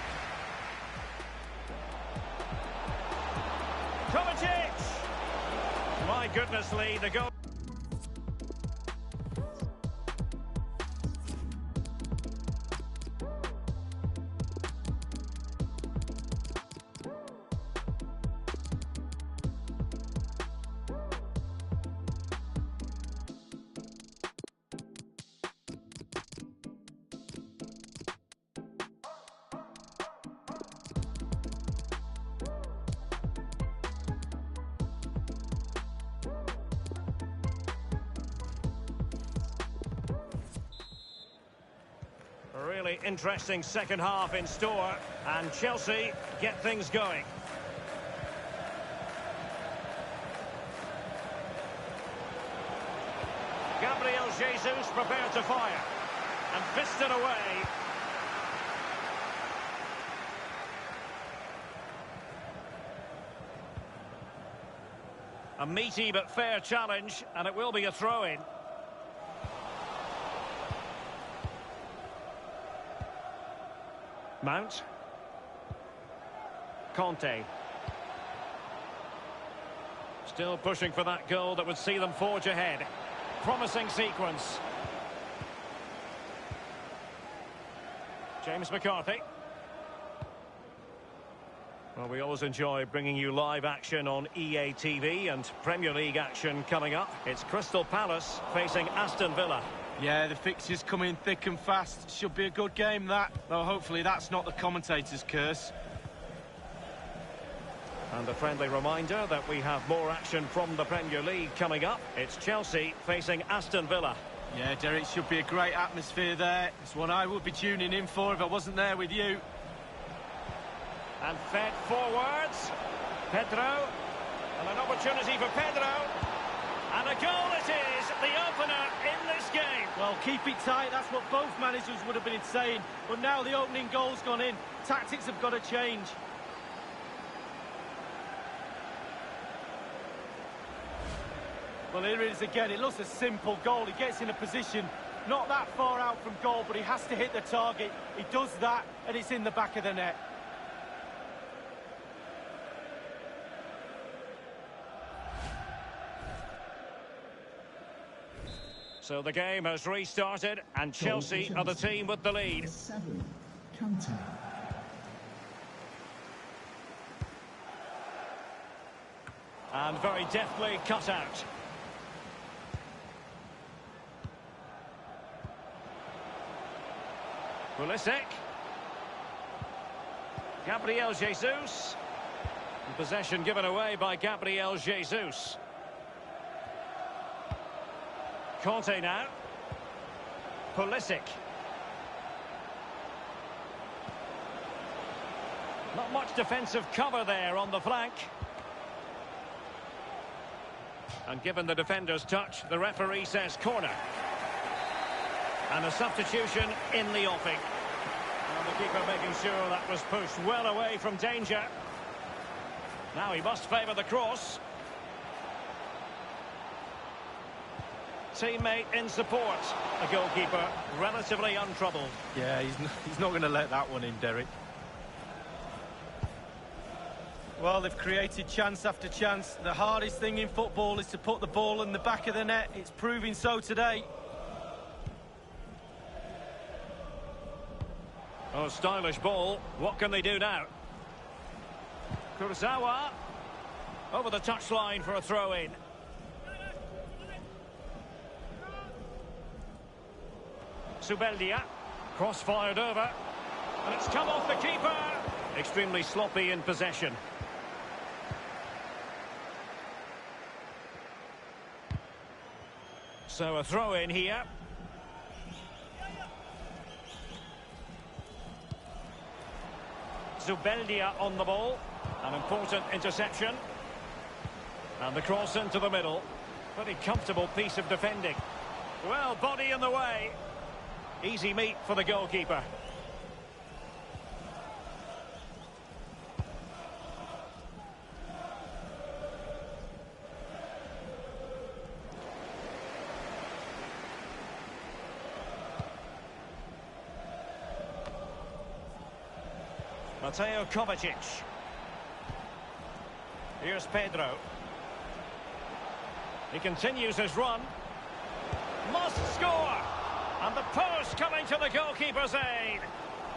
Kovacic! My goodness, Lee, the goal... A really interesting second half in store, and Chelsea get things going. Jesus prepared to fire. And fisted away. A meaty but fair challenge, and it will be a throw-in. Mount. Conte. Still pushing for that goal that would see them forge ahead. Promising sequence. James McCarthy. Well, we always enjoy bringing you live action on EA TV, and Premier League action coming up. It's Crystal Palace facing Aston Villa.
Yeah, the fixtures come in thick and fast. Should be a good game, that. Though hopefully that's not the commentator's curse.
And a friendly reminder that we have more action from the Premier League coming up. It's Chelsea facing Aston Villa.
Yeah, Derek, should be a great atmosphere there. It's one I would be tuning in for if I wasn't there with you.
And fed forwards. Pedro. And an opportunity for Pedro. And a goal it is, the opener in this game.
Well, keep it tight, that's what both managers would have been saying. But now the opening goal's gone in. Tactics have got to change. Well, here it is again. It looks a simple goal. He gets in a position not that far out from goal, but he has to hit the target. He does that, and it's in the back of the net.
So the game has restarted, and Chelsea are the team with the lead.
7, Conte.
And very deftly cut out. Pulisic. Gabriel Jesus. And possession given away by Gabriel Jesus. Conte now. Pulisic. Not much defensive cover there on the flank. And given the defender's touch, the referee says corner. And a substitution in the offing. And the keeper making sure that was pushed well away from danger. Now he must favour the cross. Teammate in support. The goalkeeper relatively untroubled.
Yeah, he's not going to let that one in, Derek. Well, they've created chance after chance. The hardest thing in football is to put the ball in the back of the net. It's proving so today.
Oh, stylish ball. What can they do now? Kurzawa. Over the touchline for a throw-in. Subeldia. Cross-fired over. And it's come off the keeper. Extremely sloppy in possession. So a throw-in here. Subeldia on the ball. An important interception. And the cross into the middle. Pretty comfortable piece of defending. Well, body in the way. Easy meat for the goalkeeper. Mateo Kovacic. Here's Pedro. He continues his run. Must score! And the post coming to the goalkeeper's aid.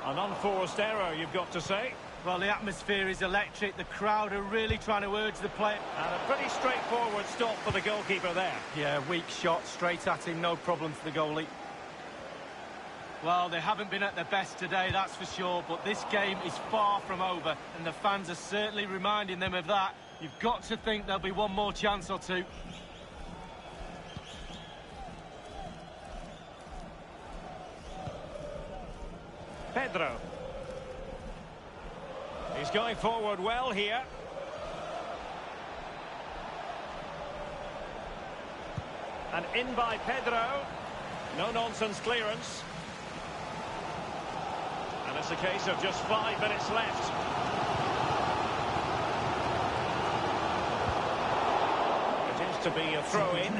An unforced error, you've got to say.
Well, the atmosphere is electric. The crowd are really trying to urge the play.
And a pretty straightforward stop for the goalkeeper there.
Yeah, weak shot, straight at him, no problem for the goalie. Well, they haven't been at their best today, that's for sure, but this game is far from over, and the fans are certainly reminding them of that. You've got to think there'll be one more chance or two.
Pedro. He's going forward well here. And in by Pedro. No-nonsense clearance. And it's a case of just 5 minutes left. It is to be a throw-in.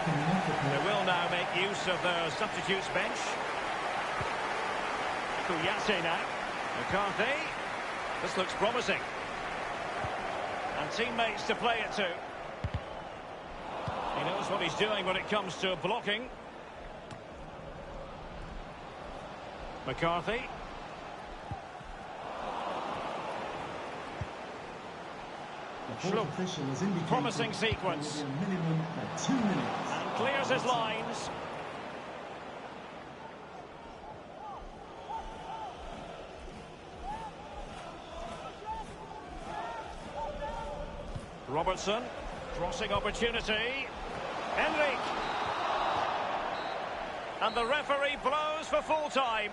They will now make use of their substitutes bench. Kouyaté now. McCarthy. This looks promising. And teammates to play it to. He knows what he's doing when it comes to blocking. McCarthy. Promising sequence.
Minimum of 2 minutes.
And clears his lines. Robertson, crossing opportunity. Henrik. And the referee blows for full time.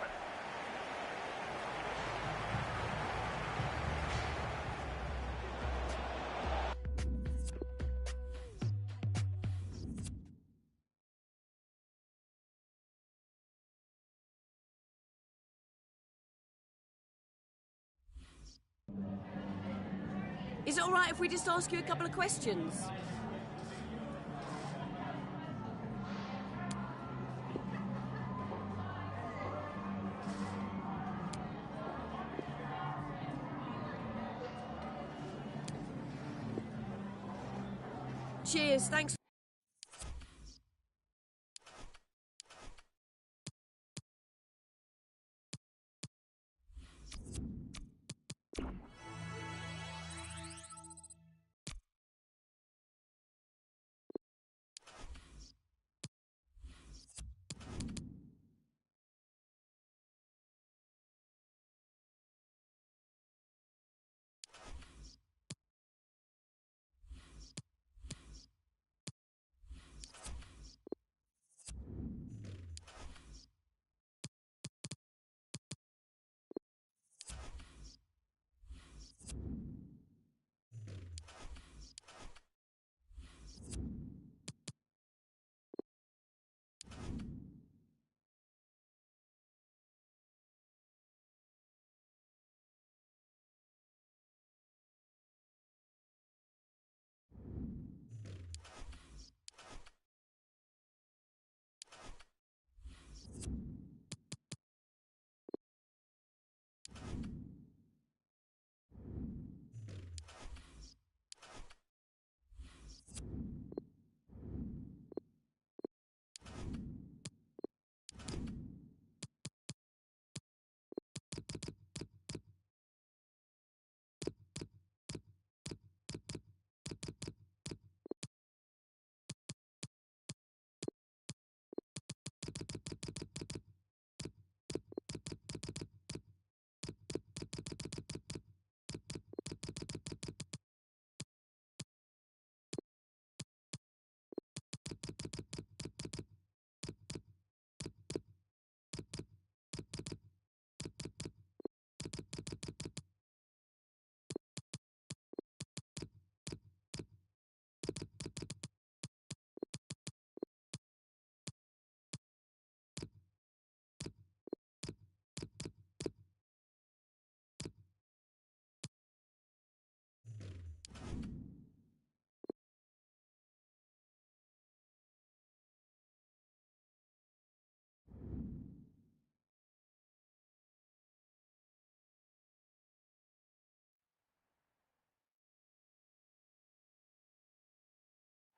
Is it all right if we just ask you a couple of questions? Cheers, thanks.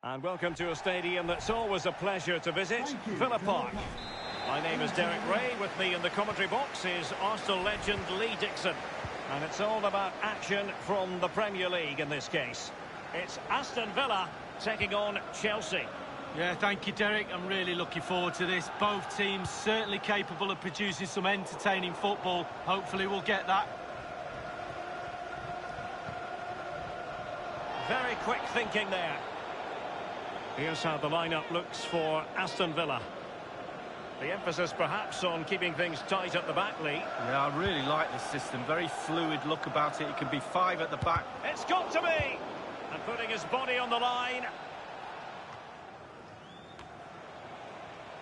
And welcome to a stadium that's always a pleasure to visit, Villa Park. My name is Derek Ray. With me in the commentary box is Arsenal legend Lee Dixon. And it's all about action from the Premier League in this case. It's Aston Villa taking on Chelsea.
Yeah, thank you, Derek. I'm really looking forward to this. Both teams certainly capable of producing some entertaining football. Hopefully we'll get that.
Very quick thinking there. Here's how the lineup looks for Aston Villa. The emphasis perhaps on keeping things tight at the back, Lee.
Yeah, I really like this system. Very fluid look about it. It can be 5 at the back.
It's got to be! And putting his body on the line.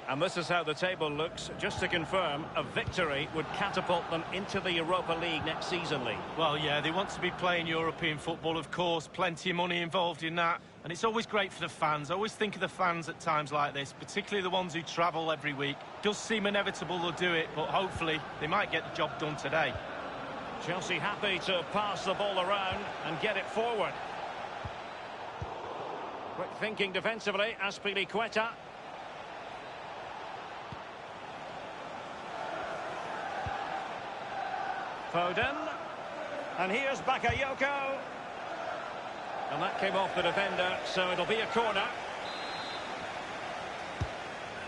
And this is how the table looks. Just to confirm, a victory would catapult them into the Europa League next season, Lee.
Well, yeah, they want to be playing European football, of course. Plenty of money involved in that. And it's always great for the fans. I always think of the fans at times like this, particularly the ones who travel every week. It does seem inevitable they'll do it, but hopefully they might get the job done today.
Chelsea happy to pass the ball around and get it forward. Quick thinking defensively, Azpilicueta. Foden. And here's Bakayoko. And that came off the defender, so it'll be a corner.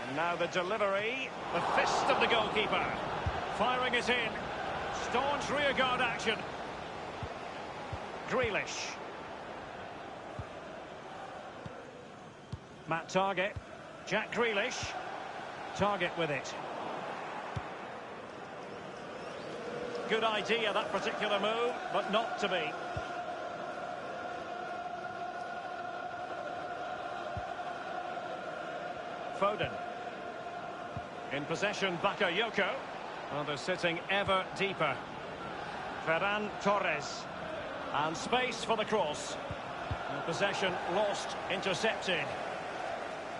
And now the delivery. The fist of the goalkeeper. Firing it in. Staunch rearguard action. Grealish. Matt Target. Jack Grealish. Target with it. Good idea, that particular move, but not to be. Foden. In possession, Bakayoko. And they're sitting ever deeper. Ferran Torres. And space for the cross. And possession lost, intercepted.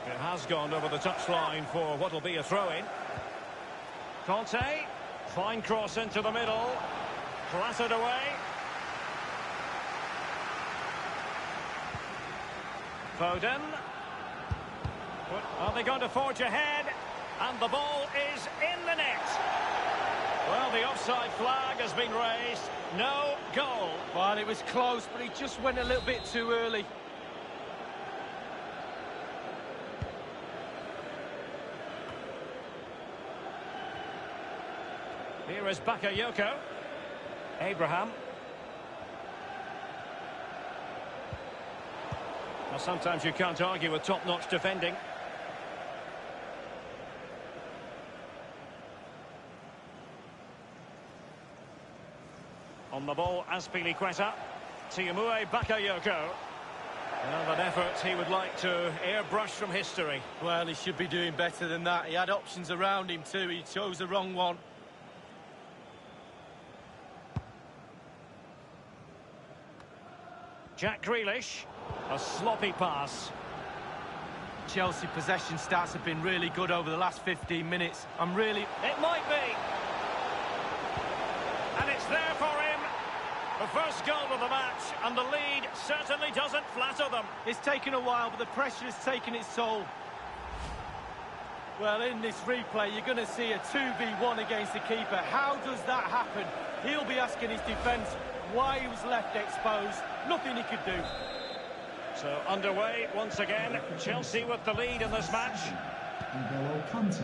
It has gone over the touchline for what will be a throw-in. Conte. Fine cross into the middle. Clattered away. Foden. Are they going to forge ahead? And the ball is in the net. Well, the offside flag has been raised. No goal.
Well, it was close, but he just went a little bit too early.
Here is Bakayoko. Abraham. Well, sometimes you can't argue with top-notch defending. On the ball, Azpilicueta. Tiamue Bakayoko. And an effort he would like to airbrush from history.
Well, he should be doing better than that. He had options around him too. He chose the wrong one.
Jack Grealish, a sloppy pass.
Chelsea possession stats have been really good over the last 15 minutes.
It might be. And it's there for him. The first goal of the match, and the lead certainly doesn't flatter them.
It's taken a while, but the pressure has taken its toll. Well, in this replay, you're going to see a 2v1 against the keeper. How does that happen? He'll be asking his defence why he was left exposed. Nothing he could do.
So underway once again. Chelsea with the lead in this match.
N'Golo Kante.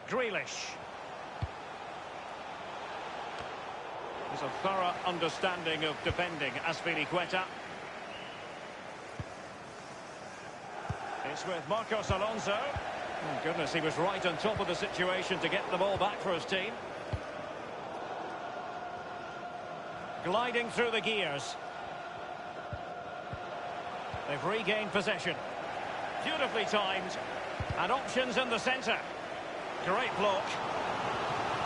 Grealish. There's a thorough understanding of defending, Azpilicueta. It's with Marcos Alonso. Oh, goodness, he was right on top of the situation to get the ball back for his team. Gliding through the gears. They've regained possession. Beautifully timed. And options in the centre. Great block.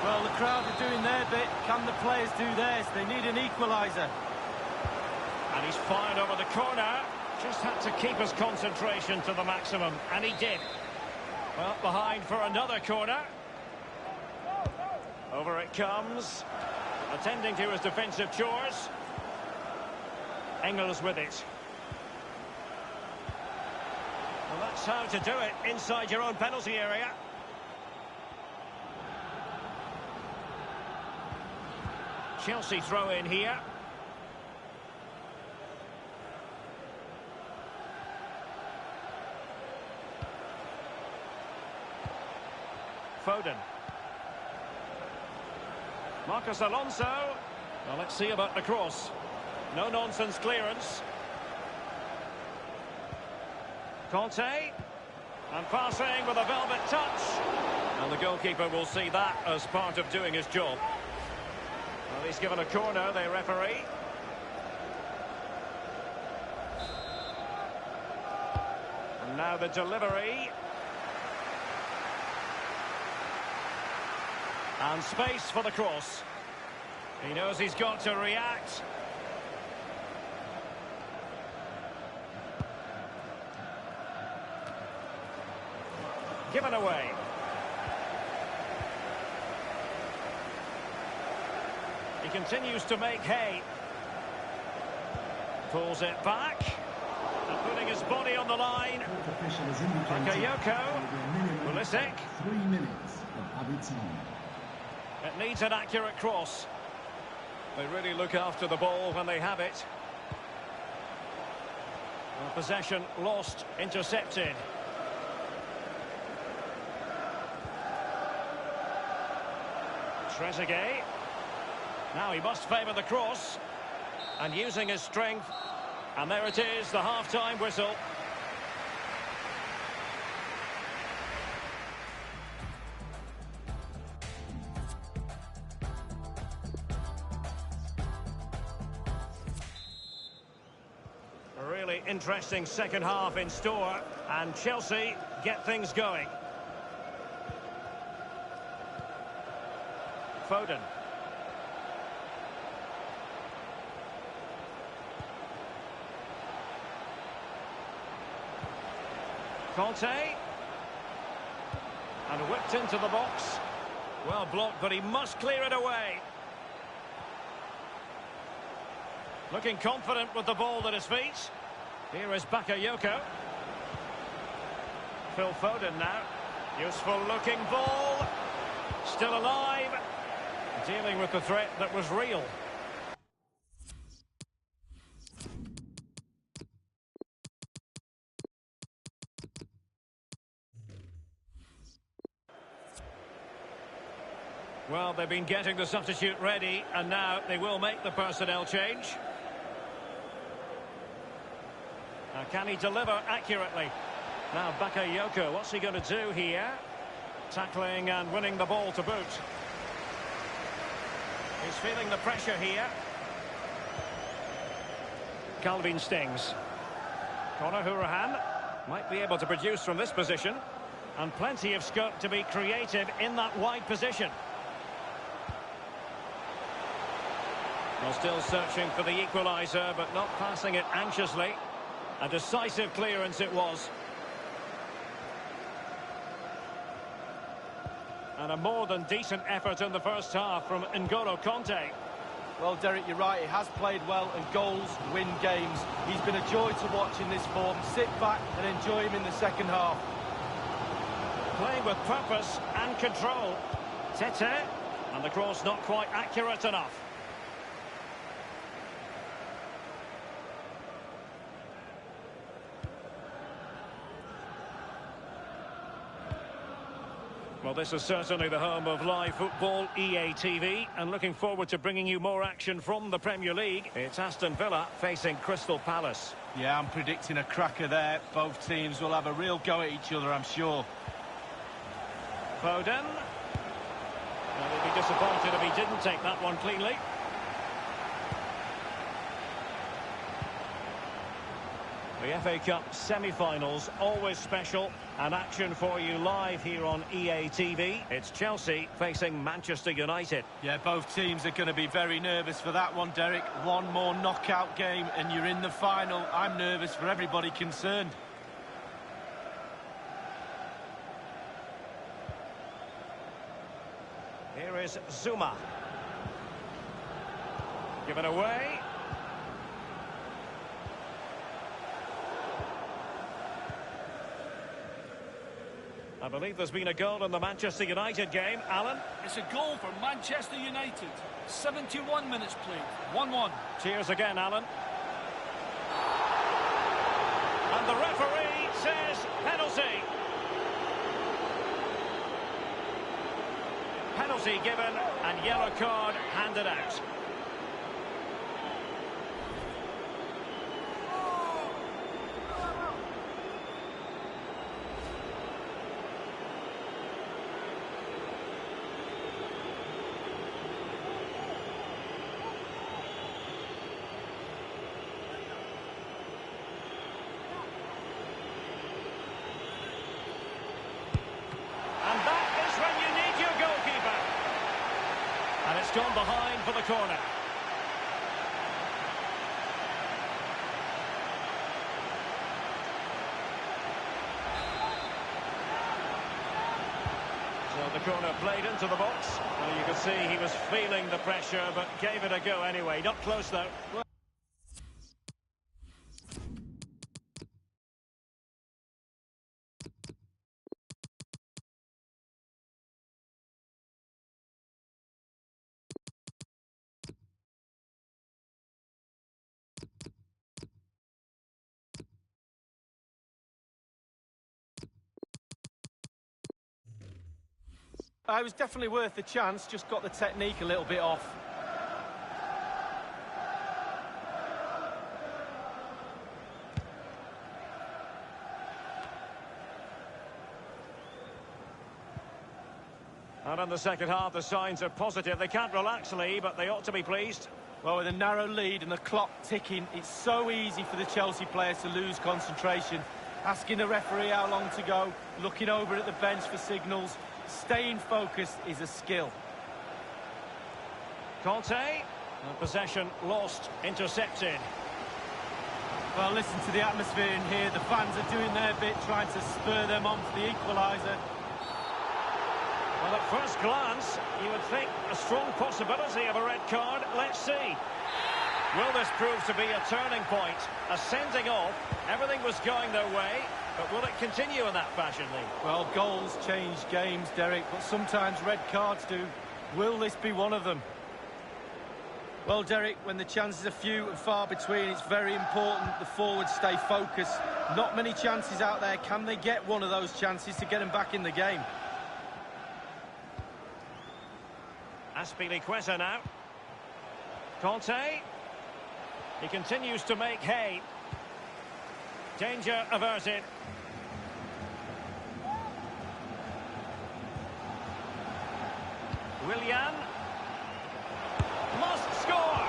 Well, the crowd are doing their bit. Can the players do theirs? They need an equaliser.
And he's fired over the corner. Just had to keep his concentration to the maximum. And he did. Well, behind for another corner. Over it comes. Attending to his defensive chores. Engels with it. Well, that's how to do it inside your own penalty area. Chelsea throw in here. Foden. Marcos Alonso. Well, let's see about the cross. No-nonsense clearance. Conte. And passing with a velvet touch. And the goalkeeper will see that as part of doing his job. Well, he's given a corner, the referee. And now the delivery. And space for the cross. He knows he's got to react. Given away. He continues to make hay. Pulls it back. And putting his body on the line. Bakayoko. Pulisic.
3 minutes of added time.
It needs an accurate cross. They really look after the ball when they have it. Well, possession lost, intercepted. Trezeguet. Now he must favour the cross. And using his strength. And there it is, the half-time whistle. A really interesting second half in store. And Chelsea get things going. Foden. Conte. And whipped into the box. Well blocked, but he must clear it away. Looking confident with the ball at his feet. Here is Bakayoko. Phil Foden now. Useful looking ball. Still alive. Dealing with the threat that was real. Well, they've been getting the substitute ready, and now they will make the personnel change. Now, can he deliver accurately? Now, Bakayoko, what's he going to do here? Tackling and winning the ball to boot. He's feeling the pressure here. Calvin Stings. Conor Hourihane might be able to produce from this position. And plenty of scope to be creative in that wide position. Well, still searching for the equaliser, but not passing it anxiously. A decisive clearance it was. And a more than decent effort in the first half from N'Golo Conte.
Well, Derek, you're right. He has played well, and goals win games. He's been a joy to watch in this form. Sit back and enjoy him in the second half.
Playing with purpose and control. Tete. And the cross not quite accurate enough. Well, this is certainly the home of live football, EA TV, and looking forward to bringing you more action from the Premier League. It's Aston Villa facing Crystal Palace.
Yeah, I'm predicting a cracker there. Both teams will have a real go at each other, I'm sure.
Foden. Well, he'd be disappointed if he didn't take that one cleanly. The FA Cup semi-finals, always special, and action for you live here on EA TV. It's Chelsea facing Manchester United.
Yeah, both teams are going to be very nervous for that one, Derek. One more knockout game and you're in the final. I'm nervous for everybody concerned.
Here is Zuma. Given away. I believe there's been a goal in the Manchester United game. Alan?
It's a goal for Manchester United. 71 minutes played. 1-1.
Cheers again, Alan. And the referee says penalty. Penalty given and yellow card handed out. gone behind for the corner. So the corner played into the box. Well, you can see he was feeling the pressure, but gave it a go anyway. Not close, though.
It was definitely worth the chance, just got the technique a little bit off.
And in the second half, the signs are positive. They can't relax, Lee, but they ought to be pleased.
Well, with a narrow lead and the clock ticking, it's so easy for the Chelsea players to lose concentration. Asking the referee how long to go, looking over at the bench for signals. Staying focused is a skill.
Conte, possession lost, intercepted.
Well, listen to the atmosphere in here. The fans are doing their bit, trying to spur them on for the equaliser.
Well, at first glance, you would think a strong possibility of a red card. Let's see. Will this prove to be a turning point? A sending off. Everything was going their way, but will it continue in that fashion, Lee?
Well, goals change games, Derek, but sometimes red cards do. Will this be one of them? Well, Derek, when the chances are few and far between, it's very important the forwards stay focused. Not many chances out there. Can they get one of those chances to get them back in the game?
Aspilicueta now. Conte. He continues to make hay. Danger averted. Willian. Must score!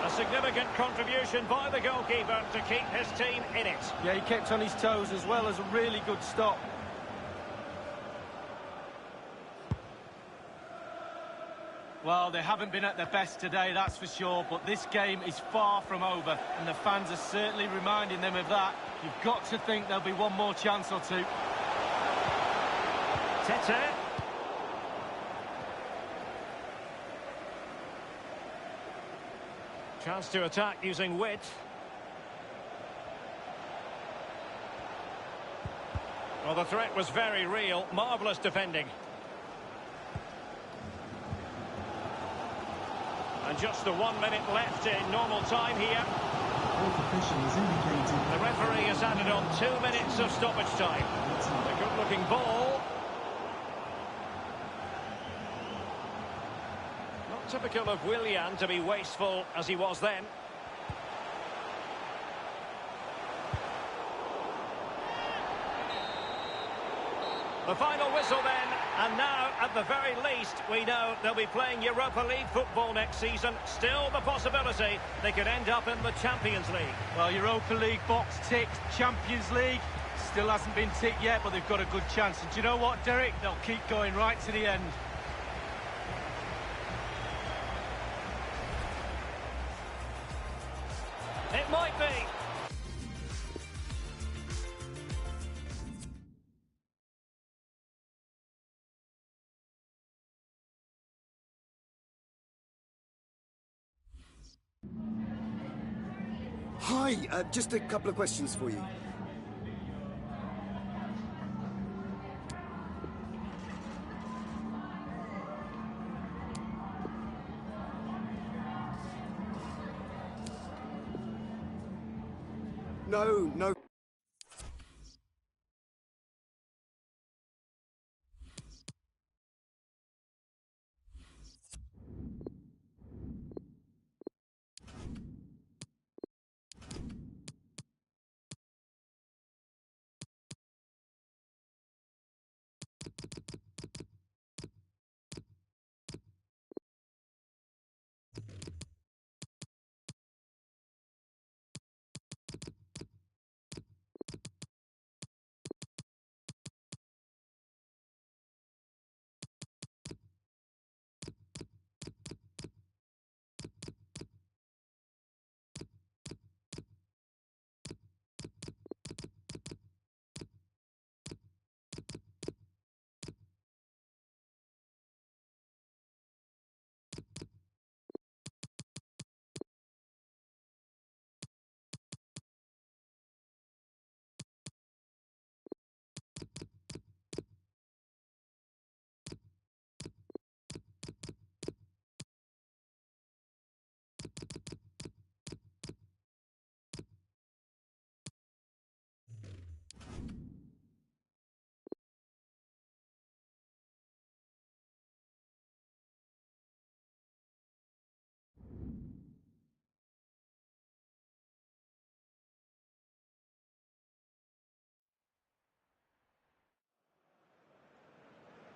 A significant contribution by the goalkeeper to keep his team in it.
Yeah, he kept on his toes as well as a really good stop. Well, they haven't been at their best today, that's for sure, but this game is far from over, and the fans are certainly reminding them of that. You've got to think there'll be one more chance or two.
Tete. Chance to attack using width. Well, the threat was very real. Marvellous defending. And just the 1 minute left in normal time here. The referee has added on 2 minutes of stoppage time. A good-looking ball. Not typical of Willian to be wasteful as he was then. The final whistle then, and now, at the very least, we know they'll be playing Europa League football next season. Still the possibility they could end up in the Champions League.
Well, Europa League box ticked, Champions League still hasn't been ticked yet, but they've got a good chance. And do you know what, Derek? They'll keep going right to the end.
It might be.
Hi, just a couple of questions for you. No.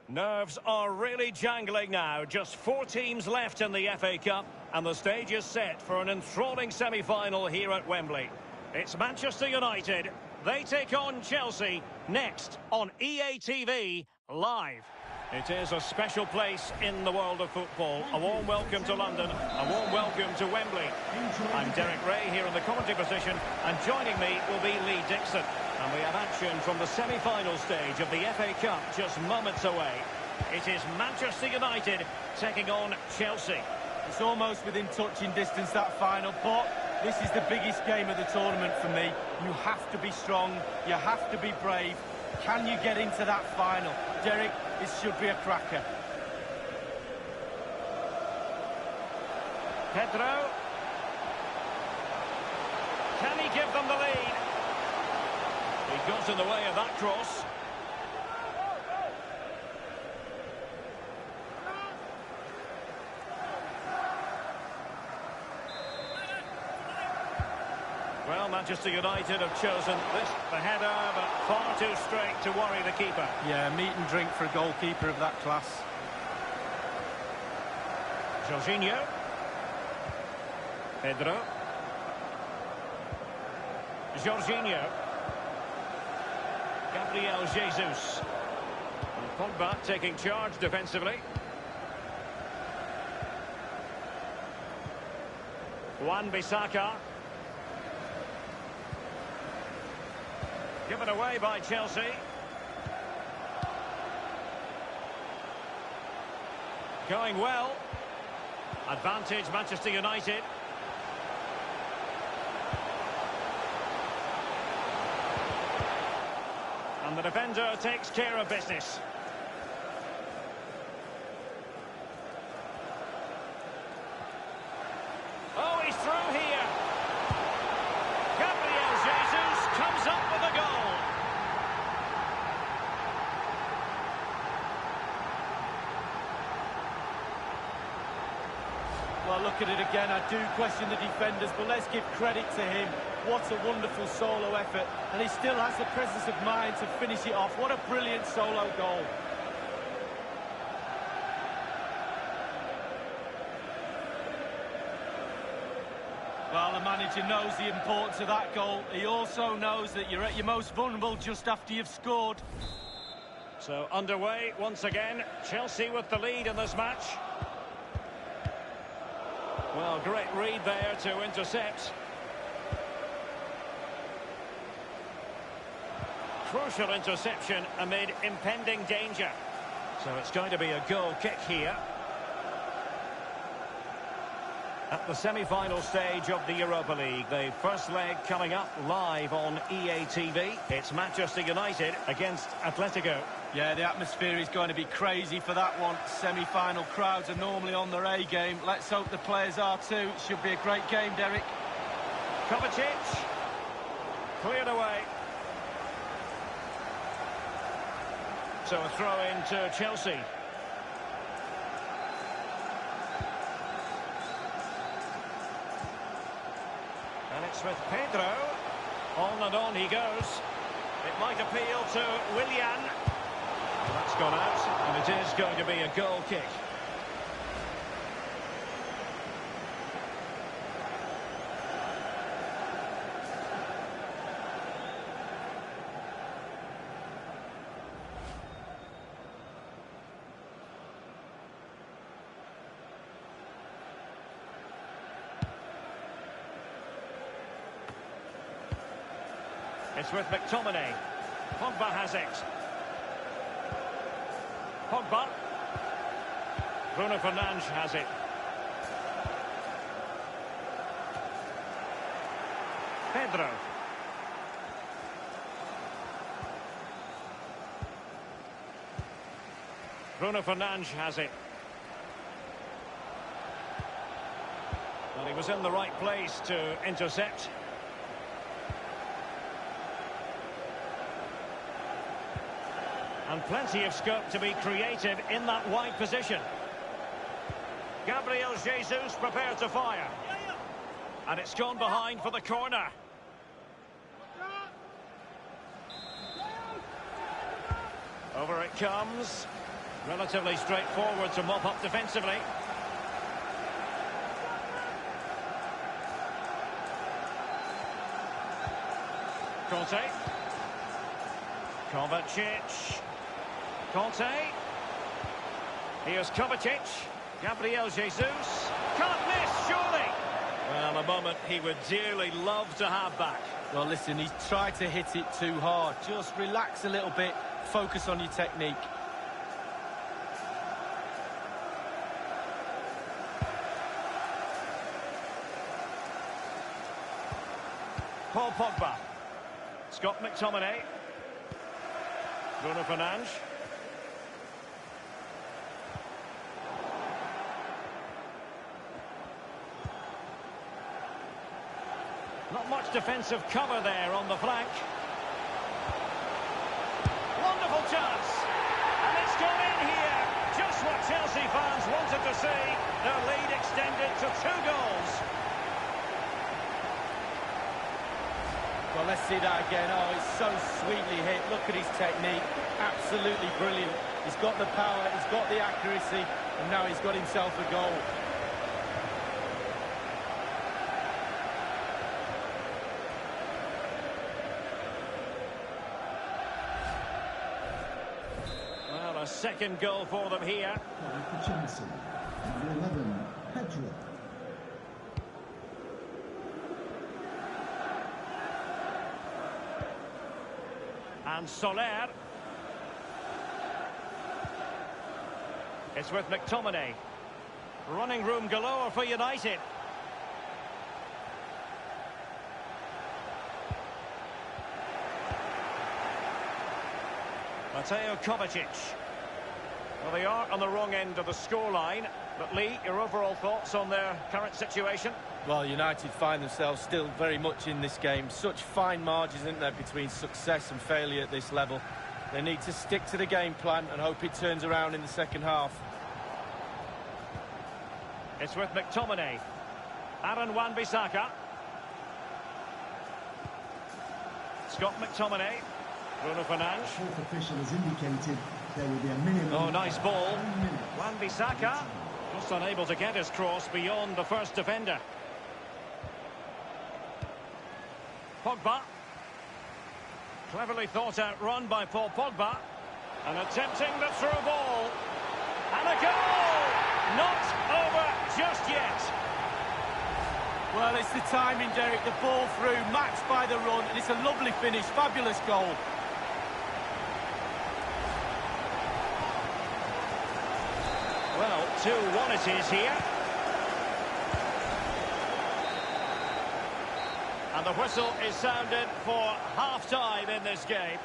Nerves are really jangling now. Just 4 teams left in the FA Cup, and the stage is set for an enthralling semi-final here at Wembley. It's Manchester United. They take on Chelsea next on EA TV Live. It is a special place in the world of football. A warm welcome to London, a warm welcome to Wembley. I'm Derek Ray here in the commentary position, and joining me will be Lee Dixon. And we have action from the semi-final stage of the FA Cup just moments away. It is Manchester United taking on Chelsea.
It's almost within touching distance, that final, but this is the biggest game of the tournament for me. You have to be strong, you have to be brave. Can you get into that final? Derek, this should be a cracker.
Pedro. Can he give them the lead? He got in the way of that cross. Well, Manchester United have chosen this, the header, but far too straight to worry the keeper.
Yeah, meat and drink for a goalkeeper of that class.
Jorginho. Pedro. Jorginho. Gabriel Jesus. And Pogba taking charge defensively. Wan-Bissaka. Given away by Chelsea. Going well. Advantage Manchester United. And the defender takes care of business. Oh, he's through here. Gabriel Jesus comes up with a goal.
Well, look at it again. I do question the defenders, but let's give credit to him. What a wonderful solo effort. And he still has the presence of mind to finish it off. What a brilliant solo goal. Well, the manager knows the importance of that goal. He also knows that you're at your most vulnerable just after you've scored.
So underway once again. Chelsea with the lead in this match. Well, great read there to intercept. Crucial interception amid impending danger. So it's going to be a goal kick here. At the semi-final stage of the Europa League, the first leg coming up live on EA TV. It's Manchester United against Atletico.
Yeah, the atmosphere is going to be crazy for that one. Semi-final crowds are normally on their A game. Let's hope the players are too. It should be a great game, Derek.
Kovacic. Cleared away. So a throw in to Chelsea. And it's with Pedro. On and on he goes. It might appeal to Willian. That's gone out, and it is going to be a goal kick. It's with McTominay. Pogba has it. Pogba. Bruno Fernandes has it. Pedro. Bruno Fernandes has it. Well, he was in the right place to intercept. And plenty of scope to be creative in that wide position. Gabriel Jesus prepared to fire. And it's gone behind for the corner. Over it comes. Relatively straightforward to mop up defensively. Conte. Kovacic. Conte. Here's Kovacic. Gabriel Jesus. Can't miss, surely. Well, a moment he would dearly love to have back.
Well, listen, he's tried to hit it too hard. Just relax a little bit. Focus on your technique.
Paul Pogba. Scott McTominay. Bruno Fernandes. Not much defensive cover there on the flank. Wonderful chance. And it's gone in here. Just what Chelsea fans wanted to see. Their lead extended to 2 goals.
Well, let's see that again. Oh, it's so sweetly hit. Look at his technique. Absolutely brilliant. He's got the power, he's got the accuracy, and now he's got himself a goal.
Well, a second goal for them here.
For Chelsea, number 11, Pedro.
And Soler. It's with McTominay. Running room galore for United. Mateo Kovacic. Well, they are on the wrong end of the scoreline. But Lee, your overall thoughts on their current situation?
Well, United find themselves still very much in this game. Such fine margins, isn't there, between success and failure at this level. They need to stick to the game plan and hope it turns around in the second half.
It's with McTominay. Aaron Wan-Bissaka. Scott McTominay. Bruno Fernandes.
Fourth official has indicated there will be a minimum.
Oh, nice ball. Wan-Bissaka. Just unable to get his cross beyond the first defender. Pogba. Cleverly thought out run by Paul Pogba. And attempting the through ball. And a goal! Not over just yet.
Well, it's the timing, Derek. The ball through, matched by the run, and it's a lovely finish. Fabulous goal.
Well, 2-1 it is here. And the whistle is sounded for half-time in this game.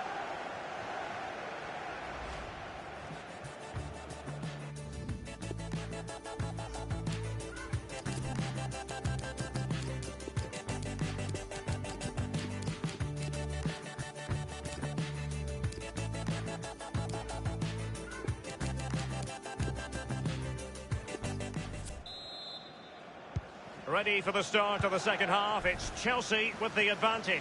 Ready for the start of the second half. It's Chelsea with the advantage.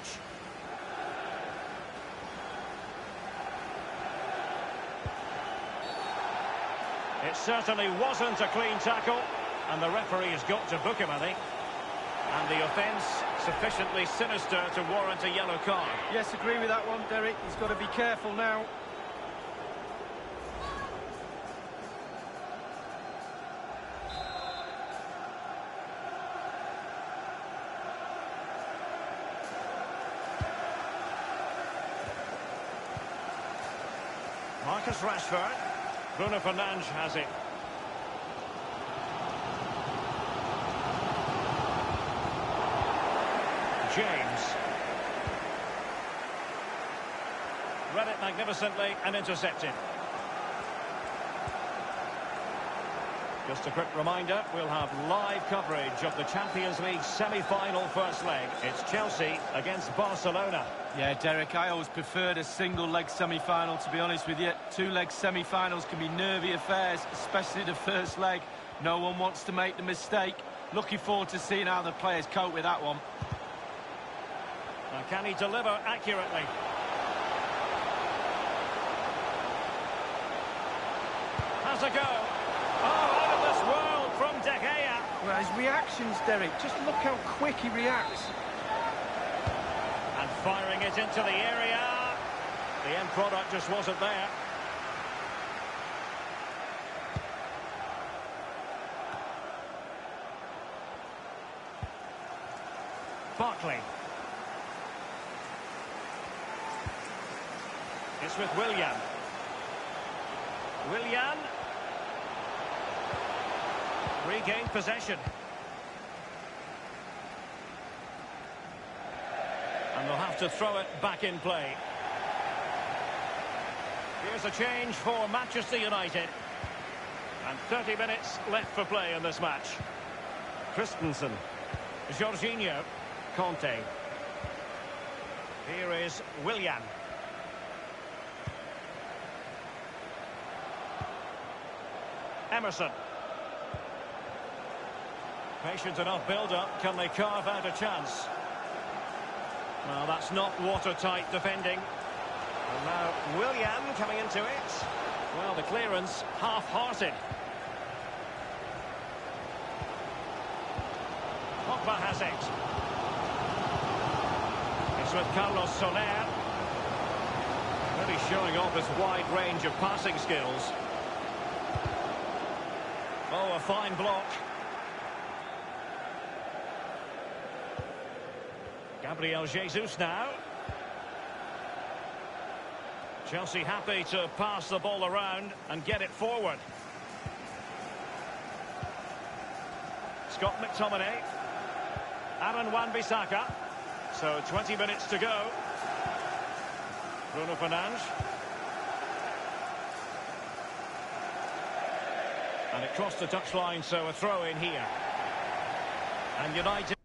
It certainly wasn't a clean tackle, and the referee has got to book him, I think. And the offence sufficiently sinister to warrant a yellow card.
Yes, agree with that one, Derek. He's got to be careful now.
Marcus Rashford. Bruno Fernandes has it. James. Read it magnificently and intercepted. Just a quick reminder, we'll have live coverage of the Champions League semi-final first leg. It's Chelsea against Barcelona.
Yeah, Derek, I always preferred a single-leg semi-final, to be honest with you. Two-leg semi-finals can be nervy affairs, especially the first leg. No one wants to make the mistake. Looking forward to seeing how the players cope with that one.
Now, can he deliver accurately? Has a go. Oh, out of this world from De Gea.
Well, his reactions, Derek, just look how quick he reacts.
And firing it into the area. The end product just wasn't there. Barkley. It's with Willian. Willian. Regained possession. And they'll have to throw it back in play. Here's a change for Manchester United. And 30 minutes left for play in this match. Christensen. Jorginho. Conte. Here is Willian. Emerson. Patient enough build-up. Can they carve out a chance? Well, that's not watertight defending. And now Willian coming into it. Well, the clearance half-hearted. Pogba has it. It's with Carlos Soler. Really showing off his wide range of passing skills. Oh, a fine block. Gabriel Jesus now. Chelsea happy to pass the ball around and get it forward. Scott McTominay. Aaron Wan-Bissaka. So 20 minutes to go. Bruno Fernandes. And it crossed the touchline, so a throw in here. And United.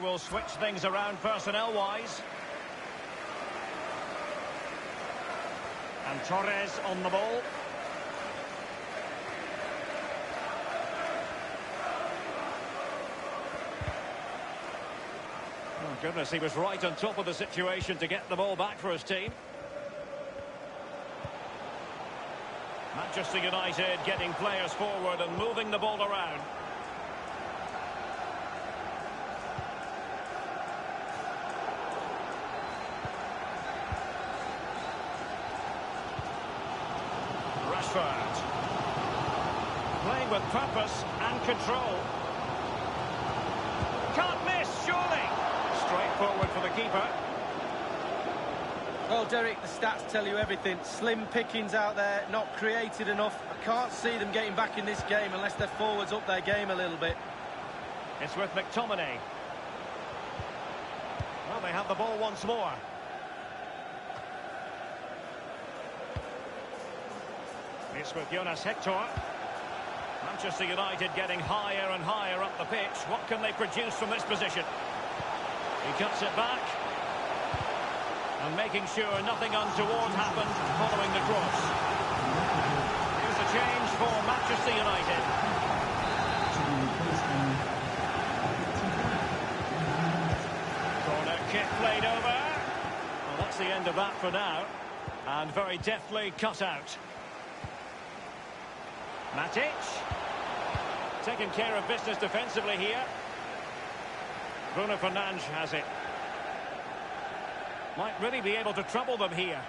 Will switch things around personnel-wise. And Torres on the ball. Oh, goodness, he was right on top of the situation to get the ball back for his team. Manchester United getting players forward and moving the ball around. Playing with purpose and control. Can't miss, surely. Straight forward for the keeper.
Well, Derek, the stats tell you everything. Slim pickings out there, not created enough. I can't see them getting back in this game unless their forwards up their game a little bit.
It's with McTominay. Well, they have the ball once more. It's with Jonas Hector. Manchester United getting higher and higher up the pitch. What can they produce from this position? He cuts it back. And making sure nothing untoward happened following the cross. Here's a change for Manchester United. Corner kick played over. Well, that's the end of that for now. And very deftly cut out. Matic. Taking care of business defensively here. Bruno Fernandes has it. Might really be able to trouble them here.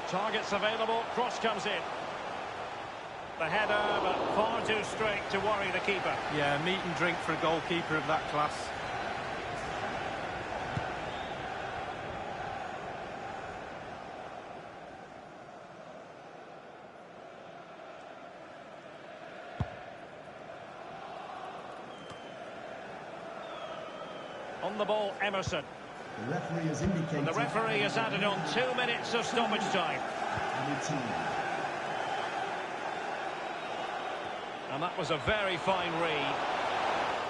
Targets available, cross comes in. The header, but far too straight to worry the keeper.
Yeah, meat and drink for a goalkeeper of that class.
On the ball, Emerson.
The referee has indicated...
And the referee has added on 2 minutes of stoppage time. And that was a very fine read.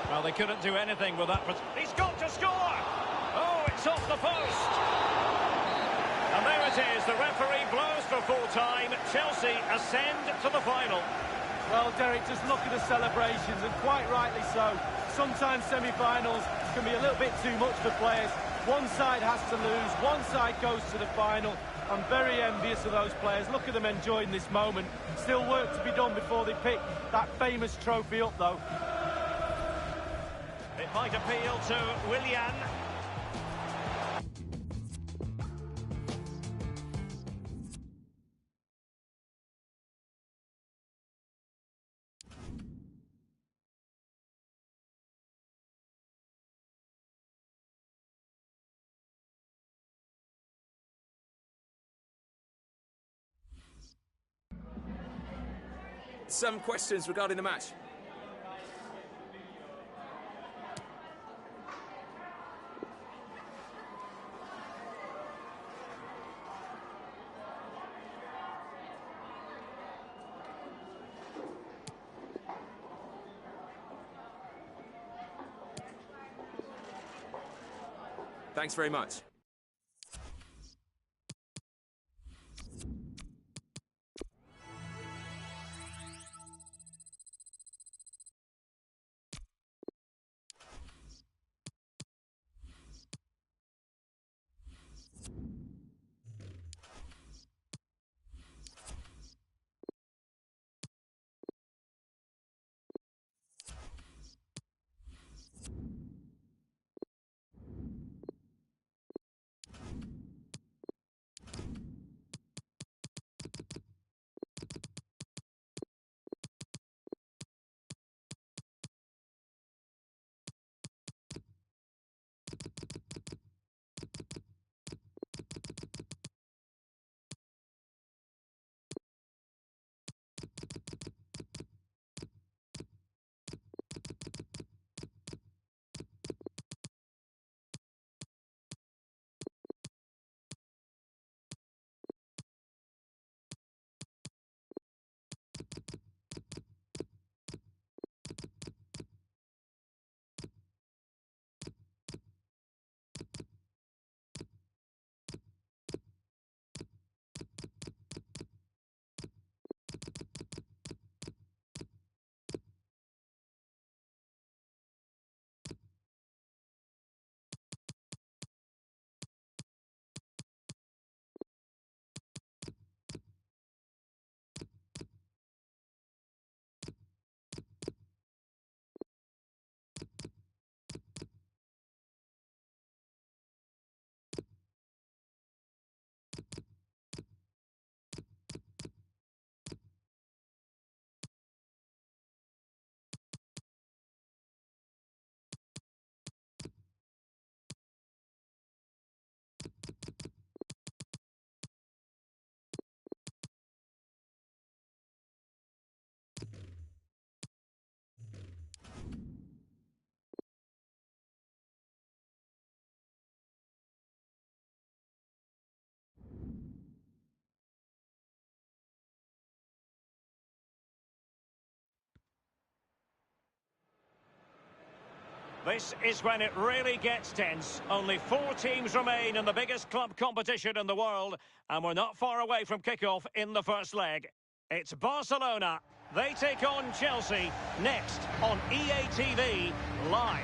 Well, they couldn't do anything with that, but he's got to score! Oh, it's off the post! And there it is, the referee blows for full time. Chelsea ascend to the final.
Well, Derek, just look at the celebrations, and quite rightly so. Sometimes semi-finals can be a little bit too much for players. One side has to lose, one side goes to the final. I'm very envious of those players. Look at them enjoying this moment. Still work to be done before they pick that famous trophy up, though.
It might appeal to Willian.
Some questions regarding the match. Thanks very much.
This is when it really gets tense. Only 4 teams remain in the biggest club competition in the world, and we're not far away from kickoff in the first leg. It's Barcelona. They take on Chelsea next on EA TV Live.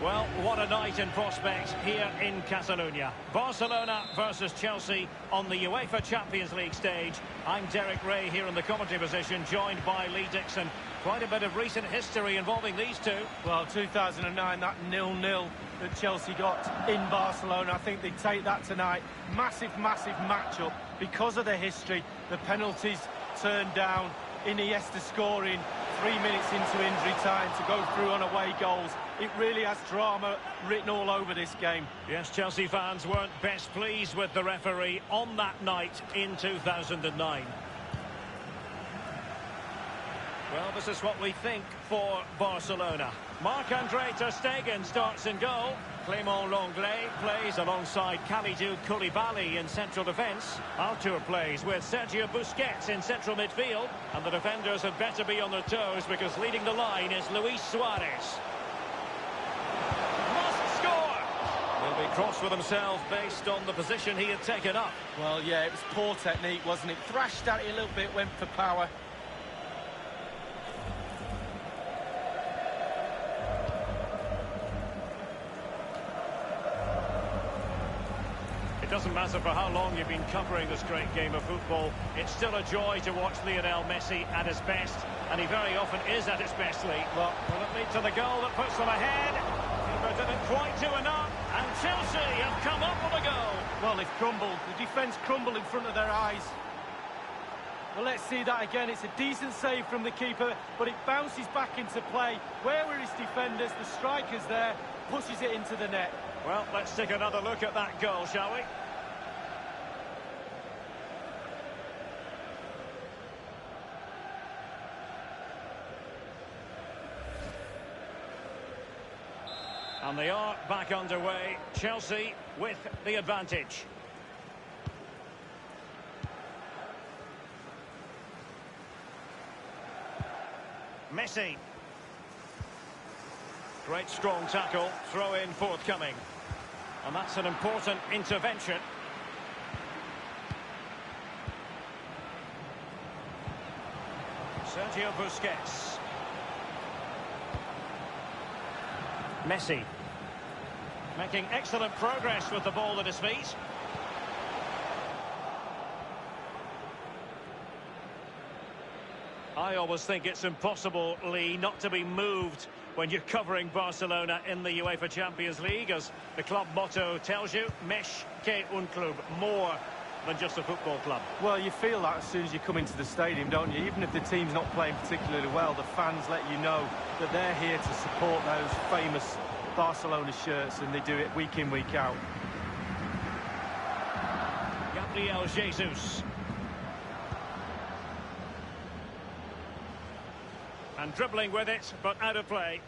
Well, what a night in prospect here in Catalonia. Barcelona versus Chelsea on the UEFA Champions League stage. I'm Derek Ray here in the commentary position, joined by Lee Dixon. Quite a bit of recent history involving these two.
Well, 2009, that 0-0 that Chelsea got in Barcelona, I think they take that tonight. Massive, massive match-up because of the history, the penalties turned down. Iniesta scoring 3 minutes into injury time to go through on away goals. It really has drama written all over this game.
Yes, Chelsea fans weren't best pleased with the referee on that night in 2009. Well, this is what we think for Barcelona. Marc-Andre ter Stegen starts in goal. Clément Lenglet plays alongside Kalidou Koulibaly in central defence. Artur plays with Sergio Busquets in central midfield. And the defenders had better be on their toes because leading the line is Luis Suarez. Must score! He'll be cross with himself based on the position he had taken up.
Well, yeah, it was poor technique, wasn't it? Thrashed at it a little bit, went for power.
It doesn't matter for how long you've been covering this great game of football, it's still a joy to watch Lionel Messi at his best, and he very often is at his best, Lee. Well, will it lead to the goal that puts them ahead? But didn't quite do enough, and Chelsea have come up with a goal.
Well, they've crumbled. The defence crumbled in front of their eyes. Well, let's see that again. It's a decent save from the keeper, but it bounces back into play. Where were his defenders? The striker's there, pushes it into the net.
Well, let's take another look at that goal, shall we? And they are back underway. Chelsea with the advantage. Messi. Great strong tackle, throw in forthcoming. And that's an important intervention. Sergio Busquets. Messi. Making excellent progress with the ball at his feet. I always think it's impossible, Lee, not to be moved when you're covering Barcelona in the UEFA Champions League, as the club motto tells you, Més que un club, more than just a football club.
Well, you feel that as soon as you come into the stadium, don't you? Even if the team's not playing particularly well, the fans let you know that they're here to support those famous Barcelona shirts, and they do it week in, week out.
Gabriel Jesus. And dribbling with it, but out of play.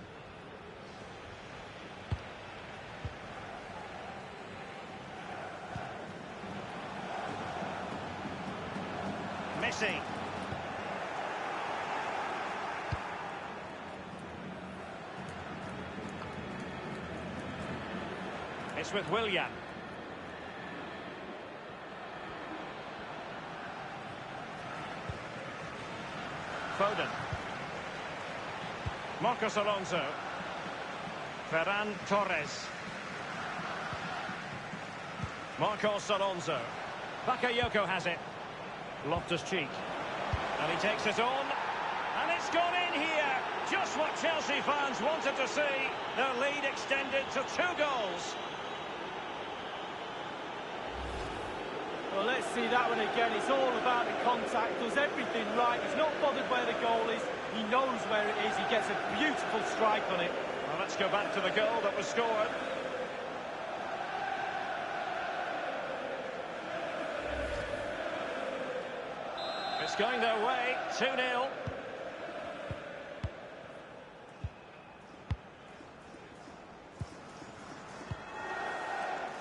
Messi. It's with Willian. Foden. Marcos Alonso. Ferran Torres. Marcos Alonso. Bakayoko has it. Loftus-Cheek. And he takes it on. And it's gone in here. Just what Chelsea fans wanted to see. Their lead extended to 2 goals.
Well, let's see that one again. It's all about the contact. Does everything right. He's not bothered where the goal is. He knows where it is. He gets a beautiful strike on it.
Well, let's go back to the goal that was scored. It's going their way. 2-0.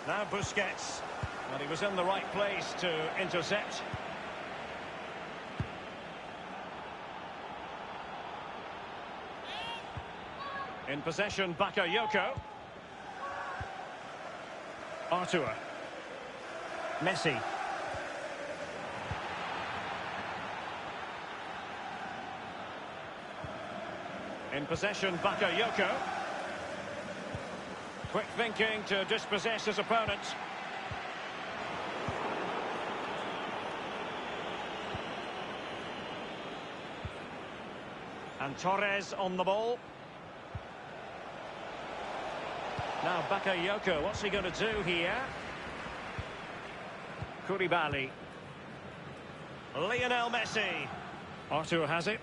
Now Busquets. Well, he was in the right place to intercept. In possession, Bakayoko. Artur. Messi. In possession, Bakayoko. Quick thinking to dispossess his opponent. And Torres on the ball. Now Bakayoko, what's he going to do here? Koulibaly. Lionel Messi. Arthur has it.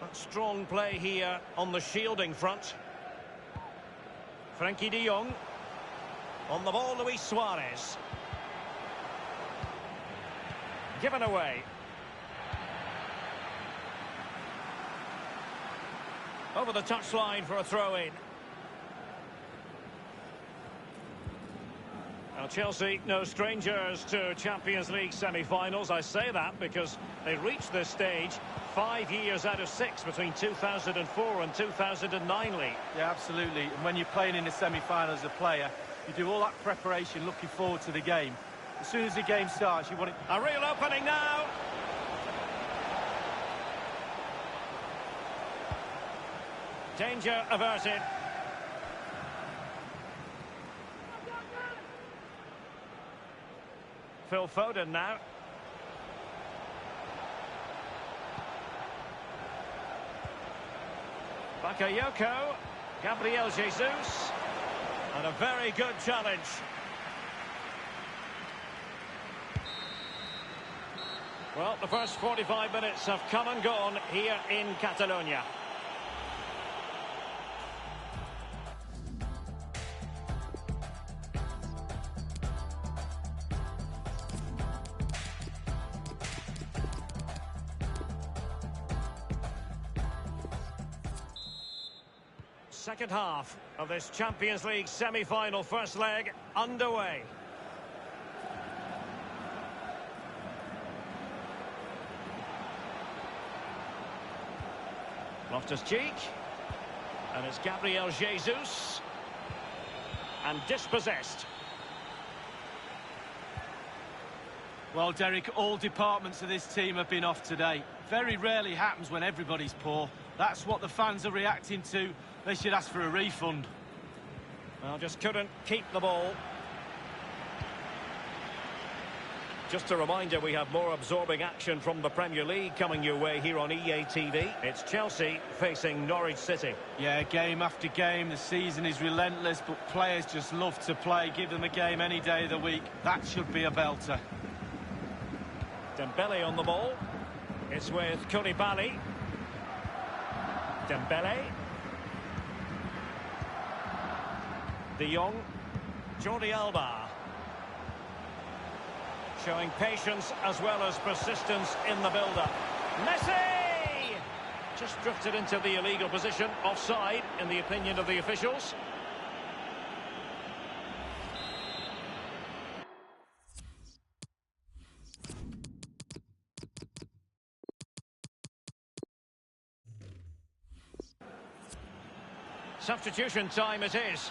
That strong play here on the shielding front. Frankie de Jong. On the ball, Luis Suarez. Given away. Over the touchline for a throw-in. Now Chelsea, no strangers to Champions League semi-finals. I say that because they reached this stage 5 years out of 6 between 2004 and 2009 league.
Yeah, absolutely. And when you're playing in the semi-final as a player, you do all that preparation looking forward to the game. As soon as the game starts, you want it...
A real opening now. Danger averted. Phil Foden now. Bakayoko. Gabriel Jesus. And a very good challenge. Well, the first 45 minutes have come and gone here in Catalonia. Second half of this Champions League semi-final first leg underway. Loftus-Cheek, and it's Gabriel Jesus, and dispossessed.
Well, Derek, all departments of this team have been off today. Very rarely happens when everybody's poor. That's what the fans are reacting to. They should ask for a refund.
Well, just couldn't keep the ball. Just a reminder, we have more absorbing action from the Premier League coming your way here on EA TV. It's Chelsea facing Norwich City.
Yeah, game after game, the season is relentless, but players just love to play. Give them a game any day of the week. That should be a belter.
Dembele on the ball. It's with Koulibaly. Dembele. De Jong. Jordi Alba. Showing patience as well as persistence in the build-up. Messi! Just drifted into the illegal position. Offside, in the opinion of the officials. Substitution time it is.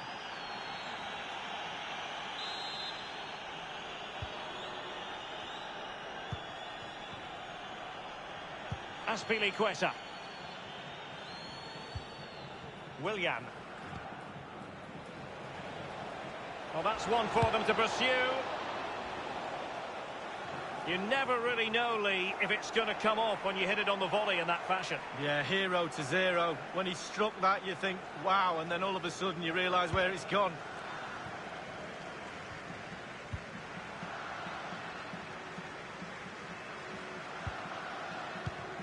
Azpilicueta. Willian. Well, that's one for them to pursue. You never really know, Lee, if it's going to come off when you hit it on the volley in that fashion.
Yeah, 0-0. When he struck that, you think, wow, and then all of a sudden you realise where it's gone.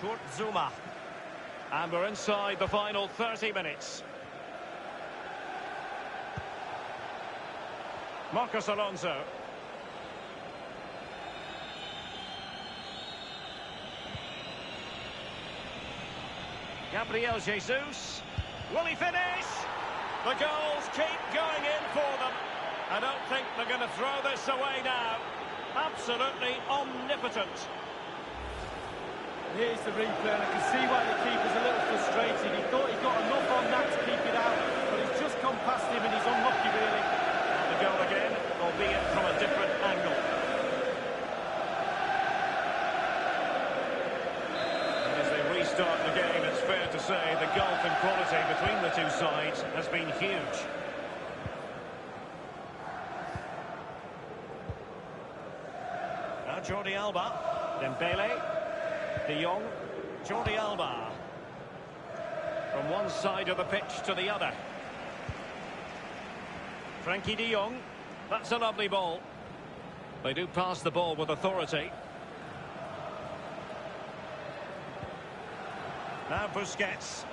Kurt Zouma. And we're inside the final 30 minutes. Marcos Alonso. Gabriel Jesus. Will he finish? The goals keep going in for them. I don't think they're going to throw this away now. Absolutely omnipotent.
Here's the replay, and I can see why the keeper's a little frustrated. He thought he got enough on that to keep it out, but it's just gone past him and he's unlucky, really.
And the goal again, albeit from a different angle. And as they restart the game, it's fair to say the gulf in quality between the two sides has been huge. Now Jordi Alba, Dembele. De Jong, Jordi Alba. From one side of the pitch to the other. Frankie de Jong. That's a lovely ball. They do pass the ball with authority. Now Busquets.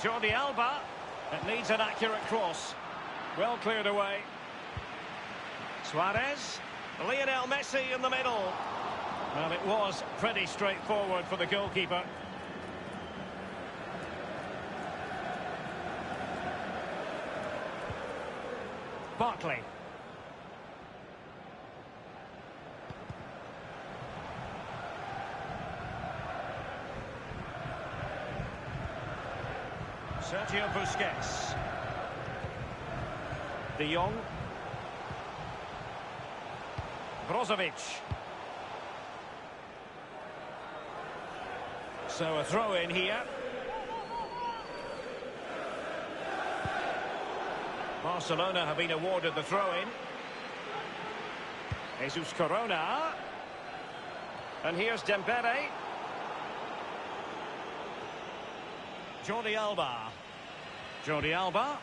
Jordi Alba. It needs an accurate cross. Well cleared away. Suarez. Lionel Messi in the middle. Well, it was pretty straightforward for the goalkeeper. Barkley. Sergio Busquets. De Jong. Brozovic. So a throw in here. Barcelona have been awarded the throw in. Jesus Corona. And here's Dembele. Jordi Alba. Jordi Alba.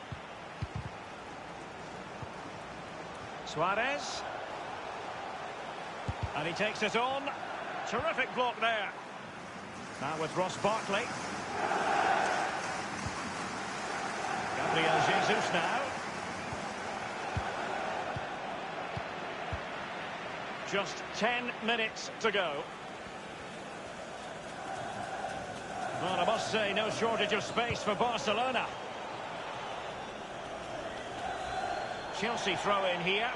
Suarez. And he takes it on. Terrific block there. Now with Ross Barkley. Gabriel Jesus now. Just 10 minutes to go. Well, I must say, no shortage of space for Barcelona. Chelsea throw in here.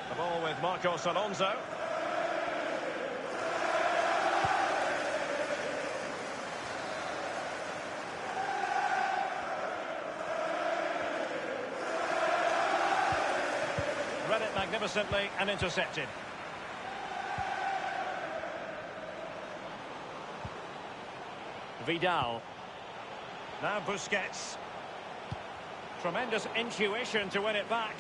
The ball with Marcos Alonso. Read it magnificently and intercepted. Vidal. Now Busquets. Tremendous intuition to win it back.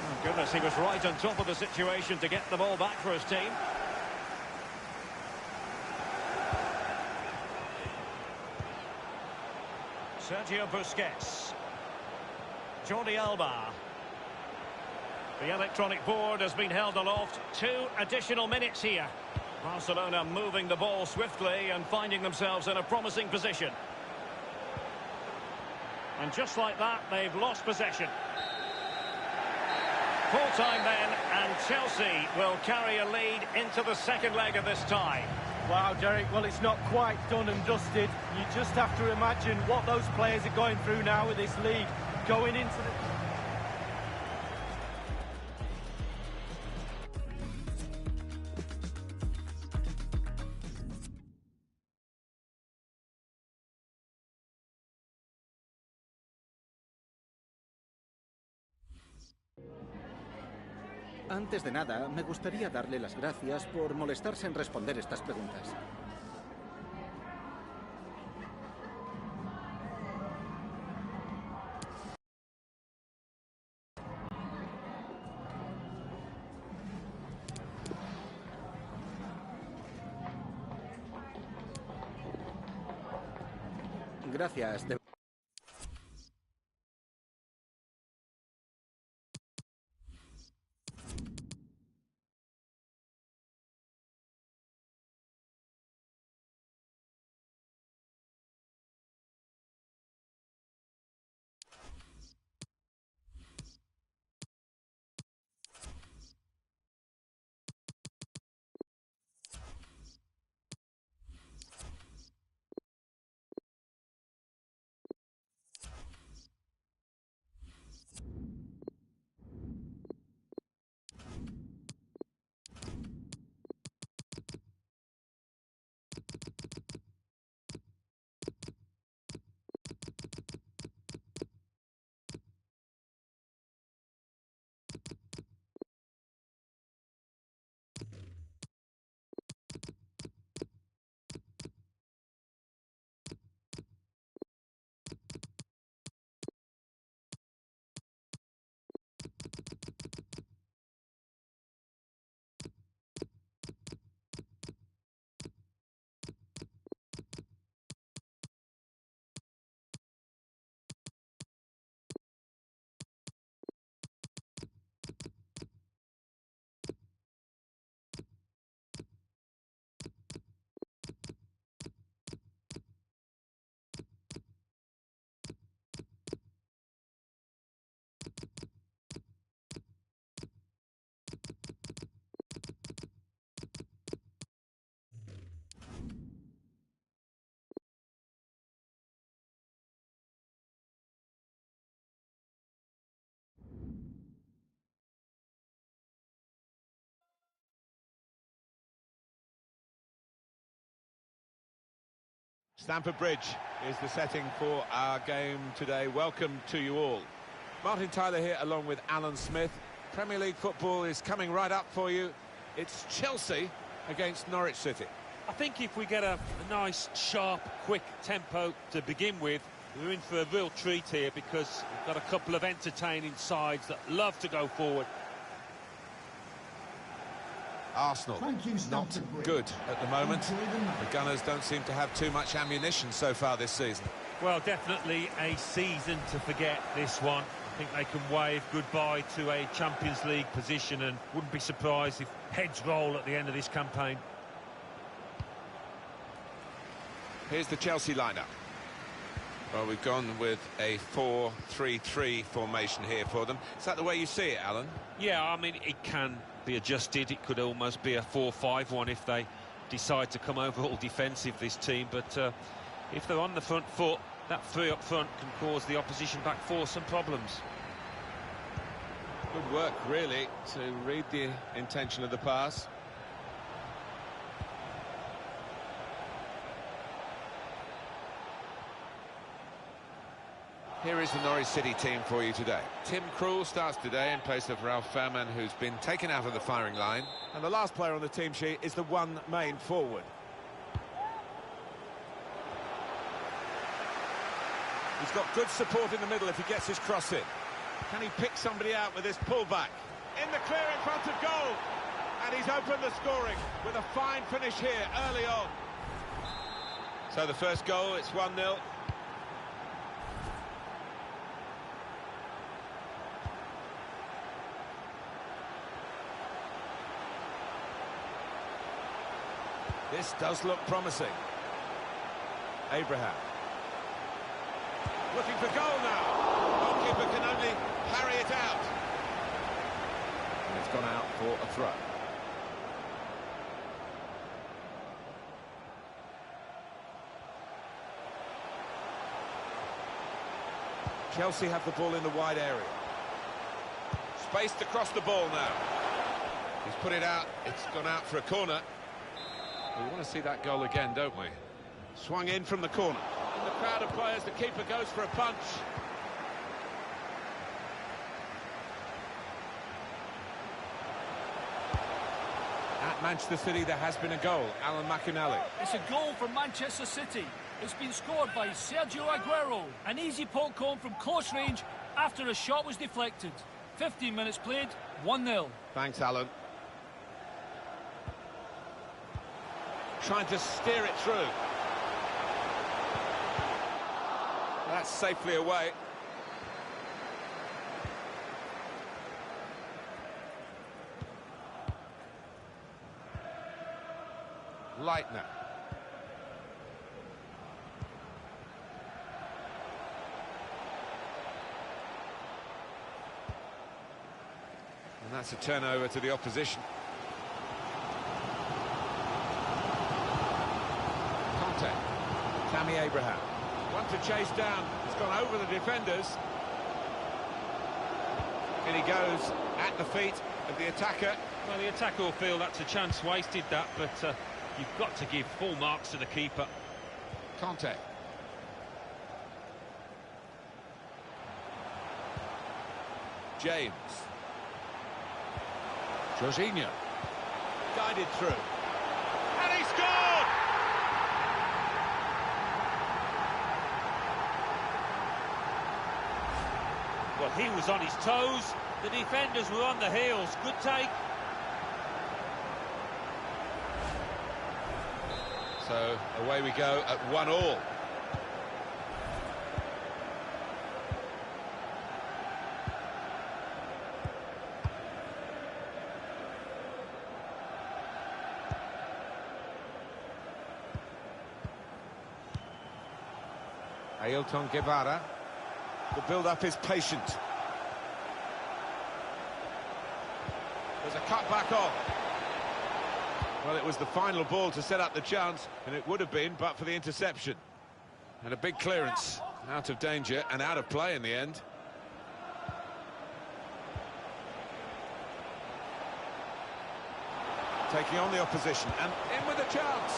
Oh, goodness, he was right on top of the situation to get the ball back for his team. Sergio Busquets. Jordi Alba. The electronic board has been held aloft. 2 additional minutes here. Barcelona moving the ball swiftly and finding themselves in a promising position. And just like that, they've lost possession. Full time then, and Chelsea will carry a lead into the second leg of this tie.
Wow, Derek, well, it's not quite done and dusted. You just have to imagine what those players are going through now with this league. Going into the...
Antes de nada, me gustaría darle las gracias por molestarse en responder estas preguntas. Gracias.
Stamford Bridge is the setting for our game today. Welcome to you all. Martin Tyler here along with Alan Smith. Premier League football is coming right up for you. It's Chelsea against Norwich City.
I think if we get a nice, sharp, quick tempo to begin with, we're in for a real treat here because we've got a couple of entertaining sides that love to go forward.
Arsenal, not good at the moment. The Gunners don't seem to have too much ammunition so far this season.
Well, definitely a season to forget, this one. I think they can wave goodbye to a Champions League position and wouldn't be surprised if heads roll at the end of this campaign.
Here's the Chelsea lineup. Well, we've gone with a 4-3-3 formation here for them. Is that the way you see it, Alan?
Yeah, I mean, it can be adjusted. It could almost be a 4-5-1 if they decide to come overall defensive, this team. But if they're on the front foot, that three up front can cause the opposition back four some problems.
Good work, really, to read the intention of the pass. Here is the Norwich City team for you today. Tim Krul starts today in place of Ralph Fairman, who's been taken out of the firing line. And the last player on the team sheet is the one main forward. He's got good support in the middle if he gets his cross in. Can he pick somebody out with his pullback? In the clear in front of goal. And he's opened the scoring with a fine finish here early on. So the first goal, it's 1-0. This does look promising. Abraham. Looking for goal now. Goalkeeper can only parry it out. And it's gone out for a throw. Chelsea have the ball in the wide area. Spaced across the ball now. He's put it out. It's gone out for a corner. We want to see that goal again, don't we? Swung in from the corner. In the crowd of players, the keeper goes for a punch. At Manchester City, there has been a goal. Alan McInally.
It's a goal for Manchester City. It's been scored by Sergio Aguero. An easy poke home from close range after a shot was deflected. 15 minutes played, 1-0.
Thanks, Alan. Trying to steer it through. That's safely away. Leitner. And that's a turnover to the opposition. Tammy Abraham. One to chase down. It's gone over the defenders. And he goes at the feet of the attacker.
Well, the attacker will feel that's a chance wasted, that, but you've got to give full marks to the keeper.
Conte. James. Jorginho. Guided through. And he scored!
Well, he was on his toes. The defenders were on the heels. Good take.
So away we go at 1-1. Ailton Guevara. The build-up is patient. There's a cut back on. Well, it was the final ball to set up the chance, and it would have been, but for the interception. And a big clearance, out of danger and out of play in the end. Taking on the opposition, and in with a chance.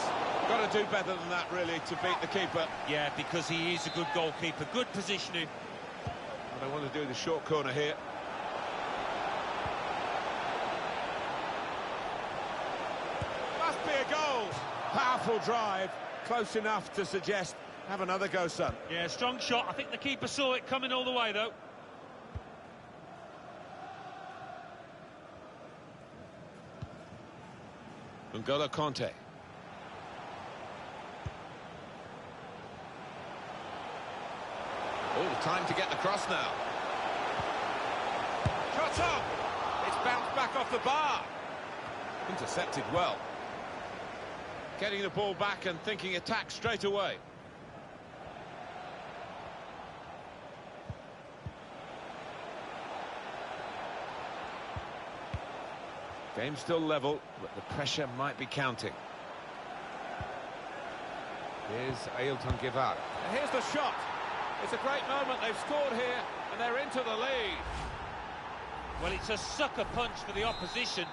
Got to do better than that, really, to beat the keeper.
Yeah, because he is a good goalkeeper. Good positioning.
And they want to do the short corner here. Must be a goal. Powerful drive. Close enough to suggest, have another go, son.
Yeah, strong shot. I think the keeper saw it coming all the way, though.
N'Golo Kanté.
Oh, time to get the cross now. Shot on! It's bounced back off the bar.
Intercepted well. Getting the ball back and thinking attack straight away. Game still level, but the pressure might be counting.
Here's Ailton Guevara.
And here's the shot. It's a great moment. They've scored here, and they're into the lead.
Well, it's a sucker punch for the opposition,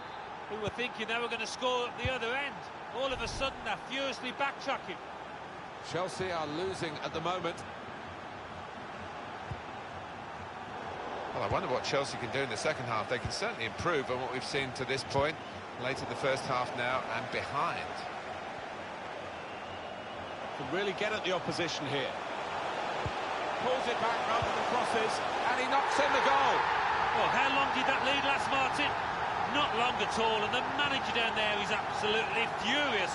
who were thinking they were going to score at the other end. All of a sudden, they're furiously backtracking.
Chelsea are losing at the moment. Well, I wonder what Chelsea can do in the second half. They can certainly improve on what we've seen to this point. Late in the first half now and behind.
Can really get at the opposition here. Pulls it back rather than crosses, and he knocks in the goal.
Well, how long did that lead last, Martin? Not long at all, and the manager down there is absolutely furious.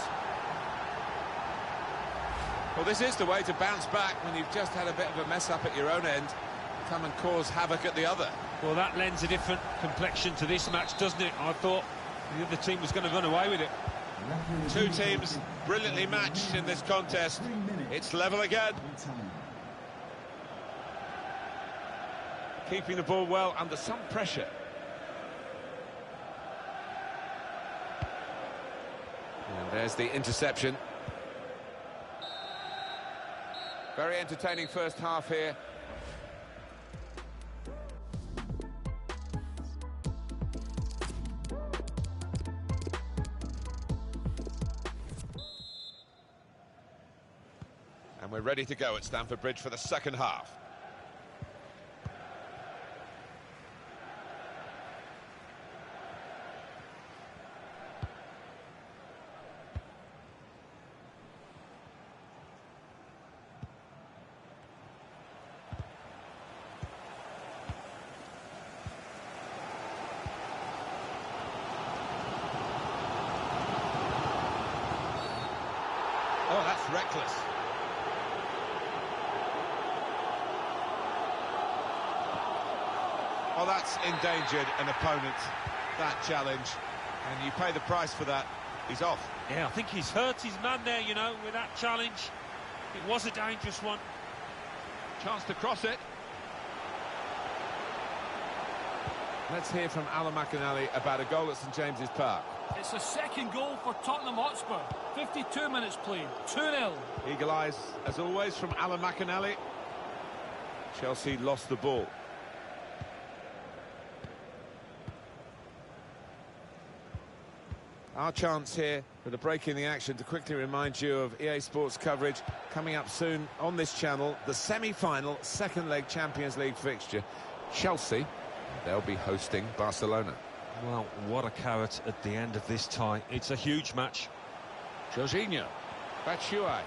Well, this is the way to bounce back when you've just had a bit of a mess up at your own end. Come and cause havoc at the other.
Well, that lends a different complexion to this match, doesn't it? I thought the other team was going to run away with it.
Two teams brilliantly matched in this contest. It's level again. Keeping the ball well under some pressure.
And there's the interception. Very entertaining first half here. And we're ready to go at Stamford Bridge for the second half.
Oh, that's reckless. Well, that's endangered an opponent, that challenge. And you pay the price for that. He's off.
Yeah, I think he's hurt his man there, you know, with that challenge. It was a dangerous one.
Chance to cross it.
Let's hear from Alan McInally about a goal at St James's Park.
It's the second goal for Tottenham Hotspur. 52 minutes played, 2-0.
Eagle eyes, as always, from Alan McInally. Chelsea lost the ball. Our chance here for the break in the action to quickly remind you of EA Sports coverage coming up soon on this channel. The semi-final second leg Champions League fixture. Chelsea, they'll be hosting Barcelona.
Well, what a carrot at the end of this tie. It's a huge match.
Jorginho. Batshuayi.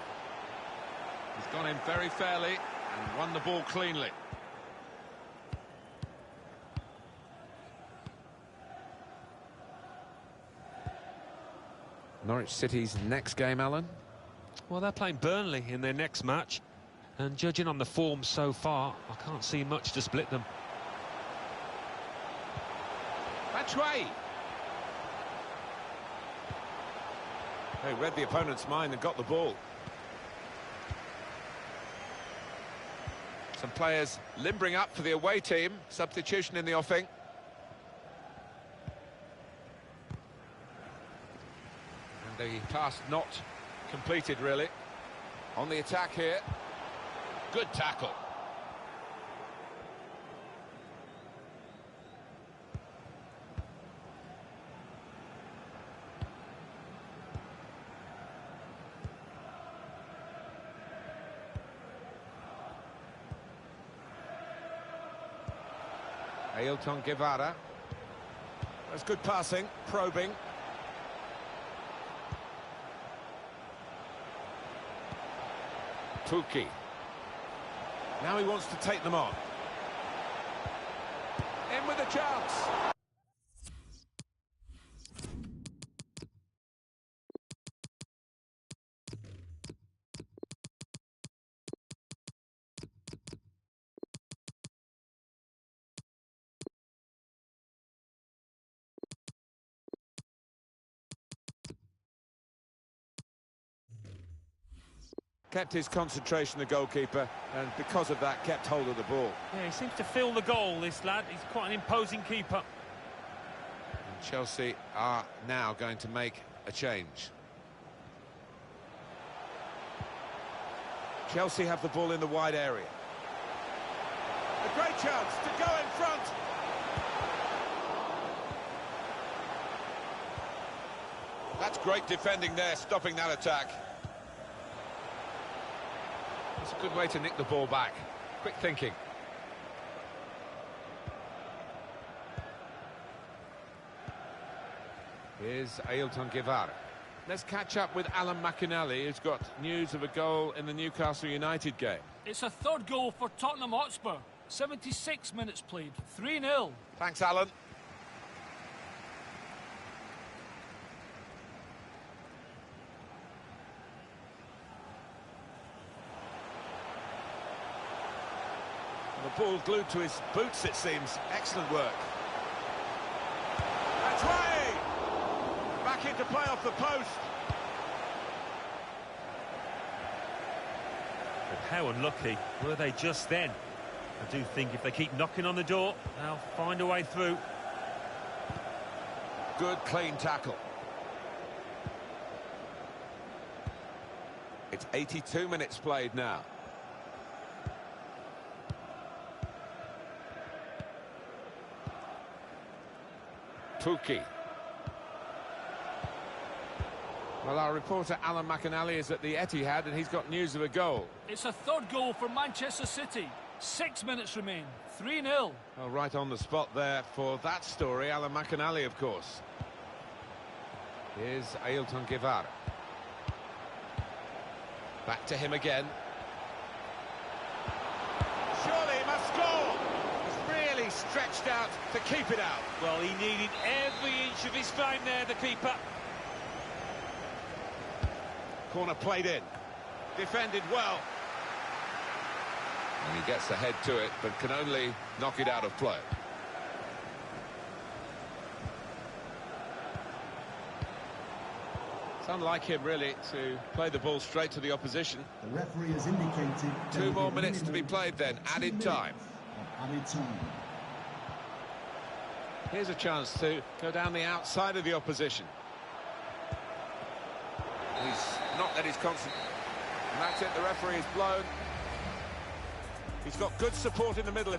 He's gone in very fairly and won the ball cleanly.
Norwich City's next game, Alan?
Well, they're playing Burnley in their next match. And judging on the form so far, I can't see much to split them.
Batshuayi. They read the opponent's mind and got the ball.
Some players limbering up for the away team. Substitution in the offing. And the task not completed, really. On the attack here. Good tackle. Ailton Guevara. That's good passing, probing. Tuki. Now he wants to take them on. In with a chance. Kept his concentration, the goalkeeper, and because of that, kept hold of the ball.
Yeah, he seems to feel the goal, this lad. He's quite an imposing keeper.
And Chelsea are now going to make a change. Chelsea have the ball in the wide area. A great chance to go in front. That's great defending there, stopping that attack. It's a good way to nick the ball back. Quick thinking. Here's Ailton Guevara. Let's catch up with Alan McInally, who's got news of a goal in the Newcastle United game.
It's a third goal for Tottenham Hotspur. 76 minutes played, 3-0.
Thanks, Alan. The ball glued to his boots, it seems. Excellent work. That's way! Back into play off the post.
But how unlucky were they just then? I do think if they keep knocking on the door, they'll find a way through.
Good, clean tackle. It's 82 minutes played now. Tuki. Well, our reporter Alan McInally is at the Etihad and he's got news of a goal.
It's a third goal for Manchester City. 6 minutes remain. 3-0.
Well, right on the spot there for that story, Alan McInally, of course. Here's Ailton Guevara. Back to him again. Surely he must score! He's really stretched out to keep it out.
Well, he needed every inch of his frame there, the keeper.
Corner played in. Defended well. And he gets the head to it, but can only knock it out of play. It's unlike him, really, to play the ball straight to the opposition.
The referee has indicated...
2 more minutes to be played then, added time.
Added time.
Here's a chance to go down the outside of the opposition. He's not let his concentration. And that's it, the referee is blown. He's got good support in the middle.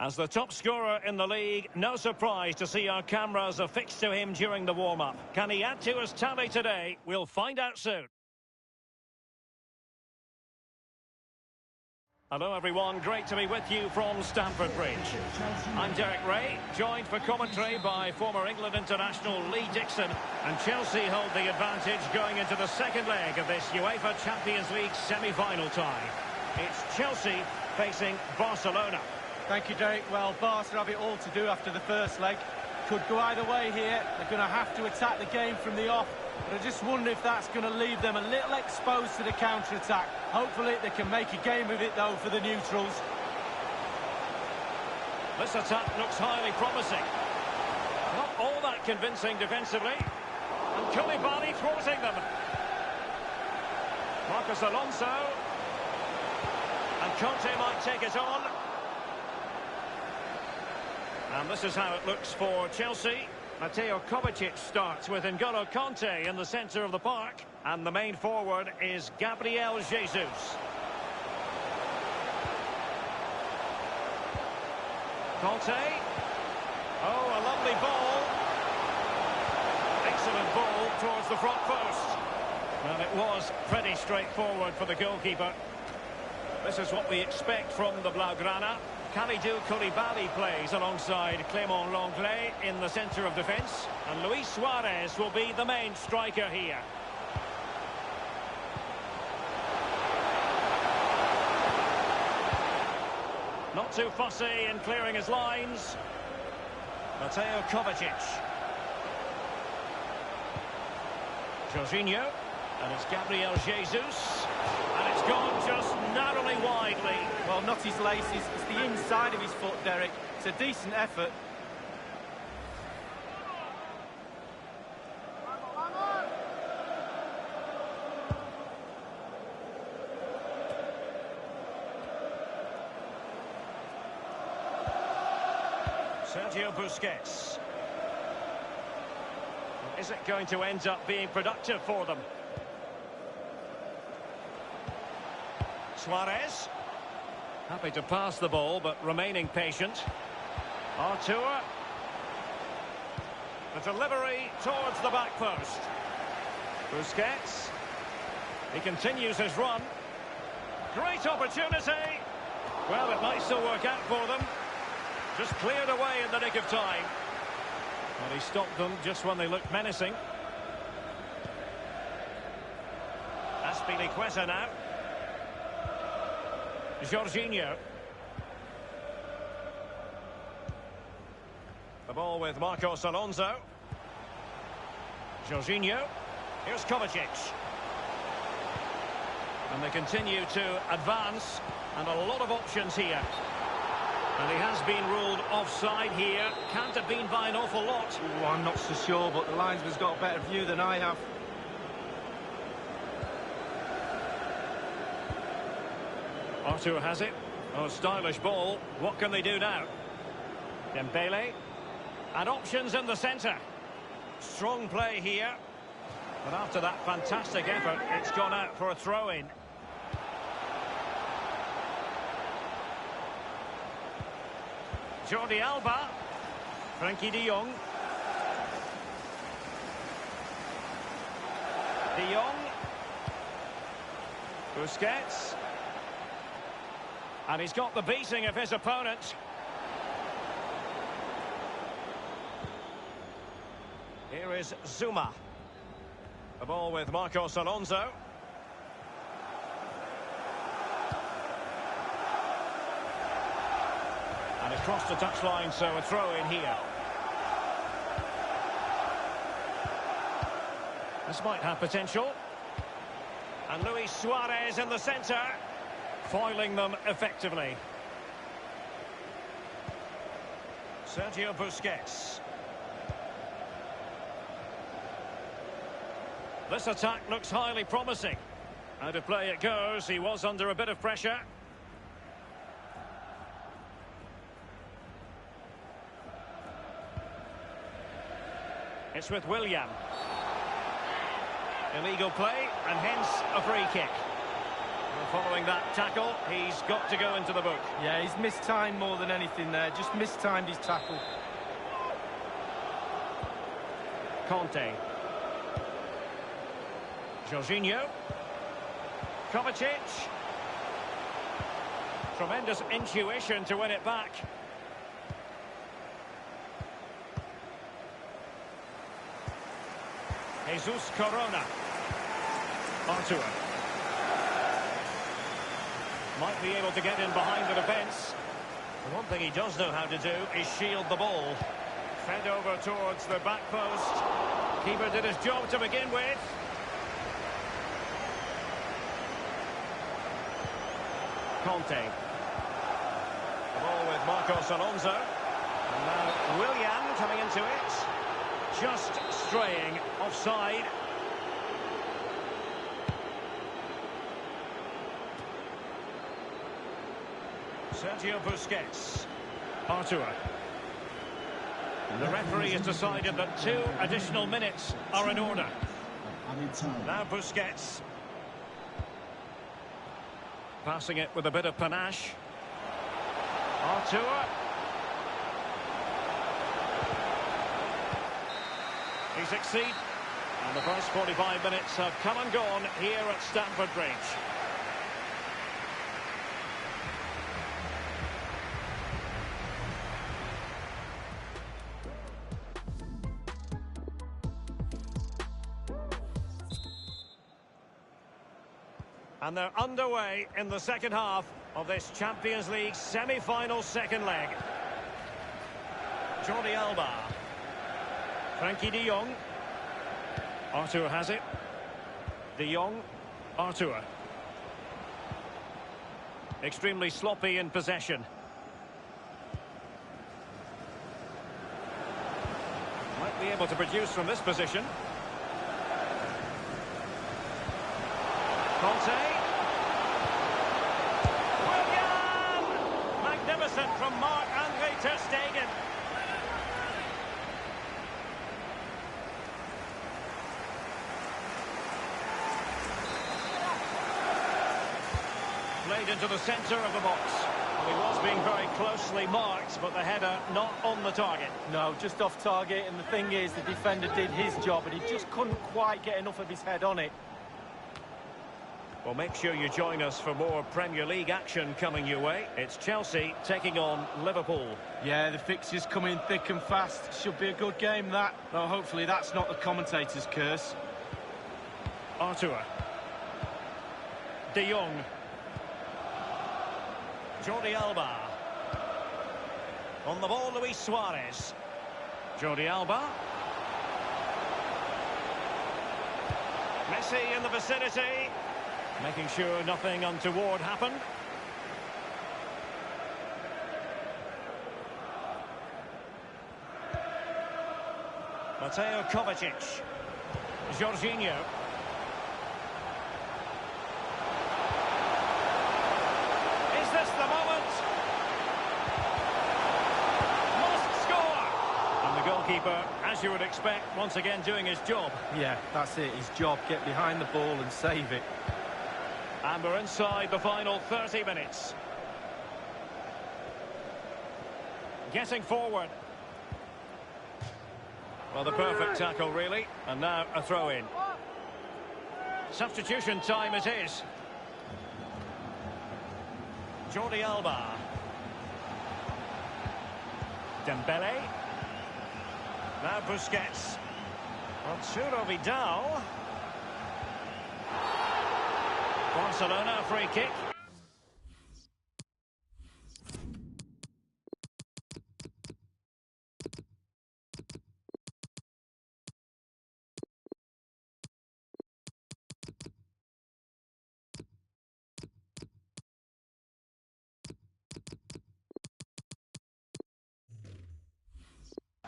As the top scorer in the league, no surprise to see our cameras affixed to him during the warm-up. Can he add to his tally today? We'll find out soon. Hello everyone, great to be with you from Stamford Bridge. I'm Derek Ray, joined for commentary by former England international Lee Dixon, and Chelsea hold the advantage going into the second leg of this UEFA Champions League semi-final tie. It's Chelsea facing Barcelona.
Thank you, Derek. Well, Barca have it all to do after the first leg. Could go either way here. They're going to have to attack the game from the off. But I just wonder if that's going to leave them a little exposed to the counter-attack. Hopefully they can make a game of it, though, for the neutrals.
This attack looks highly promising. Not all that convincing defensively. And Koulibaly thwarting them. Marcos Alonso. And Conte might take it on. And this is how it looks for Chelsea. Mateo Kovacic starts with N'Golo Conte in the centre of the park. And the main forward is Gabriel Jesus. Conte. Oh, a lovely ball. Excellent ball towards the front post. And it was pretty straightforward for the goalkeeper. This is what we expect from the Blaugrana. Kalidou Koulibaly plays alongside Clément Lenglet in the centre of defence. And Luis Suarez will be the main striker here. Not too fussy in clearing his lines. Mateo Kovacic. Jorginho. And it's Gabriel Jesus. And it's gone just narrowly widely.
Well, not his laces, it's the inside of his foot, Derek. It's a decent effort.
Sergio Busquets. Is it going to end up being productive for them? Suarez. Happy to pass the ball, but remaining patient. Artur. The delivery towards the back post. Busquets. He continues his run. Great opportunity. Well, it might still work out for them. Just cleared away in the nick of time. Well, he stopped them just when they looked menacing. Azpilicueta now. Jorginho. The ball with Marcos Alonso. Jorginho. Here's Kovacic. And they continue to advance. And a lot of options here. And he has been ruled offside here. Can't have been by an awful lot.
Ooh, I'm not so sure, but the linesman's got a better view than I have.
Artur has it. Oh, stylish ball. What can they do now? Dembele. And options in the centre. Strong play here. But after that fantastic effort, it's gone out for a throw-in. Jordi Alba. Frankie de Jong. De Jong. Busquets. And he's got the beating of his opponent. Here is Zuma. The ball with Marcos Alonso. And across the touchline, so a throw in here. This might have potential. And Luis Suarez in the centre, foiling them effectively. Sergio Busquets. This attack looks highly promising. Out of play it goes. He was under a bit of pressure. It's with Willian. Illegal play, and hence a free kick. Well, following that tackle, he's got to go into the book.
Yeah, he's mistimed more than anything there. Just mistimed his tackle.
Conte. Jorginho. Kovacic. Tremendous intuition to win it back. Jesus Corona. Artur. Might be able to get in behind the defence. The one thing he does know how to do is shield the ball. Fed over towards the back post. Keeper did his job to begin with. Conte. The ball with Marcos Alonso. And now Willian coming into it. Just straying offside. Sergio Busquets. Artur. The referee has decided that 2 additional minutes are in order. Now Busquets. Passing it with a bit of panache. Artur. He succeeds. And the first 45 minutes have come and gone here at Stamford Bridge. And they're underway in the second half of this Champions League semi-final second leg. Jordi Alba. Frankie de Jong. Artur has it. De Jong. Artur. Extremely sloppy in possession. Might be able to produce from this position. Conte. Willian! Magnificent from Marc-Andre ter Stegen. Played into the centre of the box. Well, he was being very closely marked, but the header not on the target.
No, just off target, and the thing is, the defender did his job, and he just couldn't quite get enough of his head on it.
Well, make sure you join us for more Premier League action coming your way. It's Chelsea taking on Liverpool.
Yeah, the fixtures come in thick and fast. Should be a good game, that. Though hopefully that's not the commentator's curse.
Artur. De Jong. Jordi Alba. On the ball, Luis Suarez. Jordi Alba. Messi in the vicinity. Making sure nothing untoward happened. Mateo Kovacic. Jorginho. Is this the moment? Must score! And the goalkeeper, as you would expect, once again doing his job.
Yeah, that's it, his job. Get behind the ball and save it.
And we're inside the final 30 minutes. Getting forward. Well, the perfect tackle, really. And now a throw-in. Substitution time it is. Jordi Alba. Dembele. Now Busquets. Arturo Vidal. Barcelona free kick.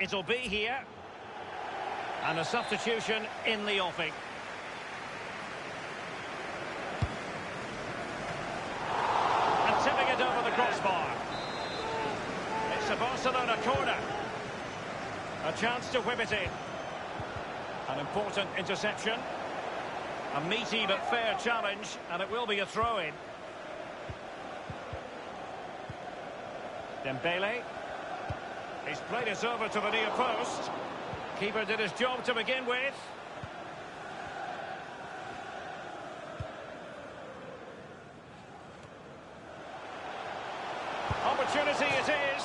It'll be here. And a substitution in the offing. Tipping it over the crossbar. It's a Barcelona corner. A chance to whip it in. An important interception. A meaty but fair challenge, and it will be a throw-in. Dembele. He's played it over to the near post. Keeper did his job to begin with. Opportunity it is.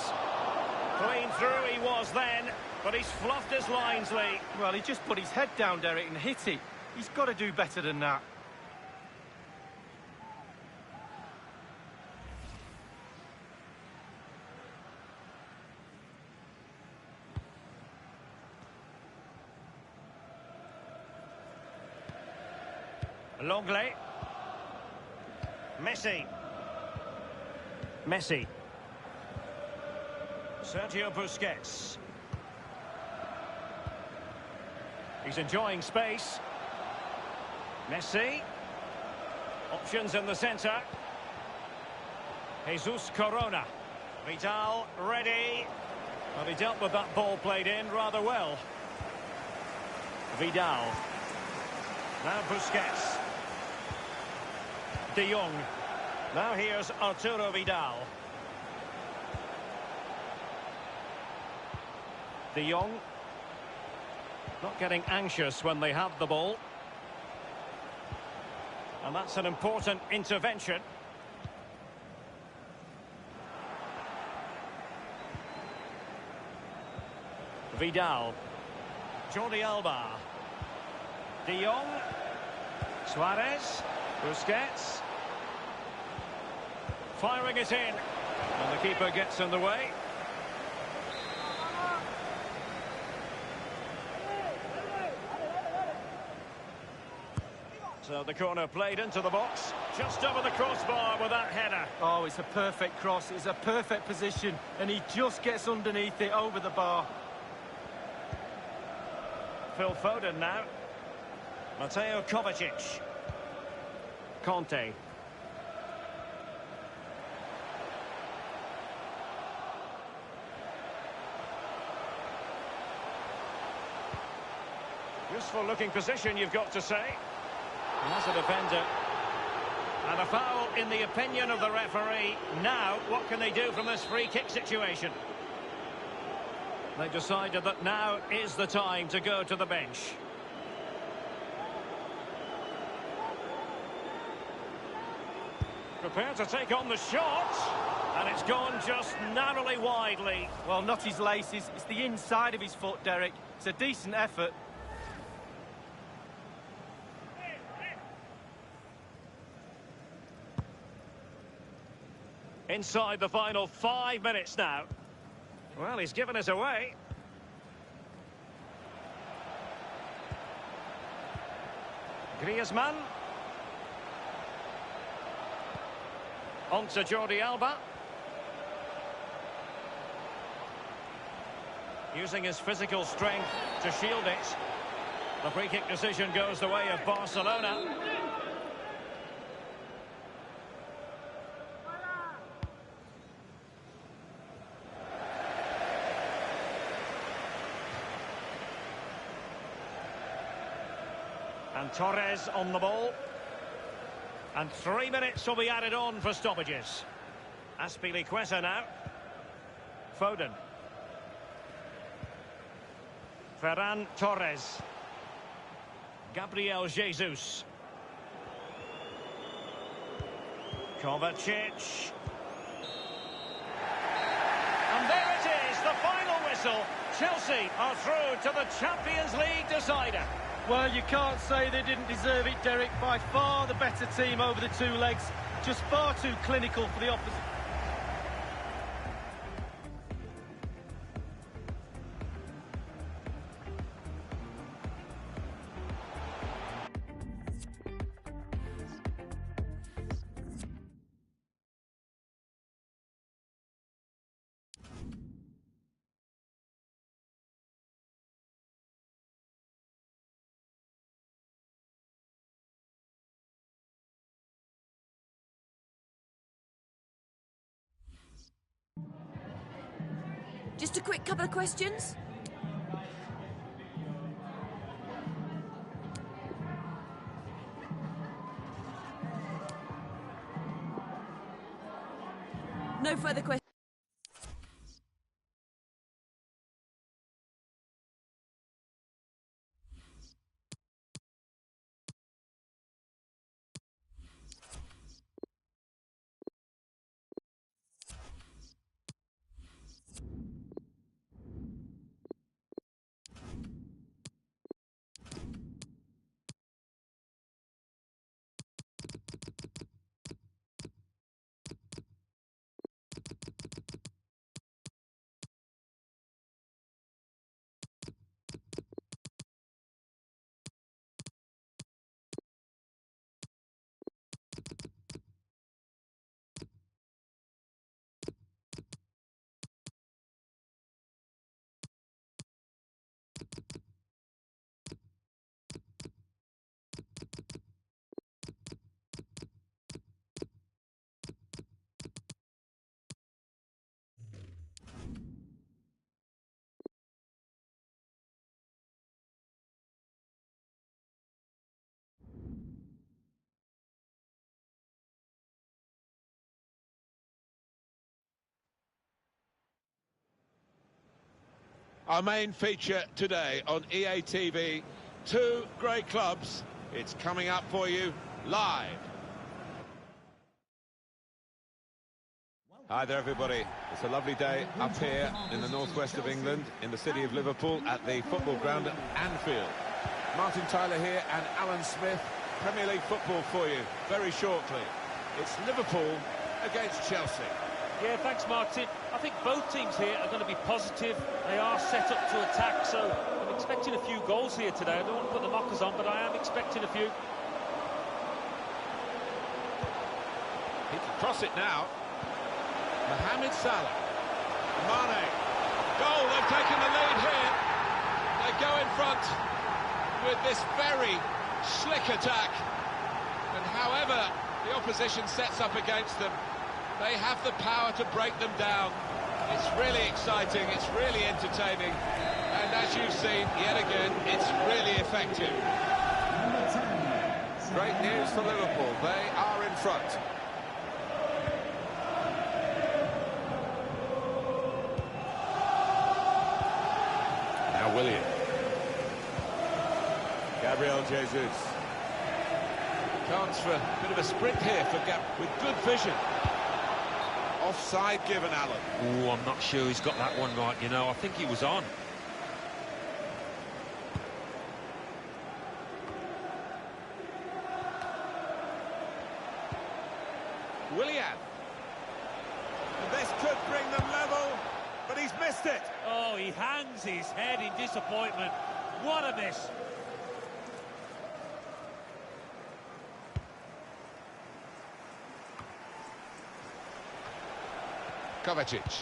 Clean through he was then, but he's fluffed his lines, Lee.
Well, he just put his head down, Derek, and hit it. He's got to do better than that.
Longley. Messi. Sergio Busquets. He's enjoying space. Messi. Options in the centre. Jesus Corona. Vidal ready. Well, he dealt with that ball played in rather well. Vidal. Now Busquets. De Jong. Now here's Arturo Vidal. De Jong. Not getting anxious when they have the ball. And that's an important intervention. Vidal. Jordi Alba. De Jong. Suarez. Busquets. Firing it in. And the keeper gets in the way. So the corner played into the box. Just over the crossbar with that header.
Oh, it's a perfect cross. It's a perfect position. And he just gets underneath it over the bar.
Phil Foden now. Mateo Kovacic. Conte. Useful looking position, you've got to say. And that's a defender. And a foul in the opinion of the referee. Now, what can they do from this free kick situation? They've decided that now is the time to go to the bench. Prepared to take on the shot. And it's gone just narrowly widely.
Well, not his laces. It's the inside of his foot, Derek. It's a decent effort.
Inside the final 5 minutes now. Well, he's given us away. Griezmann. On to Jordi Alba. Using his physical strength to shield it. The free kick decision goes the way of Barcelona. And Torres on the ball. And 3 minutes will be added on for stoppages. Azpilicueta now. Foden. Ferran Torres. Gabriel Jesus. Kovacic. And there it is, the final whistle. Chelsea are through to the Champions League decider.
Well, you can't say they didn't deserve it, Derek. By far the better team over the two legs. Just far too clinical for the opposite.
Just a quick couple of questions. No further questions.
Our main feature today on EA TV, two great clubs. It's coming up for you live. Hi there, everybody. It's a lovely day up here in the northwest of England, in the city of Liverpool, at the football ground at Anfield. Martin Tyler here and Alan Smith. Premier League football for you very shortly. It's Liverpool against Chelsea.
Yeah, thanks, Martin. I think both teams here are going to be positive. They are set up to attack, so I'm expecting a few goals here today. I don't want to put the knockers on, but I am expecting a few.
He can cross it now. Mohamed Salah. Mane. Goal, they've taken the lead here. They go in front with this very slick attack. And however the opposition sets up against them, they have the power to break them down. It's really exciting, it's really entertaining. And as you've seen, yet again, it's really effective. Great news for Liverpool. They are in front. Now Willian. Gabriel Jesus. Chance for a bit of a sprint here for Gab with good vision. Offside given, Alan.
Oh, I'm not sure he's got that one right, you know. I think he was on.
Willian. And this could bring them level, but he's missed it.
Oh, he hangs his head in disappointment. What a miss.
Kovacic.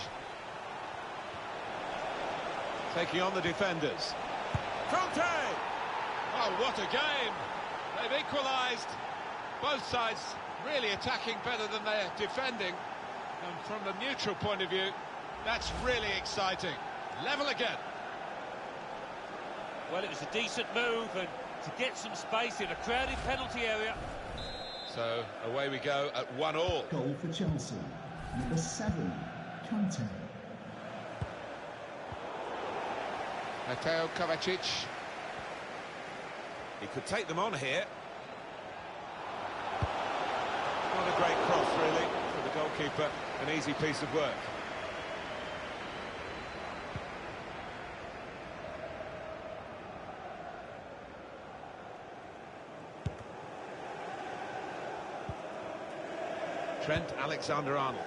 Taking on the defenders. Conte! Oh, what a game! They've equalised. Both sides really attacking better than they're defending. And from a neutral point of view, that's really exciting. Level again.
Well, it was a decent move, and to get some space in a crowded penalty area.
So, away we go at 1-1.
Goal for Chelsea. Number 7, Conte.
Mateo Kovacic.
He could take them on here. Not a great cross, really, for the goalkeeper. An easy piece of work. Trent Alexander-Arnold.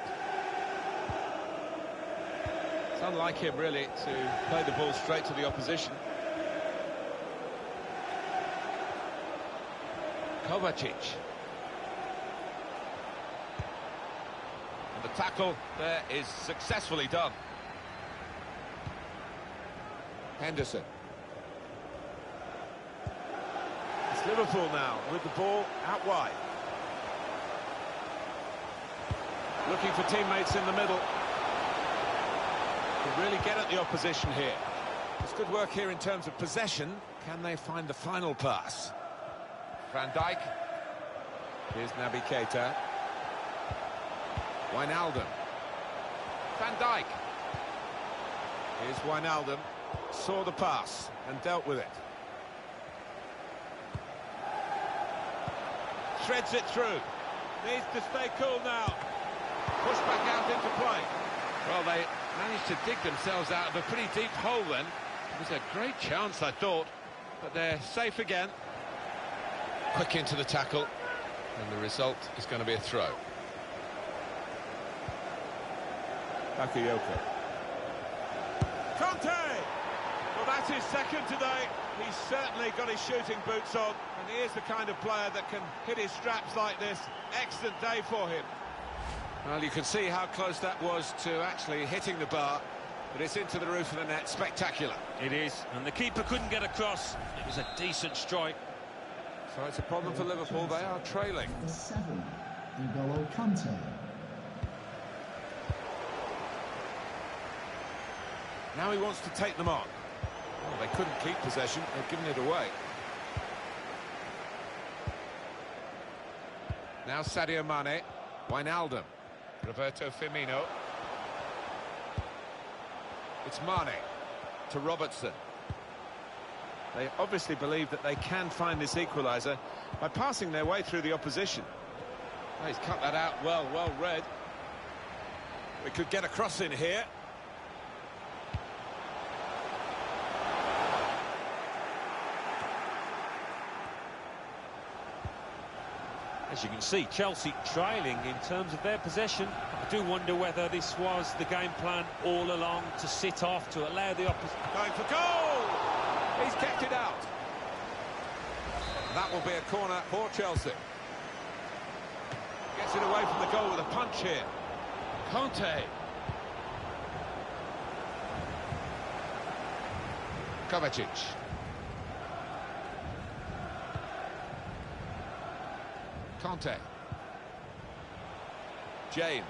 It's unlike him, really, to play the ball straight to the opposition. Kovacic. And the tackle there is successfully done. Henderson. It's Liverpool now with the ball out wide. Looking for teammates in the middle. To really get at the opposition here. It's good work here in terms of possession. Can they find the final pass?
Van Dijk.
Here's Naby Keita. Wijnaldum.
Van Dijk. Here's Wijnaldum. Saw the pass and dealt with it. Threads it through. Needs to stay cool now. Push back out into play. Well, they managed to dig themselves out of a pretty deep hole then. It was a great chance, I thought, but they're safe again. Quick into the tackle, and the result is going to be a throw.
Bakayoko. Conte! Well, that's his second today. He's certainly got his shooting boots on, and he is the kind of player that can hit his straps like this. Excellent day for him.
Well, you can see how close that was to actually hitting the bar, but it's into the roof of the net. Spectacular.
It is, and the keeper couldn't get across. It was a decent strike.
So it's a problem for Liverpool. They are trailing.
The 7, N'Golo Kante.
Now he wants to take them on. Oh, they couldn't keep possession. They've given it away. Now Sadio Mane. Wijnaldum. Roberto Firmino. It's Mane to Robertson.
They obviously believe that they can find this equaliser by passing their way through the opposition.
Oh, he's cut that out well read. We could get a cross in here.
As you can see, Chelsea trailing in terms of their possession. I do wonder whether this was the game plan all along, to sit off, to allow the opposition.
Going for goal! He's kept it out. That will be a corner for Chelsea. Gets it away from the goal with a punch here. Conte. Kovacic. Conte. James.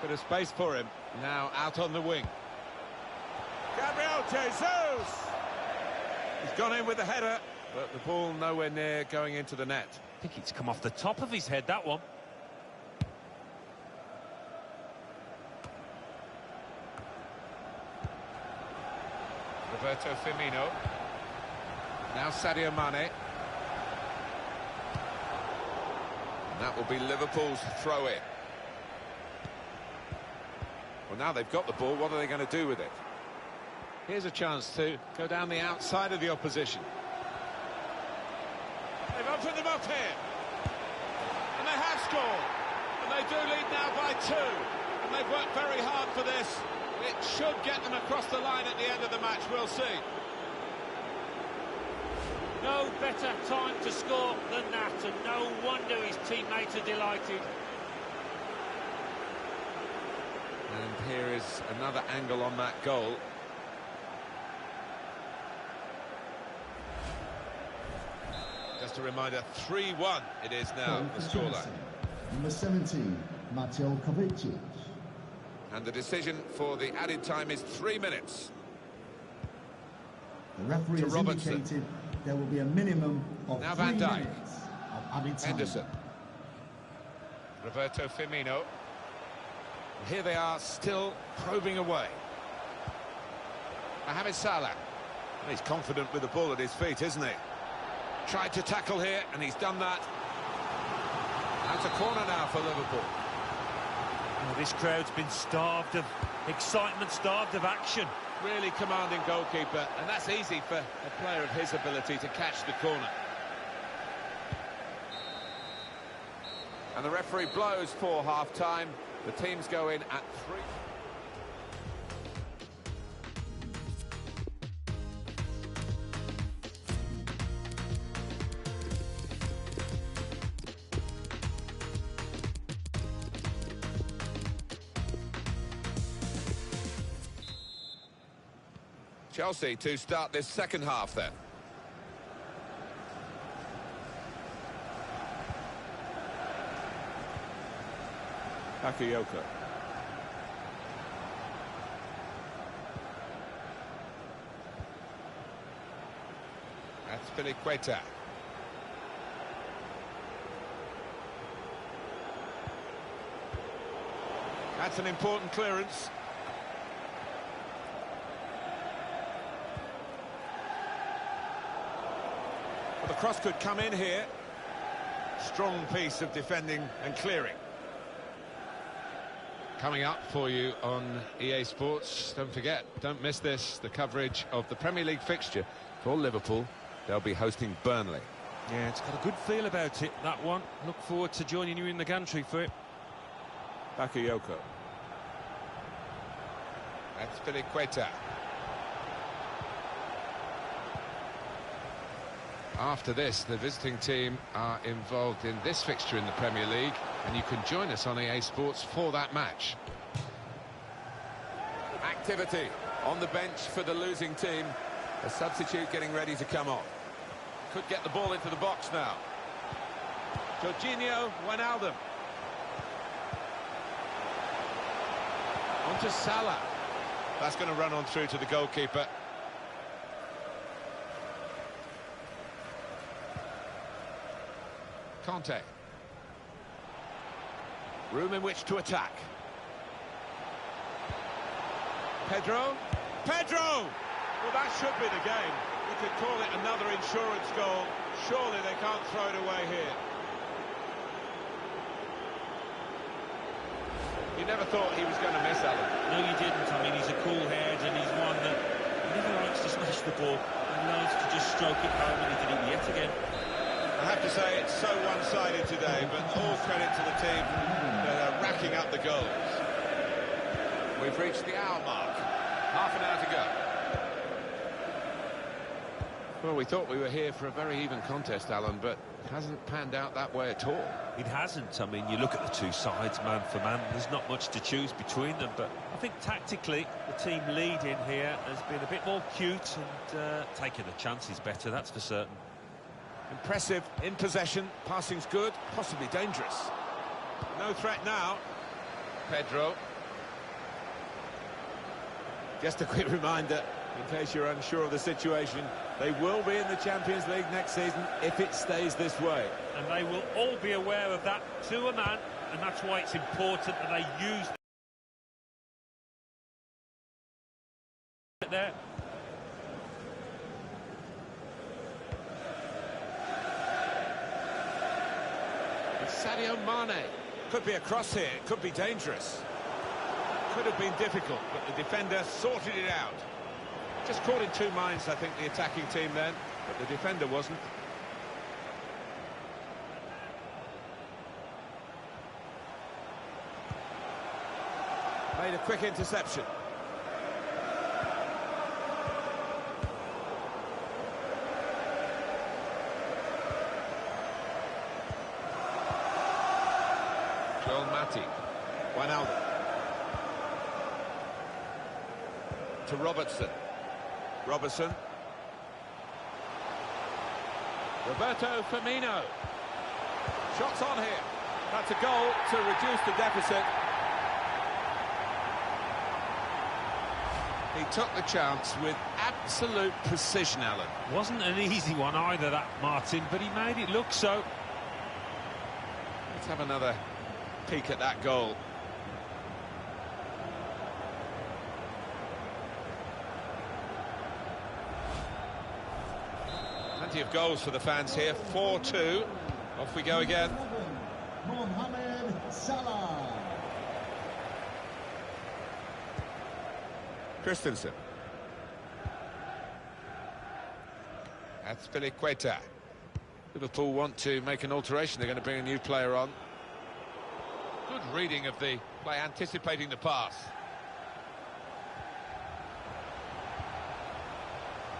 Bit of space for him.
Now out on the wing.
Gabriel Jesus! He's gone in with the header, but the ball nowhere near going into the net.
I think it's come off the top of his head, that one.
Roberto Firmino. Now Sadio Mane. And that will be Liverpool's throw-in. Well, now they've got the ball, what are they going to do with it?
Here's a chance to go down the outside of the opposition.
They've opened them up here. And they have scored. And they do lead now by 2. And they've worked very hard for this. It should get them across the line at the end of the match, we'll see.
No better time to score than that, and no wonder his teammates are delighted.
And here is another angle on that goal. Just a reminder, 3-1 it is now, the scoreline.
Number 17, Mateo Kovacic.
And the decision for the added time is 3 minutes.
The referee has indicated there will be a minimum of
now
3
Van Dijk.
minutes of added time.
Henderson. Roberto Firmino. And here they are, still probing away. Mohamed Salah.
And he's confident with the ball at his feet, isn't he?
Tried to tackle here, and he's done that. That's a corner now for Liverpool.
Well, this crowd's been starved of excitement, starved of action.
Really commanding goalkeeper, and that's easy for a player of his ability to catch the corner.
And the referee blows for half-time. The teams go in at 3. Chelsea to start this second half then.
Bakayoko.
That's Piliqueta.
That's an important clearance. Well, the cross could come in here. Strong piece of defending and clearing.
Coming up for you on EA Sports, don't forget, don't miss this, the coverage of the Premier League fixture for Liverpool. They'll be hosting Burnley.
Yeah, it's got a good feel about it, that one. Look forward to joining you in the gantry for it.
Bakayoko.
That's Piliqueta. After this, the visiting team are involved in this fixture in the Premier League, and you can join us on EA Sports for that match.
Activity on the bench for the losing team. A substitute getting ready to come on.
Could get the ball into the box now. Jorginho Wijnaldum. On to Salah. That's going to run on through to the goalkeeper.
Conte.
Room in which to attack. Pedro. Pedro! Well, that should be the game. You could call it another insurance goal. Surely they can't throw it away here. You never thought he was going to miss, Alan.
No, you didn't. I mean, he's a cool head, and he's one that never likes to smash the ball. He loves to just stroke it home, and he did it yet again.
I have to say it's so one-sided today, but all credit to the team that are racking up the goals. We've reached the hour mark. Half an hour to go.
Well, we thought we were here for a very even contest, Alan, but it hasn't panned out that way at all.
It hasn't. I mean, you look at the two sides, man for man, there's not much to choose between them, but I think tactically, the team leading here has been a bit more cute and taking the chances better, that's for certain.
Impressive in possession, passing's good, possibly dangerous. No threat now.
Pedro.
Just a quick reminder, in case you're unsure of the situation, they will be in the Champions League next season if it stays this way.
And they will all be aware of that to a man, and that's why it's important that they use it there.
Sadio Mane. Could be a cross here, could be dangerous. Could have been difficult, but the defender sorted it out. Just caught in two minds, I think, the attacking team then, but the defender wasn't. Made a quick interception.
Joel Matip.
Wijnaldum. To Robertson. Robertson. Roberto Firmino. Shots on here. That's a goal to reduce the deficit.
He took the chance with absolute precision, Alan.
Wasn't an easy one either, that, Martin, but he made it look so.
Let's have another peek at that goal. Plenty of goals for the fans here. 4-2. Off we go again.
Mohamed Salah.
Christensen.
That's Piliqueta. Liverpool want to make an alteration. They're going to bring a new player on.
Good reading of the play, anticipating the pass.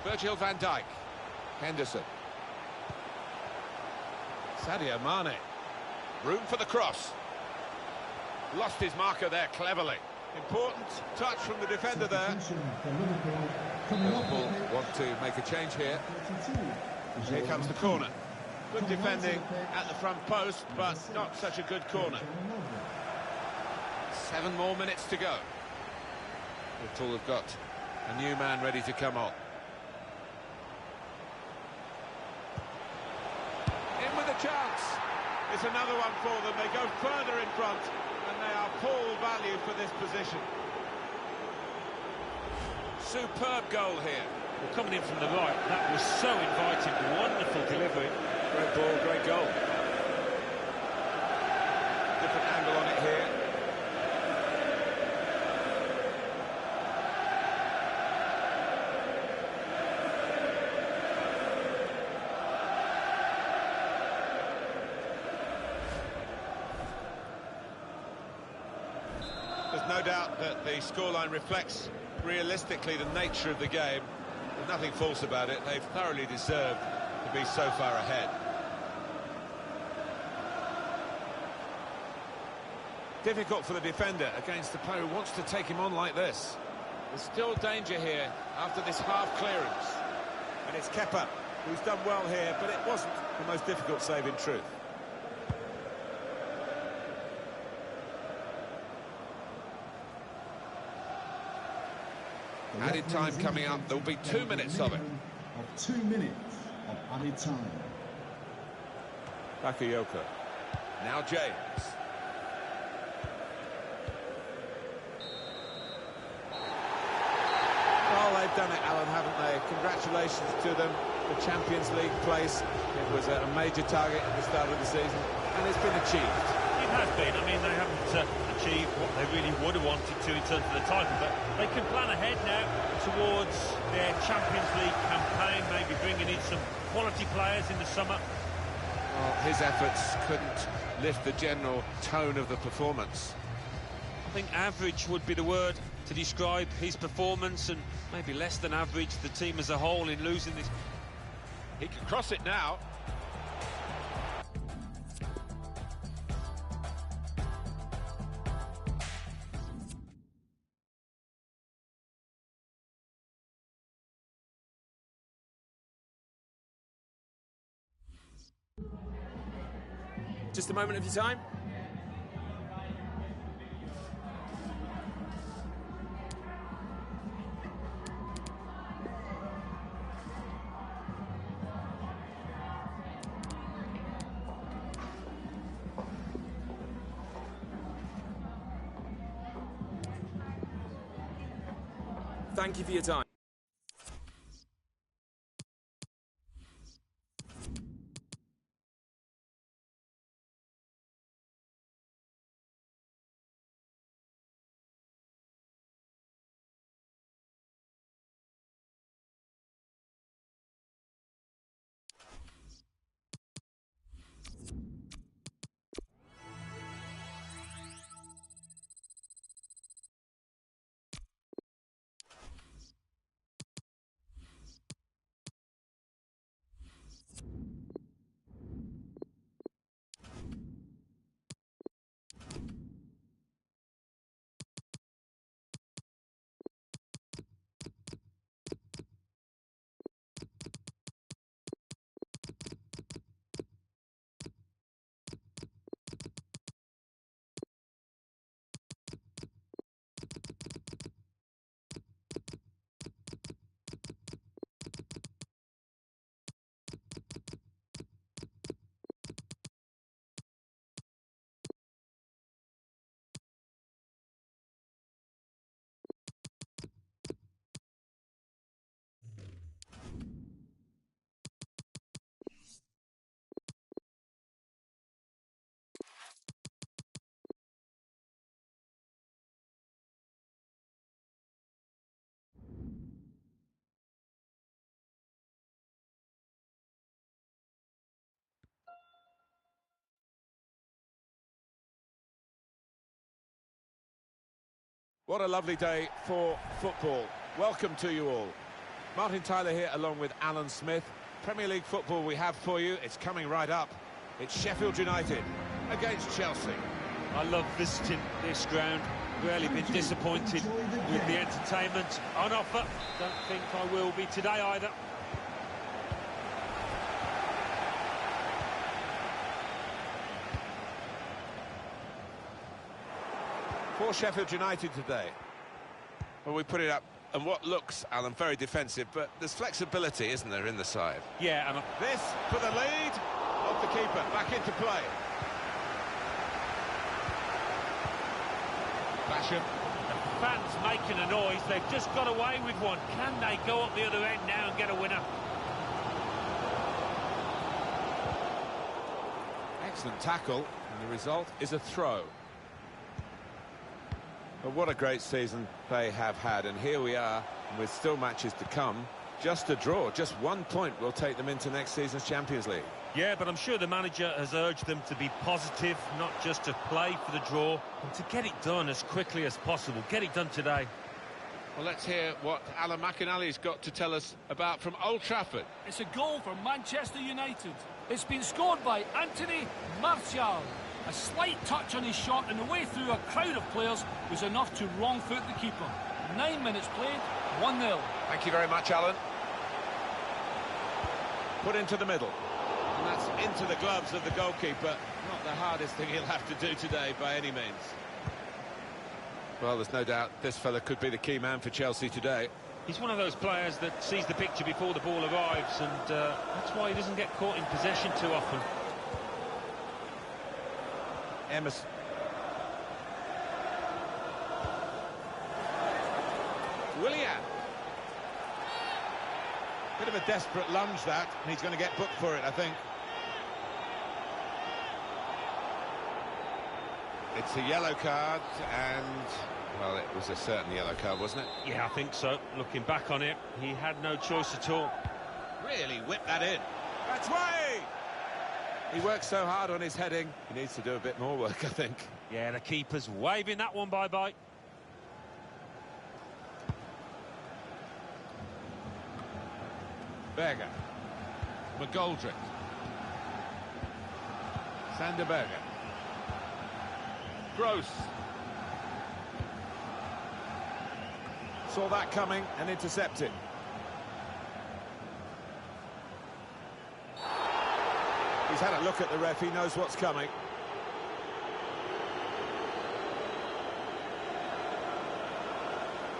Virgil van Dijk. Henderson. Sadio Mane. Room for the cross. Lost his marker there cleverly. Important touch from the defender there. Liverpool want to make a change here. Here comes the corner. Good defending at the front post, but not such a good corner. 7 more minutes to go. Liverpool have got a new man ready to come on. In with a chance. It's another one for them. They go further in front, and they are full value for this position. Superb goal here.
Well, coming in from the right, that was so inviting. Wonderful delivery.
Great ball, great goal. Different angle on it here. There's no doubt that the scoreline reflects realistically the nature of the game. There's nothing false about it. They've thoroughly deserved to be so far ahead. Difficult for the defender against the player who wants to take him on like this. There's still danger here after this half clearance. And it's Kepa who's done well here, but it wasn't the most difficult save in truth. Added time coming up. There'll be 2 minutes of it.
2 minutes of added time.
Bakayoko. Now James. Well, they've done it, Alan, haven't they? Congratulations to them. The Champions League place. It was a major target at the start of the season, and it's been achieved.
It has been. I mean, they haven't achieved what they really would have wanted to in terms of the title, but they can plan ahead now towards their Champions League campaign, maybe bringing in some quality players in the summer.
Well, his efforts couldn't lift the general tone of the performance.
I think average would be the word to describe his performance, and maybe less than average the team as a whole in losing this.
He can cross it now.
Just a moment of your time. Thank you for your time.
What a lovely day for football. Welcome to you all. Martin Tyler here along with Alan Smith. Premier League football we have for you. It's coming right up. It's Sheffield United against Chelsea.
I love visiting this ground. Rarely been disappointed with the entertainment on offer. Don't think I will be today either.
For Sheffield United today. Well, we put it up, and what looks, Alan, very defensive, but there's flexibility, isn't there, in the side?
Yeah, and
this for the lead of the keeper, back into play.
possession.
The fans making a noise. They've just got away with one. Can they go up the other end now and get a winner?
Excellent tackle, and the result is a throw. But what a great season they have had, and here we are with still matches to come. Just a draw, just 1 point will take them into next season's Champions League.
Yeah, but I'm sure the manager has urged them to be positive, not just to play for the draw, and to get it done as quickly as possible. Get it done today.
Well, let's hear what Alan McInally's got to tell us about from Old Trafford.
It's a goal for Manchester United. It's been scored by Anthony Martial. A slight touch on his shot and the way through a crowd of players was enough to wrong-foot the keeper. 9 minutes played, 1-0.
Thank you very much, Alan. Put into the middle.
And that's into the gloves of the goalkeeper. Not the hardest thing he'll have to do today by any means.
Well, there's no doubt this fella could be the key man for Chelsea today.
He's one of those players that sees the picture before the ball arrives, and that's why he doesn't get caught in possession too often.
Emerson. Willian.
Bit of a desperate lunge, that, and he's going to get booked for it, I think.
It's a yellow card, and, well, it was a certain yellow card, wasn't it?
Yeah, I think so. Looking back on it, he had no choice at all.
Really whipped that in.
That's way! He works so hard on his heading, he needs to do a bit more work, I think.
Yeah, the keeper's waving that one bye-bye.
Berger. McGoldrick. Sander Berger. Gross. Saw that coming and intercepted. He's had a look at the ref, he knows what's coming.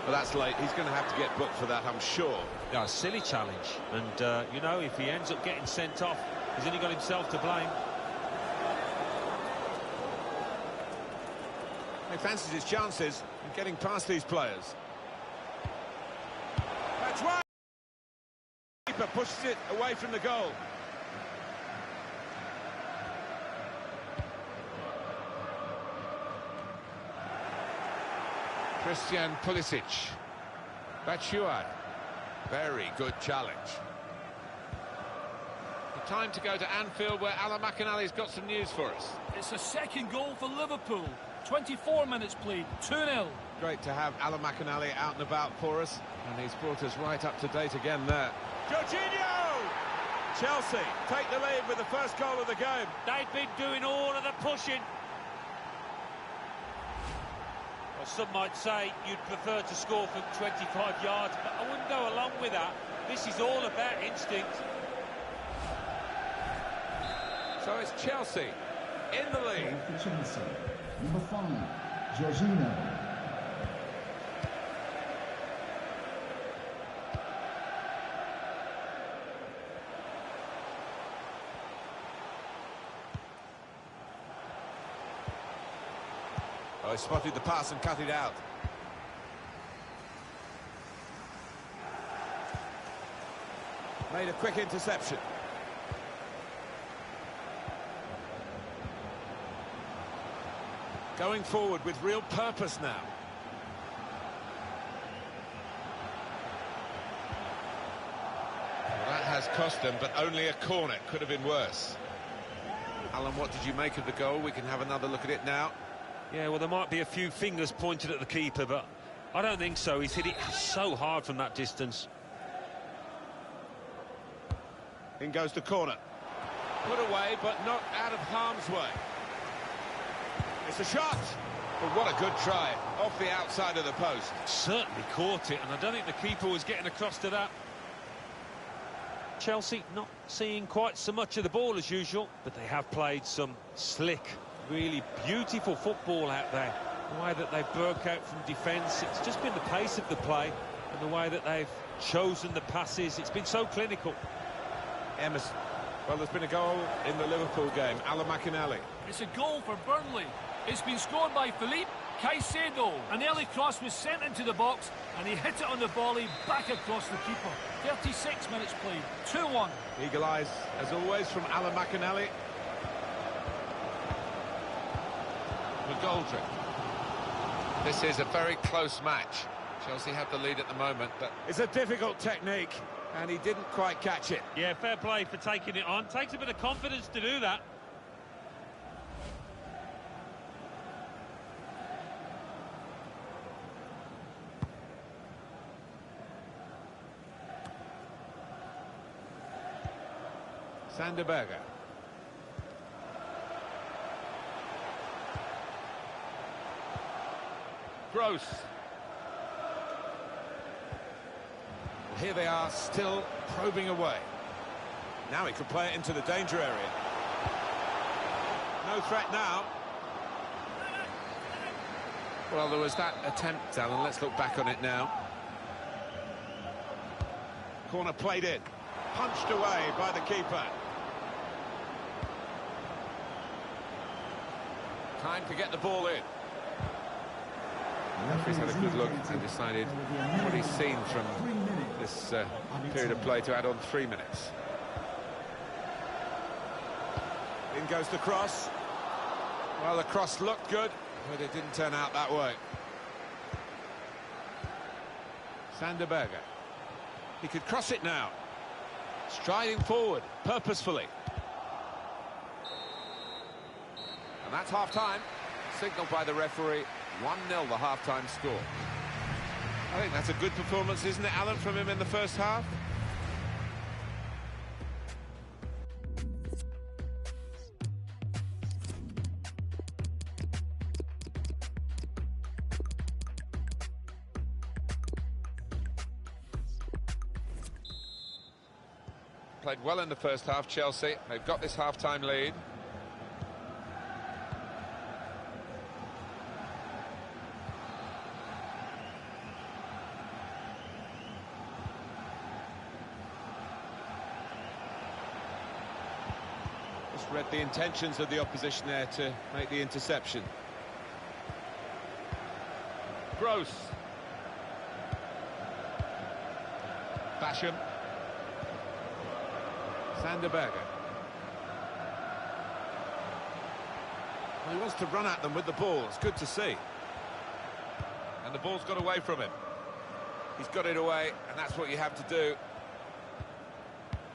Well, that's late. He's going to have to get booked for that, I'm sure.
Yeah, a silly challenge. And, you know, if he ends up getting sent off, he's only got himself to blame.
He fancies his chances of getting past these players. That's right. Keeper pushes it away from the goal. Christian Pulisic. Batshuayi. Very good challenge.
The time to go to Anfield, where Alan McInally's got some news for us.
It's a second goal for Liverpool. 24 minutes played, 2-0.
Great to have Alan McInally out and about for us, and he's brought us right up to date again there.
Jorginho! Chelsea take the lead with the first goal of the game.
They've been doing all of the pushing. Well, some might say you'd prefer to score from 25 yards, but I wouldn't go along with that. This is all about instinct.
So it's Chelsea in the lead.
Goal for Chelsea. Number 5, Jorginho.
Oh, he spotted the pass and cut it out. Made a quick interception. Going forward with real purpose now. Well, that has cost them, but only a corner. Could have been worse. Alan, what did you make of the goal? We can have another look at it now.
Yeah, well, there might be a few fingers pointed at the keeper, but I don't think so. He's hit it so hard from that distance.
In goes the corner. Put away, but not out of harm's way. It's a shot. But what a good try. Off the outside of the post.
Certainly caught it, and I don't think the keeper was getting across to that. Chelsea not seeing quite so much of the ball as usual, but they have played some slick, really beautiful football out there. The way that they've broke out from defence, it's just been the pace of the play and the way that they've chosen the passes. It's been so clinical.
Emerson. Well, there's been a goal in the Liverpool game. Alan McInally.
It's a goal for Burnley. It's been scored by Philippe Caicedo. An early cross was sent into the box and he hit it on the volley back across the keeper. 36 minutes played, 2-1.
Eagle eyes, as always, from Alan McInally. McGoldrick. This is a very close match. Chelsea have the lead at the moment, but it's a difficult technique, and he didn't quite catch it.
Yeah, fair play for taking it on. Takes a bit of confidence to do that.
Sanderberger. Gross. Well, here they are, still probing away. Now he could play it into the danger area. No threat now. Well, there was that attempt, Alan. Let's look back on it now. Corner played in. Punched away by the keeper. Time to get the ball in. The referee's had a good look and decided what he's seen from this period of play to add on 3 minutes. In goes the cross. Well, the cross looked good, but it didn't turn out that way. Sanderberger. He could cross it now. Striding forward, purposefully. And that's half-time. Signalled by the referee, 1-0 the half-time score. I think that's a good performance, isn't it, Alan, from him in the first half? Played well in the first half, Chelsea. They've got this half-time lead. Just read the intentions of the opposition there to make the interception. Gross. Basham. Sanderberger. Well, he wants to run at them with the ball. It's good to see. And the ball's got away from him. He's got it away, and that's what you have to do.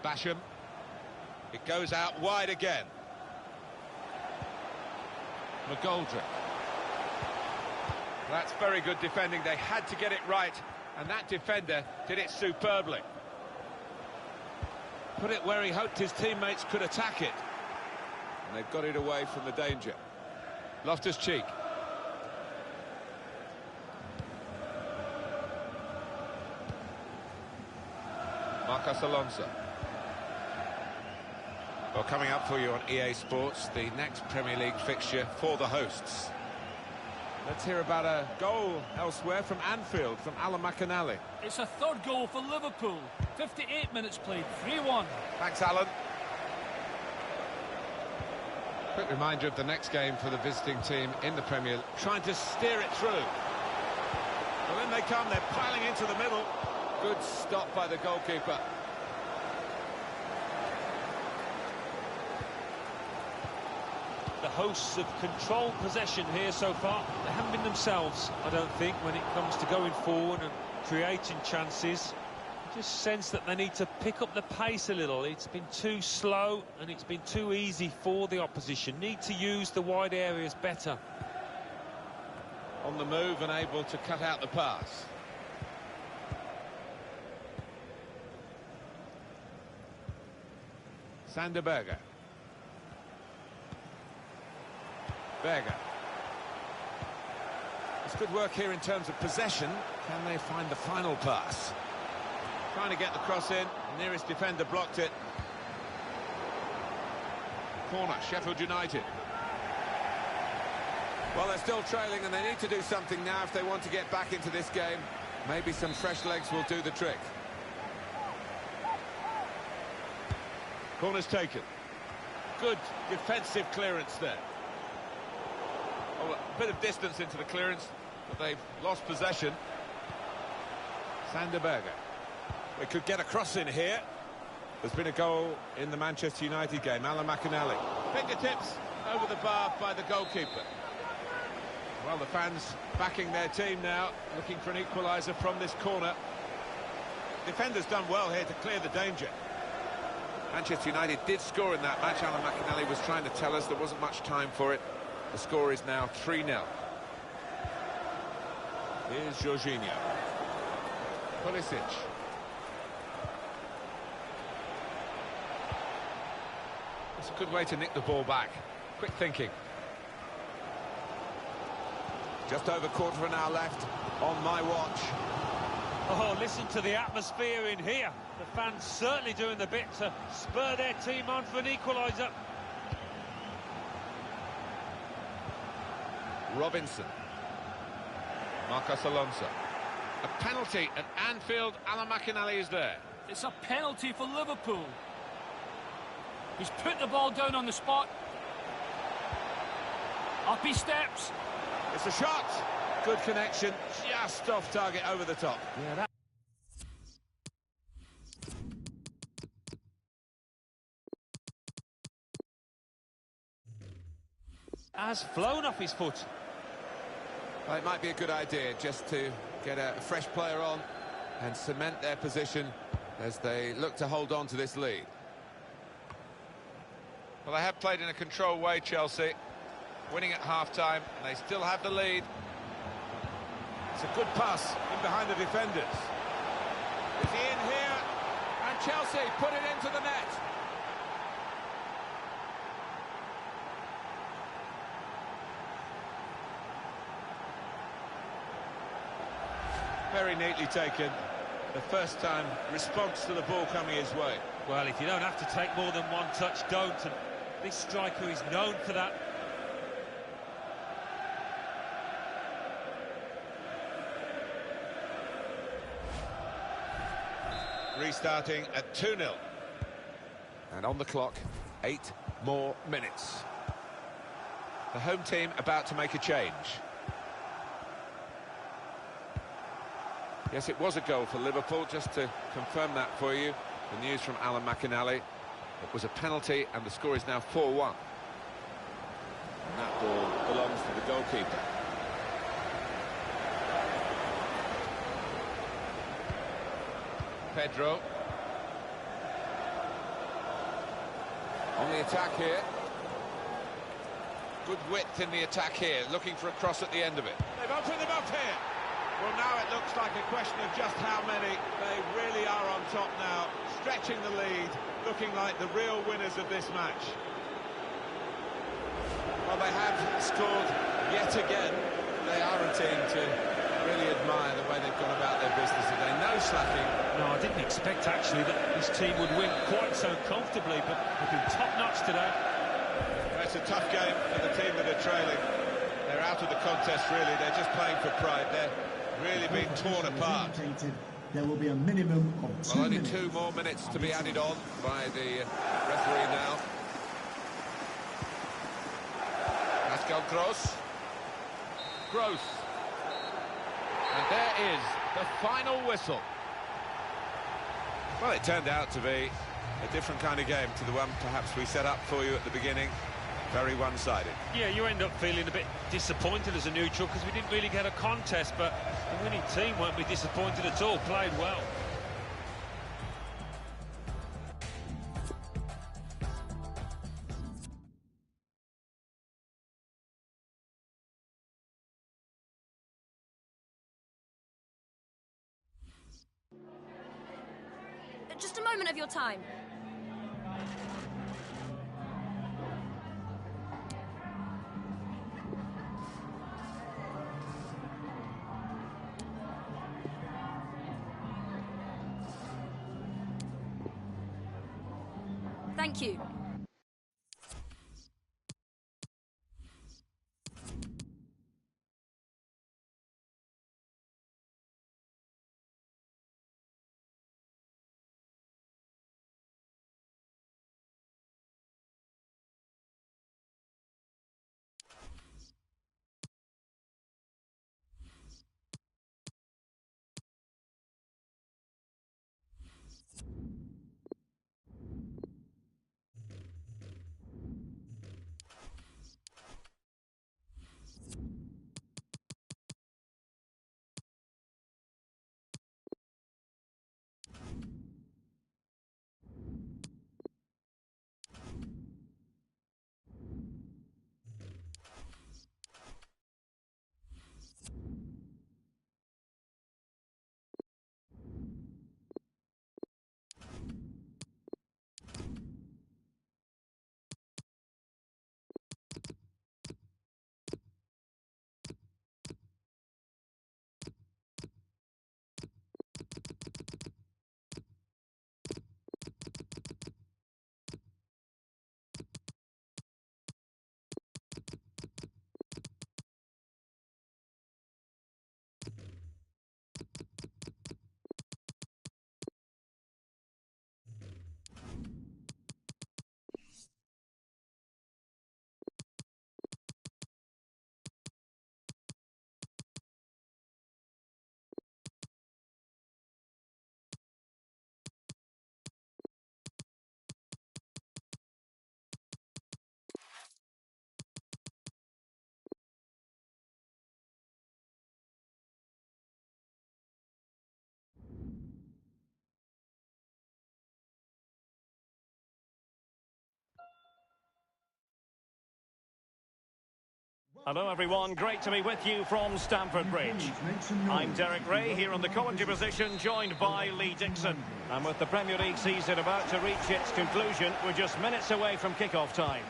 Basham. It goes out wide again. McGoldrick. That's very good defending. They had to get it right, and that defender did it superbly. Put it where he hoped his teammates could attack it. And they've got it away from the danger. Loftus-Cheek. Marcos Alonso. Well, coming up for you on EA Sports, the next Premier League fixture for the hosts. Let's hear about a goal elsewhere from Anfield, from Alan McInally.
It's a third goal for Liverpool. 58 minutes played, 3-1.
Thanks, Alan. Quick reminder of the next game for the visiting team in the Premier League. Trying to steer it through. Well, in they come, they're piling into the middle. Good stop by the goalkeeper.
The hosts have controlled possession here so far. They haven't been themselves, I don't think, when it comes to going forward and creating chances. I just sense that they need to pick up the pace a little. It's been too slow and it's been too easy for the opposition. Need to use the wide areas better.
On the move and able to cut out the pass. Sanderberger. Berger. It's good work here in terms of possession. Can they find the final pass? Trying to get the cross in. The nearest defender blocked it. Corner, Sheffield United. Well, they're still trailing and they need to do something now if they want to get back into this game. Maybe some fresh legs will do the trick. Corner's taken. Good defensive clearance there. Oh, a bit of distance into the clearance, but they've lost possession. Sanderberger. They could get a cross in here. There's been a goal in the Manchester United game. Alan McInally. Fingertips over the bar by the goalkeeper. Well, the fans backing their team now, looking for an equaliser from this corner. Defender's done well here to clear the danger. Manchester United did score in that match. Alan McInally was trying to tell us there wasn't much time for it. The score is now 3-0. Here's Jorginho. Pulisic. It's a good way to nick the ball back. Quick thinking. Just over quarter of an hour left on my watch.
Oh, listen to the atmosphere in here. The fans certainly doing the bit to spur their team on for an equaliser.
Robinson. Marcos Alonso. A penalty at Anfield. Alan McInally is there.
It's a penalty for Liverpool. He's put the ball down on the spot. Up he steps.
It's a shot. Good connection. Just off target over the top.
Yeah, that... has flown off his foot.
Well, it might be a good idea just to get a fresh player on and cement their position as they look to hold on to this lead. Well, they have played in a controlled way, Chelsea, winning at half-time, and they still have the lead. It's a good pass in behind the defenders. Is he in here? And Chelsea put it into the net. Very neatly taken. The first time response to the ball coming his way.
Well, if you don't have to take more than one touch, don't. And this striker is known for that.
Restarting at 2-0. And on the clock, 8 more minutes. The home team about to make a change. Yes, it was a goal for Liverpool, just to confirm that for you. The news from Alan McInally. It was a penalty, and the score is now 4-1. And that ball belongs to the goalkeeper. Pedro. On the attack here. Good width in the attack here, looking for a cross at the end of it. They've opened them up here. Well, now it looks like a question of just how many. They really are on top now, stretching the lead, looking like the real winners of this match. Well, they have scored yet again. They are a team to really admire the way they've gone about their business today. No slacking.
No, I didn't expect, actually, that this team would win quite so comfortably, but they've been top-notch today.
It's a tough game for the team that are trailing. They're out of the contest, really. They're just playing for pride. They're really being torn apart.
There will be a minimum of 2
only
minutes.
2 more minutes to be added on by the referee now. Pascal Gross. Gross. And there is the final whistle. Well, it turned out to be a different kind of game to the one perhaps we set up for you at the beginning. Very one-sided.
Yeah, you end up feeling a bit disappointed as a neutral because we didn't really get a contest, but the winning team won't be disappointed at all. Played well.
Just a moment of your time. Thank you.
Hello everyone, great to be with you from Stamford Bridge. I'm Derek Ray here on the commentary position, joined by Lee Dixon. And with the Premier League season about to reach its conclusion, we're just minutes away from kick-off time.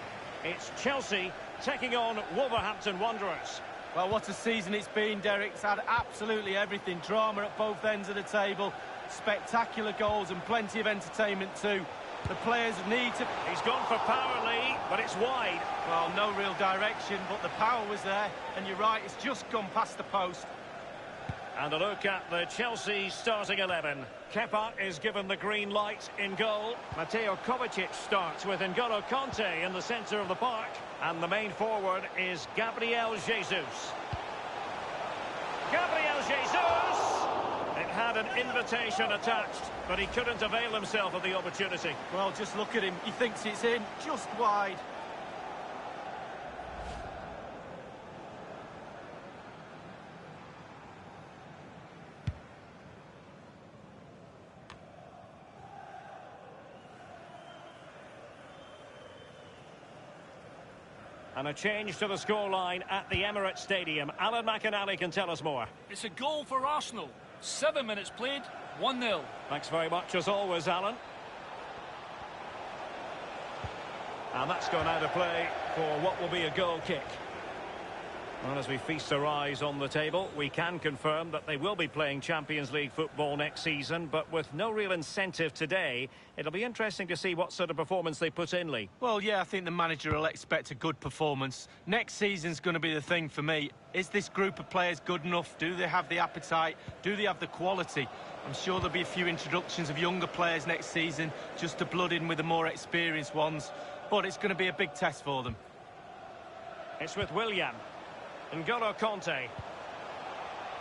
It's Chelsea taking on Wolverhampton Wanderers.
Well, what a season it's been, Derek. It's had absolutely everything. Drama at both ends of the table, spectacular goals and plenty of entertainment too. The players need to...
He's gone for power, Lee, but it's wide.
Well, no real direction, but the power was there. And you're right, it's just gone past the post.
And a look at the Chelsea starting 11. Kepa is given the green light in goal. Mateo Kovacic starts with N'Golo Kanté in the centre of the park. And the main forward is Gabriel Jesus. Gabriel Jesus! It had an invitation attached, but he couldn't avail himself of the opportunity.
Well, just look at him. He thinks it's in, just wide.
And a change to the scoreline at the Emirates Stadium. Alan McInally can tell us more.
It's a goal for Arsenal. 7 minutes played, 1-0.
Thanks very much as always, Alan. And that's gone out of play for what will be a goal kick. Well, as we feast our eyes on the table, we can confirm that they will be playing Champions League football next season, but with no real incentive today, it'll be interesting to see what sort of performance they put in, Lee.
Well, yeah, I think the manager will expect a good performance. Next season's going to be the thing for me. Is this group of players good enough? Do they have the appetite? Do they have the quality? I'm sure there'll be a few introductions of younger players next season, just to blood in with the more experienced ones, but it's going to be a big test for them.
It's with Willian. N'Golo Kanté.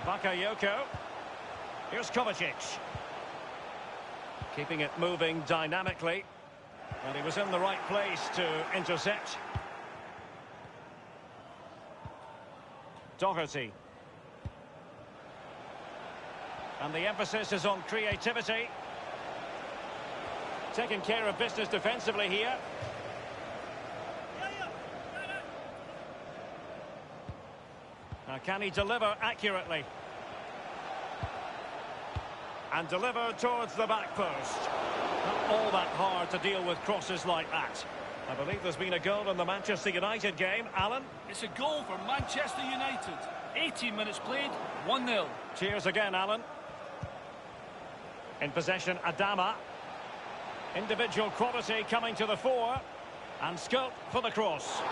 Bakayoko. Here's Kovacic. Keeping it moving dynamically. And he was in the right place to intercept. Doherty. And the emphasis is on creativity. Taking care of business defensively here. Now, can he deliver accurately? And deliver towards the back post. Not all that hard to deal with crosses like that. I believe there's been a goal in the Manchester United game. Alan?
It's a goal for Manchester United. 18 minutes played, 1-0.
Cheers again, Alan. In possession, Adama. Individual quality coming to the fore. And scope for the cross.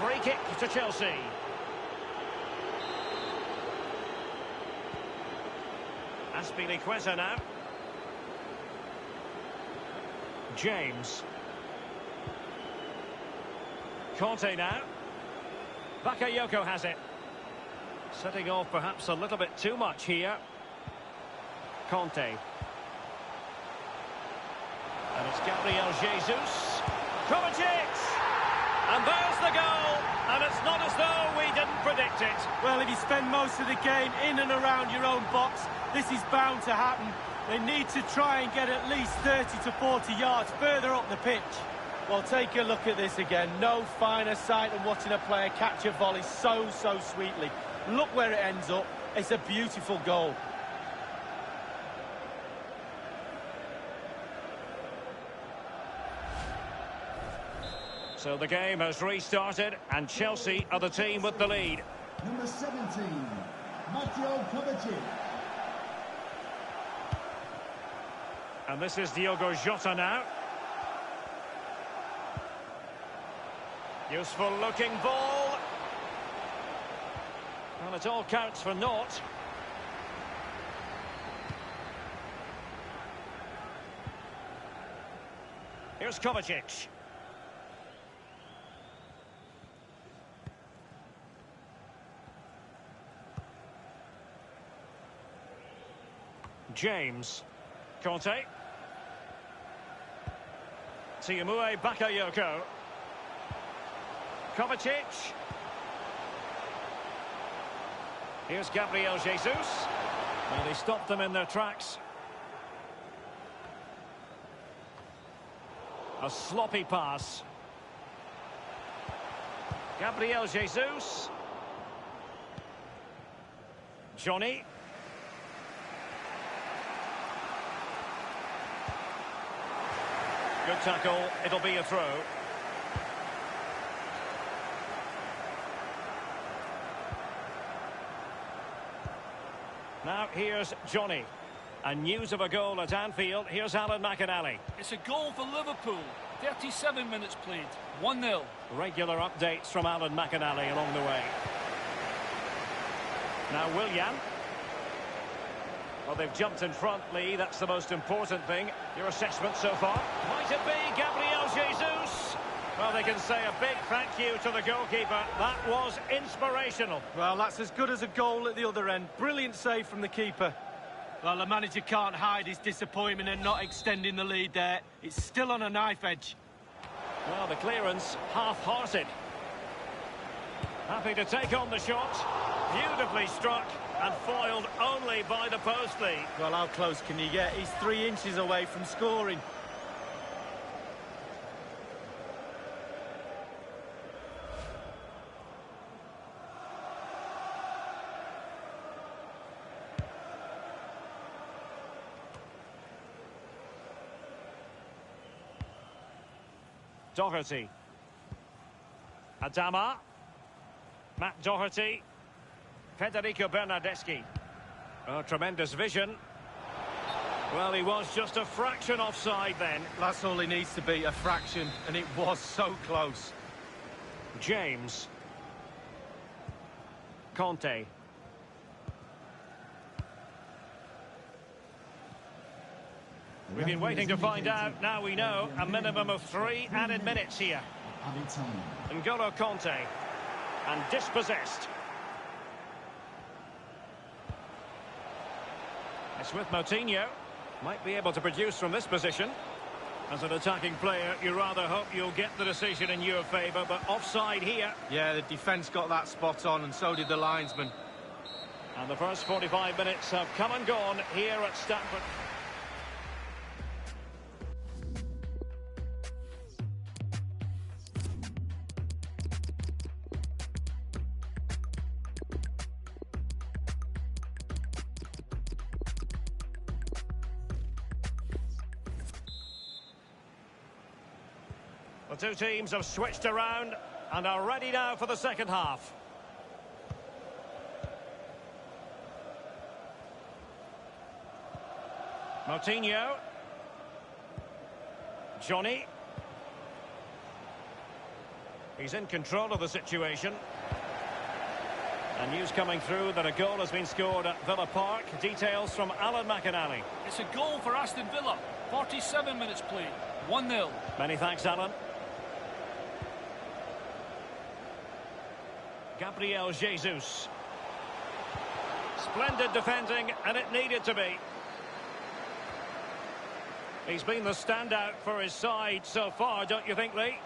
Free kick to Chelsea. Aspilicueta now. James. Kanté now. Bakayoko has it. Setting off perhaps a little bit too much here. Kanté. And it's Gabriel Jesus. Kovacic! And there's the goal! And it's not as though we didn't predict it.
Well, if you spend most of the game in and around your own box, this is bound to happen. They need to try and get at least 30 to 40 yards further up the pitch. Well, take a look at this again. No finer sight than watching a player catch a volley so sweetly. Look where it ends up. It's a beautiful goal.
So the game has restarted, and Chelsea are the team with the lead.
Number 17, Mateo Kovacic.
And this is Diogo Jota now. Useful looking ball. Well, it all counts for naught. Here's Kovacic. James. Kanté. Tiamue Bakayoko. Kovacic. Here's Gabriel Jesus. And he stopped them in their tracks. A sloppy pass. Gabriel Jesus. Johnny. Good tackle, it'll be a throw. Now here's Johnny. And news of a goal at Anfield. Here's Alan McInally.
It's a goal for Liverpool. 37 minutes played. 1-0.
Regular updates from Alan McInally along the way. Now Willian. Well, they've jumped in front, Lee. That's the most important thing. Your assessment so far? Might it be Gabriel Jesus? Well, they can say a big thank you to the goalkeeper. That was inspirational.
Well, that's as good as a goal at the other end. Brilliant save from the keeper. Well, the manager can't hide his disappointment in not extending the lead there. It's still on a knife edge.
Well, the clearance half-hearted. Happy to take on the shot. Beautifully struck and foiled only by the post, Lee.
Well, how close can you get? He's 3 inches away from scoring.
Doherty. Adama. Matt Doherty. Federico Bernardeschi. Oh, tremendous vision. Well, he was just a fraction offside then.
That's all he needs to be, a fraction, and it was so close.
James. Conte. We've been waiting to find out. Now we know. A minimum of 3 added minutes here. N'Golo Conte. And dispossessed. It's with Moutinho. Might be able to produce from this position. As an attacking player, you rather hope you'll get the decision in your favour, but offside here.
Yeah, the defence got that spot on, and so did the linesman.
And the first 45 minutes have come and gone here at Stamford. The two teams have switched around and are ready now for the second half. Moutinho. Johnny. He's in control of the situation. And news coming through that a goal has been scored at Villa Park. Details from Alan McInally.
It's a goal for Aston Villa. 47 minutes played. 1-0.
Many thanks, Alan. Gabriel Jesus. Splendid defending, and it needed to be. He's been the standout for his side so far, don't you think, Lee?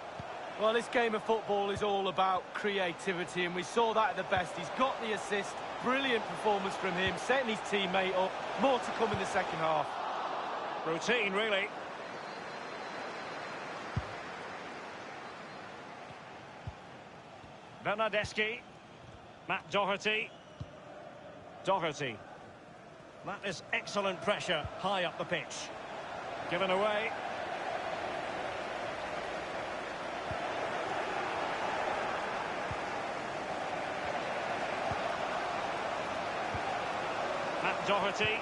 Well, this game of football is all about creativity, and we saw that at the best. He's got the assist. Brilliant performance from him, setting his teammate up. More to come in the second half.
Routine, really. Bernardeschi. Matt Doherty. Doherty. That is excellent pressure high up the pitch. Given away. Matt Doherty.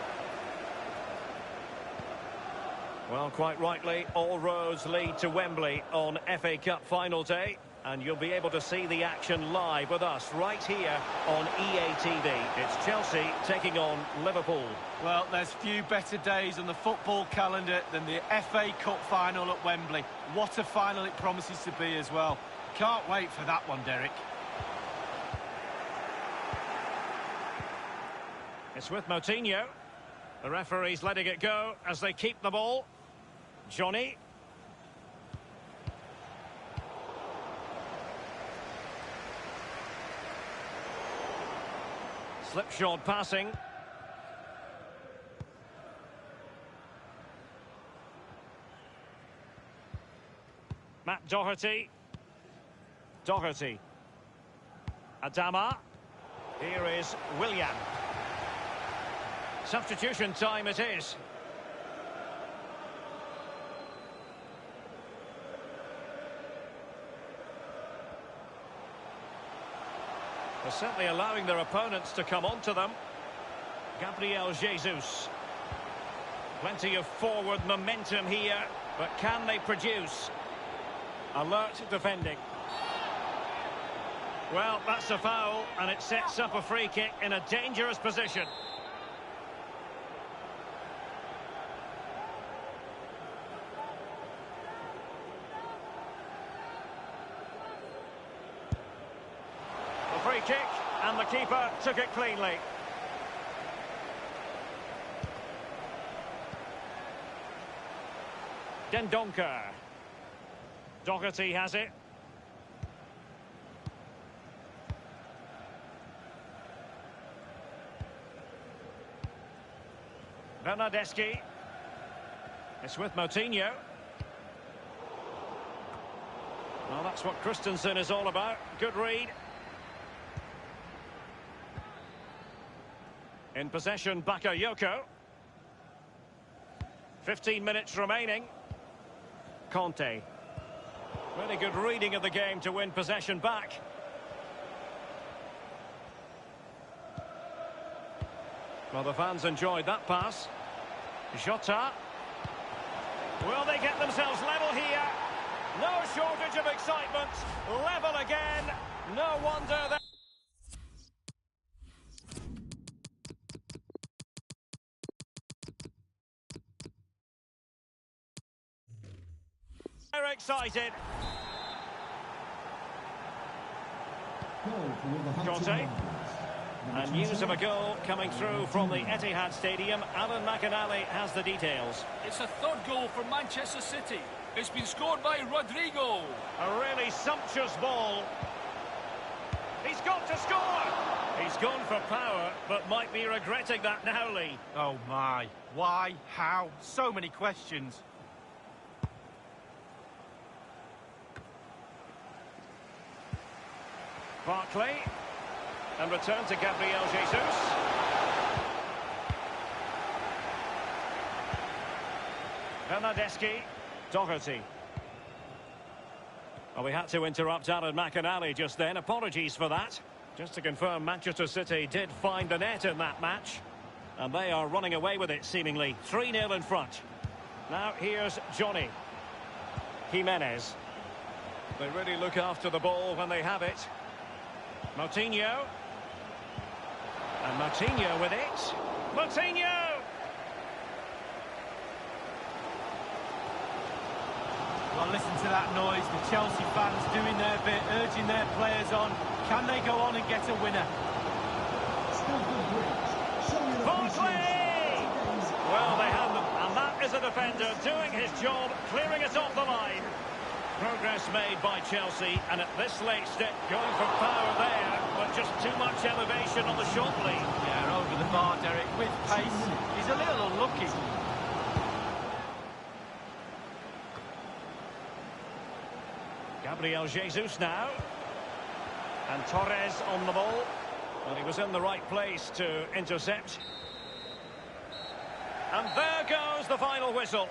Well, quite rightly, all roads lead to Wembley on FA Cup final day. And you'll be able to see the action live with us right here on EA TV. It's Chelsea taking on Liverpool.
Well, there's few better days on the football calendar than the FA Cup final at Wembley. What a final it promises to be as well. Can't wait for that one, Derek.
It's with Moutinho. The referee's letting it go as they keep the ball. Johnny. Slipshod passing. Matt Doherty. Doherty. Adama. Here is Willian. Substitution time it is. They're certainly allowing their opponents to come onto them. Gabriel Jesus. Plenty of forward momentum here, but can they produce? Alert defending. Well, that's a foul, and it sets up a free kick in a dangerous position. The free kick, and the keeper took it cleanly. Dendoncker. Doherty has it. Bernardeschi. It's with Moutinho. Well, that's what Christensen is all about. Good read. In possession, Bakayoko. 15 minutes remaining. Conte. Really good reading of the game to win possession back. Well, the fans enjoyed that pass. Jota. Will they get themselves level here? No shortage of excitement. Level again. No wonder that... They're excited. Conte. And news of a goal coming through from the Etihad Stadium. Alan McInally has the details.
It's a third goal for Manchester City. It's been scored by Rodrigo.
A really sumptuous ball. He's got to score. He's gone for power, but might be regretting that now, Lee.
Oh my. Why? How? So many questions.
Barkley. And return to Gabriel Jesus. Bernardeschi. Doherty. Well, we had to interrupt Alan McInally just then. Apologies for that. Just to confirm, Manchester City did find the net in that match. And they are running away with it, seemingly. 3-0 in front. Now, here's Johnny. Jimenez. They really look after the ball when they have it. Moutinho. And Moutinho with it. Moutinho!
Well, listen to that noise. The Chelsea fans doing their bit, urging their players on. Can they go on and get a winner?
Barkley! Well, they have them. And that is a defender doing his job, clearing it off the line. Progress made by Chelsea, and at this late step, going for power there, but just too much elevation on the short lead.
Yeah, over the bar, Derek, with pace. He's a little unlucky.
Gabriel Jesus now. And Torres on the ball. Well, he was in the right place to intercept. And there goes the final whistle.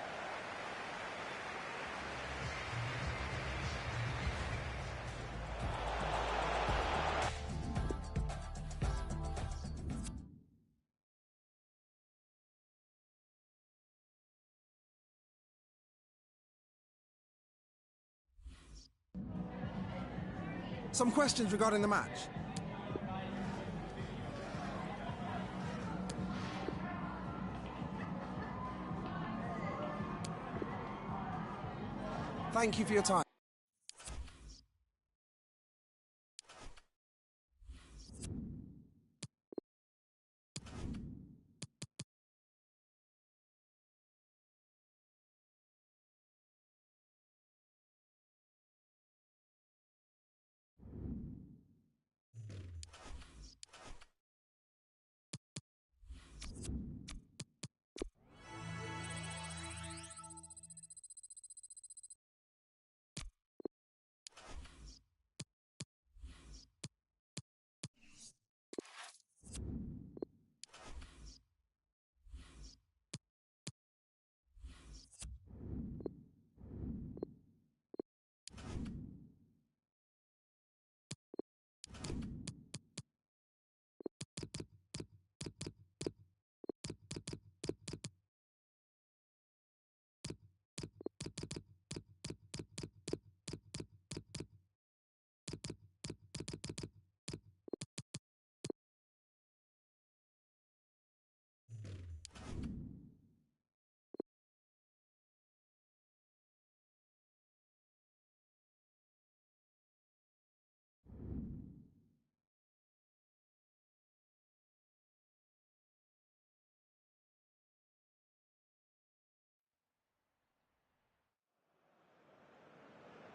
Some questions regarding the match. Thank you for your time.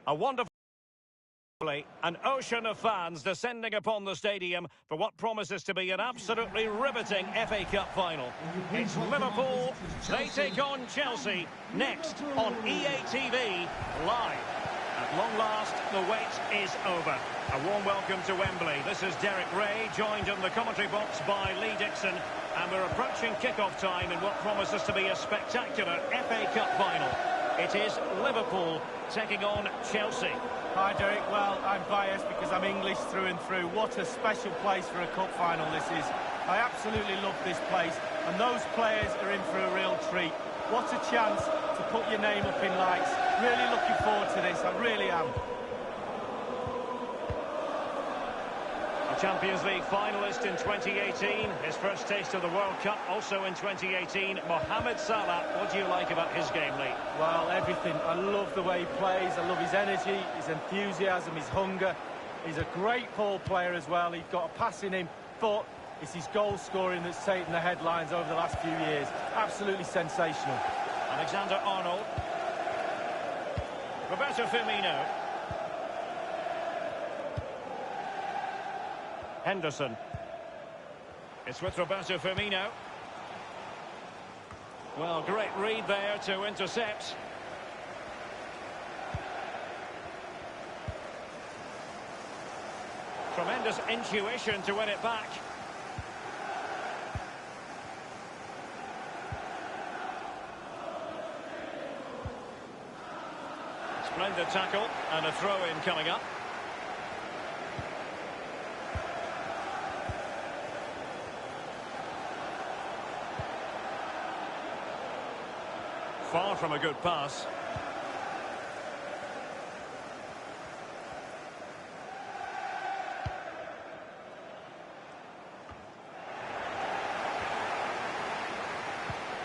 A wonderful... An ocean of fans descending upon the stadium for what promises to be an absolutely riveting FA Cup final. It's Liverpool, they take on Chelsea, next on EA TV, live. At long last, the wait is over. A warm welcome to Wembley. This is Derek Ray, joined in the commentary box by Lee Dixon, and we're approaching kick-off time in what promises to be a spectacular FA Cup final. It is Liverpool taking on Chelsea.
Hi Derek, well I'm biased because I'm English through and through. What a special place for a cup final this is. I absolutely love this place and those players are in for a real treat. What a chance to put your name up in lights. Really looking forward to this, I really am.
A Champions League finalist in 2018, his first taste of the World Cup also in 2018, Mohamed Salah. What do you like about his game, Lee?
Well, everything. I love the way he plays, I love his energy, his enthusiasm, his hunger. He's a great ball player as well, he's got a pass in him, but it's his goal scoring that's taken the headlines over the last few years. Absolutely sensational.
Alexander-Arnold. Roberto Firmino. Henderson. It's with Roberto Firmino. Well, great read there to intercept. Tremendous intuition to win it back. Splendid tackle and a throw-in coming up. Far from a good pass.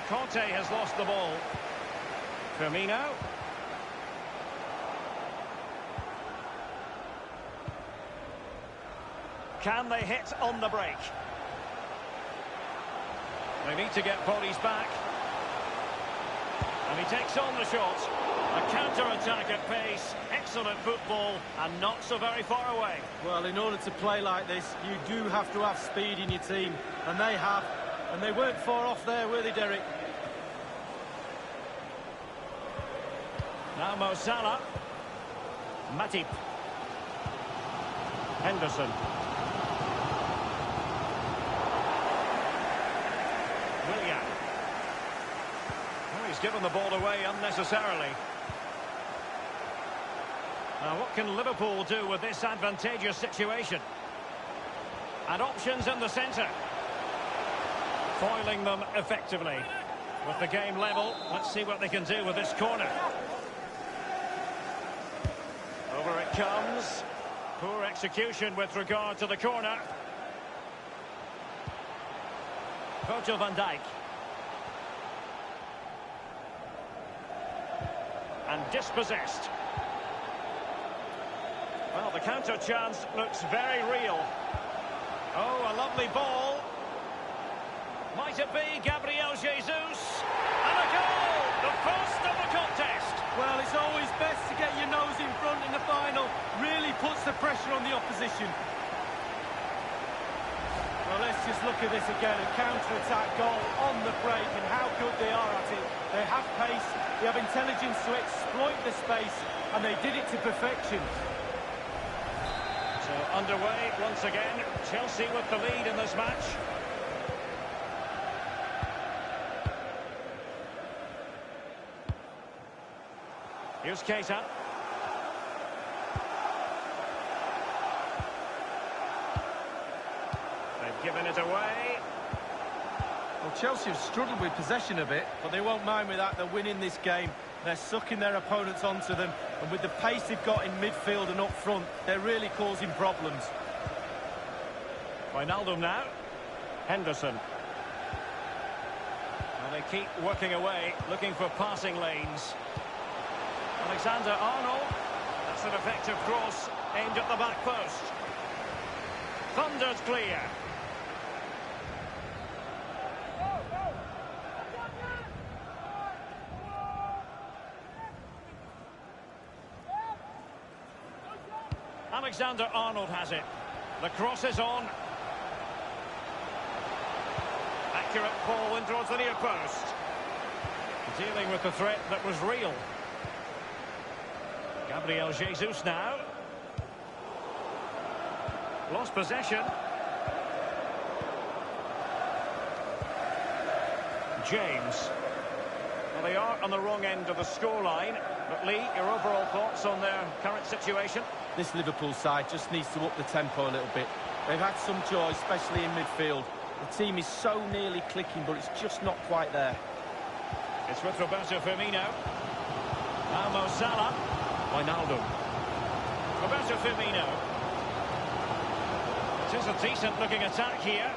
Conte has lost the ball. Firmino. Can they hit on the break? They need to get bodies back. And he takes on the shot. A counter-attack at pace. Excellent football and not so very far away.
Well, in order to play like this, you do have to have speed in your team. And they have. And they weren't far off there, were they, Derek?
Now Mo Salah. Matip. Henderson. Willian. He's given the ball away unnecessarily. Now, what can Liverpool do with this advantageous situation? And options in the centre. Foiling them effectively. With the game level, let's see what they can do with this corner. Over it comes. Poor execution with regard to the corner. Virgil van Dijk. And dispossessed. Well, the counter chance looks very real. Oh, a lovely ball. Might it be Gabriel Jesus? And a goal! The first of the contest.
Well, it's always best to get your nose in front in the final. Really puts the pressure on the opposition. Well, let's just look at this again. A counter-attack goal on the break, and how good they are at it. They have pace, they have intelligence to exploit the space, and they did it to perfection.
So underway once again. Chelsea with the lead in this match. Here's Keita. They've given it away.
Well, Chelsea have struggled with possession a bit, but they won't mind with that. They're winning this game. They're sucking their opponents onto them, and with the pace they've got in midfield and up front, they're really causing problems.
Wijnaldum now. Henderson. Well, they keep working away, looking for passing lanes. Alexander-Arnold. That's an effective cross aimed at the back post. Thundered clear. Alexander-Arnold has it. The cross is on. Accurate ball in towards the near post. Dealing with the threat that was real. Gabriel Jesus now. Lost possession. James. Well, they are on the wrong end of the scoreline. But Lee, your overall thoughts on their current situation?
This Liverpool side just needs to up the tempo a little bit. They've had some joy, especially in midfield. The team is so nearly clicking, but it's just not quite there.
It's with Roberto Firmino. Now Mo Salah. Wijnaldum. Roberto Firmino. It is a decent-looking attack here.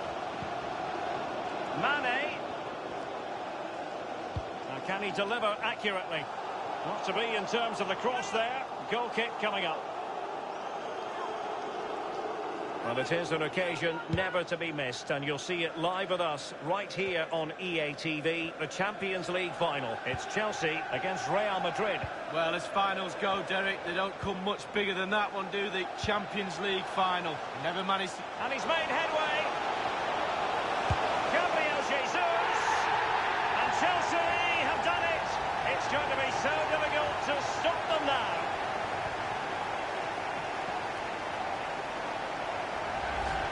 Mane. Now, can he deliver accurately? Not to be in terms of the cross there. Goal kick coming up. Well, it is an occasion never to be missed, and you'll see it live with us right here on EA TV, the Champions League final. It's Chelsea against Real Madrid.
Well, as finals go, Derek, they don't come much bigger than that one, do they? Champions League final. Never managed to...
And he's made headway. Gabriel Jesus. And Chelsea have done it. It's going to be so difficult to stop them now.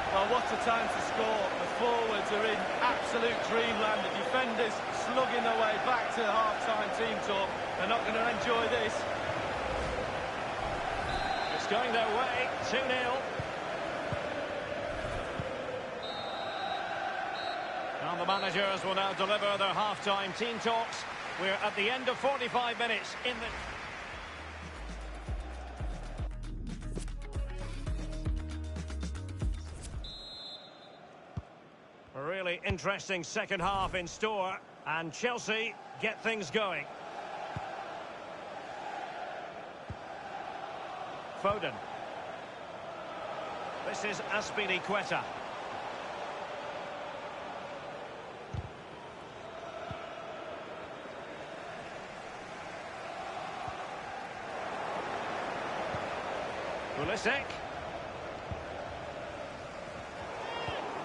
Well, what a time to score. The forwards are in absolute dreamland. The defenders slugging their way back to half-time team talk. They're not going to enjoy this.
It's going their way, 2-0. And the managers will now deliver their half-time team talks. We're at the end of 45 minutes in the... A really interesting second half in store, and Chelsea get things going. Foden. This is Azpilicueta. Pulisic.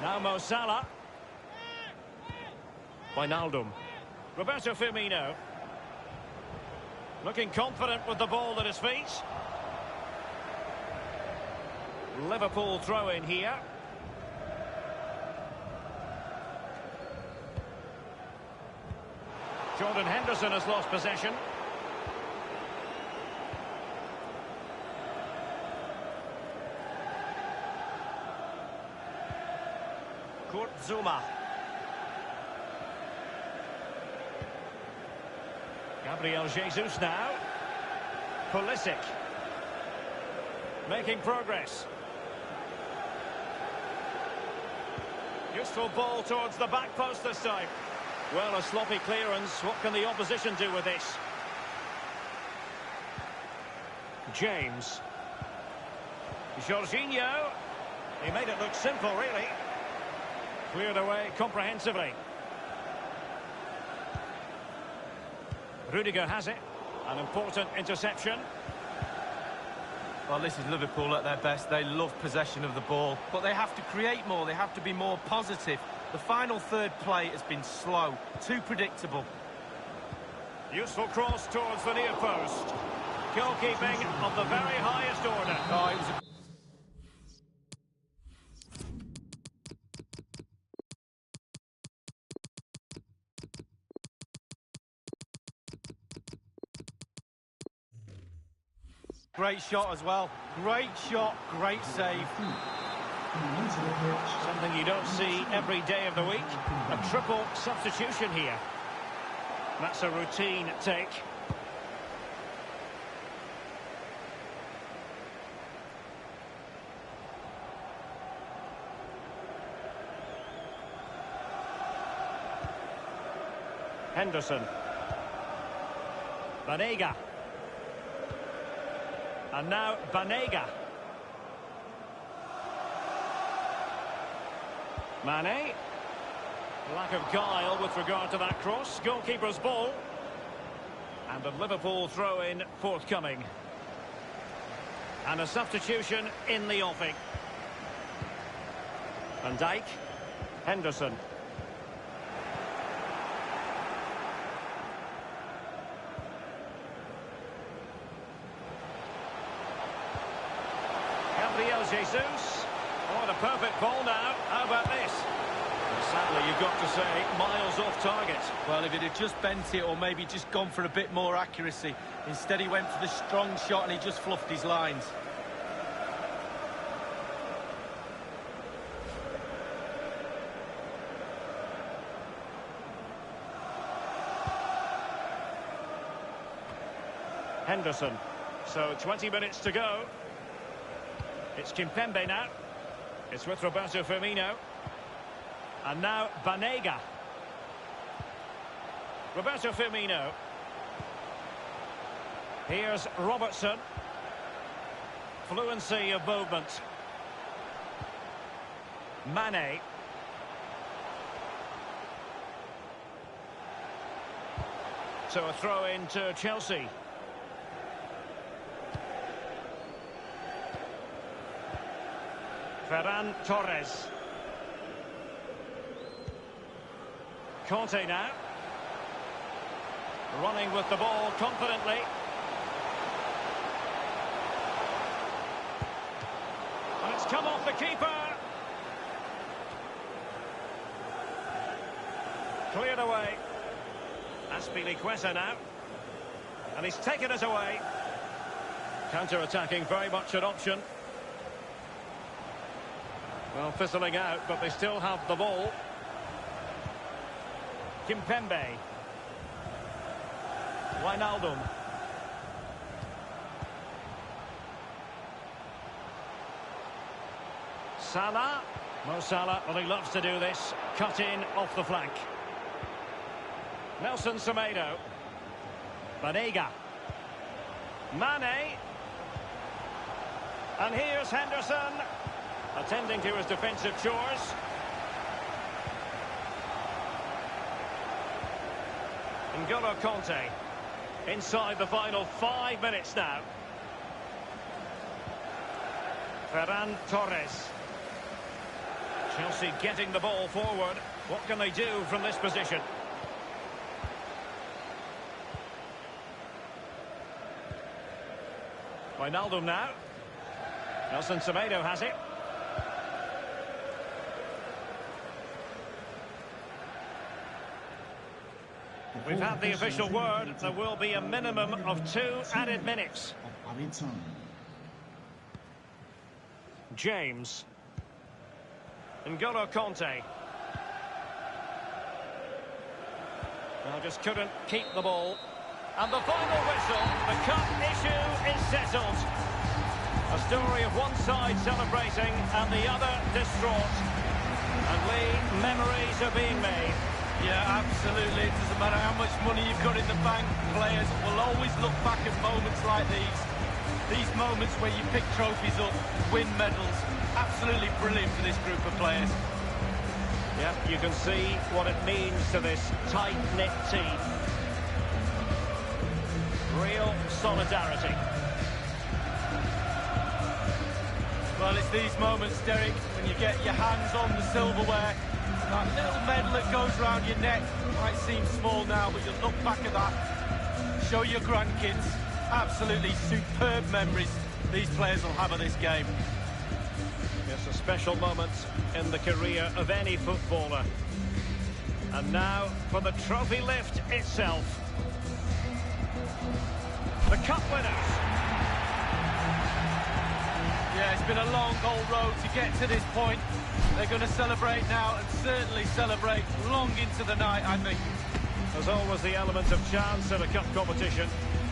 Now Mo Salah. Wijnaldum. Roberto Firmino. Looking confident with the ball at his feet. Liverpool throw in here. Jordan Henderson has lost possession. Kurt Zouma. Gabriel Jesus now. Pulisic. Making progress. Useful ball towards the back post this time. Well, a sloppy clearance. What can the opposition do with this? James. Jorginho. He made it look simple, really. Cleared away comprehensively. Rudiger has it. An important interception.
Well, this is Liverpool at their best. They love possession of the ball, but they have to create more. They have to be more positive. The final third play has been slow, too predictable.
Useful cross towards the near post. Goalkeeping of the very highest order.
Oh, it was a... Great shot as well. Great shot, great save.
Something you don't see every day of the week. A triple substitution here. That's a routine take. Henderson. Banega. And now Banega. Mane. Lack of guile with regard to that cross. Goalkeeper's ball. And the Liverpool throw-in forthcoming. And a substitution in the offing. Van Dijk. Henderson. Gabriel Jesus. Oh, the perfect ball now. How about this? Sadly, you've got to say, miles off target.
Well, if it had just bent it or maybe just gone for a bit more accuracy. Instead, he went for the strong shot and he just fluffed his lines.
Henderson. So 20 minutes to go. It's Kimpembe now. It's with Roberto Firmino. And now Banega. Roberto Firmino. Here's Robertson. Fluency of movement. Mane. So a throw in to Chelsea. Ferran Torres. Conte now. Running with the ball confidently. And it's come off the keeper. Cleared away. Azpilicueta now. And he's taken it away. Counter-attacking, very much an option. Well, fizzling out, but they still have the ball. Kimpembe. Wijnaldum. Salah. Mo Salah, well, he loves to do this. Cut in off the flank. Nelson Semedo. Banega. Mane. And here's Henderson. Attending to his defensive chores. N'Golo Conte. Inside the final 5 minutes now. Ferran Torres. Chelsea getting the ball forward. What can they do from this position? Wijnaldum now. Nelson Semedo has it. We've had the official word. There will be a minimum of 2 added minutes. James. N'Golo Conte. Well, just couldn't keep the ball. And the final whistle. The cup issue is settled. A story of one side celebrating and the other distraught. And Lee, memories are being made.
Yeah, absolutely. It doesn't matter how much money you've got in the bank. Players will always look back at moments like these. These moments where you pick trophies up, win medals. Absolutely brilliant for this group of players.
Yep, you can see what it means to this tight-knit team. Real solidarity.
Well, it's these moments, Derek, when you get your hands on the silverware. That little medal that goes around your neck might seem small now, but you'll look back at that, show your grandkids. Absolutely superb memories these players will have of this game.
It's a special moment in the career of any footballer. And now for the trophy lift itself. The cup winners.
Yeah, it's been a long old road to get to this point. They're going to celebrate now and certainly celebrate long into the night, I think.
There's always the element of chance in a cup competition.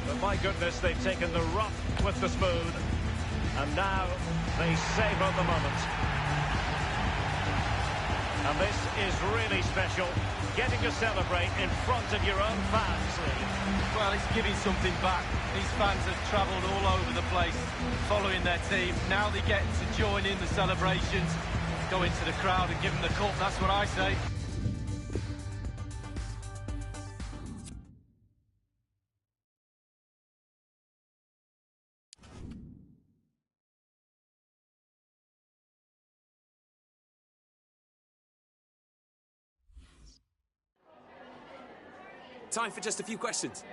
But my goodness, they've taken the rough with the smooth. And now they savour the moment. And this is really special. Getting to celebrate in front of your own fans, Lee.
Well, it's giving something back. These fans have travelled all over the place following their team. Now they get to join in the celebrations, go into the crowd and give them the cup. That's what I say.
Time for just a few questions.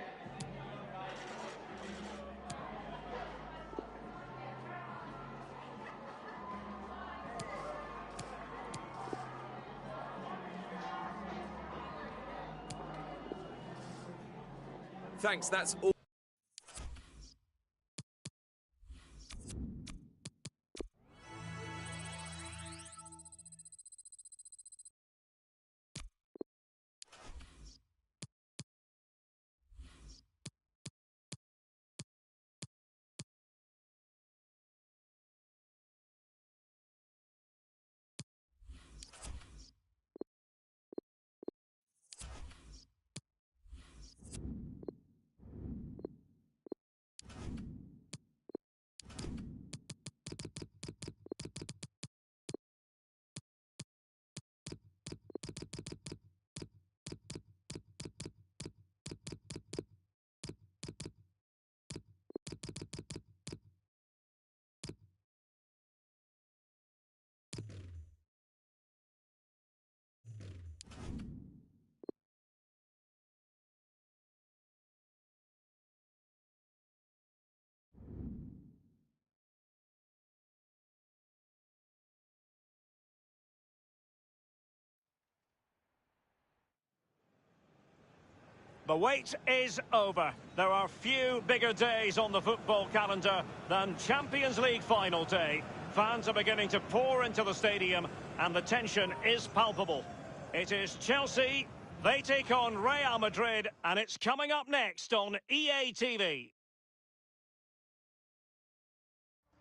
Thanks, that's all.
The wait is over. There are few bigger days on the football calendar than Champions League final day. Fans are beginning to pour into the stadium and the tension is palpable. It is Chelsea, they take on Real Madrid, and it's coming up next on EA TV.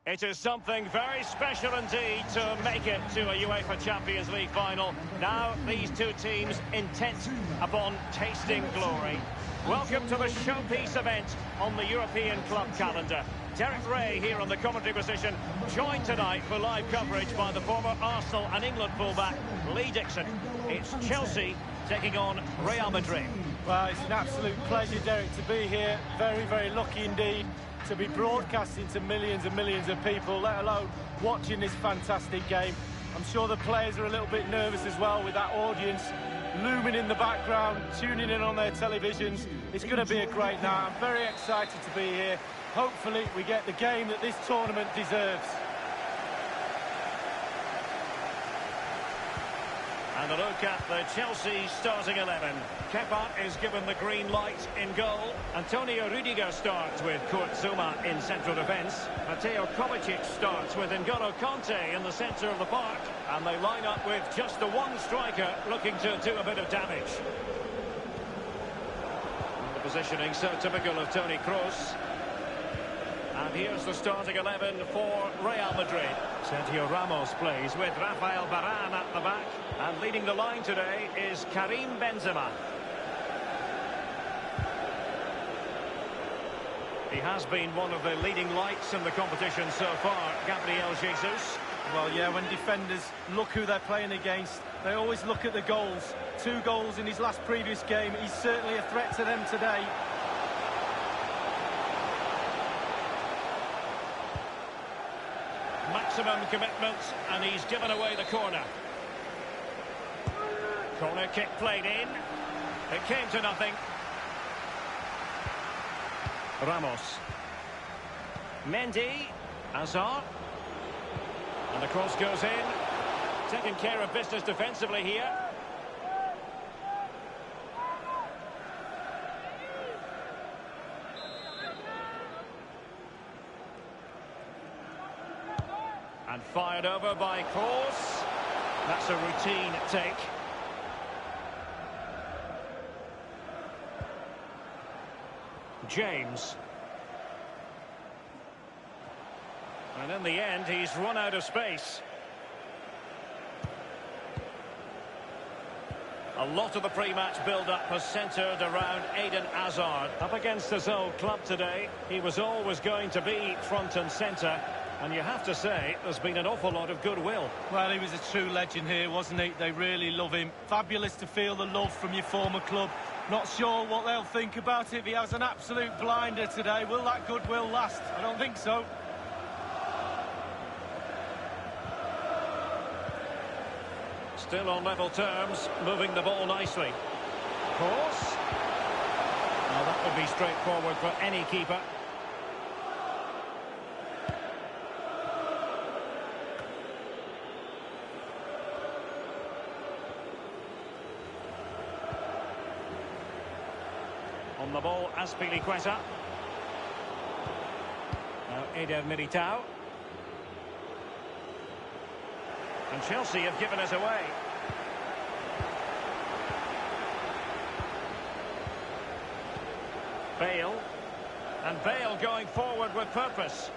It is something very special indeed to make it to a UEFA Champions League final. Now these two teams intent upon tasting glory. Welcome to the showpiece event on the European club calendar. Derek Ray here on the commentary position, joined tonight for live coverage by the former Arsenal and England fullback Lee Dixon. It's Chelsea taking on Real Madrid.
Well, it's an absolute pleasure, Derek, to be here. Very, very lucky indeed to be broadcasting to millions and millions of people, let alone watching this fantastic game. I'm sure the players are a little bit nervous as well with that audience looming in the background, tuning in on their televisions. It's going to be a great night. I'm very excited to be here. Hopefully we get the game that this tournament deserves.
And a look at the Chelsea starting 11. Kepa is given the green light in goal. Antonio Rudiger starts with Kurt Zouma in central defence. Mateo Kovacic starts with N'Golo Kante in the centre of the park. And they line up with just the one striker looking to do a bit of damage. And the positioning so typical of Toni Kroos. And here's the starting 11 for Real Madrid. Sergio Ramos plays with Rafael Varane at the back. And leading the line today is Karim Benzema. He has been one of the leading lights in the competition so far, Gabriel Jesus.
Well, yeah, when defenders look who they're playing against, they always look at the goals. 2 goals in his last previous game. He's certainly a threat to them today.
Maximum commitment, and he's given away the corner. Corner kick played in. It came to nothing. Ramos. Mendy. Hazard. And the cross goes in. Taking care of business defensively here. And fired over by Kroos. That's a routine take. James. And in the end, he's run out of space. A lot of the pre-match build-up has centred around Eden Hazard. Up against his old club today, he was always going to be front and centre. And you have to say, there's been an awful lot of goodwill.
Well, he was a true legend here, wasn't he? They really love him. Fabulous to feel the love from your former club. Not sure what they'll think about it if he has an absolute blinder today. Will that goodwill last? I don't think so.
Still on level terms, moving the ball nicely. Kroos. Well, that would be straightforward for any keeper. On the ball, Azpilicueta. Now Eder Militao. And Chelsea have given us away. Bale. And Bale going forward with purpose.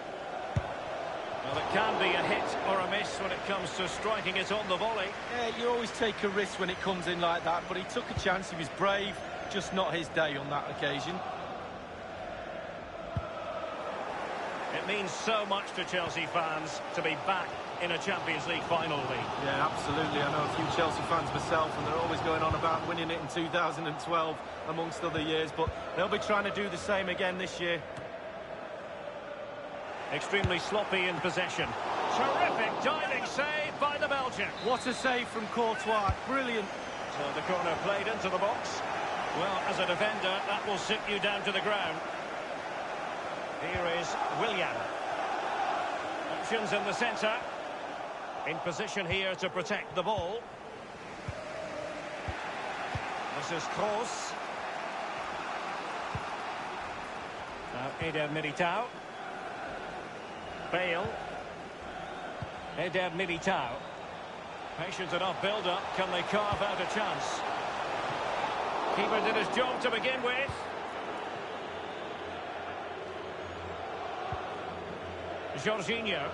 Well, it can be a hit or a miss when it comes to striking it on the volley.
Yeah, you always take a risk when it comes in like that, but he took a chance, he was brave, just not his day on that occasion.
It means so much to Chelsea fans to be back in a Champions League final league.
Yeah, absolutely. I know a few Chelsea fans myself, and they're always going on about winning it in 2012, amongst other years, but they'll be trying to do the same again this year.
Extremely sloppy in possession. Terrific diving save by the Belgian.
What a save from Courtois. Brilliant.
So the corner played into the box. Well, as a defender, that will sit you down to the ground. Here is Willian. Options in the centre. In position here to protect the ball. This is Kroos. Now Eder Militao. Bale. Eder Militao. Patient enough build-up. Can they carve out a chance? Keeper did his job to begin with. Jorginho.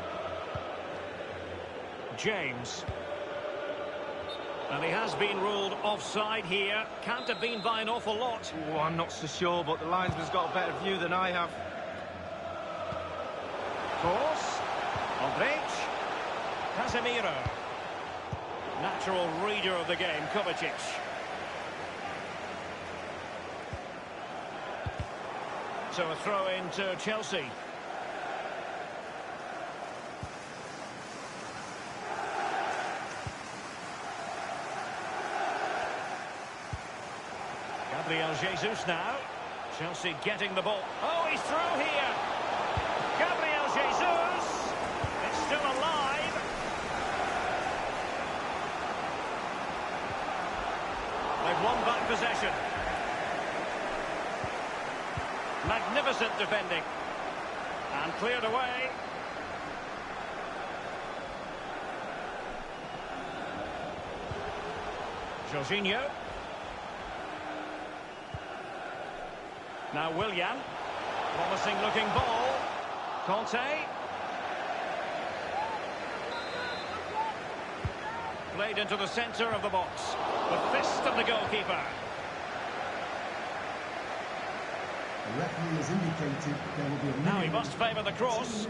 James. And he has been ruled offside here. Can't have been by an awful lot.
Oh, I'm not so sure, but the linesman's got a better view than I have.
Kroos. Modric. Casemiro. Natural reader of the game, Kovacic. So a throw in to Chelsea. Gabriel Jesus now. Chelsea getting the ball. Oh, he's through here. Gabriel Jesus. It's still alive. They've won back possession. Magnificent defending. And cleared away. Jorginho. Now Willian. Promising looking ball. Conte. Played into the centre of the box. The fist of the goalkeeper.
The referee has indicated there will be a
now he must favour the cross.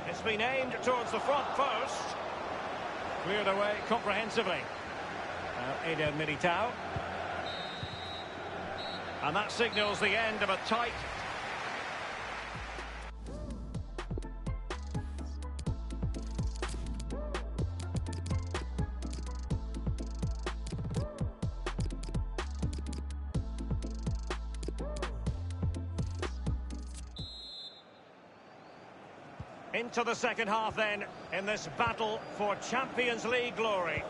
It's
been aimed towards the front post. Cleared away comprehensively. Now Eder Militao. And that signals the end of a tight... Into the second half then, in this battle for Champions League glory.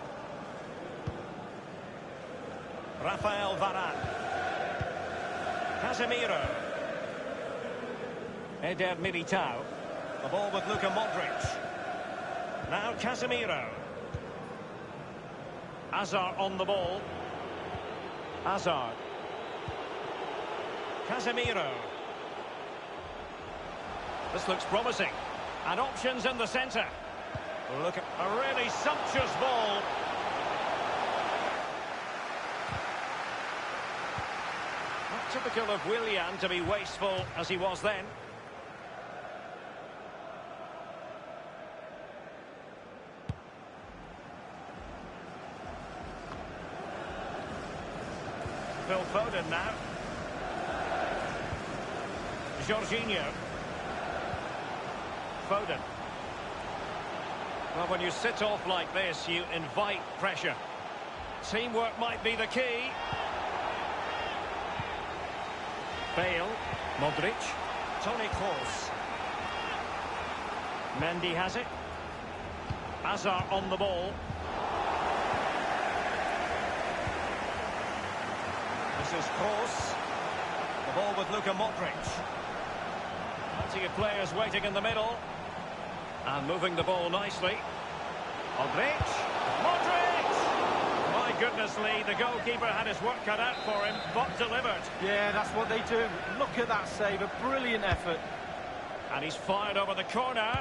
Rafael Varane. Casemiro. Eder Militao. The ball with Luka Modric. Now Casemiro. Hazard on the ball. Hazard. Casemiro. This looks promising. And options in the centre. Look at a really sumptuous ball. Not typical of Willian to be wasteful as he was then. Phil Foden now. Jorginho. Foden. Well, when you sit off like this, you invite pressure. Teamwork might be the key. Bale, Modric, Toni Kroos. Mendy has it. Hazard on the ball. This is Kroos. The ball with Luka Modric. Plenty of players waiting in the middle. And moving the ball nicely. Modric. Modric! My goodness, Lee, the goalkeeper had his work cut out for him, but delivered.
Yeah, that's what they do. Look at that save, a brilliant effort.
And he's fired over the corner.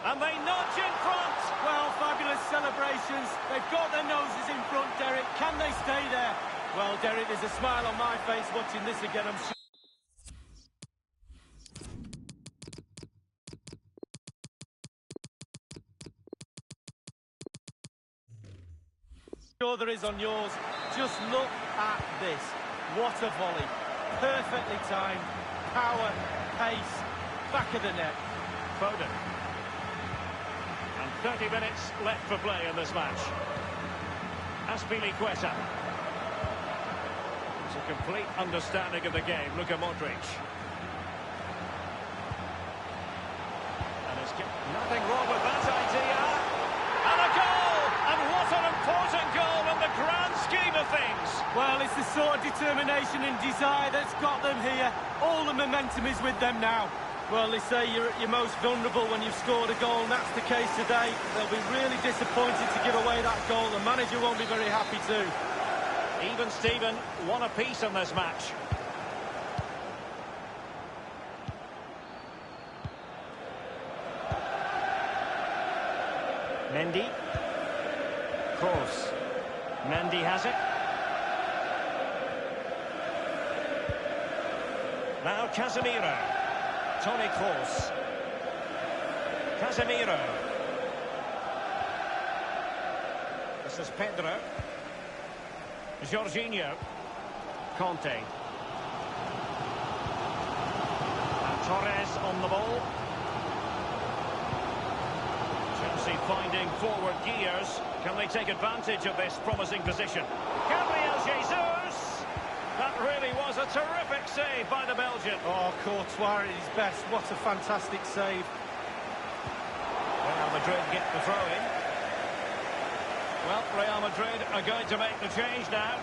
And they nudge in front.
Well, fabulous celebrations. They've got their noses in front, Derek. Can they stay there? Well, Derek, there's a smile on my face watching this again. I'm sure there is on yours. Just look at this. What a volley. Perfectly timed. Power, pace, back of the net.
Foden. And 30 minutes left for play in this match. Azpilicueta. It's a complete understanding of the game. Luka Modric. And it's nothing wrong with that idea. And a goal! And what an important goal in the grand scheme of things.
Well, it's the sort of determination and desire that's got them here. All the momentum is with them now. Well, they say you're at your most vulnerable when you've scored a goal, and that's the case today. They'll be really disappointed to give away that goal. The manager won't be very happy too.
Even Steven, one apiece in this match. Mendy. Kroos. Mendy has it. Now Casemiro. Toni Kroos. Casemiro. This is Pedro. Jorginho. Conte. And Torres on the ball. Chelsea finding forward gears. Can they take advantage of this promising position? Gabriel Jesus! That really was a terrific save by the Belgian.
Oh, Courtois at his best. What a fantastic save.
Real Madrid get the throw in. Well, Real Madrid are going to make the change now.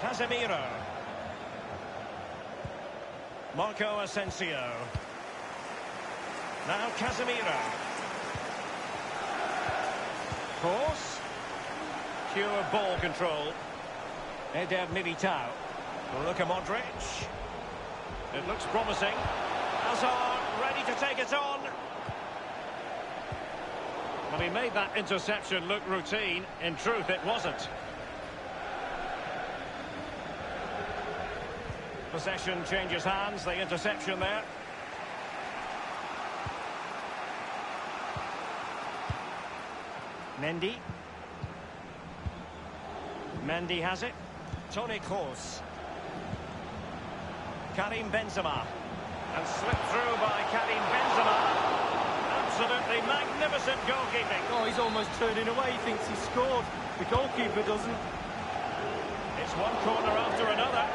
Casemiro. Marco Asensio. Now Casemiro. Kroos. Pure ball control. Eder Militao. Luka Modric. It looks promising. Hazard ready to take it on. Well, he made that interception look routine. In truth, it wasn't. Possession changes hands. The interception there. Mendy. Mendy has it. Toni Kroos. Karim Benzema. And slipped through by Karim Benzema. Absolutely magnificent goalkeeping.
Oh, he's almost turning away. He thinks he scored. The goalkeeper doesn't.
It's one corner after another.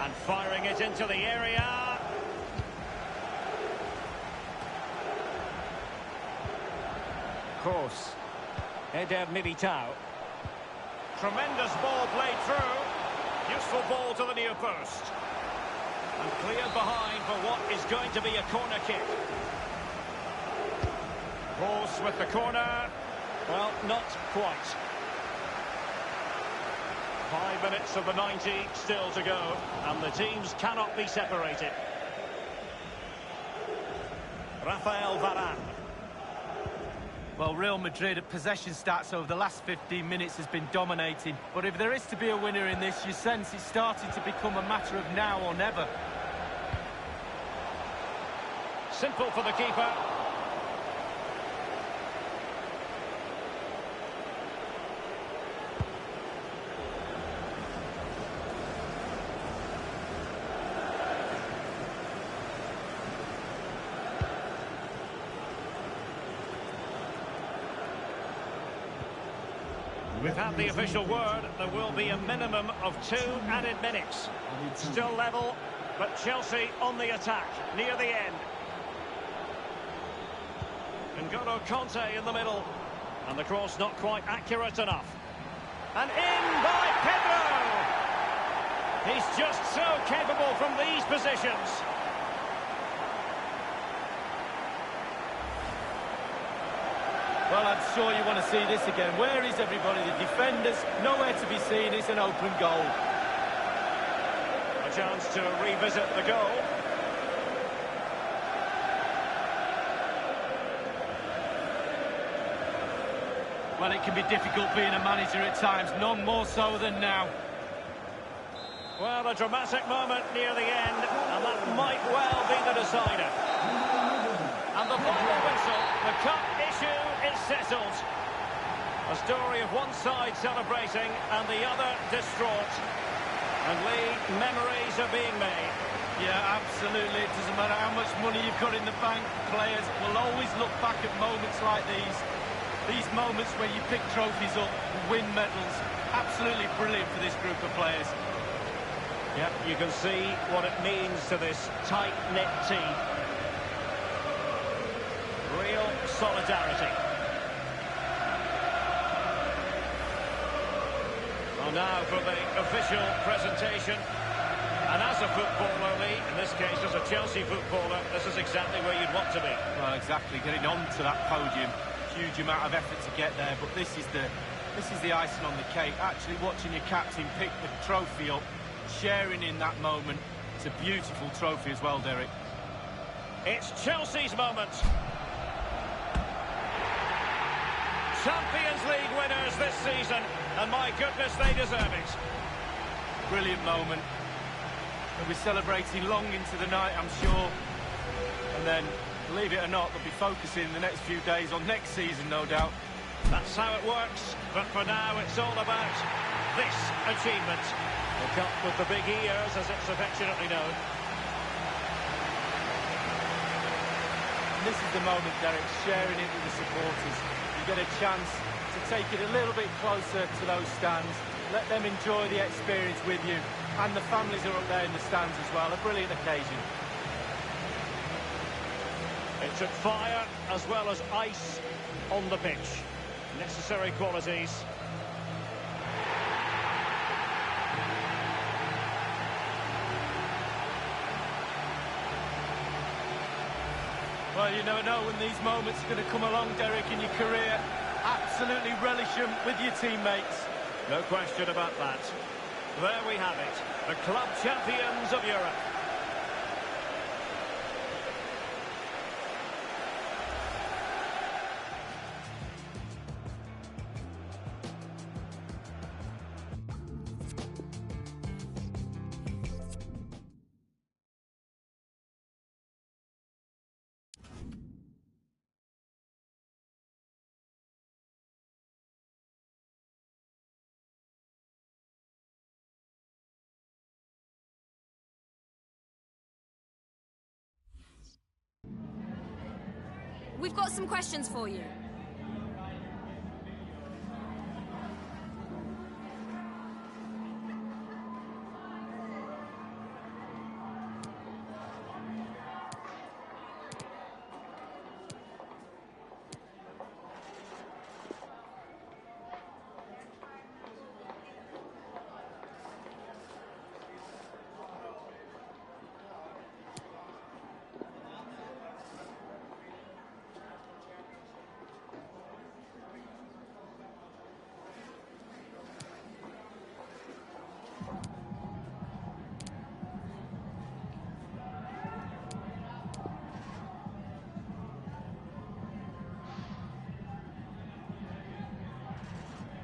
And firing it into the area. Kroos. Eder Militao. Tremendous ball played through. Useful ball to the near post. And cleared behind for what is going to be a corner kick. Kroos with the corner. Well, not quite. 5 minutes of the 90 still to go. And the teams cannot be separated. Rafael Varane.
Well, Real Madrid at possession stats over the last 15 minutes has been dominating. But if there is to be a winner in this, you sense it's starting to become a matter of now or never.
Simple for the keeper. We've had the official word. There will be a minimum of 2 added minutes. Still level, but Chelsea on the attack near the end. N'Golo Conte in the middle. And the cross not quite accurate enough. And in by Pedro! He's just so capable from these positions.
Well, I'm sure you want to see this again. Where is everybody? The defenders, nowhere to be seen. It's an open goal.
A chance to revisit the goal.
Well, it can be difficult being a manager at times, none more so than now.
Well, a dramatic moment near the end, and that might well be the decider. And the final whistle, the cup issue is settled. A story of one side celebrating and the other distraught. And Lee, memories are being made.
Yeah, absolutely. It doesn't matter how much money you've got in the bank. Players will always look back at moments like these. These moments where you pick trophies up, win medals. Absolutely brilliant for this group of players.
Yep, you can see what it means to this tight-knit team. Real solidarity. Well, now for the official presentation. And as a footballer, Lee, in this case as a Chelsea footballer, this is exactly where you'd want to be.
Well, exactly. Getting onto that podium. Huge amount of effort to get there, but this is the icing on the cake. Actually watching your captain pick the trophy up, sharing in that moment. It's a beautiful trophy as well, Derek.
It's Chelsea's moment. Champions League winners this season, and my goodness, they deserve it.
Brilliant moment. They'll be celebrating long into the night, I'm sure. And then, believe it or not, they'll be focusing the next few days on next season, no doubt.
That's how it works, but for now it's all about this achievement. The cup with the big ears, as it's affectionately known.
And this is the moment, Derek, sharing it with the supporters. You get a chance to take it a little bit closer to those stands. Let them enjoy the experience with you. And the families are up there in the stands as well. A brilliant occasion.
It took fire as well as ice on the pitch. Necessary qualities.
Well, you never know when these moments are going to come along, Derek, in your career. Absolutely relish them with your teammates.
No question about that. There we have it. The club champions of Europe.
We've got some questions for you.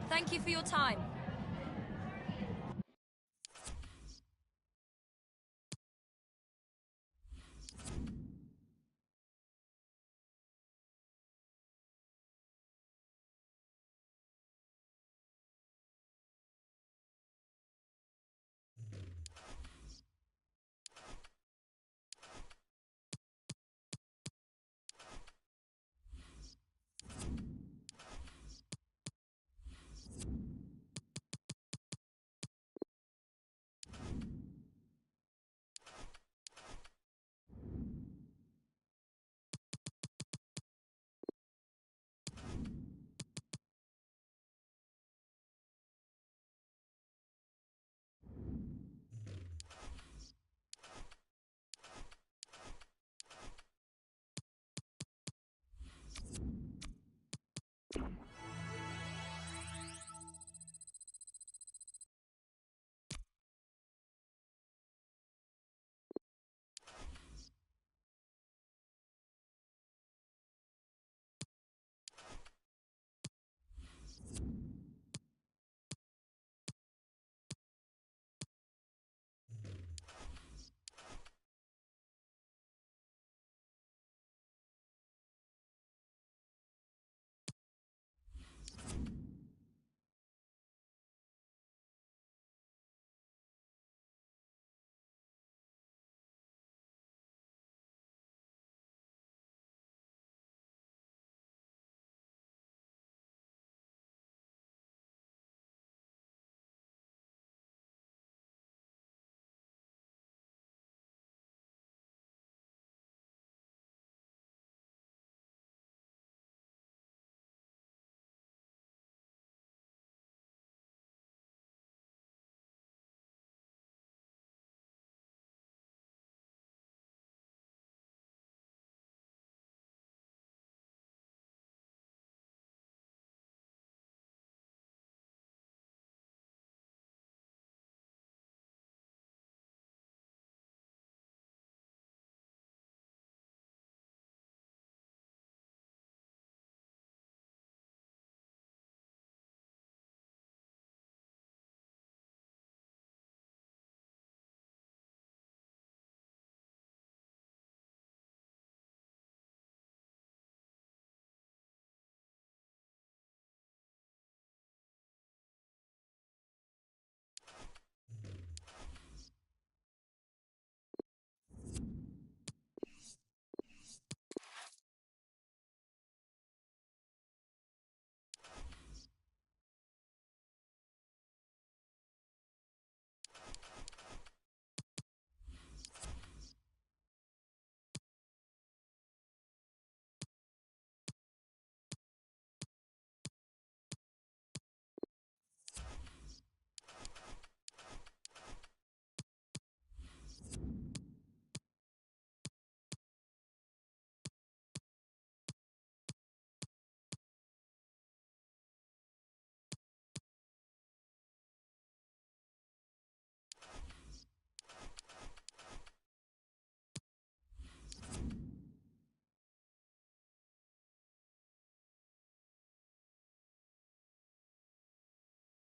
Thank you for your time.